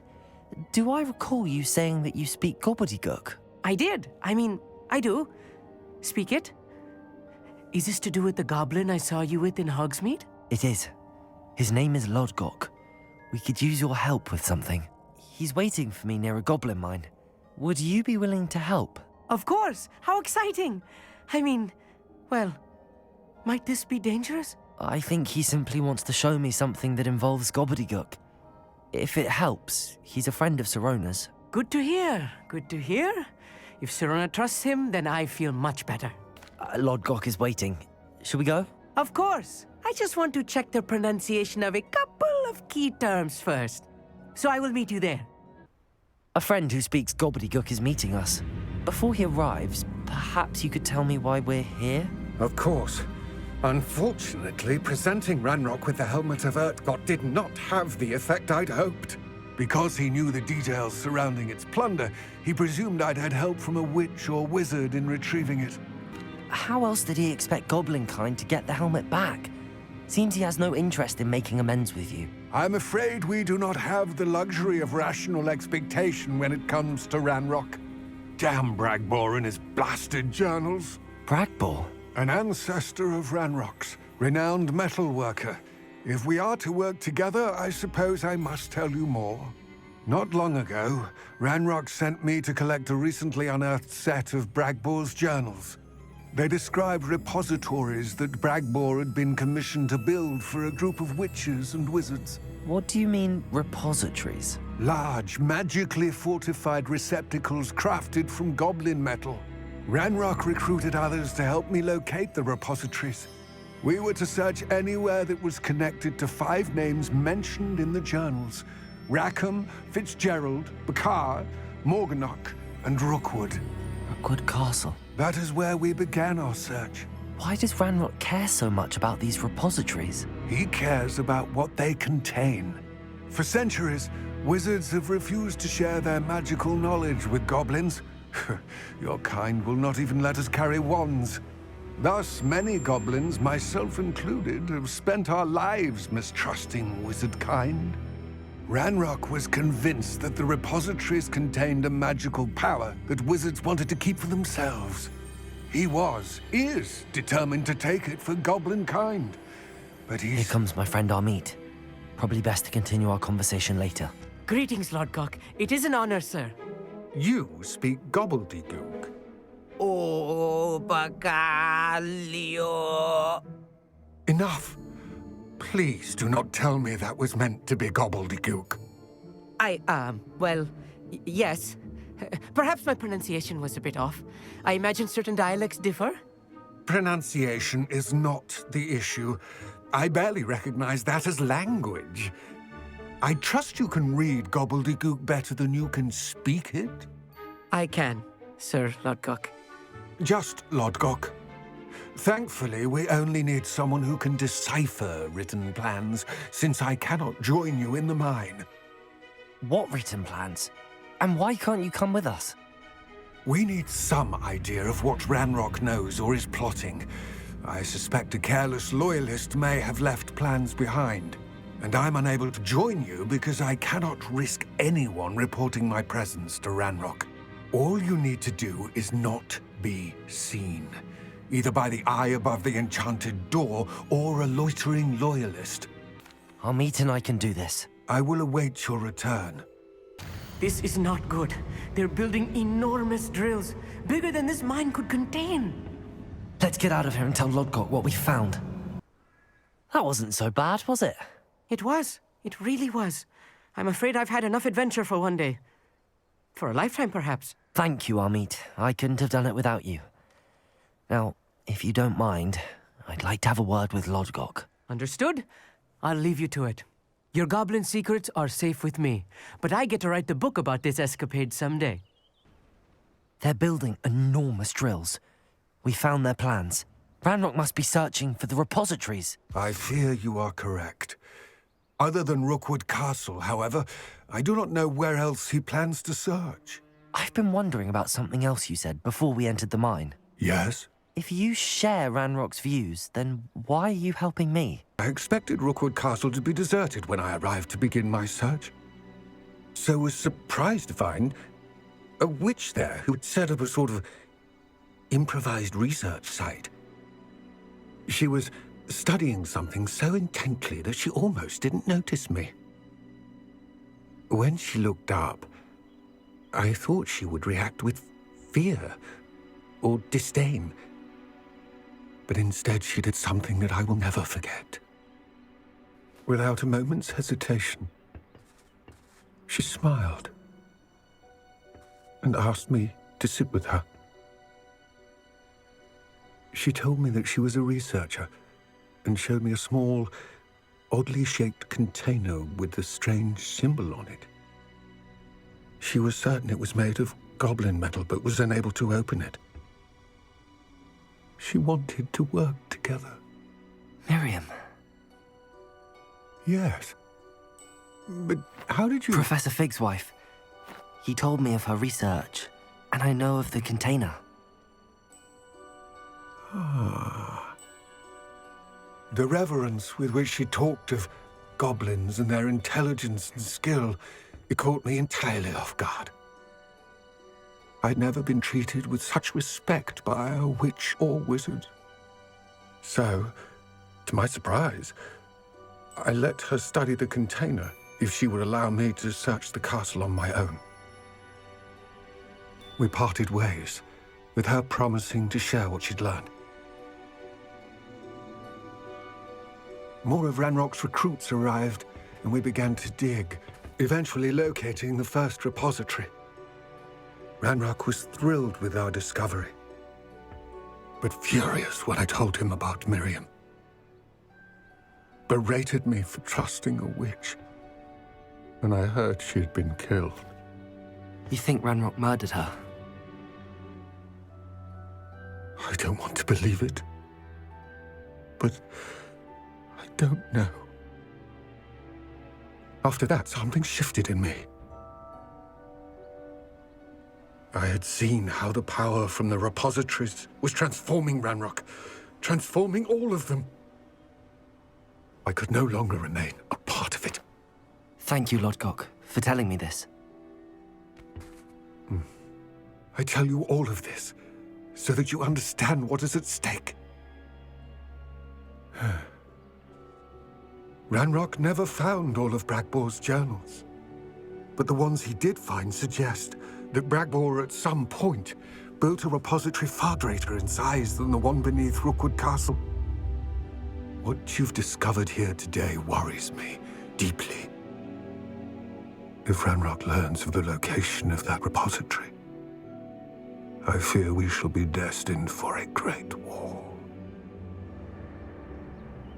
[SPEAKER 2] Do I recall you saying that you speak gobbledygook?
[SPEAKER 21] I did. I do. Speak it. Is this to do with the goblin I saw you with in Hogsmeade?
[SPEAKER 2] It is. His name is Lodgok. We could use your help with something. He's waiting for me near a goblin mine. Would you be willing to help?
[SPEAKER 21] Of course. How exciting. Well, might this be dangerous?
[SPEAKER 2] I think he simply wants to show me something that involves gobbledygook. If it helps, he's a friend of Sirona's.
[SPEAKER 21] Good to hear. Good to hear. If Sirona trusts him, then I feel much better.
[SPEAKER 2] Lodgok is waiting. Shall we go?
[SPEAKER 21] Of course. I just want to check the pronunciation of a couple of key terms first. So I will meet you there.
[SPEAKER 2] A friend who speaks gobbledygook is meeting us. Before he arrives, perhaps you could tell me why we're here?
[SPEAKER 9] Of course. Unfortunately, presenting Ranrock with the Helmet of Urtkot did not have the effect I'd hoped. Because he knew the details surrounding its plunder, he presumed I'd had help from a witch or wizard in retrieving it.
[SPEAKER 2] How else did he expect Goblinkind to get the helmet back? Seems he has no interest in making amends with you.
[SPEAKER 9] I'm afraid we do not have the luxury of rational expectation when it comes to Ranrock. Damn Bragbor and his blasted journals.
[SPEAKER 2] Bragbor?
[SPEAKER 9] An ancestor of Ranrock's, renowned metal worker. If we are to work together, I suppose I must tell you more. Not long ago, Ranrock sent me to collect a recently unearthed set of Bragbor's journals. They described repositories that Bragbor had been commissioned to build for a group of witches and wizards.
[SPEAKER 2] What do you mean, repositories?
[SPEAKER 9] Large, magically fortified receptacles crafted from goblin metal. Ranrock recruited others to help me locate the repositories. We were to search anywhere that was connected to 5 names mentioned in the journals: Rackham, Fitzgerald, Bakar, Morganach, and Rookwood.
[SPEAKER 2] Rookwood Castle.
[SPEAKER 9] That is where we began our search.
[SPEAKER 2] Why does Ranrock care so much about these repositories?
[SPEAKER 9] He cares about what they contain. For centuries, wizards have refused to share their magical knowledge with goblins. Your kind will not even let us carry wands. Thus, many goblins, myself included, have spent our lives mistrusting wizard kind. Ranrock was convinced that the repositories contained a magical power that wizards wanted to keep for themselves. He is determined to take it for goblin kind. But
[SPEAKER 2] Here comes my friend Amit. Probably best to continue our conversation later.
[SPEAKER 21] Greetings, Lodgok. It is an honor, sir.
[SPEAKER 9] You speak gobbledygook.
[SPEAKER 11] Oh, Bagalio.
[SPEAKER 9] Enough. Please do not tell me that was meant to be gobbledygook.
[SPEAKER 21] Well, yes. Perhaps my pronunciation was a bit off. I imagine certain dialects differ.
[SPEAKER 9] Pronunciation is not the issue. I barely recognize that as language. I trust you can read gobbledygook better than you can speak it?
[SPEAKER 21] I can, Sir Lodgok.
[SPEAKER 9] Just Lodgok. Thankfully, we only need someone who can decipher written plans, since I cannot join you in the mine.
[SPEAKER 2] What written plans? And why can't you come with us?
[SPEAKER 9] We need some idea of what Ranrock knows or is plotting. I suspect a careless loyalist may have left plans behind. And I'm unable to join you because I cannot risk anyone reporting my presence to Ranrock. All you need to do is not be seen, either by the eye above the enchanted door or a loitering loyalist.
[SPEAKER 2] Amit and I can do this.
[SPEAKER 9] I will await your return.
[SPEAKER 21] This is not good. They're building enormous drills, bigger than this mine could contain.
[SPEAKER 2] Let's get out of here and tell Lodgok what we found. That wasn't so bad, was it?
[SPEAKER 21] It was. It really was. I'm afraid I've had enough adventure for one day. For a lifetime, perhaps.
[SPEAKER 2] Thank you, Amit. I couldn't have done it without you. Now, if you don't mind, I'd like to have a word with Lodgok.
[SPEAKER 21] Understood? I'll leave you to it. Your goblin secrets are safe with me, but I get to write the book about this escapade someday.
[SPEAKER 2] They're building enormous drills. We found their plans. Ranrock must be searching for the repositories.
[SPEAKER 9] I fear you are correct. Other than Rookwood Castle, however, I do not know where else he plans to search.
[SPEAKER 2] I've been wondering about something else you said before we entered the mine.
[SPEAKER 9] Yes?
[SPEAKER 2] If you share Ranrock's views, then why are you helping me?
[SPEAKER 9] I expected Rookwood Castle to be deserted when I arrived to begin my search. So was surprised to find a witch there who had set up a sort of improvised research site. She was studying something so intently that she almost didn't notice me. When she looked up, I thought she would react with fear or disdain. But instead she did something that I will never forget. Without a moment's hesitation, she smiled and asked me to sit with her. She told me that she was a researcher and showed me a small, oddly shaped container with a strange symbol on it. She was certain it was made of goblin metal, but was unable to open it. She wanted to work together.
[SPEAKER 2] Miriam.
[SPEAKER 9] Yes. But how did you...
[SPEAKER 2] Professor Fig's wife. He told me of her research, and I know of the container.
[SPEAKER 9] Ah. The reverence with which she talked of goblins and their intelligence and skill, it caught me entirely off guard. I'd never been treated with such respect by a witch or wizard. So, to my surprise, I let her study the container if she would allow me to search the castle on my own. We parted ways, with her promising to share what she'd learned. More of Ranrock's recruits arrived, and we began to dig, eventually locating the first repository. Ranrock was thrilled with our discovery, but furious when I told him about Miriam. Berated me for trusting a witch, and I heard she had been killed.
[SPEAKER 2] You think Ranrock murdered her?
[SPEAKER 9] I don't want to believe it, but I don't know. After that, something shifted in me. I had seen how the power from the repositories was transforming Ranrock, transforming all of them. I could no longer remain a part of it.
[SPEAKER 2] Thank you, Lodgok, for telling me this.
[SPEAKER 9] I tell you all of this so that you understand what is at stake. Ranrock never found all of Bragbor's journals, but the ones he did find suggest that Bragbor at some point built a repository far greater in size than the one beneath Rookwood Castle. What you've discovered here today worries me deeply. If Ranrock learns of the location of that repository, I fear we shall be destined for a great war.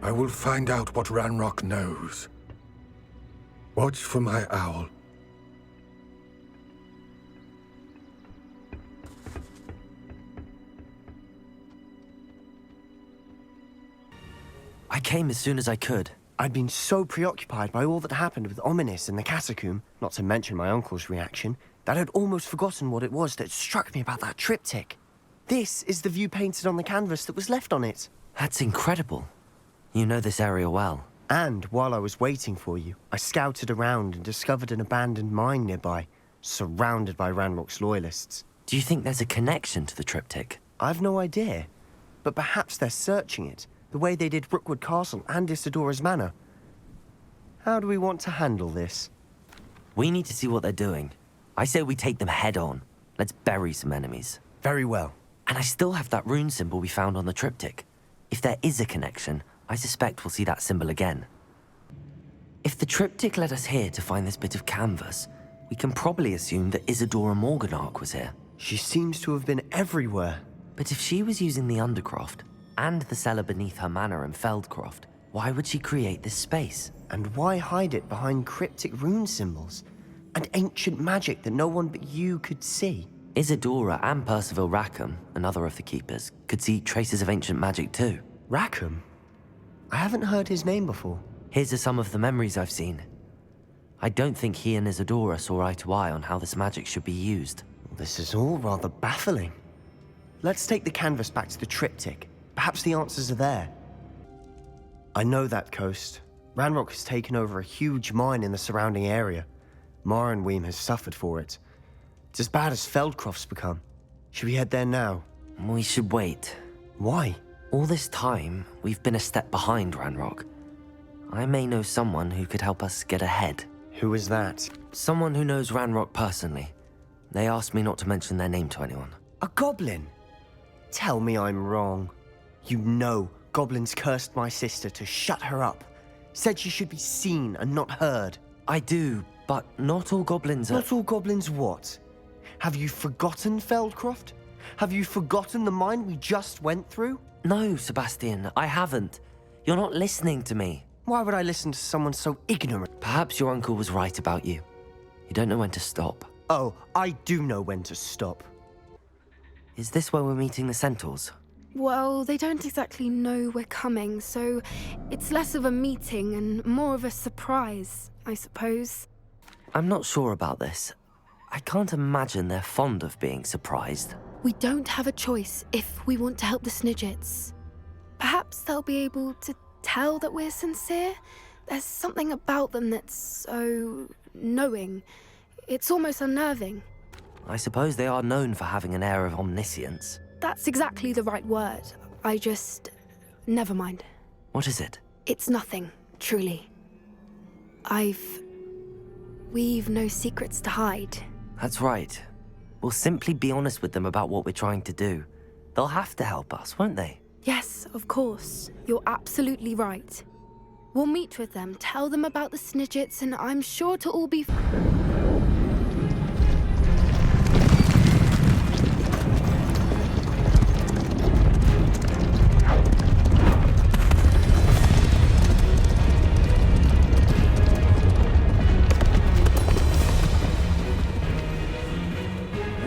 [SPEAKER 9] I will find out what Ranrock knows. Watch for my owl.
[SPEAKER 2] I came as soon as I could.
[SPEAKER 1] I'd been so preoccupied by all that happened with Ominis and the catacomb, not to mention my uncle's reaction, that I'd almost forgotten what it was that struck me about that triptych. This is the view painted on the canvas that was left on it.
[SPEAKER 2] That's incredible. You know this area well.
[SPEAKER 1] And while I was waiting for you, I scouted around and discovered an abandoned mine nearby, surrounded by Ranrock's loyalists.
[SPEAKER 2] Do you think there's a connection to the triptych?
[SPEAKER 1] I've no idea, but perhaps they're searching it, the way they did Brookwood Castle and Isidora's Manor. How do we want to handle this?
[SPEAKER 2] We need to see what they're doing. I say we take them head on. Let's bury some enemies.
[SPEAKER 1] Very well.
[SPEAKER 2] And I still have that rune symbol we found on the triptych. If there is a connection, I suspect we'll see that symbol again. If the triptych led us here to find this bit of canvas, we can probably assume that Isidora Morganark was here.
[SPEAKER 1] She seems to have been everywhere.
[SPEAKER 2] But if she was using the Undercroft, and the cellar beneath her manor in Feldcroft, why would she create this space?
[SPEAKER 1] And why hide it behind cryptic rune symbols? And ancient magic that no one but you could see?
[SPEAKER 2] Isidora and Percival Rackham, another of the Keepers, could see traces of ancient magic too.
[SPEAKER 1] Rackham? I haven't heard his name before.
[SPEAKER 2] Here's are some of the memories I've seen. I don't think he and Isidora saw eye to eye on how this magic should be used.
[SPEAKER 1] This is all rather baffling. Let's take the canvas back to the triptych. Perhaps the answers are there. I know that coast. Ranrock has taken over a huge mine in the surrounding area. Marrenweem has suffered for it. It's as bad as Feldcroft's become. Should we head there now?
[SPEAKER 2] We should wait.
[SPEAKER 1] Why?
[SPEAKER 2] All this time, we've been a step behind Ranrock. I may know someone who could help us get ahead.
[SPEAKER 1] Who is that?
[SPEAKER 2] Someone who knows Ranrock personally. They asked me not to mention their name to anyone.
[SPEAKER 1] A goblin? Tell me I'm wrong. You know goblins cursed my sister to shut her up. Said she should be seen and not heard.
[SPEAKER 2] I do, but not all goblins are...
[SPEAKER 1] Not all goblins what? Have you forgotten Feldcroft? Have you forgotten the mine we just went through?
[SPEAKER 2] No, Sebastian, I haven't. You're not listening to me.
[SPEAKER 1] Why would I listen to someone so ignorant?
[SPEAKER 2] Perhaps your uncle was right about you. You don't know when to stop.
[SPEAKER 1] Oh, I do know when to stop.
[SPEAKER 2] Is this where we're meeting the centaurs?
[SPEAKER 14] Well, they don't exactly know we're coming, so it's less of a meeting and more of a surprise, I suppose.
[SPEAKER 2] I'm not sure about this. I can't imagine they're fond of being surprised.
[SPEAKER 14] We don't have a choice if we want to help the Snidgets. Perhaps they'll be able to tell that we're sincere. There's something about them that's so knowing. It's almost unnerving.
[SPEAKER 2] I suppose they are known for having an air of omniscience.
[SPEAKER 14] That's exactly the right word. I just... never mind.
[SPEAKER 2] What is it?
[SPEAKER 14] It's nothing, truly. We've no secrets to hide.
[SPEAKER 2] That's right. We'll simply be honest with them about what we're trying to do. They'll have to help us, won't they?
[SPEAKER 14] Yes, of course. You're absolutely right. We'll meet with them, tell them about the Snidgets, and I'm sure it'll all be...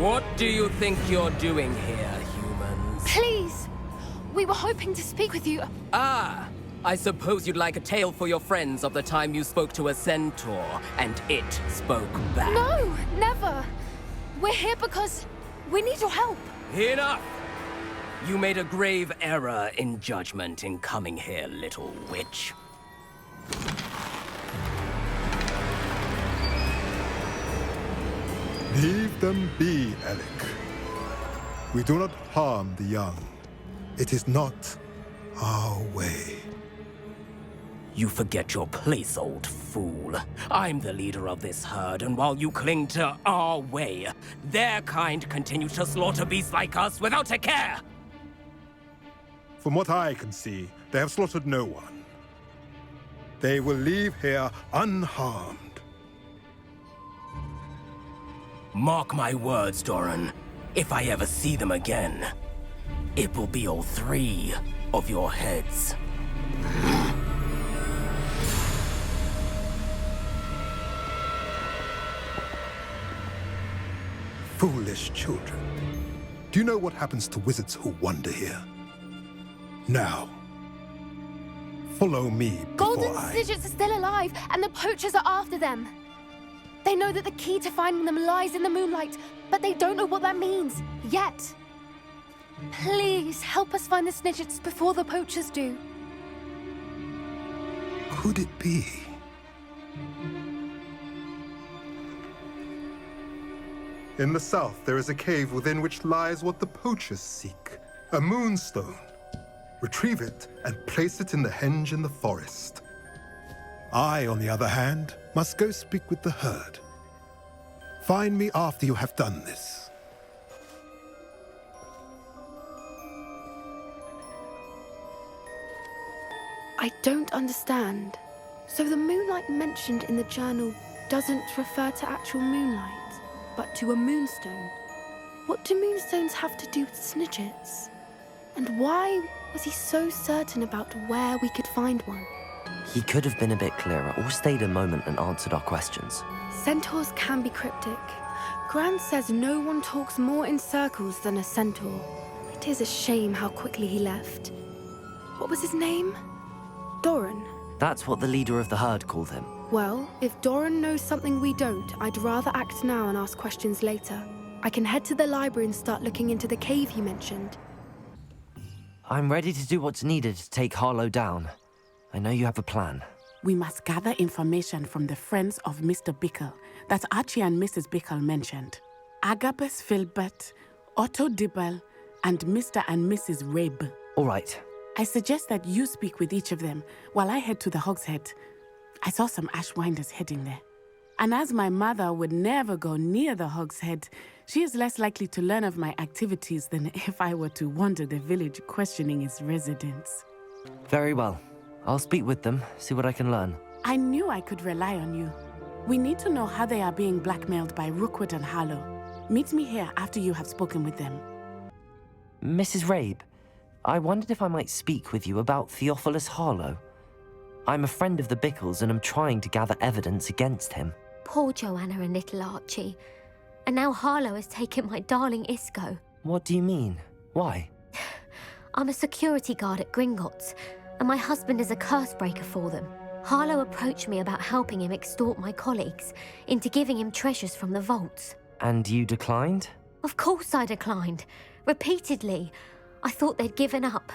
[SPEAKER 17] What do you think you're doing here, humans?
[SPEAKER 14] Please! We were hoping to speak with you.
[SPEAKER 17] Ah! I suppose you'd like a tale for your friends of the time you spoke to a centaur, and it spoke back.
[SPEAKER 14] No, never! We're here because we need your help.
[SPEAKER 17] Enough! You made a grave error in judgment in coming here, little witch.
[SPEAKER 19] Leave them be, Alec. We do not harm the young. It is not our way.
[SPEAKER 17] You forget your place, old fool. I'm the leader of this herd, and while you cling to our way, their kind continue to slaughter beasts like us without a care!
[SPEAKER 19] From what I can see, they have slaughtered no one. They will leave here unharmed.
[SPEAKER 17] Mark my words, Doran. If I ever see them again, it will be all 3 of your heads.
[SPEAKER 19] Foolish children. Do you know what happens to wizards who wander here? Now, follow me before
[SPEAKER 14] Golden Snidgets are still alive, and the poachers are after them. They know that the key to finding them lies in the moonlight, but they don't know what that means, yet. Please, help us find the Snidgets before the poachers do.
[SPEAKER 19] Could it be? In the south, there is a cave within which lies what the poachers seek. A moonstone. Retrieve it and place it in the henge in the forest. I, on the other hand, must go speak with the herd. Find me after you have done this.
[SPEAKER 14] I don't understand. So the moonlight mentioned in the journal doesn't refer to actual moonlight, but to a moonstone. What do moonstones have to do with Snidgets? And why was he so certain about where we could find one?
[SPEAKER 2] He could have been a bit clearer or stayed a moment and answered our questions.
[SPEAKER 14] Centaurs can be cryptic. Gran says no one talks more in circles than a centaur. It is a shame how quickly he left. What was his name? Doran.
[SPEAKER 2] That's what the leader of the herd called him.
[SPEAKER 14] Well, if Doran knows something we don't, I'd rather act now and ask questions later. I can head to the library and start looking into the cave you mentioned.
[SPEAKER 2] I'm ready to do what's needed to take Harlow down. I know you have a plan.
[SPEAKER 4] We must gather information from the friends of Mr. Bickle that Archie and Mrs. Bickle mentioned. Agabus Filbert, Otto Dibble, and Mr. and Mrs. Rabe.
[SPEAKER 2] All right.
[SPEAKER 4] I suggest that you speak with each of them while I head to the Hogshead. I saw some Ashwinders heading there. And as my mother would never go near the Hogshead, she is less likely to learn of my activities than if I were to wander the village questioning its residents.
[SPEAKER 2] Very well. I'll speak with them, see what I can learn.
[SPEAKER 4] I knew I could rely on you. We need to know how they are being blackmailed by Rookwood and Harlow. Meet me here after you have spoken with them.
[SPEAKER 2] Mrs. Rabe, I wondered if I might speak with you about Theophilus Harlow. I'm a friend of the Bickles and am trying to gather evidence against him.
[SPEAKER 18] Poor Joanna and little Archie. And now Harlow has taken my darling Isco.
[SPEAKER 2] What do you mean? Why?
[SPEAKER 18] I'm a security guard at Gringotts, and my husband is a curse breaker for them. Harlow approached me about helping him extort my colleagues into giving him treasures from the vaults.
[SPEAKER 2] And you declined?
[SPEAKER 18] Of course I declined. Repeatedly. I thought they'd given up,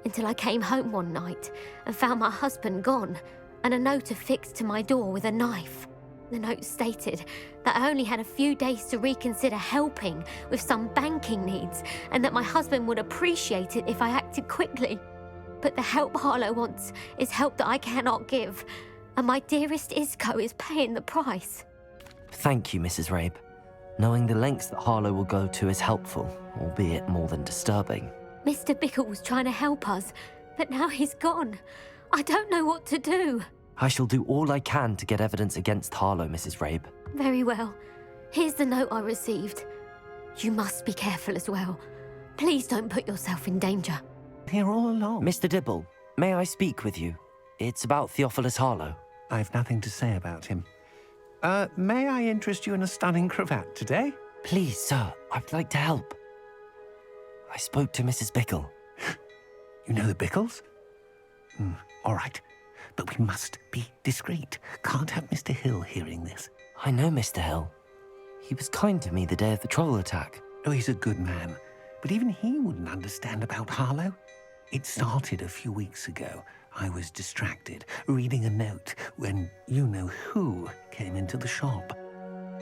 [SPEAKER 18] until I came home one night and found my husband gone, and a note affixed to my door with a knife. The note stated that I only had a few days to reconsider helping with some banking needs, and that my husband would appreciate it if I acted quickly. But the help Harlow wants is help that I cannot give, and my dearest Isco is paying the price.
[SPEAKER 2] Thank you, Mrs. Rabe. Knowing the lengths that Harlow will go to is helpful, albeit more than disturbing.
[SPEAKER 18] Mr. Bickle was trying to help us, but now he's gone. I don't know what to do.
[SPEAKER 2] I shall do all I can to get evidence against Harlow, Mrs. Rabe.
[SPEAKER 18] Very well. Here's the note I received. You must be careful as well. Please don't put yourself in danger.
[SPEAKER 6] Here all along.
[SPEAKER 2] Mr. Dibble, may I speak with you? It's about Theophilus Harlow.
[SPEAKER 6] I've nothing to say about him. May I interest you in a stunning cravat today?
[SPEAKER 2] Please, sir, I'd like to help. I spoke to Mrs. Bickle.
[SPEAKER 6] You know the Bickles? All right. But we must be discreet. Can't have Mr. Hill hearing this.
[SPEAKER 2] I know Mr. Hill. He was kind to me the day of the troll attack.
[SPEAKER 6] Oh, he's a good man. But even he wouldn't understand about Harlow. It started a few weeks ago. I was distracted, reading a note, when you-know-who came into the shop.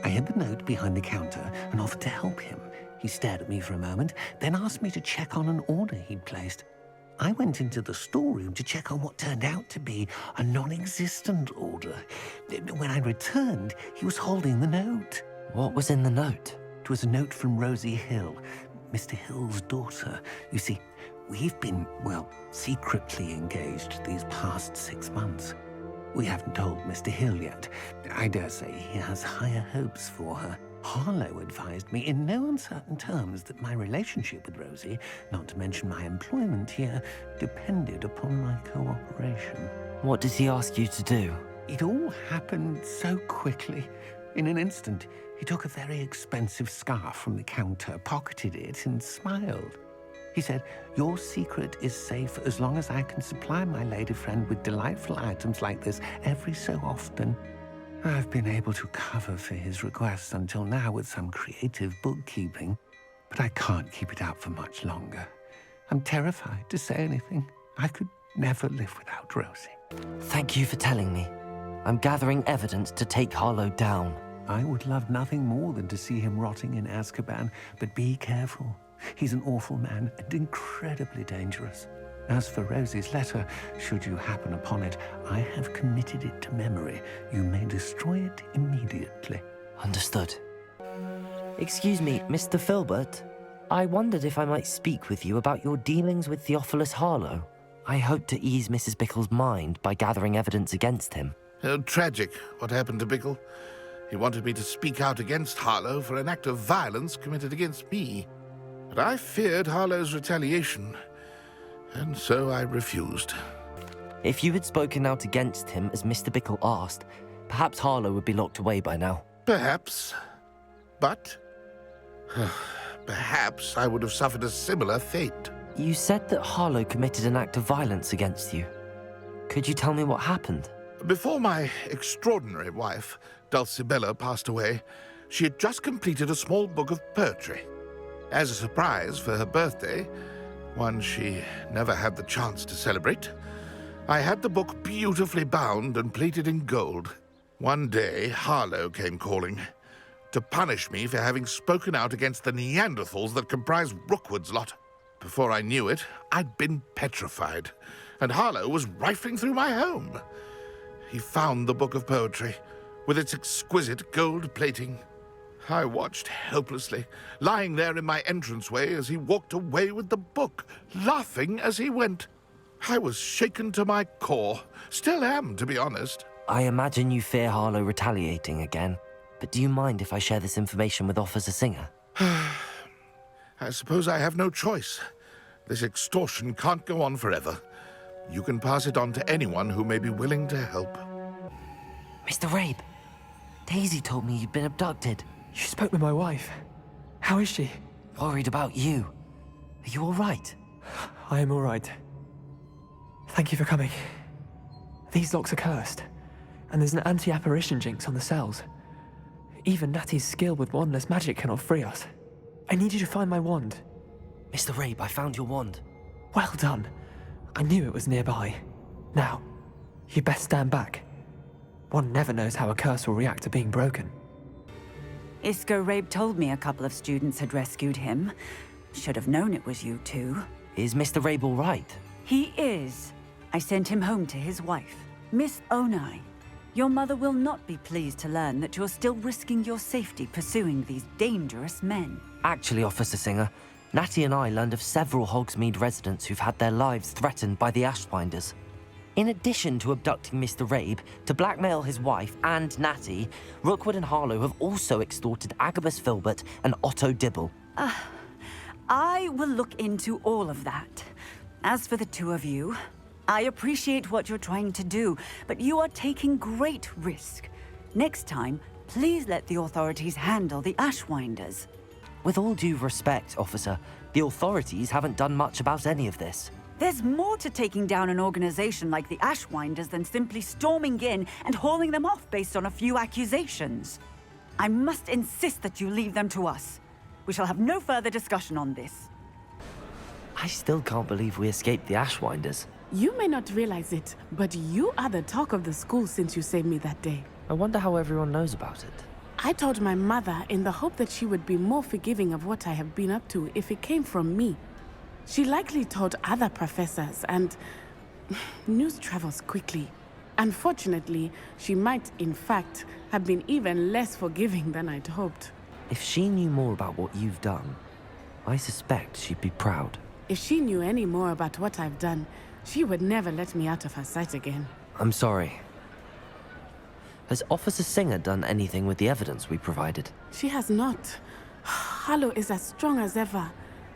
[SPEAKER 6] I hid the note behind the counter and offered to help him. He stared at me for a moment, then asked me to check on an order he'd placed. I went into the storeroom to check on what turned out to be a non-existent order. When I returned, he was holding the note.
[SPEAKER 2] What was in the note?
[SPEAKER 6] It was a note from Rosie Hill, Mr. Hill's daughter. You see, we've been, well, secretly engaged these past 6 months. We haven't told Mr. Hill yet. I dare say he has higher hopes for her. Harlow advised me in no uncertain terms that my relationship with Rosie, not to mention my employment here, depended upon my cooperation.
[SPEAKER 2] What does he ask you to do?
[SPEAKER 6] It all happened so quickly. In an instant, he took a very expensive scarf from the counter, pocketed it, and smiled. He said, "Your secret is safe as long as I can supply my lady friend with delightful items like this every so often." I've been able to cover for his requests until now with some creative bookkeeping, but I can't keep it up for much longer. I'm terrified to say anything. I could never live without Rosie.
[SPEAKER 2] Thank you for telling me. I'm gathering evidence to take Harlow down.
[SPEAKER 6] I would love nothing more than to see him rotting in Azkaban, but be careful. He's an awful man and incredibly dangerous. As for Rosie's letter, should you happen upon it, I have committed it to memory. You may destroy it immediately.
[SPEAKER 2] Understood. Excuse me, Mr. Filbert. I wondered if I might speak with you about your dealings with Theophilus Harlow. I hope to ease Mrs. Bickle's mind by gathering evidence against him.
[SPEAKER 5] Tragic, what happened to Bickle. He wanted me to speak out against Harlow for an act of violence committed against me. But I feared Harlow's retaliation, and so I refused.
[SPEAKER 2] If you had spoken out against him as Mr. Bickle asked, perhaps Harlow would be locked away by now.
[SPEAKER 5] Perhaps. But perhaps I would have suffered a similar fate.
[SPEAKER 2] You said that Harlow committed an act of violence against you. Could you tell me what happened?
[SPEAKER 5] Before my extraordinary wife, Dulcibella, passed away, she had just completed a small book of poetry. As a surprise for her birthday, one she never had the chance to celebrate, I had the book beautifully bound and plated in gold. One day, Harlow came calling to punish me for having spoken out against the Neanderthals that comprise Rookwood's lot. Before I knew it, I'd been petrified, and Harlow was rifling through my home. He found the book of poetry, with its exquisite gold plating. I watched helplessly, lying there in my entranceway as he walked away with the book, laughing as he went. I was shaken to my core. Still am, to be honest.
[SPEAKER 2] I imagine you fear Harlow retaliating again, but do you mind if I share this information with Officer Singer?
[SPEAKER 5] I suppose I have no choice. This extortion can't go on forever. You can pass it on to anyone who may be willing to help.
[SPEAKER 2] Mr. Rabe, Daisy told me you'd been abducted.
[SPEAKER 12] You spoke with my wife. How is she?
[SPEAKER 2] Worried about you. Are you all right?
[SPEAKER 12] I am all right. Thank you for coming. These locks are cursed, and there's an anti-apparition jinx on the cells. Even Natty's skill with wandless magic cannot free us. I need you to find my wand.
[SPEAKER 2] Mr. Rabe, I found your wand.
[SPEAKER 12] Well done. I knew it was nearby. Now, you best stand back. One never knows how a curse will react to being broken.
[SPEAKER 3] Isco Rabe told me a couple of students had rescued him. Should have known it was you two.
[SPEAKER 2] Is Mr. Rabe all right?
[SPEAKER 3] He is. I sent him home to his wife, Miss Onai. Your mother will not be pleased to learn that you're still risking your safety pursuing these dangerous men.
[SPEAKER 2] Actually, Officer Singer, Natty and I learned of several Hogsmeade residents who've had their lives threatened by the Ashbinders. In addition to abducting Mr. Rabe to blackmail his wife and Natty, Rookwood and Harlow have also extorted Agabus Filbert and Otto Dibble.
[SPEAKER 3] I will look into all of that. As for the two of you, I appreciate what you're trying to do, but you are taking great risk. Next time, please let the authorities handle the Ashwinders.
[SPEAKER 2] With all due respect, officer, the authorities haven't done much about any of this.
[SPEAKER 3] There's more to taking down an organization like the Ashwinders than simply storming in and hauling them off based on a few accusations. I must insist that you leave them to us. We shall have no further discussion on this.
[SPEAKER 2] I still can't believe we escaped the Ashwinders.
[SPEAKER 22] You may not realize it, but you are the talk of the school since you saved me that day.
[SPEAKER 2] I wonder how everyone knows about it.
[SPEAKER 22] I told my mother in the hope that she would be more forgiving of what I have been up to if it came from me. She likely told other professors, and news travels quickly. Unfortunately, she might, in fact, have been even less forgiving than I'd hoped.
[SPEAKER 2] If she knew more about what you've done, I suspect she'd be proud.
[SPEAKER 22] If she knew any more about what I've done, she would never let me out of her sight again.
[SPEAKER 2] I'm sorry. Has Officer Singer done anything with the evidence we provided?
[SPEAKER 22] She has not. Harlow is as strong as ever.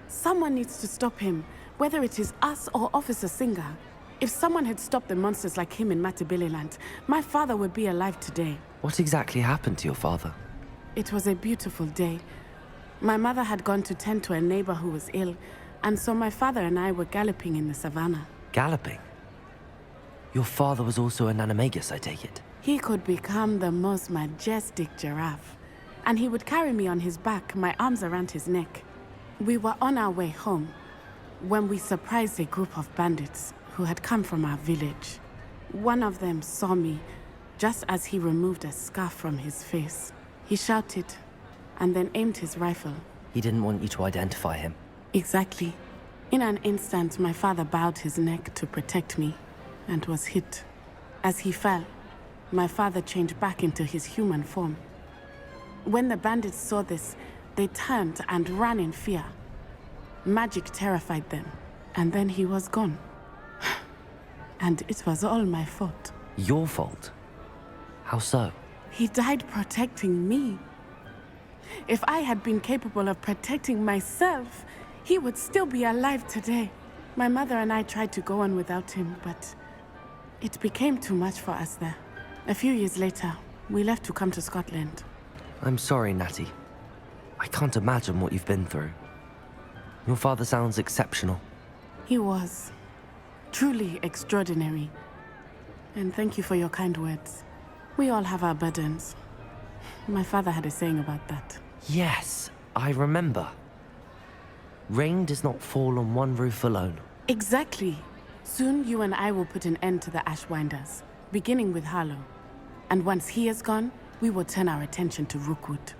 [SPEAKER 22] Someone needs to stop him, whether it is us or Officer Singer. If someone had stopped the monsters like him in Matabeleland, my father would be alive today.
[SPEAKER 2] What exactly happened to your father?
[SPEAKER 22] It was a beautiful day. My mother had gone to tend to a neighbor who was ill, and so my father and I were galloping in the savannah.
[SPEAKER 2] Galloping? Your father was also an animagus, I take it?
[SPEAKER 22] He could become the most majestic giraffe, and he would carry me on his back, my arms around his neck. We were on our way home when we surprised a group of bandits who had come from our village. One of them saw me just as he removed a scarf from his face. He shouted and then aimed his rifle.
[SPEAKER 2] He didn't want you to identify him.
[SPEAKER 22] Exactly. In an instant, my father bowed his neck to protect me and was hit. As he fell, my father changed back into his human form. When the bandits saw this, they turned and ran in fear. Magic terrified them, and then he was gone. And it was all my fault.
[SPEAKER 2] Your fault? How so?
[SPEAKER 22] He died protecting me. If I had been capable of protecting myself, he would still be alive today. My mother and I tried to go on without him, but it became too much for us there. A few years later, we left to come to Scotland.
[SPEAKER 2] I'm sorry, Natty. I can't imagine what you've been through. Your father sounds exceptional.
[SPEAKER 22] He was. Truly extraordinary. And thank you for your kind words. We all have our burdens. My father had a saying about that.
[SPEAKER 2] Yes, I remember. Rain does not fall on one roof alone.
[SPEAKER 22] Exactly. Soon you and I will put an end to the Ashwinders, beginning with Harlow. And once he is gone, we will turn our attention to Rookwood.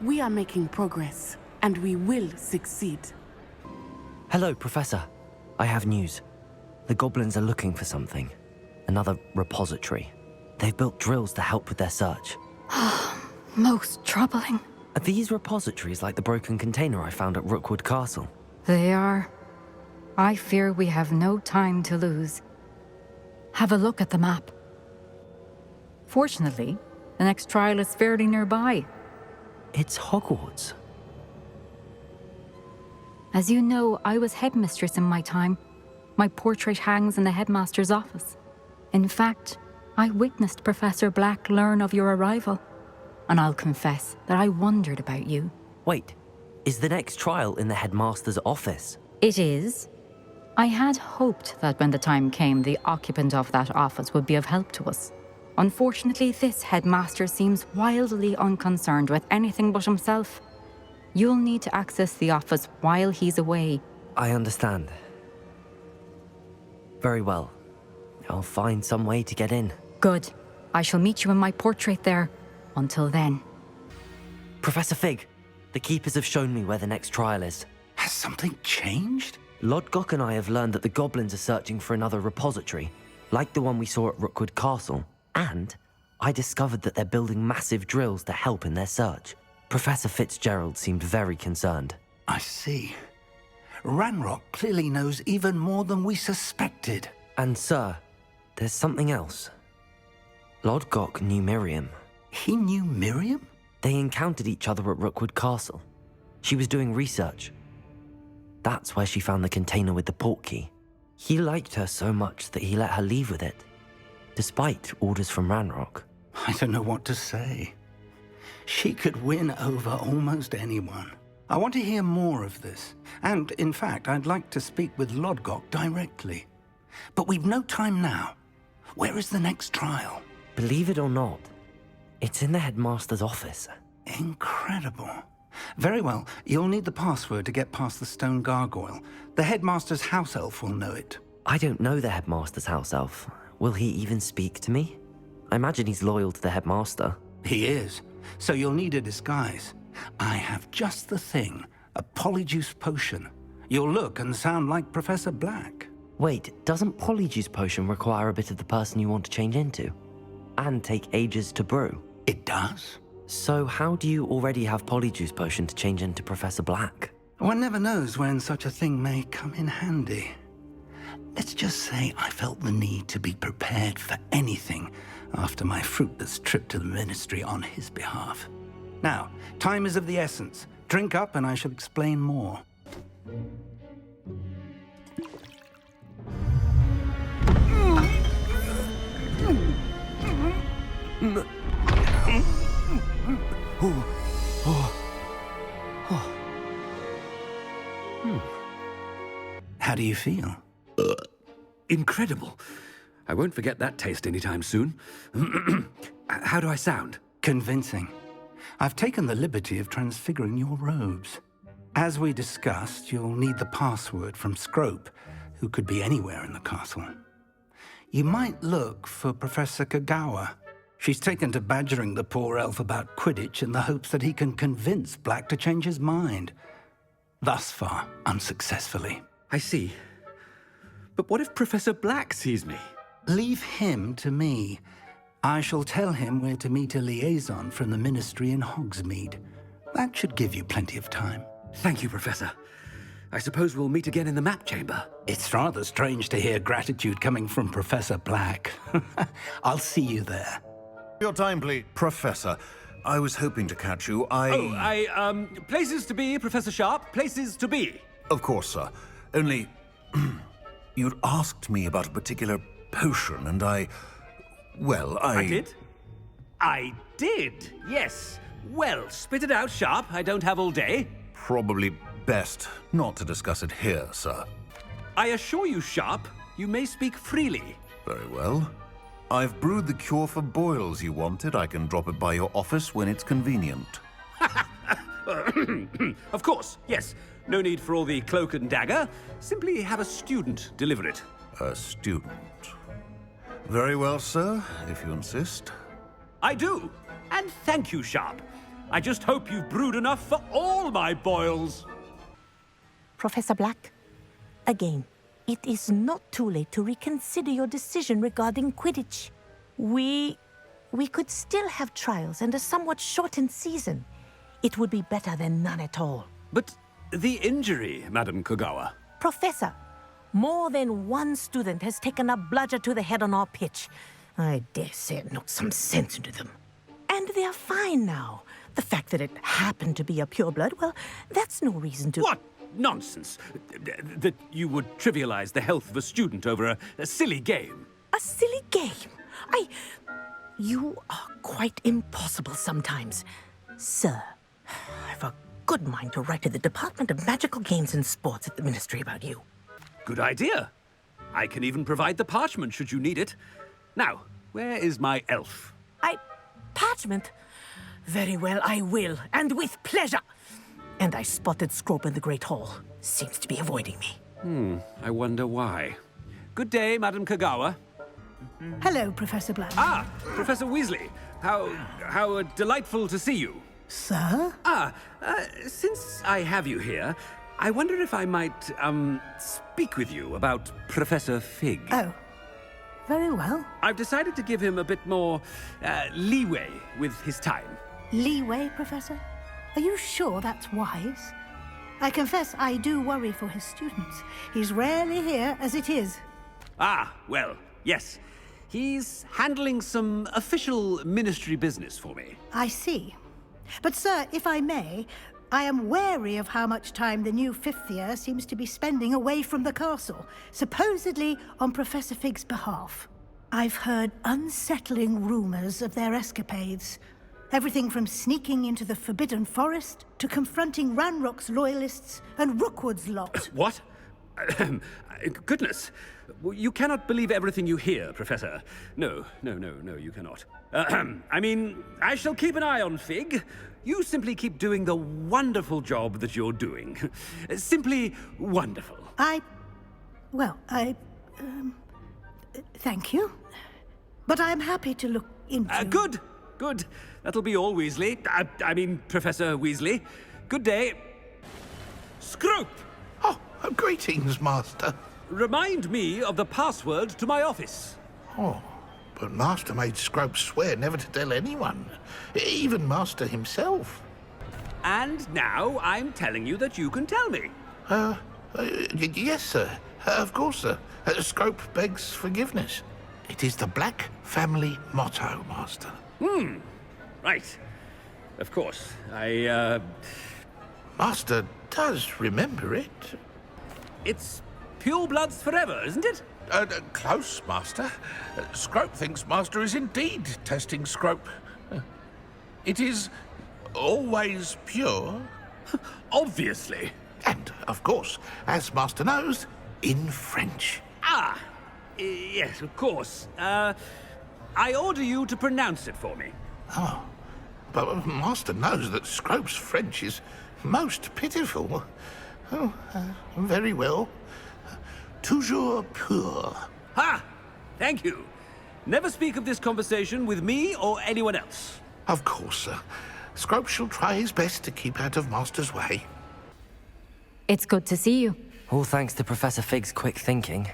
[SPEAKER 22] We are making progress, and we will succeed.
[SPEAKER 2] Hello, Professor. I have news. The goblins are looking for something. Another repository. They've built drills to help with their search.
[SPEAKER 13] Most troubling.
[SPEAKER 2] Are these repositories like the broken container I found at Rookwood Castle?
[SPEAKER 13] They are. I fear we have no time to lose. Have a look at the map. Fortunately, the next trial is fairly nearby.
[SPEAKER 2] It's Hogwarts.
[SPEAKER 13] As you know, I was headmistress in my time. My portrait hangs in the headmaster's office. In fact, I witnessed Professor Black learn of your arrival. And I'll confess that I wondered about you.
[SPEAKER 2] Wait, is the next trial in the headmaster's office?
[SPEAKER 13] It is. I had hoped that when the time came, the occupant of that office would be of help to us. Unfortunately, this headmaster seems wildly unconcerned with anything but himself. You'll need to access the office while he's away.
[SPEAKER 2] I understand. Very well. I'll find some way to get in.
[SPEAKER 13] Good. I shall meet you in my portrait there. Until then.
[SPEAKER 2] Professor Fig, the Keepers have shown me where the next trial is.
[SPEAKER 10] Has something changed?
[SPEAKER 2] Lodgok and I have learned that the goblins are searching for another repository, like the one we saw at Rookwood Castle. And I discovered that they're building massive drills to help in their search. Professor Fitzgerald seemed very concerned.
[SPEAKER 10] I see. Ranrock clearly knows even more than we suspected.
[SPEAKER 2] And sir, there's something else. Lodgok knew Miriam.
[SPEAKER 10] He knew Miriam?
[SPEAKER 2] They encountered each other at Rookwood Castle. She was doing research. That's where she found the container with the portkey. He liked her so much that he let her leave with it, despite orders from Ranrock.
[SPEAKER 10] I don't know what to say. She could win over almost anyone. I want to hear more of this. And, in fact, I'd like to speak with Lodgok directly. But we've no time now. Where is the next trial?
[SPEAKER 2] Believe it or not, it's in the headmaster's office.
[SPEAKER 10] Incredible. Very well. You'll need the password to get past the stone gargoyle. The headmaster's house elf will know it.
[SPEAKER 2] I don't know the headmaster's house elf. Will he even speak to me? I imagine he's loyal to the headmaster.
[SPEAKER 10] He is. So you'll need a disguise. I have just the thing. A polyjuice potion. You'll look and sound like Professor Black.
[SPEAKER 2] Wait, doesn't polyjuice potion require a bit of the person you want to change into? And take ages to brew?
[SPEAKER 10] It does.
[SPEAKER 2] So how do you already have polyjuice potion to change into Professor Black?
[SPEAKER 10] One never knows when such a thing may come in handy. Let's just say I felt the need to be prepared for anything after my fruitless trip to the Ministry on his behalf. Now, time is of the essence. Drink up and I shall explain more. How do you feel?
[SPEAKER 15] Incredible. I won't forget that taste anytime soon. How do I sound?
[SPEAKER 10] Convincing. I've taken the liberty of transfiguring your robes. As we discussed, you'll need the password from Scrope, who could be anywhere in the castle. You might look for Professor Kagawa. She's taken to badgering the poor elf about Quidditch in the hopes that he can convince Black to change his mind. Thus far, unsuccessfully.
[SPEAKER 15] I see. But what if Professor Black sees me?
[SPEAKER 10] Leave him to me. I shall tell him where to meet a liaison from the Ministry in Hogsmeade. That should give you plenty of time.
[SPEAKER 15] Thank you, Professor. I suppose we'll meet again in the map chamber.
[SPEAKER 10] It's rather strange to hear gratitude coming from Professor Black. I'll see you there.
[SPEAKER 16] Your time, please. Professor, I was hoping to catch you.
[SPEAKER 15] Places to be, Professor Sharp. Places to be.
[SPEAKER 16] Of course, sir. Only, you'd asked me about a particular potion, and I
[SPEAKER 15] did? I did, yes. Well, spit it out, Sharp. I don't have all day.
[SPEAKER 16] Probably best not to discuss it here, sir.
[SPEAKER 15] I assure you, Sharp, you may speak freely.
[SPEAKER 16] Very well. I've brewed the cure for boils you wanted. I can drop it by your office when it's convenient.
[SPEAKER 15] Of course, yes. No need for all the cloak and dagger. Simply have a student deliver it.
[SPEAKER 16] A student? Very well, sir, if you insist.
[SPEAKER 15] I do. And thank you, Sharp. I just hope you've brewed enough for all my boils.
[SPEAKER 20] Professor Black, again, it is not too late to reconsider your decision regarding Quidditch. We could still have trials and a somewhat shortened season. It would be better than none at all.
[SPEAKER 15] But the injury, Madam Kagawa.
[SPEAKER 20] Professor, more than one student has taken a bludger to the head on our pitch. I dare say it knocked some sense into them. And they're fine now. The fact that it happened to be a pureblood, well, that's no reason to...
[SPEAKER 15] What nonsense! That you would trivialize the health of a student over a silly game.
[SPEAKER 20] A silly game? You are quite impossible sometimes. Sir, I've a good mind to write to the Department of Magical Games and Sports at the Ministry about you.
[SPEAKER 15] Good idea. I can even provide the parchment should you need it. Now, where is my elf?
[SPEAKER 20] Parchment? Very well, I will, and with pleasure. And I spotted Scrope in the Great Hall. Seems to be avoiding me.
[SPEAKER 15] I wonder why. Good day, Madam Kagawa.
[SPEAKER 7] Hello, Professor Black.
[SPEAKER 15] Ah, Professor Weasley. How delightful to see you.
[SPEAKER 7] Sir?
[SPEAKER 15] Since I have you here, I wonder if I might, speak with you about Professor Fig.
[SPEAKER 7] Oh, very well.
[SPEAKER 15] I've decided to give him a bit more, leeway with his time.
[SPEAKER 7] Leeway, Professor? Are you sure that's wise? I confess I do worry for his students. He's rarely here as it is.
[SPEAKER 15] Ah, well, yes. He's handling some official ministry business for me.
[SPEAKER 7] I see. But, sir, if I may, I am wary of how much time the new fifth year seems to be spending away from the castle, supposedly on Professor Fig's behalf. I've heard unsettling rumors of their escapades. Everything from sneaking into the Forbidden Forest to confronting Ranrock's loyalists and Rookwood's lot.
[SPEAKER 15] What? Goodness. You cannot believe everything you hear, Professor. No, you cannot. I mean, I shall keep an eye on Fig. You simply keep doing the wonderful job that you're doing. Simply wonderful.
[SPEAKER 7] Thank you. But I'm happy to look into...
[SPEAKER 15] Good. That'll be all, Weasley. I mean, Professor Weasley. Good day. Scrope!
[SPEAKER 5] Oh, greetings, Master.
[SPEAKER 15] Remind me of the password to my office.
[SPEAKER 5] Oh, but Master made Scrope swear never to tell anyone, even Master himself.
[SPEAKER 15] And now I'm telling you that you can tell me.
[SPEAKER 5] Yes, sir. Of course, sir. Scrope begs forgiveness. It is the Black family motto, Master.
[SPEAKER 15] Right. Of course.
[SPEAKER 5] Master does remember it.
[SPEAKER 15] It's pure bloods forever, isn't it?
[SPEAKER 5] Close, Master. Scrope thinks Master is indeed testing Scrope. It is always pure.
[SPEAKER 15] Obviously.
[SPEAKER 5] And, of course, as Master knows, in French.
[SPEAKER 15] Yes, of course. I order you to pronounce it for me.
[SPEAKER 5] Oh, but Master knows that Scrope's French is most pitiful. Oh, very well. Toujours pur.
[SPEAKER 15] Ha! Thank you. Never speak of this conversation with me or anyone else.
[SPEAKER 5] Of course, sir. Scrope shall try his best to keep out of Master's way.
[SPEAKER 13] It's good to see you.
[SPEAKER 2] All thanks to Professor Fig's quick thinking.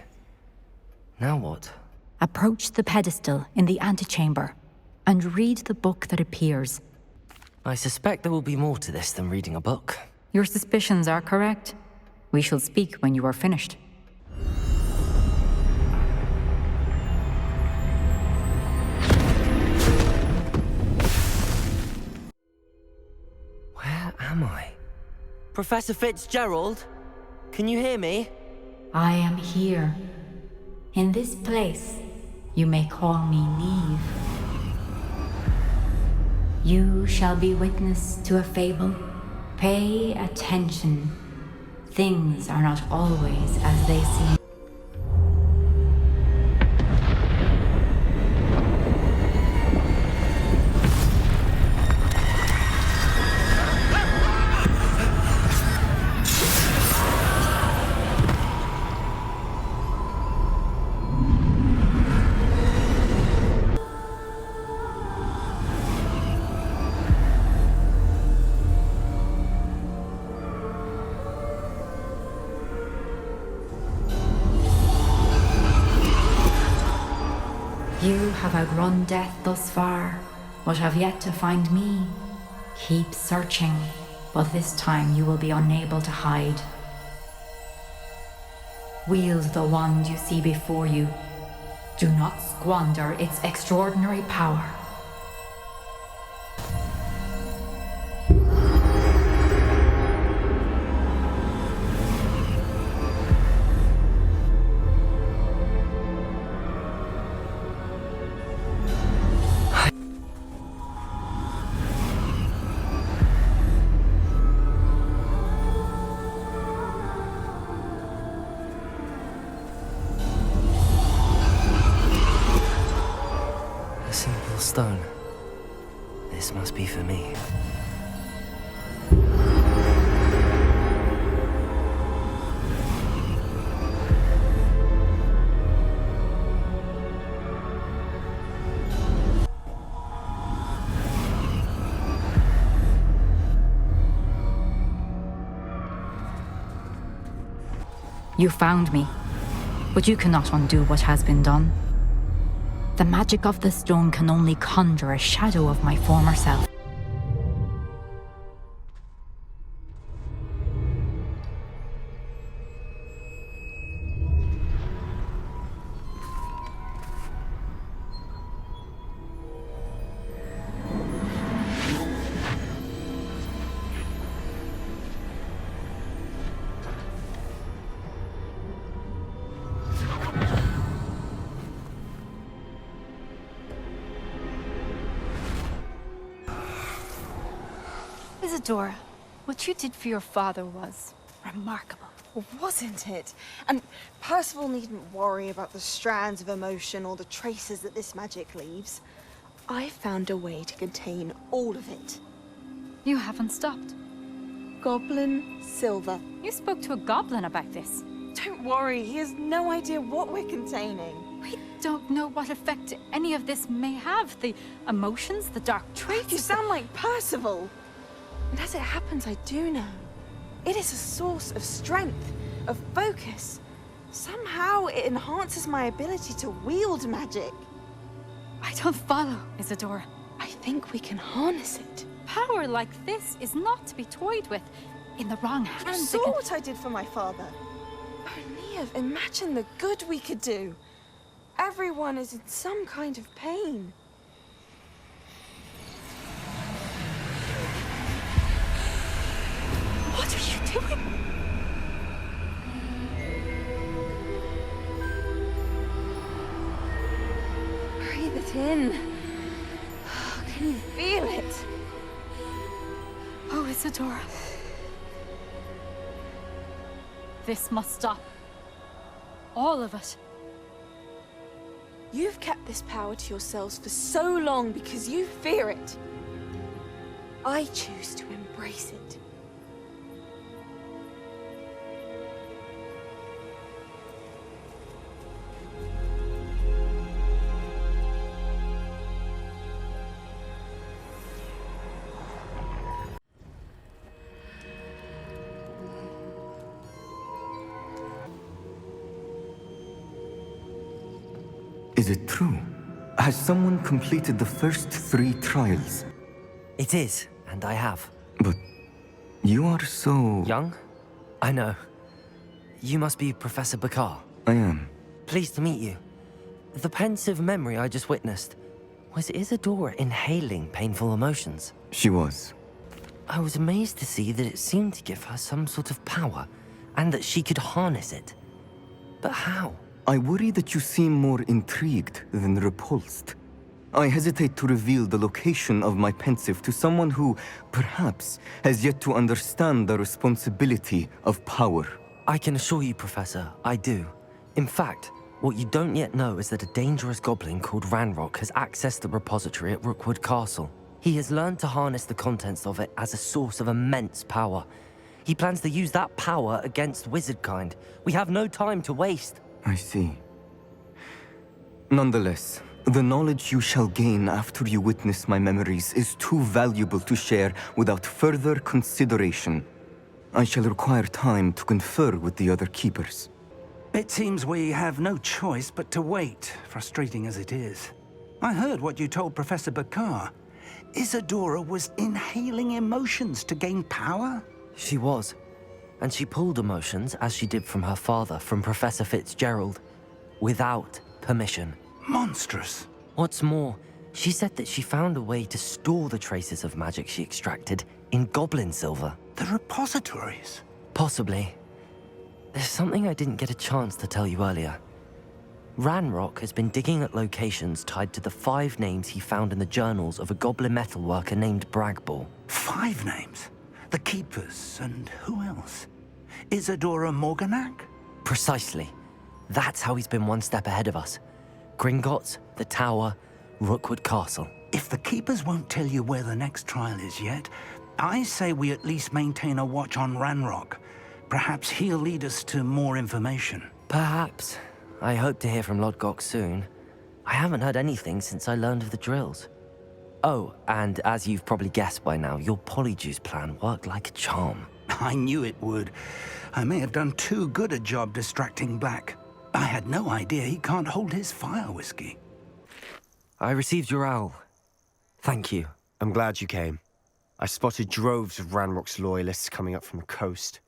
[SPEAKER 2] Now what?
[SPEAKER 13] Approach the pedestal in the antechamber and read the book that appears.
[SPEAKER 2] I suspect there will be more to this than reading a book.
[SPEAKER 13] Your suspicions are correct. We shall speak when you are finished.
[SPEAKER 2] Where am I? Professor Fitzgerald? Can you hear me?
[SPEAKER 13] I am here. In this place, you may call me Neve. You shall be witness to a fable. Pay attention. Things are not always as they seem. You have outrun death thus far, but have yet to find me. Keep searching, but this time you will be unable to hide. Wield the wand you see before you. Do not squander its extraordinary power.
[SPEAKER 2] Stone. This must be for me.
[SPEAKER 13] You found me, but you cannot undo what has been done. The magic of the stone can only conjure a shadow of my former self.
[SPEAKER 8] Isadora, what you did for your father was remarkable.
[SPEAKER 11] Wasn't it? And Percival needn't worry about the strands of emotion or the traces that this magic leaves. I found a way to contain all of it.
[SPEAKER 8] You haven't stopped.
[SPEAKER 11] Goblin Silver.
[SPEAKER 8] You spoke to a goblin about this.
[SPEAKER 11] Don't worry, he has no idea what we're containing.
[SPEAKER 8] We don't know what effect any of this may have. The emotions, the dark traits.
[SPEAKER 11] You sound like Percival. And as it happens, I do know. It is a source of strength, of focus. Somehow it enhances my ability to wield magic.
[SPEAKER 8] I don't follow, Isadora.
[SPEAKER 11] I think we can harness it.
[SPEAKER 8] Power like this is not to be toyed with. In the wrong hands.
[SPEAKER 11] You saw what I did for my father. Only Genevieve, imagine the good we could do. Everyone is in some kind of pain.
[SPEAKER 8] What are you doing?
[SPEAKER 11] Breathe it in. Can you feel it?
[SPEAKER 8] Oh, Isadora. This must stop. All of it.
[SPEAKER 11] You've kept this power to yourselves for so long because you fear it. I choose to embrace it.
[SPEAKER 9] Is it true? Has someone completed the first 3 trials?
[SPEAKER 2] It is, and I have.
[SPEAKER 9] But you are so...
[SPEAKER 2] Young? I know. You must be Professor Bakar.
[SPEAKER 9] I am.
[SPEAKER 2] Pleased to meet you. The pensive memory I just witnessed, was Isadora inhaling painful emotions?
[SPEAKER 9] She was.
[SPEAKER 2] I was amazed to see that it seemed to give her some sort of power, and that she could harness it. But how?
[SPEAKER 9] I worry that you seem more intrigued than repulsed. I hesitate to reveal the location of my pensive to someone who, perhaps, has yet to understand the responsibility of power.
[SPEAKER 2] I can assure you, Professor, I do. In fact, what you don't yet know is that a dangerous goblin called Ranrock has accessed the repository at Rookwood Castle. He has learned to harness the contents of it as a source of immense power. He plans to use that power against wizardkind. We have no time to waste.
[SPEAKER 9] I see. Nonetheless, the knowledge you shall gain after you witness my memories is too valuable to share without further consideration. I shall require time to confer with the other keepers.
[SPEAKER 10] It seems we have no choice but to wait, frustrating as it is. I heard what you told Professor Bakar. Isadora was inhaling emotions to gain power?
[SPEAKER 2] She was. And she pulled emotions, as she did from her father, from Professor Fitzgerald, without permission.
[SPEAKER 10] Monstrous.
[SPEAKER 2] What's more, she said that she found a way to store the traces of magic she extracted in goblin silver.
[SPEAKER 10] The repositories?
[SPEAKER 2] Possibly. There's something I didn't get a chance to tell you earlier. Ranrock has been digging at locations tied to the 5 names he found in the journals of a goblin metalworker named Bragball.
[SPEAKER 10] 5 names? The Keepers, and who else? Isadora Morganac?
[SPEAKER 2] Precisely. That's how he's been one step ahead of us. Gringotts, the Tower, Rookwood Castle.
[SPEAKER 10] If the Keepers won't tell you where the next trial is yet, I say we at least maintain a watch on Ranrock. Perhaps he'll lead us to more information.
[SPEAKER 2] Perhaps. I hope to hear from Lodgok soon. I haven't heard anything since I learned of the drills. Oh, and as you've probably guessed by now, your Polyjuice plan worked like a charm.
[SPEAKER 10] I knew it would. I may have done too good a job distracting Black. I had no idea he can't hold his fire whiskey.
[SPEAKER 2] I received your owl. Thank you.
[SPEAKER 1] I'm glad you came. I spotted droves of Ranrock's loyalists coming up from the coast.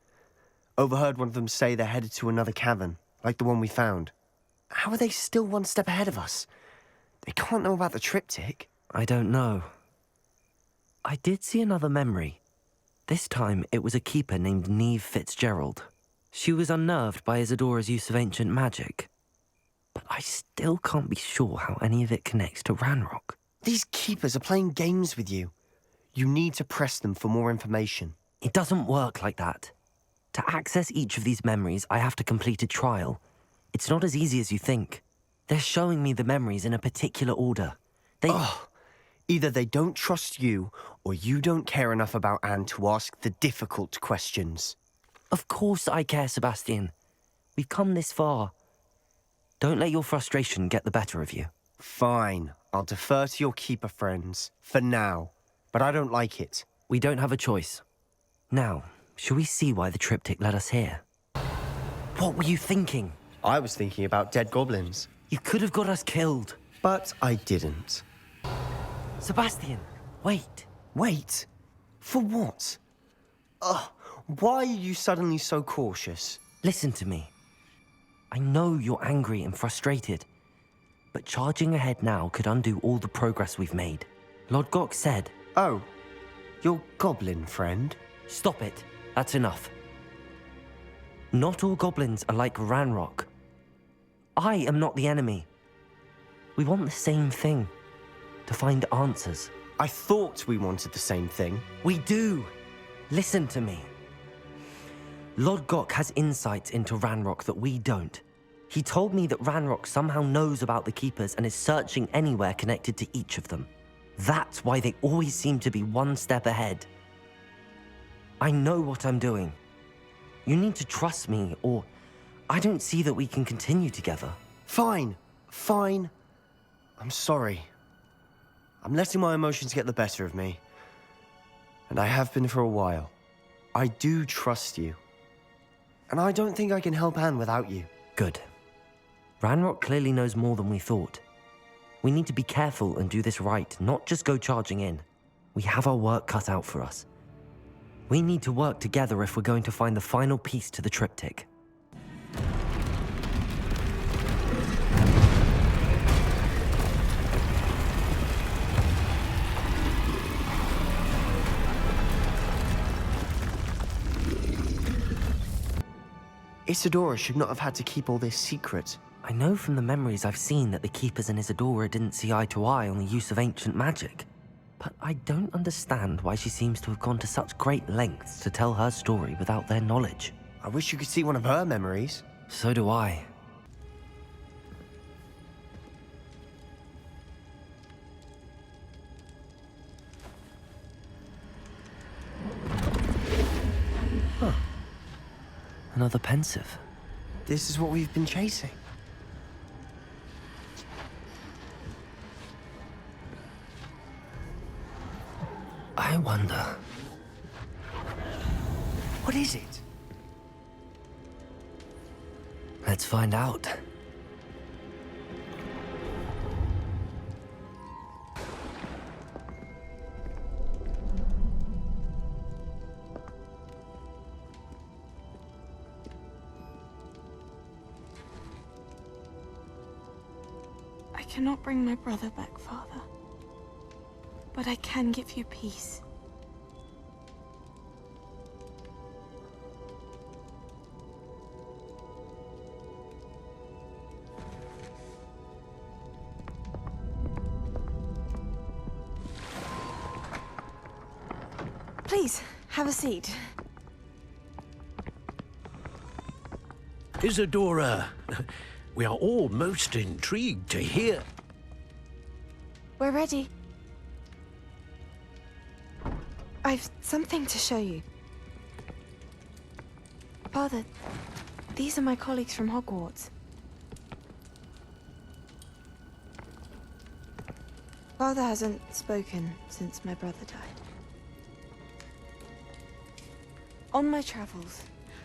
[SPEAKER 1] Overheard one of them say they're headed to another cavern, like the one we found. How are they still one step ahead of us? They can't know about the triptych.
[SPEAKER 2] I don't know. I did see another memory. This time, it was a keeper named Neve Fitzgerald. She was unnerved by Isadora's use of ancient magic. But I still can't be sure how any of it connects to Ranrock.
[SPEAKER 1] These keepers are playing games with you. You need to press them for more information.
[SPEAKER 2] It doesn't work like that. To access each of these memories, I have to complete a trial. It's not as easy as you think. They're showing me the memories in a particular order.
[SPEAKER 1] Either they don't trust you, or you don't care enough about Anne to ask the difficult questions.
[SPEAKER 2] Of course I care, Sebastian. We've come this far. Don't let your frustration get the better of you.
[SPEAKER 1] Fine. I'll defer to your keeper friends, for now. But I don't like it.
[SPEAKER 2] We don't have a choice. Now, shall we see why the triptych led us here? What were you thinking?
[SPEAKER 1] I was thinking about dead goblins.
[SPEAKER 2] You could have got us killed.
[SPEAKER 1] But I didn't.
[SPEAKER 2] Sebastian, wait.
[SPEAKER 1] Wait? For what? Why are you suddenly so cautious?
[SPEAKER 2] Listen to me. I know you're angry and frustrated, but charging ahead now could undo all the progress we've made. Lodgok said...
[SPEAKER 1] Oh, your goblin friend?
[SPEAKER 2] Stop it. That's enough. Not all goblins are like Ranrock. I am not the enemy. We want the same thing. To find answers.
[SPEAKER 1] I thought we wanted the same thing.
[SPEAKER 2] We do. Listen to me. Lodgok has insights into Ranrock that we don't. He told me that Ranrock somehow knows about the Keepers and is searching anywhere connected to each of them. That's why they always seem to be one step ahead. I know what I'm doing. You need to trust me, or I don't see that we can continue together.
[SPEAKER 1] Fine. Fine. I'm sorry. I'm letting my emotions get the better of me. And I have been for a while. I do trust you. And I don't think I can help Anne without you.
[SPEAKER 2] Good. Ranrock clearly knows more than we thought. We need to be careful and do this right, not just go charging in. We have our work cut out for us. We need to work together if we're going to find the final piece to the triptych.
[SPEAKER 1] Isadora should not have had to keep all this secret.
[SPEAKER 2] I know from the memories I've seen that the Keepers and Isadora didn't see eye to eye on the use of ancient magic. But I don't understand why she seems to have gone to such great lengths to tell her story without their knowledge.
[SPEAKER 1] I wish you could see one of her memories.
[SPEAKER 2] So do I. Huh. Another pensive.
[SPEAKER 1] This is what we've been chasing.
[SPEAKER 2] I wonder...
[SPEAKER 1] What is it?
[SPEAKER 2] Let's find out.
[SPEAKER 11] I cannot bring my brother back, Father. But I can give you peace. Please, have a seat.
[SPEAKER 17] Isadora, we are all most intrigued to hear.
[SPEAKER 11] We're ready. I've something to show you. Father, these are my colleagues from Hogwarts. Father hasn't spoken since my brother died. On my travels,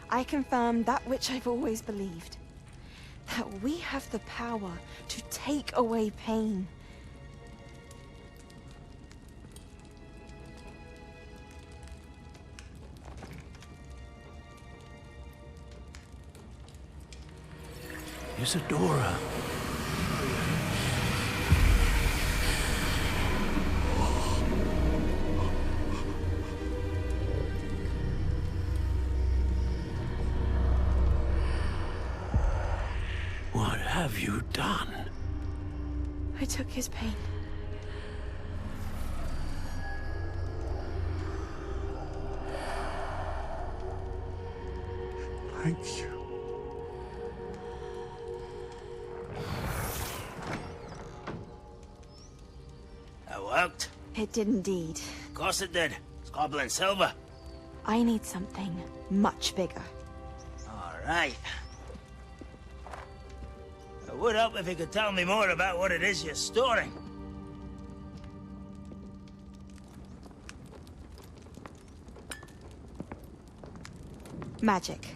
[SPEAKER 11] I confirmed that which I've always believed. That we have the power to take away pain.
[SPEAKER 17] Isadora. What have you done?
[SPEAKER 11] I took his pain.
[SPEAKER 19] Thank you.
[SPEAKER 21] That worked?
[SPEAKER 11] It did indeed.
[SPEAKER 21] Of course it did. It's goblin silver.
[SPEAKER 11] I need something much bigger.
[SPEAKER 21] All right. It would help if you could tell me more about what it is you're storing.
[SPEAKER 11] Magic.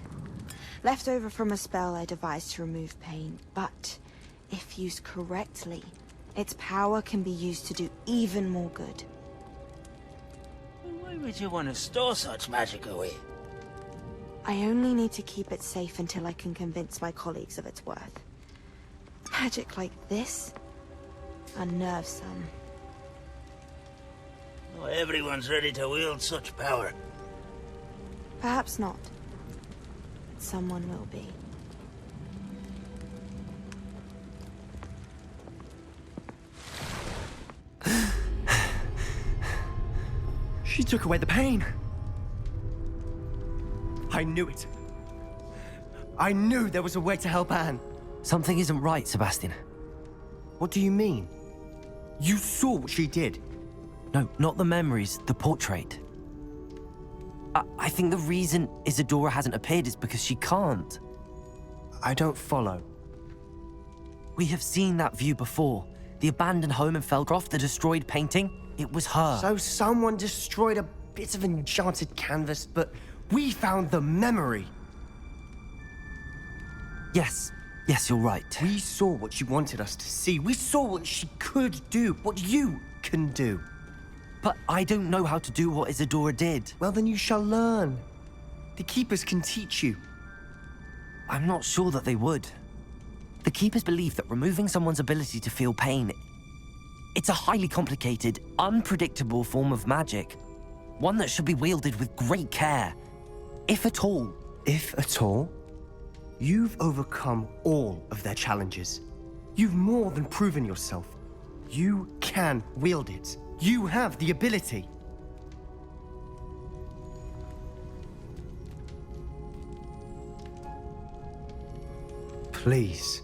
[SPEAKER 11] Left over from a spell I devised to remove pain, but if used correctly, its power can be used to do even more good.
[SPEAKER 21] Why would you want to store such magic away?
[SPEAKER 11] I only need to keep it safe until I can convince my colleagues of its worth. Magic like this unnerves some.
[SPEAKER 21] Not everyone's ready to wield such power.
[SPEAKER 11] Perhaps not. Someone will be.
[SPEAKER 1] She took away the pain. I knew it. I knew there was a way to help Anne.
[SPEAKER 2] Something isn't right, Sebastian.
[SPEAKER 1] What do you mean? You saw what she did.
[SPEAKER 2] No, not the memories, the portrait. I think the reason Isadora hasn't appeared is because she can't.
[SPEAKER 1] I don't follow.
[SPEAKER 2] We have seen that view before. The abandoned home in Felcroft, the destroyed painting. It was her.
[SPEAKER 1] So someone destroyed a bit of enchanted canvas, but we found the memory.
[SPEAKER 2] Yes, you're right.
[SPEAKER 1] We saw what she wanted us to see. We saw what she could do, what you can do.
[SPEAKER 2] But I don't know how to do what Isadora did.
[SPEAKER 1] Well, then you shall learn. The Keepers can teach you.
[SPEAKER 2] I'm not sure that they would. The Keepers believe that removing someone's ability to feel pain, it's a highly complicated, unpredictable form of magic. One that should be wielded with great care. If at all.
[SPEAKER 1] If at all? You've overcome all of their challenges. You've more than proven yourself. You can wield it. You have the ability. Please,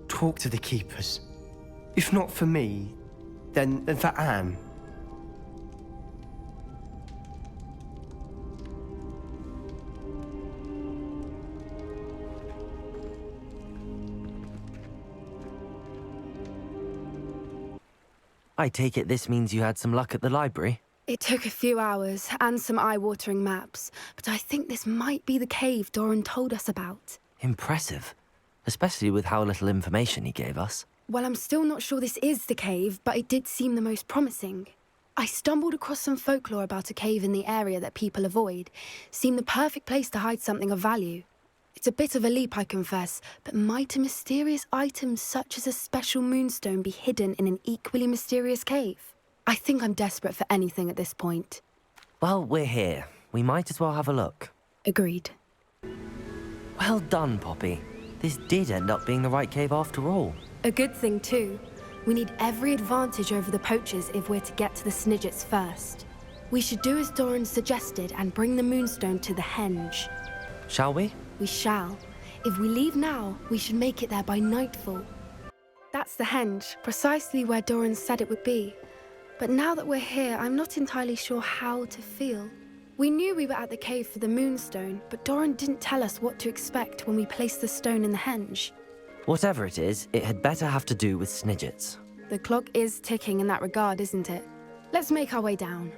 [SPEAKER 1] talk to the Keepers. If not for me, then for Anne.
[SPEAKER 2] I take it this means you had some luck at the library?
[SPEAKER 22] It took a few hours and some eye-watering maps, but I think this might be the cave Doran told us about.
[SPEAKER 2] Impressive. Especially with how little information he gave us.
[SPEAKER 22] Well, I'm still not sure this is the cave, but it did seem the most promising. I stumbled across some folklore about a cave in the area that people avoid. Seemed the perfect place to hide something of value. It's a bit of a leap, I confess, but might a mysterious item such as a special moonstone be hidden in an equally mysterious cave? I think I'm desperate for anything at this point.
[SPEAKER 2] Well, we're here. We might as well have a look.
[SPEAKER 22] Agreed.
[SPEAKER 2] Well done, Poppy. This did end up being the right cave after all.
[SPEAKER 22] A good thing, too. We need every advantage over the poachers if we're to get to the Snidgets first. We should do as Doran suggested and bring the moonstone to the henge.
[SPEAKER 2] Shall we?
[SPEAKER 22] We shall. If we leave now, we should make it there by nightfall. That's the henge, precisely where Doran said it would be. But now that we're here, I'm not entirely sure how to feel. We knew we were at the cave for the moonstone, but Doran didn't tell us what to expect when we placed the stone in the henge.
[SPEAKER 2] Whatever it is, it had better have to do with Snidgets.
[SPEAKER 22] The clock is ticking in that regard, isn't it? Let's make our way down.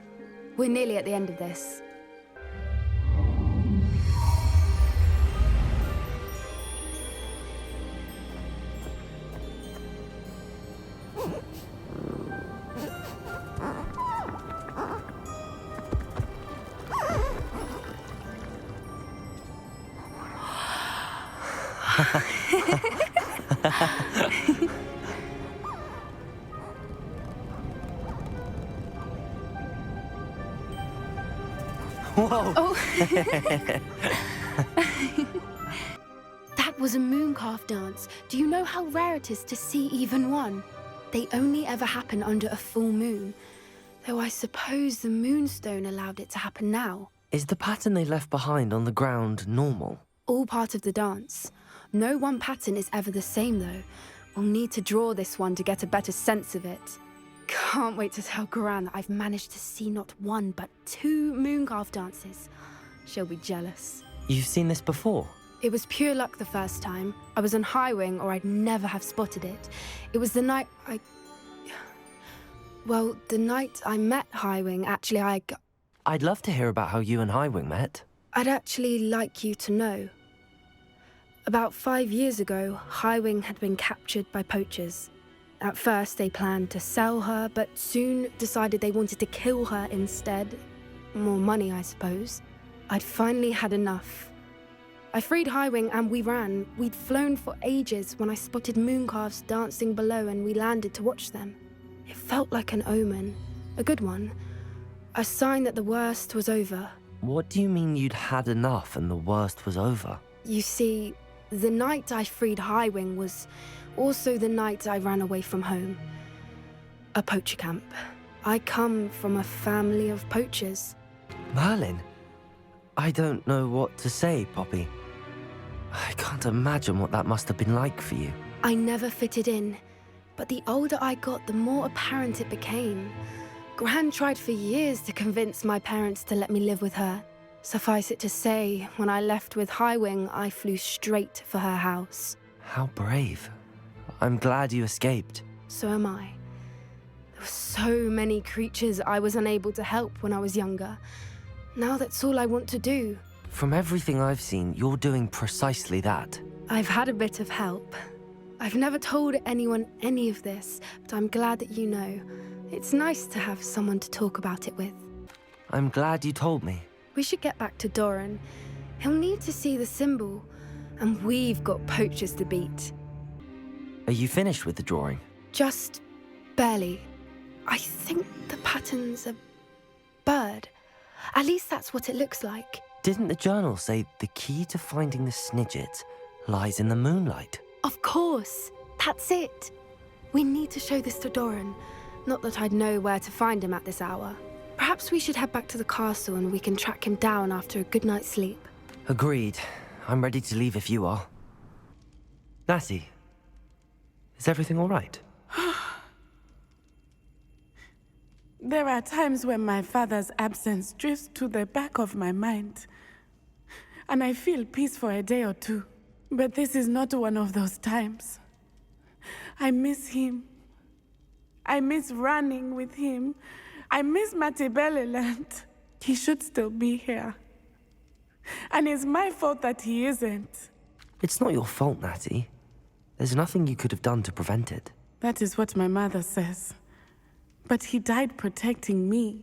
[SPEAKER 22] We're nearly at the end of this.
[SPEAKER 2] Whoa!
[SPEAKER 22] Oh. That was a mooncalf dance. Do you know how rare it is to see even one? They only ever happen under a full moon. Though I suppose the moonstone allowed it to happen now.
[SPEAKER 2] Is the pattern they left behind on the ground normal?
[SPEAKER 22] All part of the dance. No one pattern is ever the same, though. We'll need to draw this one to get a better sense of it. Can't wait to tell Gran that I've managed to see not one, but 2 mooncalf dances. She'll be jealous.
[SPEAKER 2] You've seen this before?
[SPEAKER 22] It was pure luck the first time. I was on Highwing, or I'd never have spotted it. It was the night Well, the night I met Highwing, actually,
[SPEAKER 2] I'd love to hear about how you and Highwing met.
[SPEAKER 22] I'd actually like you to know. About 5 years ago, Highwing had been captured by poachers. At first, they planned to sell her, but soon decided they wanted to kill her instead. More money, I suppose.
[SPEAKER 4] I'd finally had enough. I freed Highwing and we ran. We'd flown for ages when I spotted mooncalves dancing below and we landed to watch them. It felt like an omen, a good one, a sign that the worst was over.
[SPEAKER 2] What do you mean you'd had enough and the worst was over?
[SPEAKER 4] You see, the night I freed Highwing was also the night I ran away from home. A poacher camp. I come from a family of poachers.
[SPEAKER 2] Merlin? I don't know what to say, Poppy. I can't imagine what that must have been like for you.
[SPEAKER 4] I never fitted in, but the older I got, the more apparent it became. Gran tried for years to convince my parents to let me live with her. Suffice it to say, when I left with Highwing, I flew straight for her house.
[SPEAKER 2] How brave. I'm glad you escaped.
[SPEAKER 4] So am I. There were so many creatures I was unable to help when I was younger. Now that's all I want to do.
[SPEAKER 2] From everything I've seen, you're doing precisely that.
[SPEAKER 4] I've had a bit of help. I've never told anyone any of this, but I'm glad that you know. It's nice to have someone to talk about it with.
[SPEAKER 2] I'm glad you told me.
[SPEAKER 4] We should get back to Doran. He'll need to see the symbol, and we've got poachers to beat.
[SPEAKER 2] Are you finished with the drawing?
[SPEAKER 4] Just barely. I think the pattern's a bird. At least that's what it looks like.
[SPEAKER 2] Didn't the journal say the key to finding the Snidget lies in the moonlight?
[SPEAKER 4] Of course. That's it. We need to show this to Doran. Not that I'd know where to find him at this hour. Perhaps we should head back to the castle and we can track him down after a good night's sleep.
[SPEAKER 2] Agreed. I'm ready to leave if you are. Natty, is everything all right?
[SPEAKER 22] There are times when my father's absence drifts to the back of my mind, and I feel peace for a day or two. But this is not one of those times. I miss him. I miss running with him. I miss Matibeleland. He should still be here. And it's my fault that he isn't.
[SPEAKER 2] It's not your fault, Natty. There's nothing you could have done to prevent it.
[SPEAKER 22] That is what my mother says. But he died protecting me.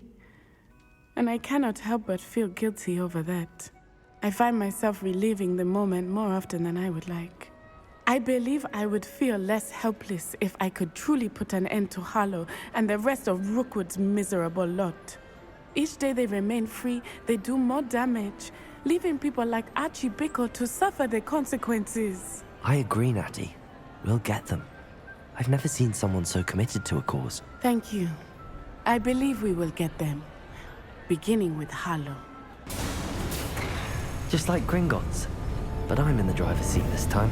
[SPEAKER 22] And I cannot help but feel guilty over that. I find myself reliving the moment more often than I would like. I believe I would feel less helpless if I could truly put an end to Harlow and the rest of Rookwood's miserable lot. Each day they remain free, they do more damage, leaving people like Archie Bickle to suffer the consequences.
[SPEAKER 2] I agree, Natty. We'll get them. I've never seen someone so committed to a cause.
[SPEAKER 22] Thank you. I believe we will get them, beginning with Harlow.
[SPEAKER 2] Just like Gringotts. But I'm in the driver's seat this time.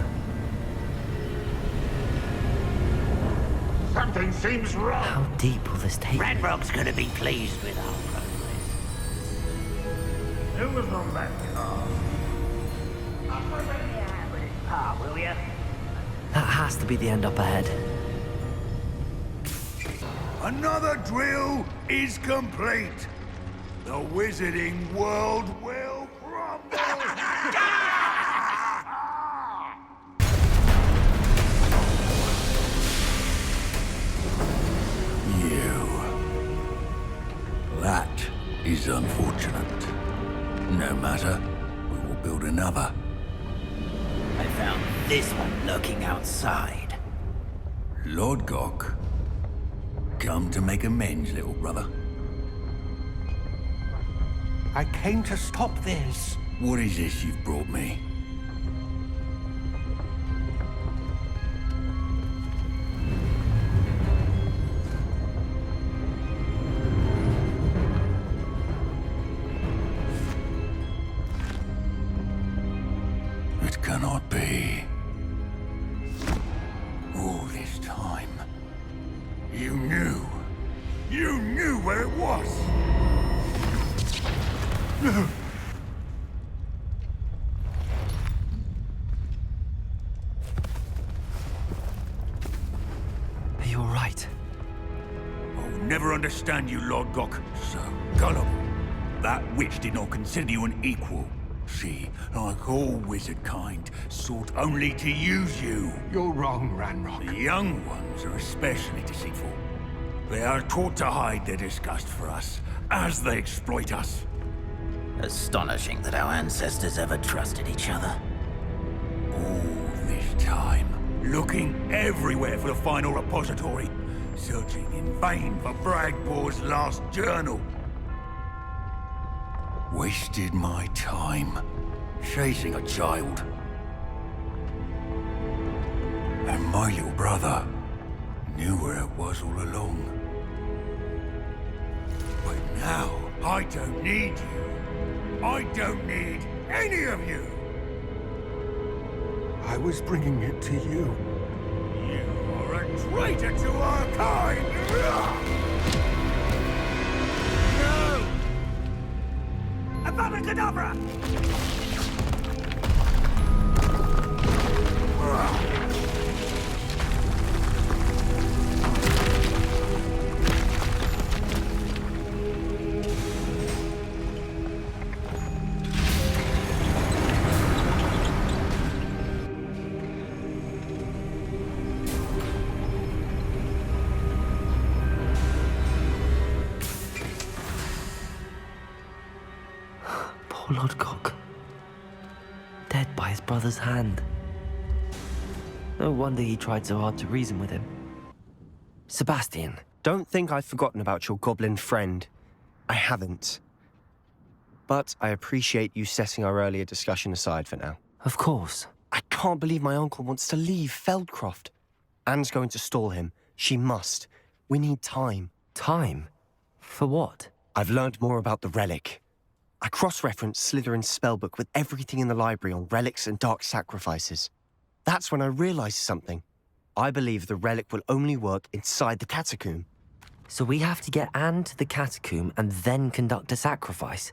[SPEAKER 14] Something seems wrong.
[SPEAKER 2] How deep will this take?
[SPEAKER 14] Ranrock's gonna be pleased with our progress. Who was on that car? Up with the average car, will ya?
[SPEAKER 2] That has to be the end up ahead.
[SPEAKER 14] Another drill is complete. The wizarding world will crumble.
[SPEAKER 23] That is unfortunate. No matter, we will build another.
[SPEAKER 14] I found this one lurking outside.
[SPEAKER 23] Lord Gok, come to make amends, little brother.
[SPEAKER 6] I came to stop this.
[SPEAKER 23] What is this you've brought me? It cannot be. All this time, you knew. You knew where it was.
[SPEAKER 2] Are you all right?
[SPEAKER 23] I'll never understand you, Lord Gok. So gullible. That witch did not consider you an equal. She, like all wizard kind, sought only to use you.
[SPEAKER 6] You're wrong, Ranrock.
[SPEAKER 23] The young ones are especially deceitful. They are taught to hide their disgust for us, as they exploit us.
[SPEAKER 3] Astonishing that our ancestors ever trusted each other.
[SPEAKER 23] All this time, looking everywhere for the final repository, searching in vain for Bragbor's last journal. Wasted my time, chasing a child. And my little brother knew where it was all along. But now, I don't need you. I don't need any of you.
[SPEAKER 19] I was bringing it to you.
[SPEAKER 23] You are a traitor to our kind! No! Abracadabra!
[SPEAKER 2] Poor Lodgok. Dead by his brother's hand. No wonder he tried so hard to reason with him. Sebastian.
[SPEAKER 1] Don't think I've forgotten about your goblin friend. I haven't. But I appreciate you setting our earlier discussion aside for now.
[SPEAKER 2] Of course.
[SPEAKER 1] I can't believe my uncle wants to leave Feldcroft. Anne's going to stall him. She must. We need time.
[SPEAKER 2] Time? For what?
[SPEAKER 1] I've learned more about the relic. I cross-referenced Slytherin's spellbook with everything in the library on relics and dark sacrifices. That's when I realized something. I believe the relic will only work inside the catacomb.
[SPEAKER 2] So we have to get Anne to the catacomb and then conduct a sacrifice?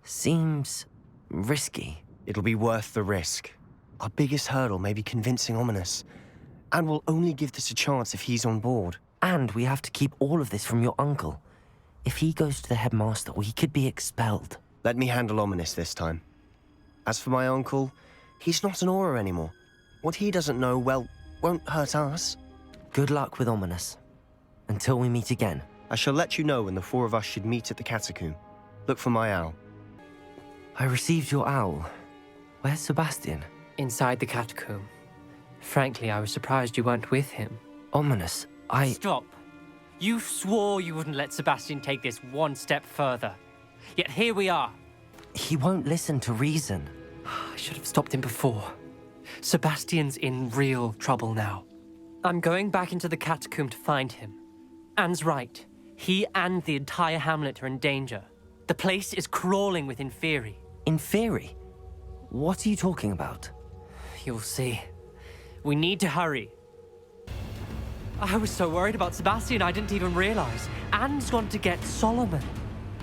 [SPEAKER 2] Seems risky.
[SPEAKER 1] It'll be worth the risk. Our biggest hurdle may be convincing Ominous. And we'll only give this a chance if he's on board.
[SPEAKER 2] And we have to keep all of this from your uncle. If he goes to the headmaster, we could be expelled.
[SPEAKER 1] Let me handle Ominous this time. As for my uncle, he's not an Auror anymore. What he doesn't know, well, won't hurt us.
[SPEAKER 2] Good luck with Ominous. Until we meet again.
[SPEAKER 1] I shall let you know when the four of us should meet at the catacomb. Look for my owl.
[SPEAKER 2] I received your owl. Where's Sebastian?
[SPEAKER 12] Inside the catacomb. Frankly, I was surprised you weren't with him.
[SPEAKER 2] Ominous,
[SPEAKER 12] Stop. You swore you wouldn't let Sebastian take this one step further. Yet here we are.
[SPEAKER 2] He won't listen to reason.
[SPEAKER 12] I should have stopped him before. Sebastian's in real trouble now. I'm going back into the catacomb to find him. Anne's right. He and the entire hamlet are in danger. The place is crawling with Inferi.
[SPEAKER 2] Inferi? What are you talking about?
[SPEAKER 12] You'll see. We need to hurry. I was so worried about Sebastian I didn't even realize. Anne's gone to get Solomon.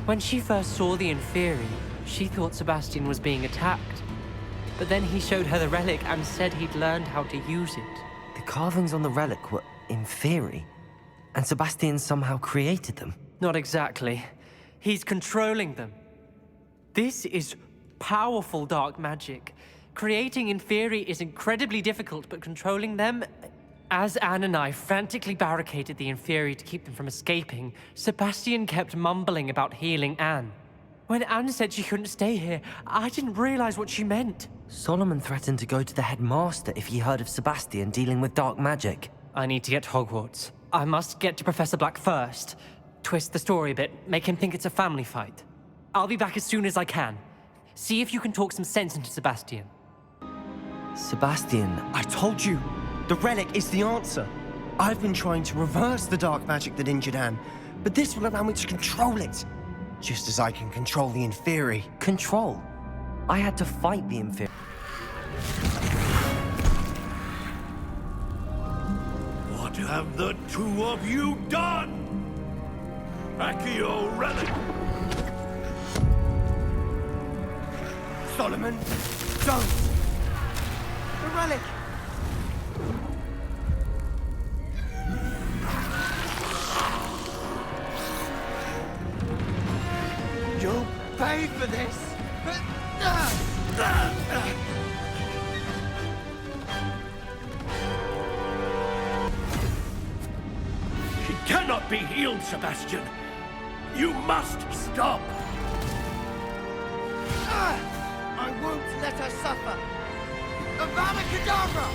[SPEAKER 12] When she first saw the Inferi, she thought Sebastian was being attacked. But then he showed her the relic and said he'd learned how to use it.
[SPEAKER 2] The carvings on the relic were Inferi, and Sebastian somehow created them.
[SPEAKER 12] Not exactly. He's controlling them. This is powerful dark magic. Creating Inferi is incredibly difficult, but controlling them... As Anne and I frantically barricaded the Inferi to keep them from escaping, Sebastian kept mumbling about healing Anne. When Anne said she couldn't stay here, I didn't realize what she meant.
[SPEAKER 2] Solomon threatened to go to the headmaster if he heard of Sebastian dealing with dark magic.
[SPEAKER 12] I need to get to Hogwarts. I must get to Professor Black first. Twist the story a bit, make him think it's a family fight. I'll be back as soon as I can. See if you can talk some sense into Sebastian.
[SPEAKER 2] Sebastian...
[SPEAKER 1] I told you! The relic is the answer. I've been trying to reverse the dark magic that injured Anne, but this will allow me to control it. Just as I can control the Inferi.
[SPEAKER 2] Control? I had to fight the Inferi.
[SPEAKER 23] What have the two of you done? Accio relic!
[SPEAKER 1] Solomon, don't! The relic! You'll pay for this!
[SPEAKER 23] She cannot! cannot be healed, Sebastian. You must stop.
[SPEAKER 16] I won't let her suffer! Avada Kedavra!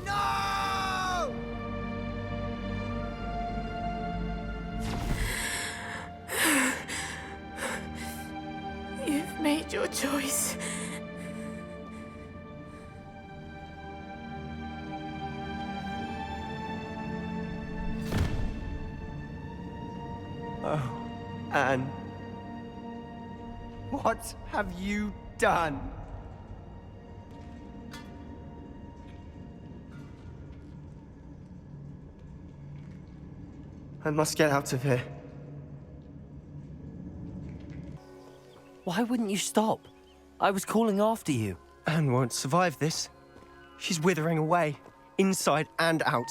[SPEAKER 16] No!
[SPEAKER 18] You've made your choice.
[SPEAKER 1] Oh, Anne. What have you done? I must get out of here.
[SPEAKER 2] Why wouldn't you stop? I was calling after you.
[SPEAKER 1] Anne won't survive this. She's withering away, inside and out.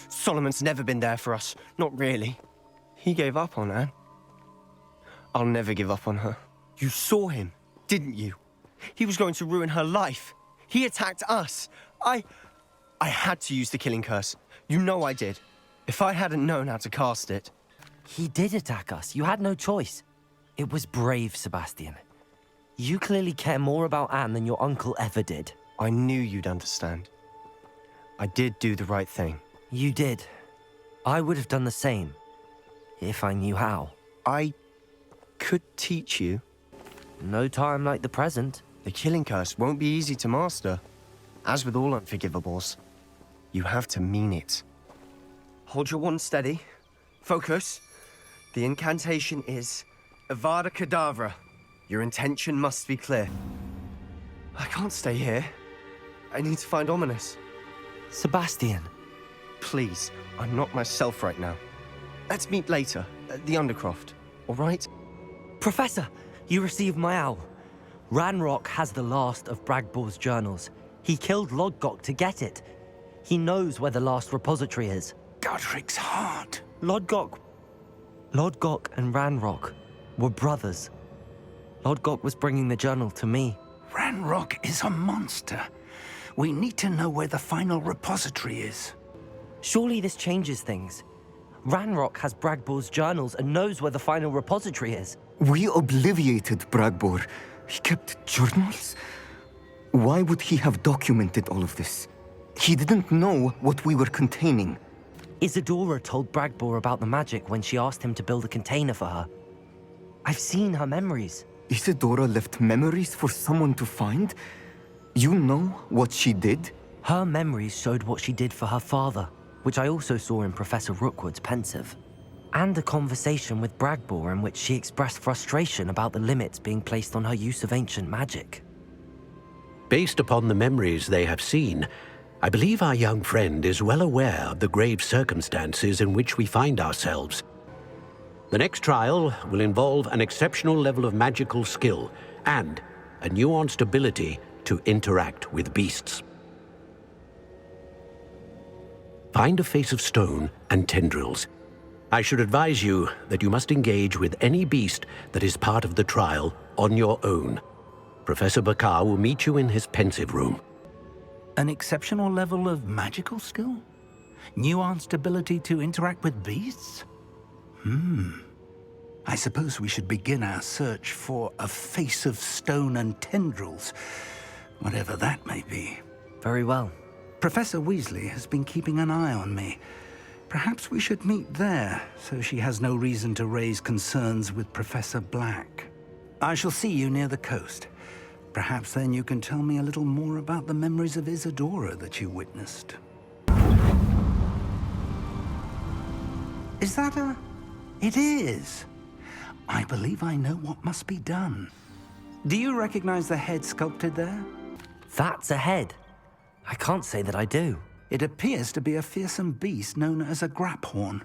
[SPEAKER 1] Solomon's never been there for us, not really. He gave up on Anne. I'll never give up on her. You saw him, didn't you? He was going to ruin her life. He attacked us. I had to use the killing curse. You know I did. If I hadn't known how to cast it...
[SPEAKER 2] He did attack us. You had no choice. It was brave, Sebastian. You clearly care more about Anne than your uncle ever did.
[SPEAKER 1] I knew you'd understand. I did do the right thing.
[SPEAKER 2] You did. I would have done the same, if I knew how.
[SPEAKER 1] I could teach you.
[SPEAKER 2] No time like the present.
[SPEAKER 1] The killing curse won't be easy to master. As with all unforgivables, you have to mean it. Hold your wand steady. Focus. The incantation is Avada Kedavra. Your intention must be clear. I can't stay here. I need to find Ominous.
[SPEAKER 2] Sebastian.
[SPEAKER 1] Please, I'm not myself right now. Let's meet later, at the Undercroft, all right?
[SPEAKER 2] Professor, you received my owl. Ranrock has the last of Bragbor's journals. He killed Lodgok to get it. He knows where the last repository is.
[SPEAKER 10] Godric's heart.
[SPEAKER 2] Lodgok and Ranrock were brothers. Lodgok was bringing the journal to me.
[SPEAKER 10] Ranrock is a monster. We need to know where the final repository is.
[SPEAKER 2] Surely this changes things. Ranrock has Bragbor's journals and knows where the final repository is.
[SPEAKER 9] We obliviated Bragbor. He kept journals? Why would he have documented all of this? He didn't know what we were containing.
[SPEAKER 2] Isadora told Bragbor about the magic when she asked him to build a container for her. I've seen her memories.
[SPEAKER 9] Isadora left memories for someone to find? You know what she did?
[SPEAKER 2] Her memories showed what she did for her father, which I also saw in Professor Rookwood's Pensive. And a conversation with Bragbor in which she expressed frustration about the limits being placed on her use of ancient magic.
[SPEAKER 17] Based upon the memories they have seen, I believe our young friend is well aware of the grave circumstances in which we find ourselves. The next trial will involve an exceptional level of magical skill and a nuanced ability to interact with beasts. Find a face of stone and tendrils. I should advise you that you must engage with any beast that is part of the trial on your own. Professor Bakar will meet you in his pensive room.
[SPEAKER 10] An exceptional level of magical skill? Nuanced ability to interact with beasts? I suppose we should begin our search for a face of stone and tendrils, whatever that may be.
[SPEAKER 2] Very well.
[SPEAKER 10] Professor Weasley has been keeping an eye on me. Perhaps we should meet there, so she has no reason to raise concerns with Professor Black. I shall see you near the coast. Perhaps then you can tell me a little more about the memories of Isadora that you witnessed. Is that a... It is. I believe I know what must be done. Do you recognize the head sculpted there?
[SPEAKER 2] That's a head. I can't say that I do.
[SPEAKER 10] It appears to be a fearsome beast known as a graphorn.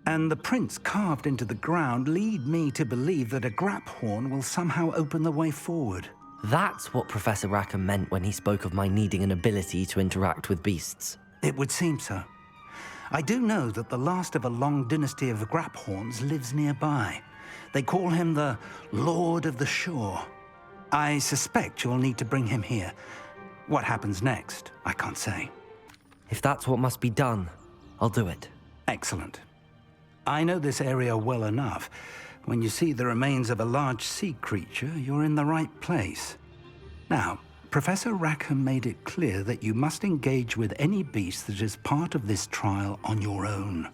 [SPEAKER 10] And the prints carved into the ground lead me to believe that a graphorn will somehow open the way forward.
[SPEAKER 2] That's what Professor Rackham meant when he spoke of my needing an ability to interact with beasts.
[SPEAKER 10] It would seem so. I do know that the last of a long dynasty of graphorns lives nearby. They call him the Lord of the Shore. I suspect you'll need to bring him here. What happens next, I can't say.
[SPEAKER 2] If that's what must be done, I'll do it.
[SPEAKER 10] Excellent. I know this area well enough. When you see the remains of a large sea creature, you're in the right place. Now, Professor Rackham made it clear that you must engage with any beast that is part of this trial on your own.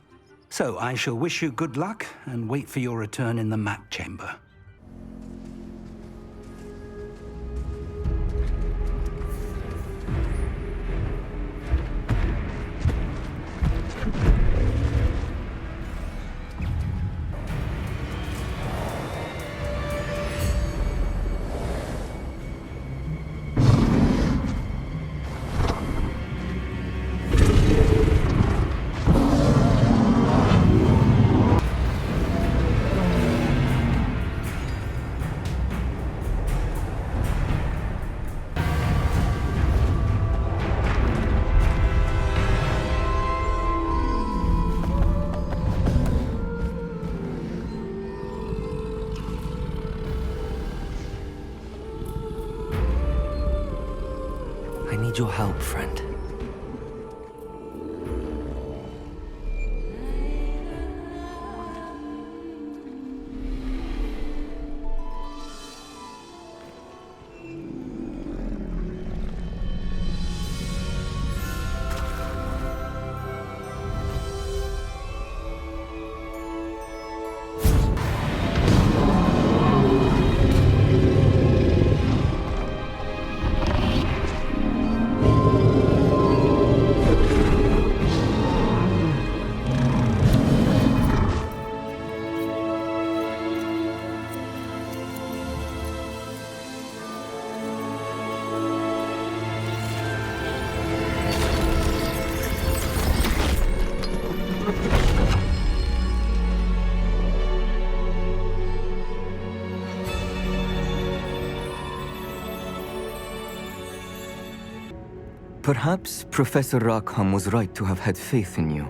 [SPEAKER 10] So I shall wish you good luck and wait for your return in the map chamber.
[SPEAKER 2] I need your help, friend.
[SPEAKER 9] Perhaps Professor Rackham was right to have had faith in you.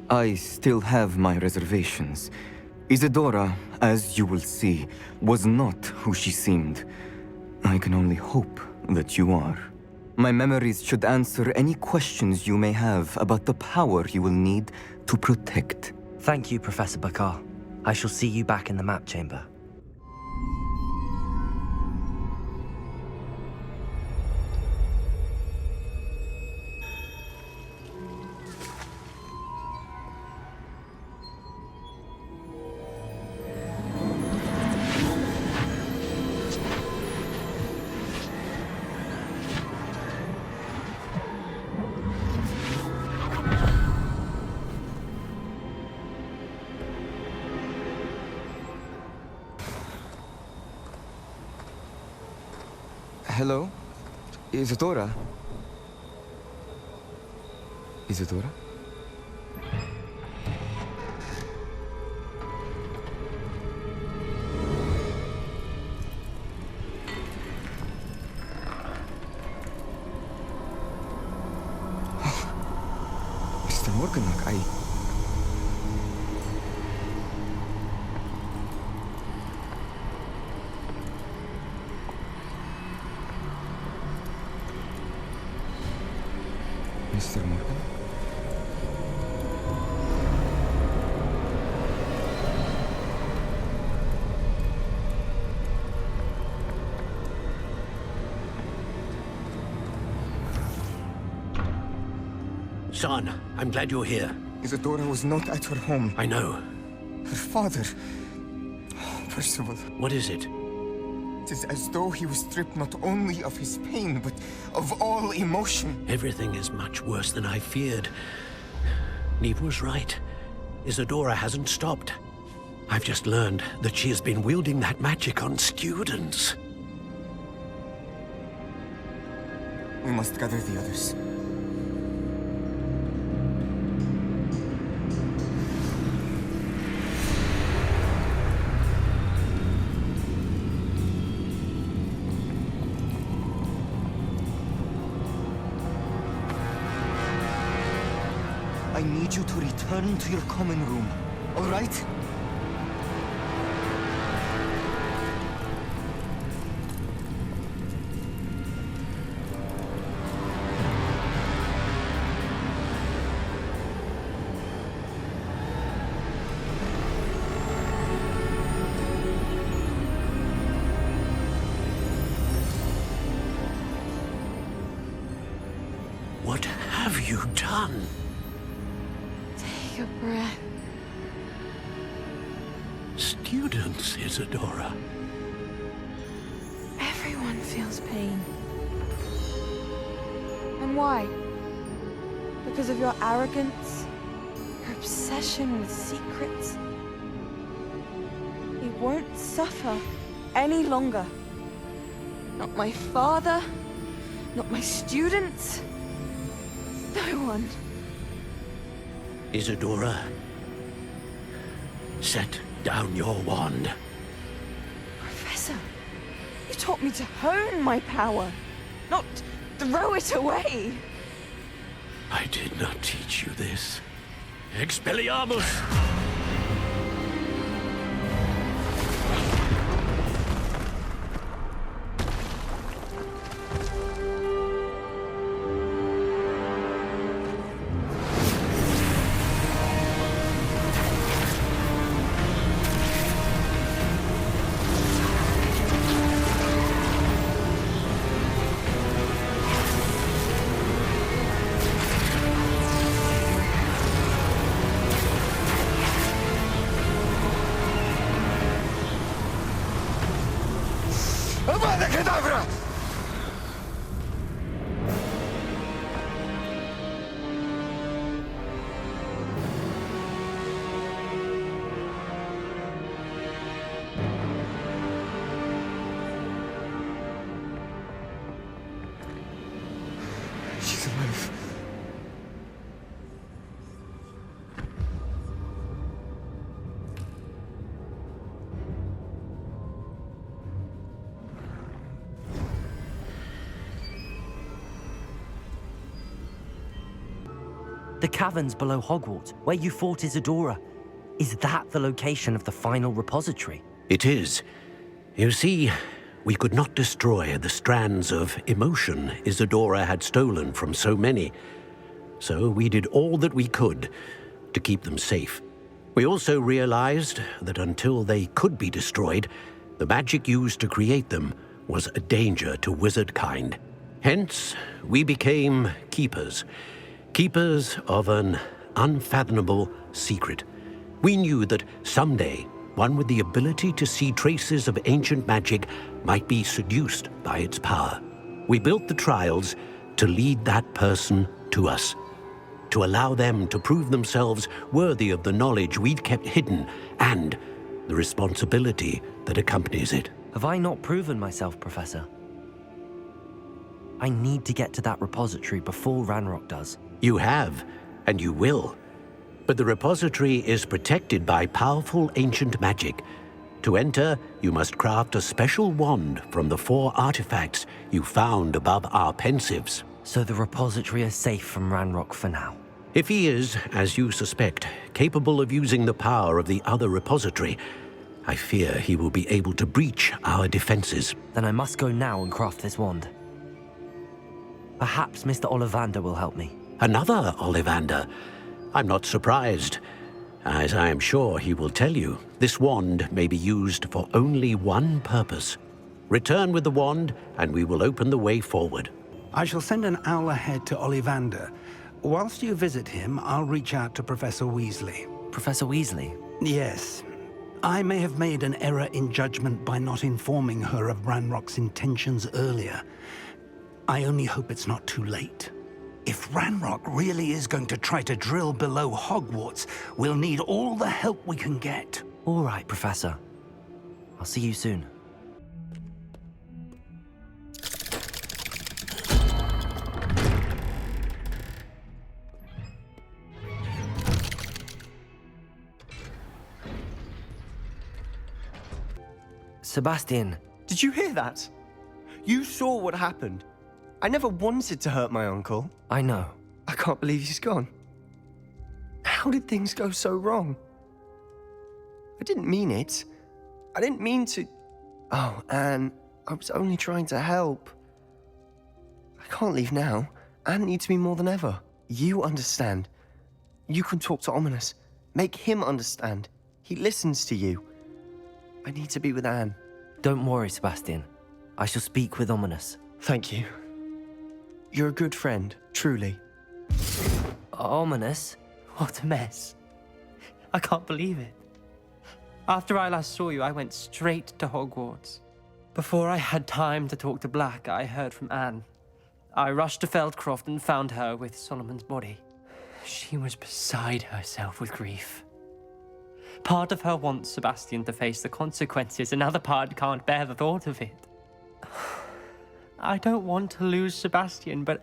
[SPEAKER 9] I still have my reservations. Isadora, as you will see, was not who she seemed. I can only hope that you are. My memories should answer any questions you may have about the power you will need to protect.
[SPEAKER 2] Thank you, Professor Bakar. I shall see you back in the map chamber.
[SPEAKER 9] Hello? Isadora? Isadora? Mr. Morganach, Mr. Morgan?
[SPEAKER 17] Son, I'm glad you're here.
[SPEAKER 9] Isadora was not at her home.
[SPEAKER 17] I know.
[SPEAKER 9] Her father... Percival.
[SPEAKER 17] What is it?
[SPEAKER 9] It is as though he was stripped not only of his pain, but of all emotion.
[SPEAKER 17] Everything is much worse than I feared. Neve was right. Isadora hasn't stopped. I've just learned that she has been wielding that magic on students.
[SPEAKER 9] We must gather the others. I need you to return to your common room, all right?
[SPEAKER 17] What have you done?
[SPEAKER 11] Take a breath.
[SPEAKER 17] Students, Isadora.
[SPEAKER 11] Everyone feels pain. And why? Because of your arrogance? Your obsession with secrets? He won't suffer any longer. Not my father, not my students, no one.
[SPEAKER 17] Isadora, set down your wand.
[SPEAKER 11] Professor, you taught me to hone my power, not throw it away.
[SPEAKER 17] I did not teach you this. Expelliarmus!
[SPEAKER 16] Avada Kedavra!
[SPEAKER 9] She's alive.
[SPEAKER 2] The caverns below Hogwarts, where you fought Isadora. Is that the location of the final repository?
[SPEAKER 17] It is. You see, we could not destroy the strands of emotion Isadora had stolen from so many. So we did all that we could to keep them safe. We also realized that until they could be destroyed, the magic used to create them was a danger to wizard kind. Hence, we became keepers. Keepers of an unfathomable secret. We knew that someday, one with the ability to see traces of ancient magic might be seduced by its power. We built the trials to lead that person to us, to allow them to prove themselves worthy of the knowledge we'd kept hidden and the responsibility that accompanies it.
[SPEAKER 2] Have I not proven myself, Professor? I need to get to that repository before Ranrock does.
[SPEAKER 17] You have, and you will. But the repository is protected by powerful ancient magic. To enter, you must craft a special wand from the 4 artifacts you found above our pensives.
[SPEAKER 2] So the repository is safe from Ranrock for now?
[SPEAKER 17] If he is, as you suspect, capable of using the power of the other repository, I fear he will be able to breach our defenses.
[SPEAKER 2] Then I must go now and craft this wand. Perhaps Mr. Ollivander will help me.
[SPEAKER 17] Another Ollivander? I'm not surprised. As I am sure he will tell you, this wand may be used for only one purpose. Return with the wand, and we will open the way forward.
[SPEAKER 10] I shall send an owl ahead to Ollivander. Whilst you visit him, I'll reach out to Professor Weasley.
[SPEAKER 2] Professor Weasley?
[SPEAKER 10] Yes. I may have made an error in judgment by not informing her of Ranrock's intentions earlier. I only hope it's not too late. If Ranrock really is going to try to drill below Hogwarts, we'll need all the help we can get.
[SPEAKER 2] All right, Professor. I'll see you soon. Sebastian.
[SPEAKER 1] Did you hear that? You saw what happened. I never wanted to hurt my uncle.
[SPEAKER 2] I know.
[SPEAKER 1] I can't believe he's gone. How did things go so wrong? I didn't mean it. I didn't mean to... Oh, Anne, I was only trying to help. I can't leave now. Anne needs me more than ever. You understand. You can talk to Ominous. Make him understand. He listens to you. I need to be with Anne.
[SPEAKER 2] Don't worry, Sebastian. I shall speak with Ominous.
[SPEAKER 1] Thank you. You're a good friend, truly.
[SPEAKER 2] Ominous?
[SPEAKER 12] What a mess. I can't believe it. After I last saw you, I went straight to Hogwarts. Before I had time to talk to Black, I heard from Anne. I rushed to Feldcroft and found her with Solomon's body. She was beside herself with grief. Part of her wants Sebastian to face the consequences, another part can't bear the thought of it. I don't want to lose Sebastian, but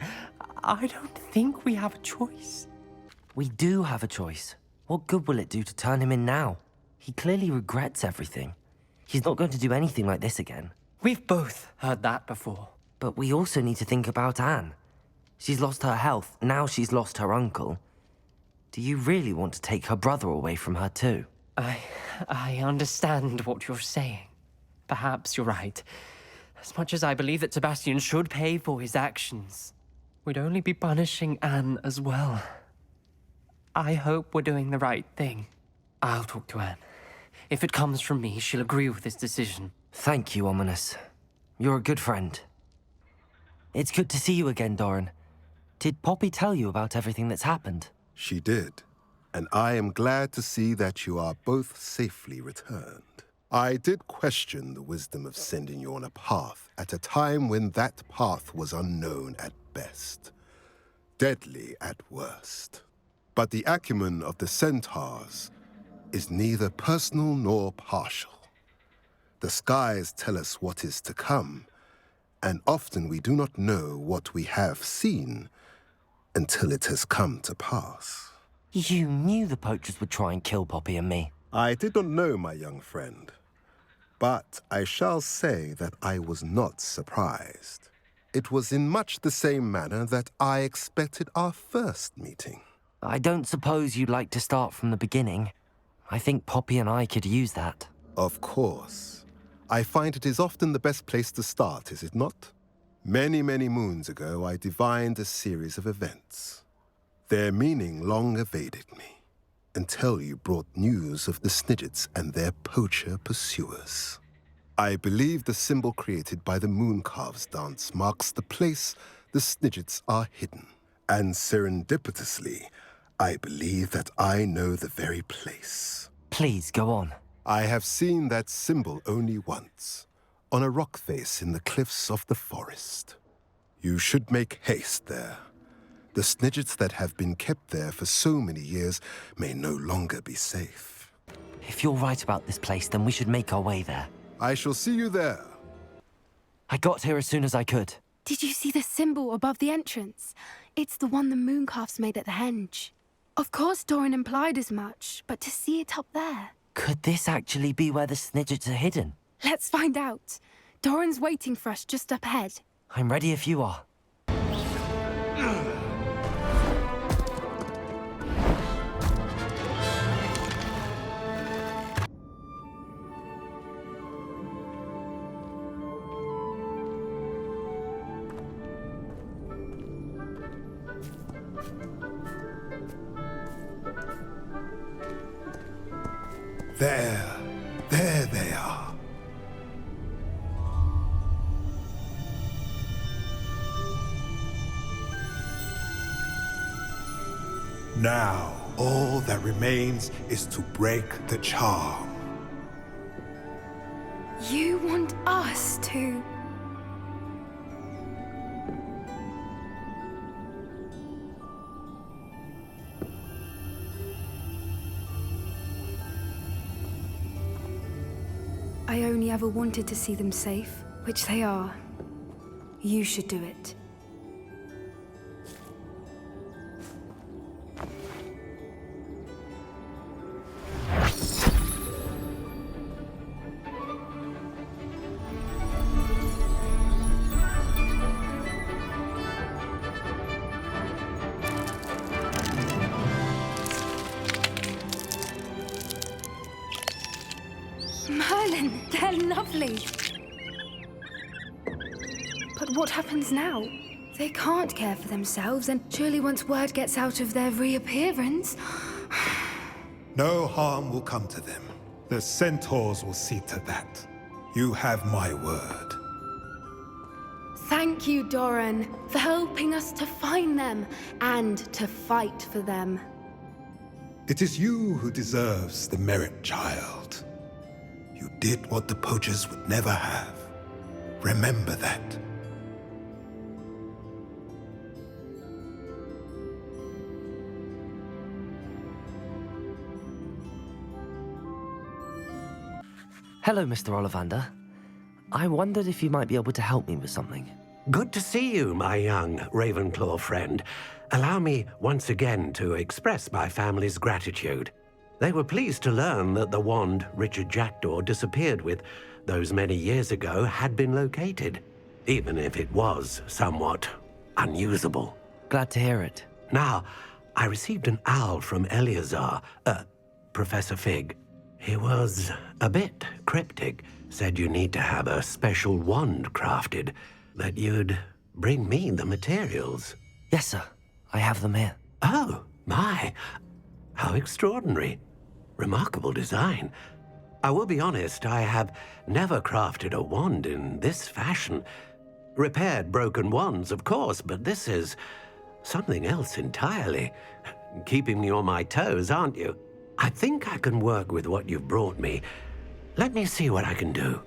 [SPEAKER 12] I don't think we have a choice.
[SPEAKER 2] We do have a choice. What good will it do to turn him in now? He clearly regrets everything. He's not going to do anything like this again.
[SPEAKER 12] We've both heard that before.
[SPEAKER 2] But we also need to think about Anne. She's lost her health, now she's lost her uncle. Do you really want to take her brother away from her too?
[SPEAKER 12] I understand what you're saying. Perhaps you're right. As much as I believe that Sebastian should pay for his actions, we'd only be punishing Anne as well. I hope we're doing the right thing. I'll talk to Anne. If it comes from me, she'll agree with this decision.
[SPEAKER 2] Thank you, Ominous. You're a good friend. It's good to see you again, Doran. Did Poppy tell you about everything that's happened?
[SPEAKER 7] She did, and I am glad to see that you are both safely returned. I did question the wisdom of sending you on a path at a time when that path was unknown at best, deadly at worst. But the acumen of the centaurs is neither personal nor partial. The skies tell us what is to come, and often we do not know what we have seen until it has come to pass.
[SPEAKER 2] You knew the poachers would try and kill Poppy and me.
[SPEAKER 7] I did not know, my young friend, but I shall say that I was not surprised. It was in much the same manner that I expected our first meeting.
[SPEAKER 2] I don't suppose you'd like to start from the beginning. I think Poppy and I could use that.
[SPEAKER 7] Of course. I find it is often the best place to start, is it not? Many, many moons ago, I divined a series of events. Their meaning long evaded me, until you brought news of the Snidgets and their poacher pursuers. I believe the symbol created by the Mooncalves dance marks the place the Snidgets are hidden. And serendipitously, I believe that I know the very place.
[SPEAKER 2] Please, go on.
[SPEAKER 7] I have seen that symbol only once, on a rock face in the cliffs of the forest. You should make haste there. The Snidgets that have been kept there for so many years may no longer be safe.
[SPEAKER 2] If you're right about this place, then we should make our way there.
[SPEAKER 7] I shall see you there.
[SPEAKER 2] I got here as soon as I could.
[SPEAKER 4] Did you see the symbol above the entrance? It's the one the Mooncalves made at the henge. Of course Doran implied as much, but to see it up there...
[SPEAKER 2] Could this actually be where the Snidgets are hidden?
[SPEAKER 4] Let's find out. Doran's waiting for us just up ahead.
[SPEAKER 2] I'm ready if you are.
[SPEAKER 7] There they are. Now, all that remains is to break the charm.
[SPEAKER 4] You want us to... only ever wanted to see them safe, which they are. You should do it. Merlin, they're lovely. But what happens now? They can't care for themselves, and surely once word gets out of their reappearance...
[SPEAKER 19] No harm will come to them. The centaurs will see to that. You have my word.
[SPEAKER 4] Thank you, Doran, for helping us to find them and to fight for them.
[SPEAKER 19] It is you who deserves the merit, child. You did what the poachers would never have. Remember that.
[SPEAKER 2] Hello, Mr. Ollivander. I wondered if you might be able to help me with something.
[SPEAKER 17] Good to see you, my young Ravenclaw friend. Allow me once again to express my family's gratitude. They were pleased to learn that the wand Richard Jackdaw disappeared with those many years ago had been located, even if it was somewhat unusable.
[SPEAKER 2] Glad to hear it.
[SPEAKER 17] Now, I received an owl from Eleazar, Professor Fig. He was a bit cryptic, said you need to have a special wand crafted, that you'd bring me the materials.
[SPEAKER 2] Yes, sir. I have them here.
[SPEAKER 17] Oh, my. How extraordinary. Remarkable design. I will be honest, I have never crafted a wand in this fashion. Repaired broken wands, of course, but this is something else entirely. Keeping me on my toes, aren't you? I think I can work with what you've brought me. Let me see what I can do.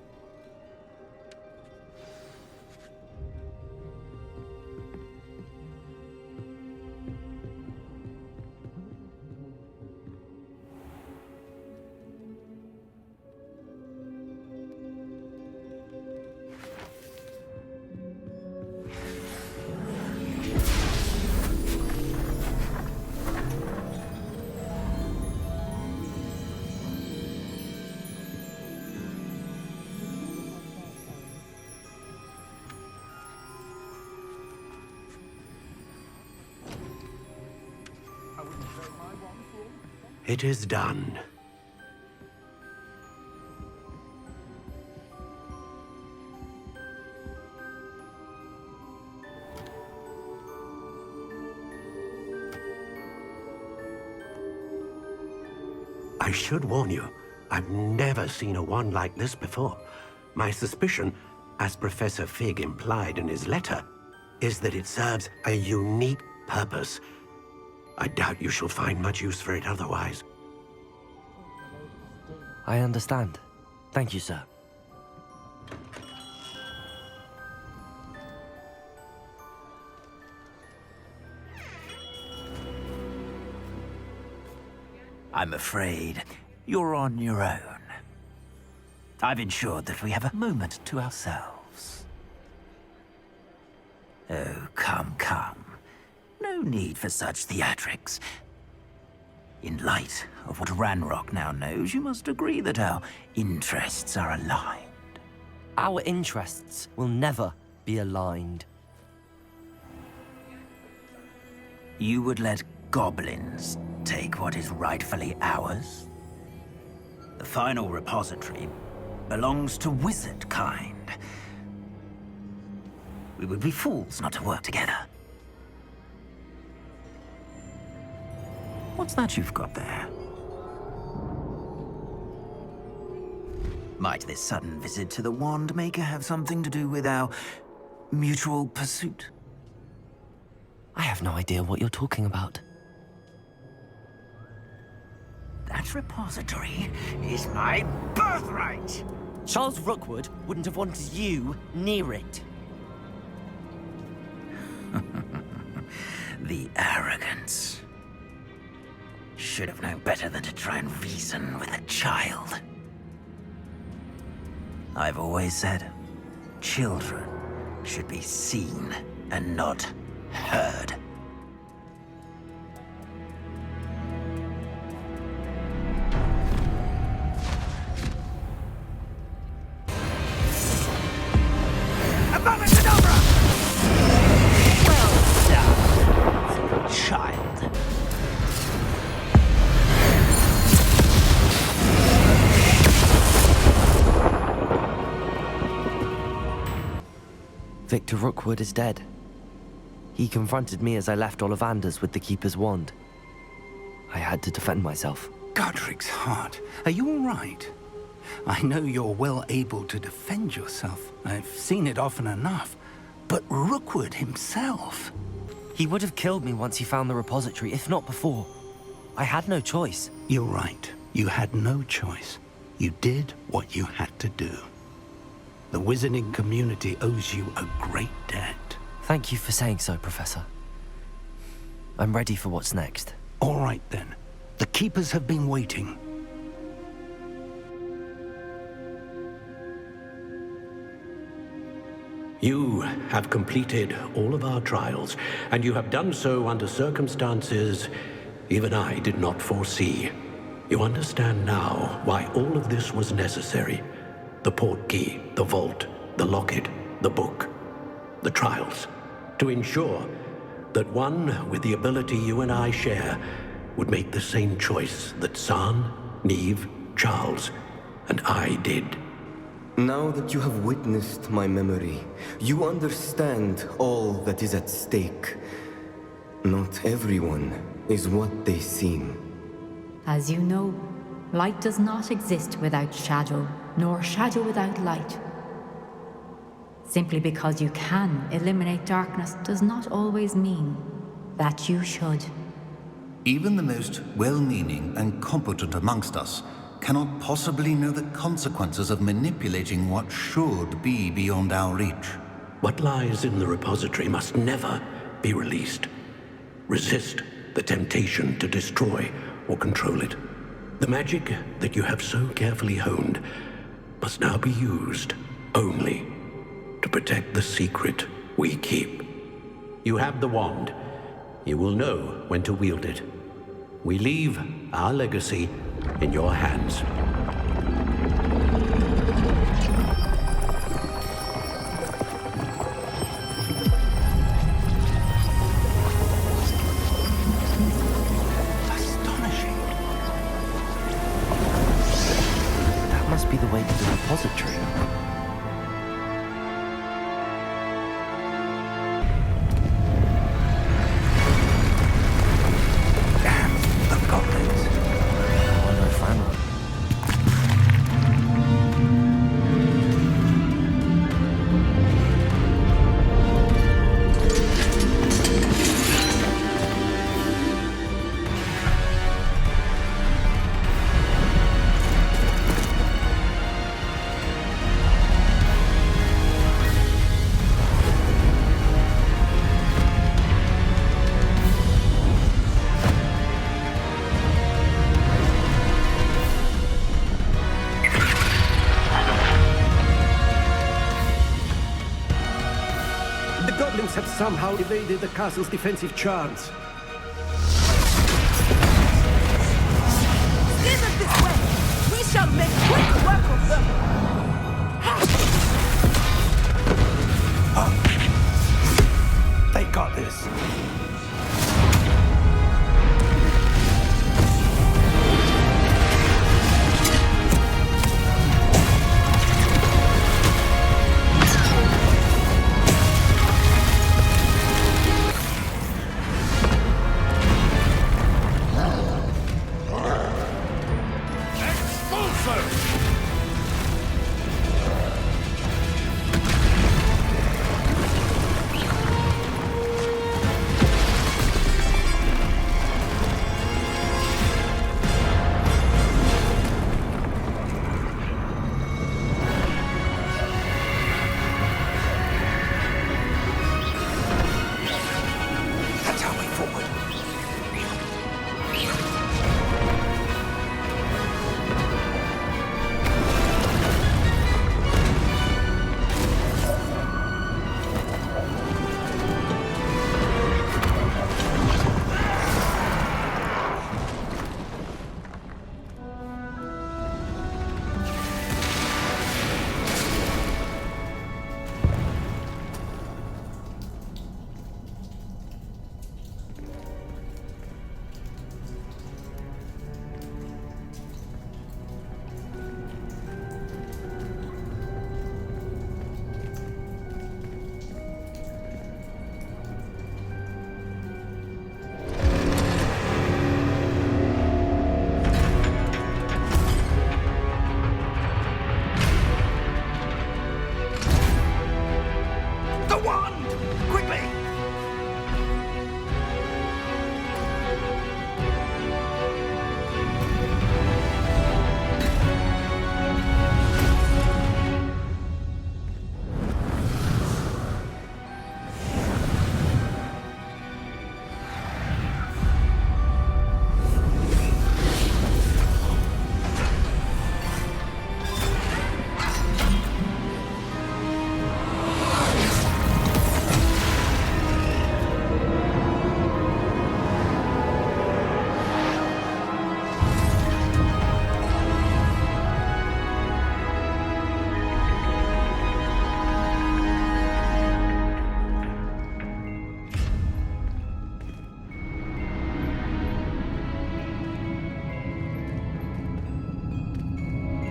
[SPEAKER 17] It is done. I should warn you, I've never seen a wand like this before. My suspicion, as Professor Fig implied in his letter, is that it serves a unique purpose. I doubt you shall find much use for it otherwise.
[SPEAKER 2] I understand. Thank you, sir.
[SPEAKER 3] I'm afraid you're on your own. I've ensured that we have a moment to ourselves. Oh, come, come. No need for such theatrics. In light of what Ranrock now knows, you must agree that our interests are aligned.
[SPEAKER 2] Our interests will never be aligned.
[SPEAKER 3] You would let goblins take what is rightfully ours? The final repository belongs to wizard kind. We would be fools not to work together. What's that you've got there? Might this sudden visit to the Wand Maker have something to do with our mutual pursuit?
[SPEAKER 2] I have no idea what you're talking about.
[SPEAKER 3] That repository is my birthright!
[SPEAKER 2] Charles Rookwood wouldn't have wanted you near it.
[SPEAKER 3] The arrogance. Should have known better than to try and reason with a child. I've always said, children should be seen and not heard. Child.
[SPEAKER 2] Victor Rookwood is dead. He confronted me as I left Ollivander's with the Keeper's wand. I had to defend myself.
[SPEAKER 10] Godric's heart. Are you all right? I know you're well able to defend yourself. I've seen it often enough. But Rookwood himself...
[SPEAKER 2] He would have killed me once he found the repository, if not before. I had no choice.
[SPEAKER 10] You're right. You had no choice. You did what you had to do. The wizarding community owes you a great debt.
[SPEAKER 2] Thank you for saying so, Professor. I'm ready for what's next.
[SPEAKER 10] All right, then. The Keepers have been waiting.
[SPEAKER 17] You have completed all of our trials, and you have done so under circumstances even I did not foresee. You understand now why all of this was necessary. The portkey, the vault, the locket, the book, the trials. To ensure that one with the ability you and I share would make the same choice that San, Neve, Charles, and I did.
[SPEAKER 9] Now that you have witnessed my memory, you understand all that is at stake. Not everyone is what they seem.
[SPEAKER 13] As you know, light does not exist without shadow, nor shadow without light. Simply because you can eliminate darkness does not always mean that you should.
[SPEAKER 15] Even the most well-meaning and competent amongst us cannot possibly know the consequences of manipulating what should be beyond our reach.
[SPEAKER 17] What lies in the repository must never be released. Resist the temptation to destroy or control it. The magic that you have so carefully honed must now be used only to protect the secret we keep. You have the wand. You will know when to wield it. We leave our legacy in your hands.
[SPEAKER 10] Astonishing.
[SPEAKER 2] That must be the way to the repository.
[SPEAKER 18] Have somehow evaded the castle's defensive charms.
[SPEAKER 11] Steer us this way! We shall make quick work of them!
[SPEAKER 10] They got this. The wand! Quickly!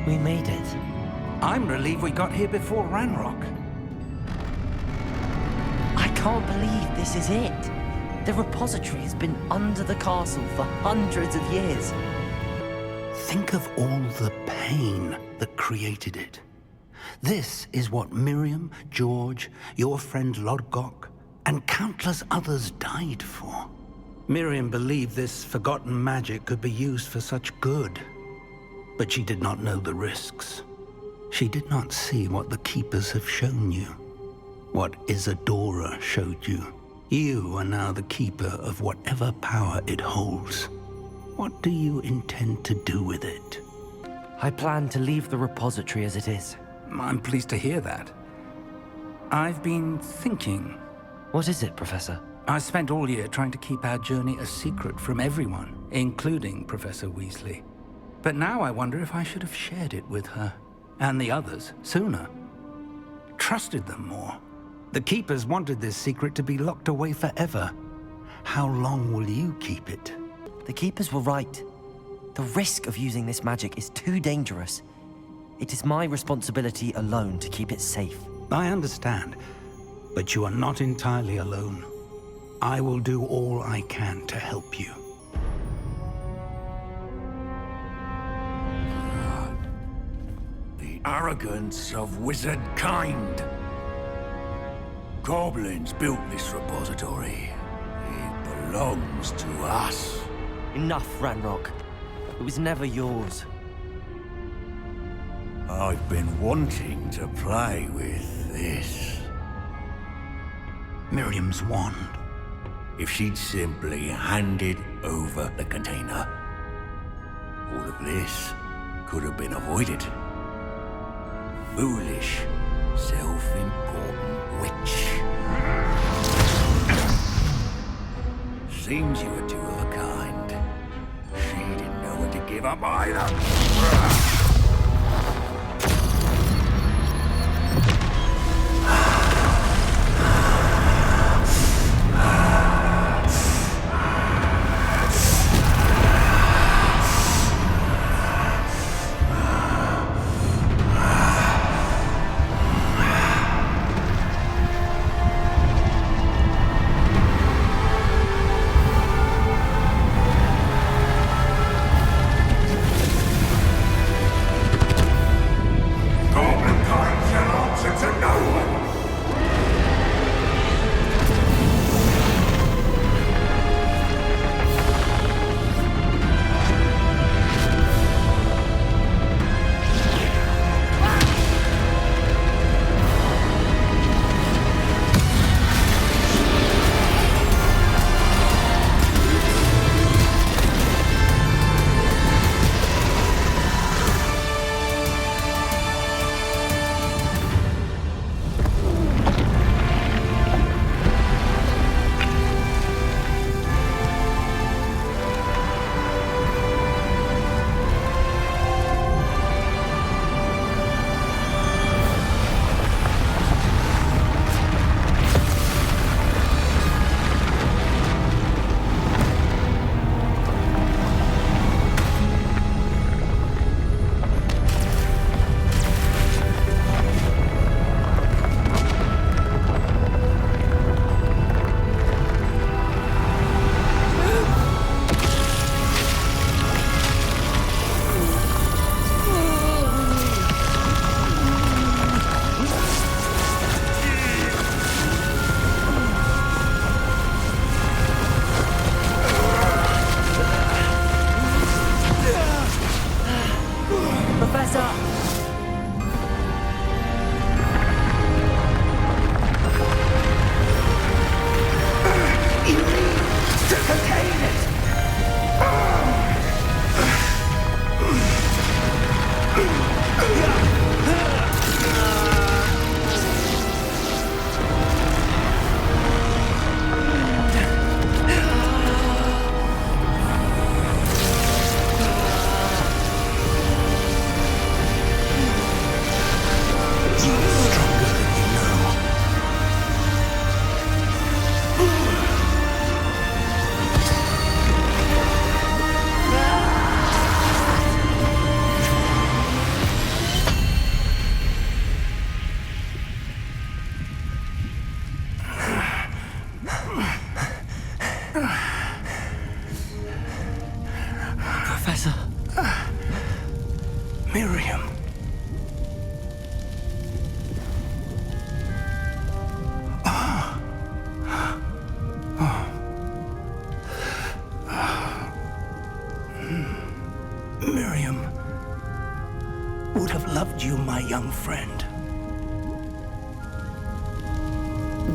[SPEAKER 2] We made it.
[SPEAKER 10] I'm relieved we got here before Ranrock.
[SPEAKER 2] I can't believe this is it. The repository has been under the castle for hundreds of years.
[SPEAKER 10] Think of all the pain that created it. This is what Miriam, George, your friend Lodgok, and countless others died for. Miriam believed this forgotten magic could be used for such good. But she did not know the risks. She did not see what the Keepers have shown you. What Isadora showed you. You are now the Keeper of whatever power it holds. What do you intend to do with it?
[SPEAKER 2] I plan to leave the repository as it is.
[SPEAKER 10] I'm pleased to hear that. I've been thinking.
[SPEAKER 2] What is it, Professor?
[SPEAKER 10] I spent all year trying to keep our journey a secret from everyone, including Professor Weasley. But now I wonder if I should have shared it with her, and the others, sooner. Trusted them more. The Keepers wanted this secret to be locked away forever. How long will you keep it?
[SPEAKER 2] The Keepers were right. The risk of using this magic is too dangerous. It is my responsibility alone to keep it safe.
[SPEAKER 10] I understand, but you are not entirely alone. I will do all I can to help you.
[SPEAKER 23] Arrogance of wizard kind. Goblins built this repository. It belongs to us.
[SPEAKER 2] Enough, Ranrock. It was never yours.
[SPEAKER 23] I've been wanting to play with this.
[SPEAKER 10] Miriam's wand.
[SPEAKER 23] If she'd simply handed over the container, all of this could have been avoided. Foolish, self-important witch. Seems you were two of a kind. She didn't know when to give up either.
[SPEAKER 3] trusted you, my young friend.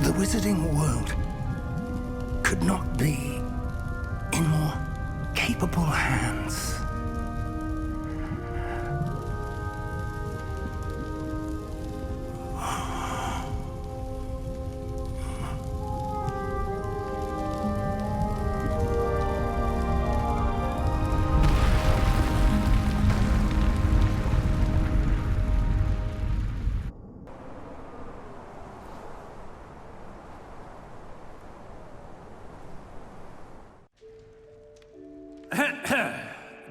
[SPEAKER 3] The wizarding world could not be in more capable hands.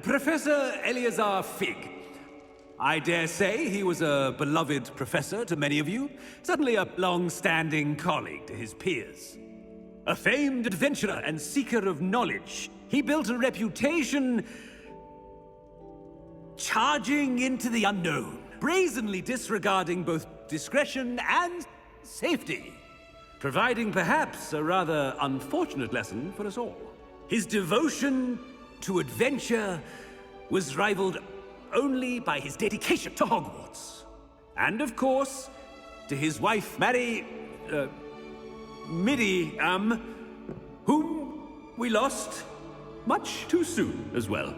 [SPEAKER 5] Professor Eleazar Fig. I dare say he was a beloved professor to many of you, certainly a long-standing colleague to his peers. A famed adventurer and seeker of knowledge, he built a reputation charging into the unknown, brazenly disregarding both discretion and safety, providing perhaps a rather unfortunate lesson for us all. His devotion to adventure was rivaled only by his dedication to Hogwarts. And of course, to his wife, Midi, whom we lost much too soon as well.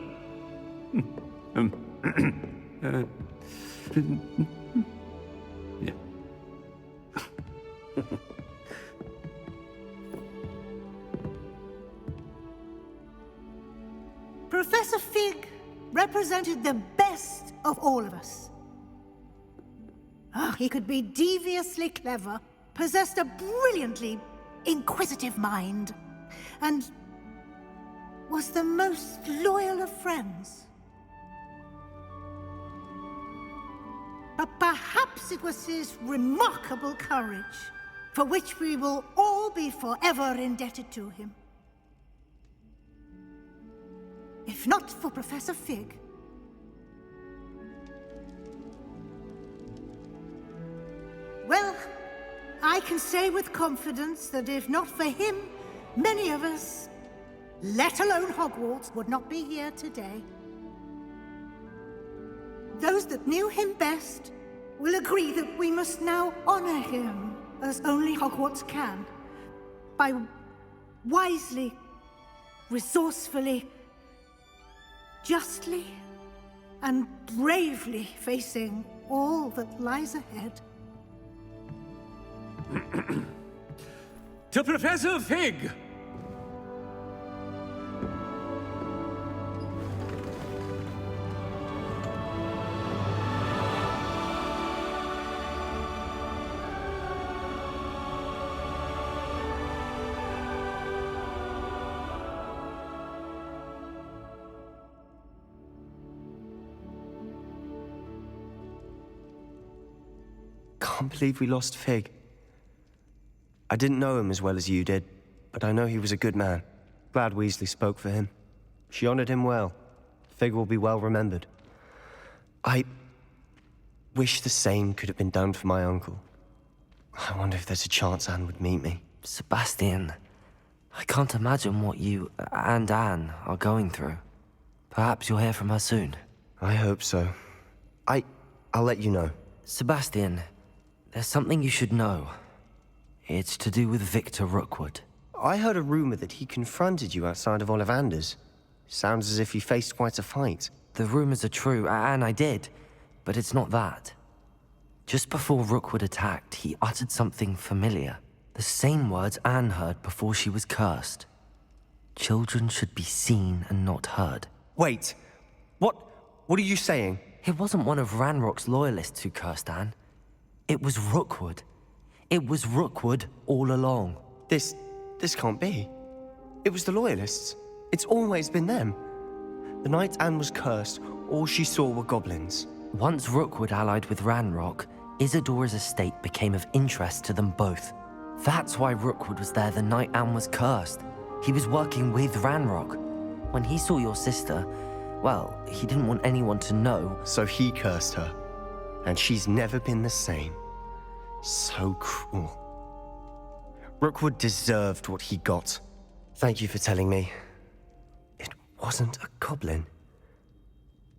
[SPEAKER 5] Yeah.
[SPEAKER 8] Professor Fig represented the best of all of us. He could be deviously clever, possessed a brilliantly inquisitive mind, and was the most loyal of friends. But perhaps it was his remarkable courage, for which we will all be forever indebted to him. If not for Professor Fig, well, I can say with confidence that if not for him, many of us, let alone Hogwarts, would not be here today. Those that knew him best will agree that we must now honor him as only Hogwarts can, by wisely, resourcefully, justly and bravely facing all that lies ahead.
[SPEAKER 5] To Professor Fig!
[SPEAKER 1] Can't believe we lost Fig. I didn't know him as well as you did, but I know he was a good man. Glad Weasley spoke for him. She honored him well. Fig will be well remembered. I wish the same could have been done for my uncle. I wonder if there's a chance Anne would meet me.
[SPEAKER 2] Sebastian, I can't imagine what you and Anne are going through. Perhaps you'll hear from her soon.
[SPEAKER 1] I hope so. I'll let you know.
[SPEAKER 2] Sebastian, there's something you should know. It's to do with Victor Rookwood.
[SPEAKER 1] I heard a rumor that he confronted you outside of Ollivander's. Sounds as if he faced quite a fight.
[SPEAKER 2] The rumors are true, and I did, but it's not that. Just before Rookwood attacked, he uttered something familiar. The same words Anne heard before she was cursed. Children should be seen and not heard.
[SPEAKER 1] Wait, what are you saying?
[SPEAKER 2] It wasn't one of Ranrock's loyalists who cursed Anne. It was Rookwood. It was Rookwood all along.
[SPEAKER 1] This can't be. It was the Loyalists. It's always been them. The night Anne was cursed, all she saw were goblins.
[SPEAKER 2] Once Rookwood allied with Ranrock, Isadora's estate became of interest to them both. That's why Rookwood was there the night Anne was cursed. He was working with Ranrock. When he saw your sister, well, he didn't want anyone to know.
[SPEAKER 1] So he cursed her. And she's never been the same. So cruel. Rookwood deserved what he got. Thank you for telling me. It wasn't a goblin.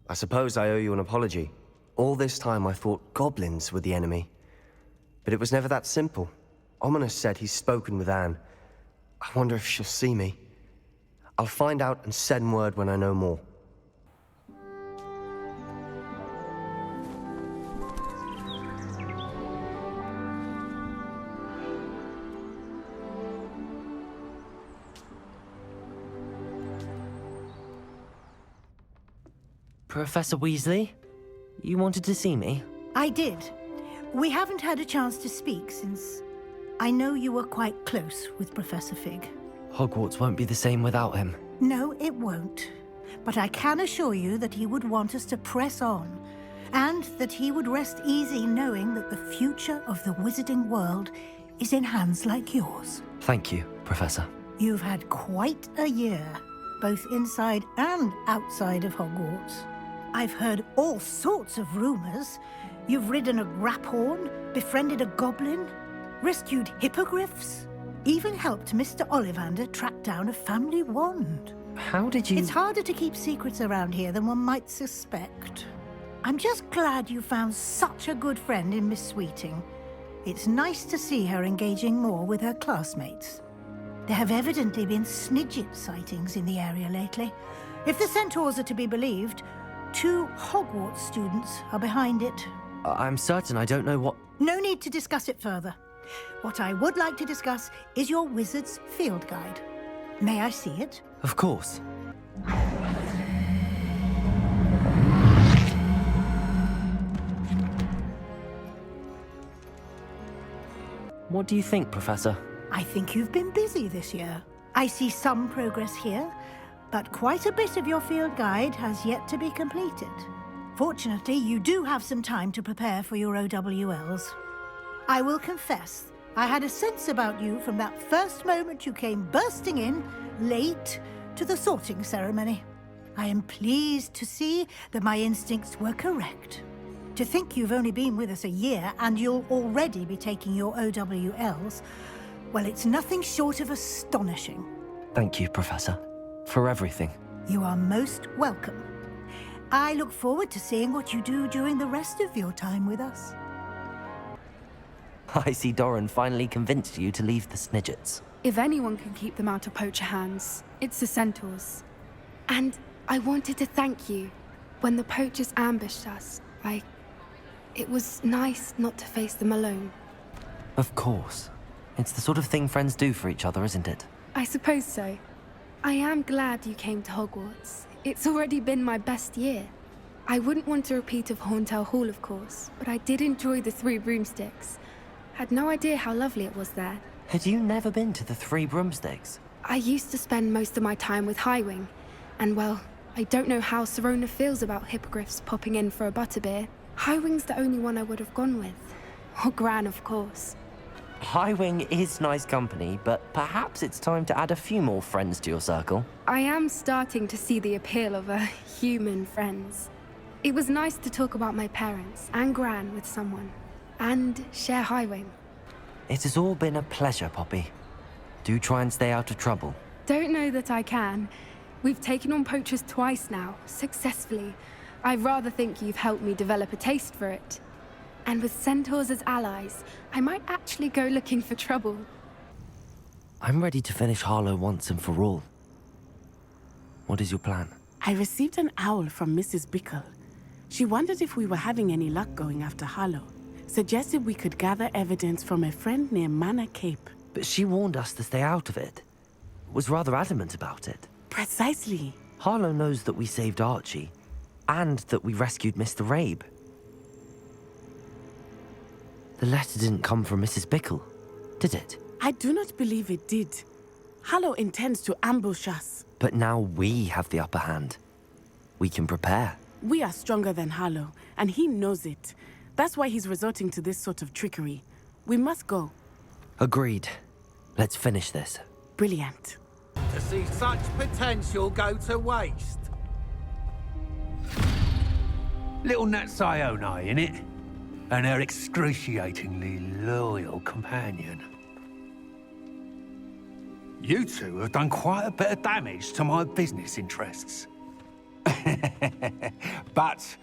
[SPEAKER 1] I suppose I owe you an apology. All this time I thought goblins were the enemy. But it was never that simple. Ominous said he's spoken with Anne. I wonder if she'll see me. I'll find out and send word when I know more.
[SPEAKER 2] Professor Weasley? You wanted to see me?
[SPEAKER 8] I did. We haven't had a chance to speak since I know you were quite close with Professor Fig.
[SPEAKER 2] Hogwarts won't be the same without him.
[SPEAKER 8] No, it won't. But I can assure you that he would want us to press on, and that he would rest easy knowing that the future of the wizarding world is in hands like yours.
[SPEAKER 2] Thank you, Professor.
[SPEAKER 8] You've had quite a year, both inside and outside of Hogwarts. I've heard all sorts of rumors. You've ridden a graphorn, befriended a goblin, rescued hippogriffs, even helped Mr. Ollivander track down a family wand.
[SPEAKER 2] How did you...
[SPEAKER 8] It's harder to keep secrets around here than one might suspect. I'm just glad you found such a good friend in Miss Sweeting. It's nice to see her engaging more with her classmates. There have evidently been Snidget sightings in the area lately. If the centaurs are to be believed, 2 Hogwarts students are behind it.
[SPEAKER 2] I'm certain I don't know what...
[SPEAKER 8] No need to discuss it further. What I would like to discuss is your wizard's field guide. May I see it?
[SPEAKER 2] Of course. What do you think, Professor?
[SPEAKER 8] I think you've been busy this year. I see some progress here, but quite a bit of your field guide has yet to be completed. Fortunately, you do have some time to prepare for your OWLs. I will confess, I had a sense about you from that first moment you came bursting in, late, to the sorting ceremony. I am pleased to see that my instincts were correct. To think you've only been with us a year and you'll already be taking your OWLs, well, it's nothing short of astonishing.
[SPEAKER 2] Thank you, Professor, for everything.
[SPEAKER 8] You are most welcome. I look forward to seeing what you do during the rest of your time with us.
[SPEAKER 2] I see Doran finally convinced you to leave the Snidgets.
[SPEAKER 4] If anyone can keep them out of poacher hands, it's the centaurs. And I wanted to thank you. When the poachers ambushed us, it was nice not to face them alone.
[SPEAKER 2] Of course. It's the sort of thing friends do for each other, isn't it?
[SPEAKER 4] I suppose so. I am glad you came to Hogwarts. It's already been my best year. I wouldn't want a repeat of Horntail Hall, of course, but I did enjoy the 3 broomsticks. Had no idea how lovely it was there.
[SPEAKER 2] Had you never been to the 3 broomsticks?
[SPEAKER 4] I used to spend most of my time with Highwing, and well, I don't know how Serona feels about hippogriffs popping in for a butterbeer. Highwing's the only one I would have gone with. Or Gran, of course.
[SPEAKER 2] Highwing is nice company, but perhaps it's time to add a few more friends to your circle.
[SPEAKER 4] I am starting to see the appeal of human friends. It was nice to talk about my parents and Gran with someone, and share Highwing.
[SPEAKER 2] It has all been a pleasure, Poppy. Do try and stay out of trouble.
[SPEAKER 4] Don't know that I can. We've taken on poachers twice now, successfully. I rather think you've helped me develop a taste for it. And with centaurs as allies, I might actually go looking for trouble.
[SPEAKER 2] I'm ready to finish Harlow once and for all. What is your plan?
[SPEAKER 20] I received an owl from Mrs. Bickle. She wondered if we were having any luck going after Harlow. Suggested we could gather evidence from a friend near Manor Cape.
[SPEAKER 2] But she warned us to stay out of it. Was rather adamant about it.
[SPEAKER 20] Precisely.
[SPEAKER 2] Harlow knows that we saved Archie, and that we rescued Mr. Rabe. The letter didn't come from Mrs. Bickle, did it?
[SPEAKER 20] I do not believe it did. Harlow intends to ambush us.
[SPEAKER 2] But now we have the upper hand. We can prepare.
[SPEAKER 20] We are stronger than Harlow, and he knows it. That's why he's resorting to this sort of trickery. We must go.
[SPEAKER 2] Agreed. Let's finish this.
[SPEAKER 20] Brilliant.
[SPEAKER 16] To see such potential go to waste.
[SPEAKER 6] Little Nat Sione, innit? And her excruciatingly loyal companion. You two have done quite a bit of damage to my business interests. But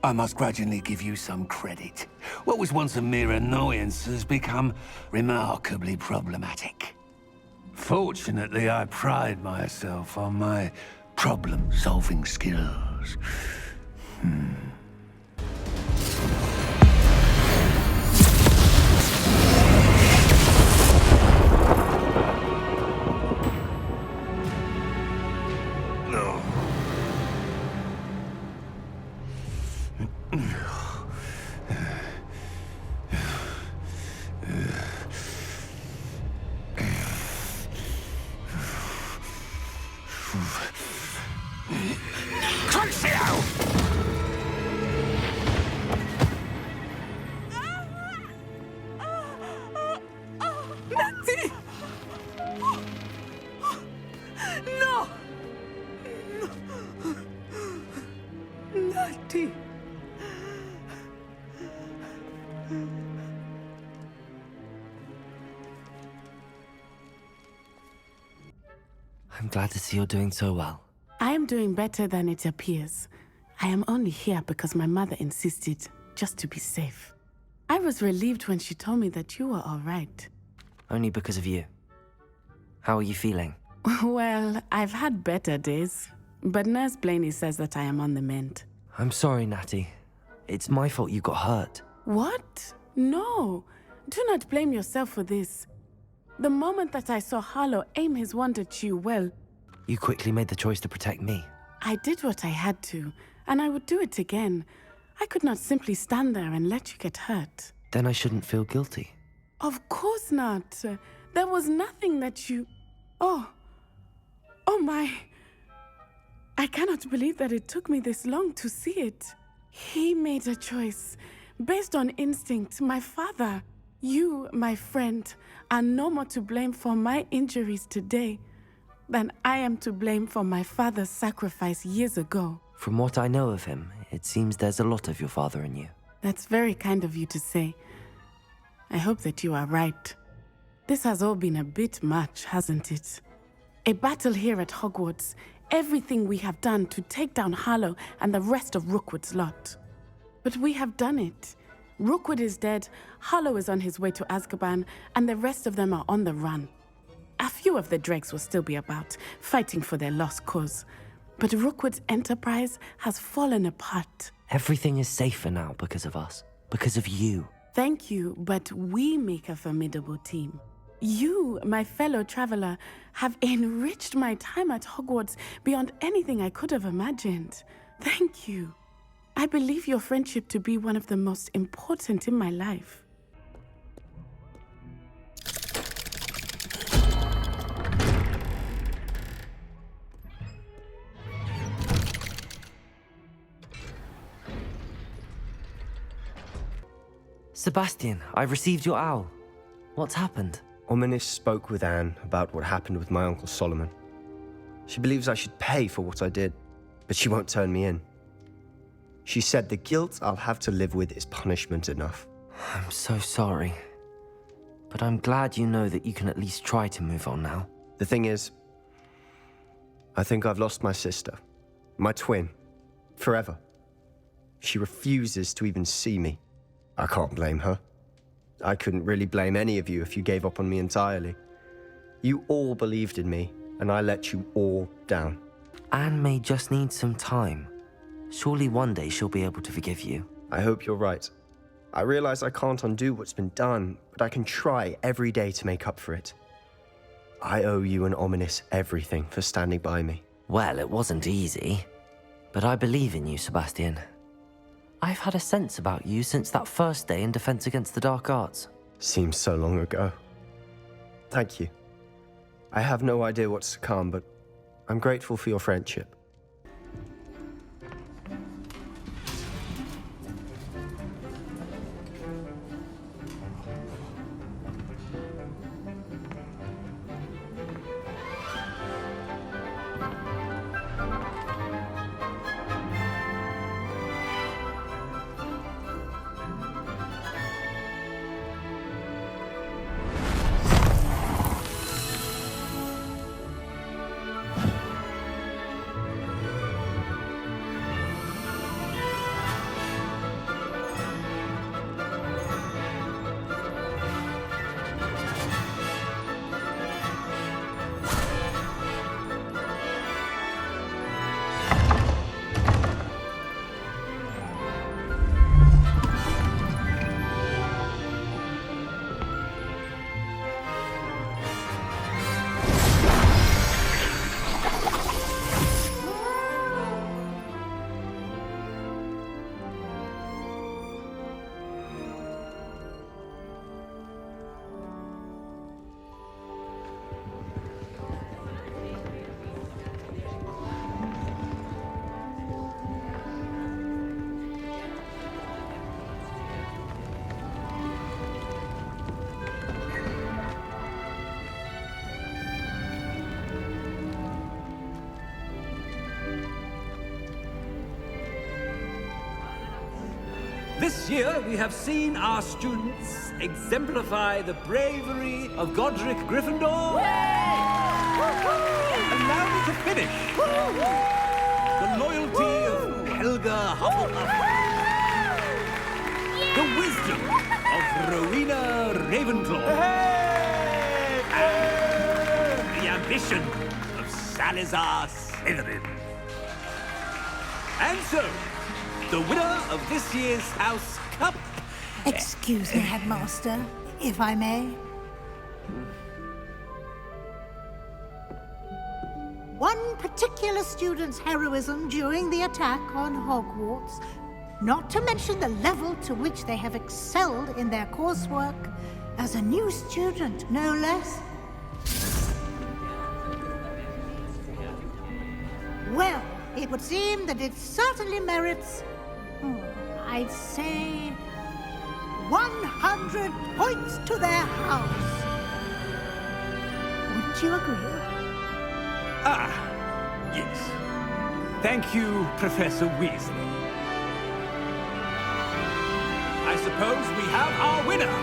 [SPEAKER 6] I must grudgingly give you some credit. What was once a mere annoyance has become remarkably problematic. Fortunately, I pride myself on my problem-solving skills. No.
[SPEAKER 20] Natty! No! Natty!
[SPEAKER 2] I'm glad to see you're doing so well.
[SPEAKER 20] I am doing better than it appears. I am only here because my mother insisted, just to be safe. I was relieved when she told me that you were all right.
[SPEAKER 2] Only because of you. How are you feeling?
[SPEAKER 20] Well, I've had better days, but Nurse Blaney says that I am on the mend.
[SPEAKER 2] I'm sorry, Natty. It's my fault you got hurt.
[SPEAKER 20] What? No. Do not blame yourself for this. The moment that I saw Harlow aim his wand at you, well,
[SPEAKER 2] You quickly made the choice to protect me.
[SPEAKER 20] I did what I had to, and I would do it again. I could not simply stand there and let you get hurt.
[SPEAKER 2] Then I shouldn't feel guilty.
[SPEAKER 20] Of course not. There was nothing that you... Oh my... I cannot believe that it took me this long to see it. He made a choice, based on instinct. My father, you, my friend, are no more to blame for my injuries today than I am to blame for my father's sacrifice years ago.
[SPEAKER 2] From what I know of him, it seems there's a lot of your father in you.
[SPEAKER 20] That's very kind of you to say. I hope that you are right. This has all been a bit much, hasn't it? A battle here at Hogwarts, everything we have done to take down Harlow and the rest of Rookwood's lot. But we have done it. Rookwood is dead, Harlow is on his way to Azkaban, and the rest of them are on the run. A few of the dregs will still be about, fighting for their lost cause. But Rookwood's enterprise has fallen apart.
[SPEAKER 2] Everything is safer now because of us. Because of you.
[SPEAKER 20] Thank you, but we make a formidable team. You, my fellow traveler, have enriched my time at Hogwarts beyond anything I could have imagined. Thank you. I believe your friendship to be one of the most important in my life.
[SPEAKER 2] Sebastian, I received your owl. What's happened?
[SPEAKER 1] Ominis spoke with Anne about what happened with my Uncle Solomon. She believes I should pay for what I did, but she won't turn me in. She said the guilt I'll have to live with is punishment enough.
[SPEAKER 2] I'm so sorry. But I'm glad you know that you can at least try to move on now.
[SPEAKER 1] The thing is, I think I've lost my sister, my twin, forever. She refuses to even see me. I can't blame her. I couldn't really blame any of you if you gave up on me entirely. You all believed in me, and I let you all down.
[SPEAKER 2] Anne may just need some time. Surely one day she'll be able to forgive you.
[SPEAKER 1] I hope you're right. I realize I can't undo what's been done, but I can try every day to make up for it. I owe you and Ominis everything for standing by me.
[SPEAKER 2] Well, it wasn't easy. But I believe in you, Sebastian. I've had a sense about you since that first day in Defense Against the Dark Arts.
[SPEAKER 1] Seems so long ago. Thank you. I have no idea what's to come, but I'm grateful for your friendship.
[SPEAKER 5] This year, we have seen our students exemplify the bravery of Godric Gryffindor. Allow me to finish. The loyalty of Helga Hufflepuff. The wisdom of Rowena Ravenclaw. And the ambition of Salazar Slytherin. And so, the winner of this year's House Cup...
[SPEAKER 8] Excuse me, Headmaster, if I may. One particular student's heroism during the attack on Hogwarts, not to mention the level to which they have excelled in their coursework, as a new student, no less. Well, it would seem that it certainly merits, I'd say, 100 points to their house. Wouldn't you agree?
[SPEAKER 5] Ah, yes. Thank you, Professor Weasley. I suppose we have our winner.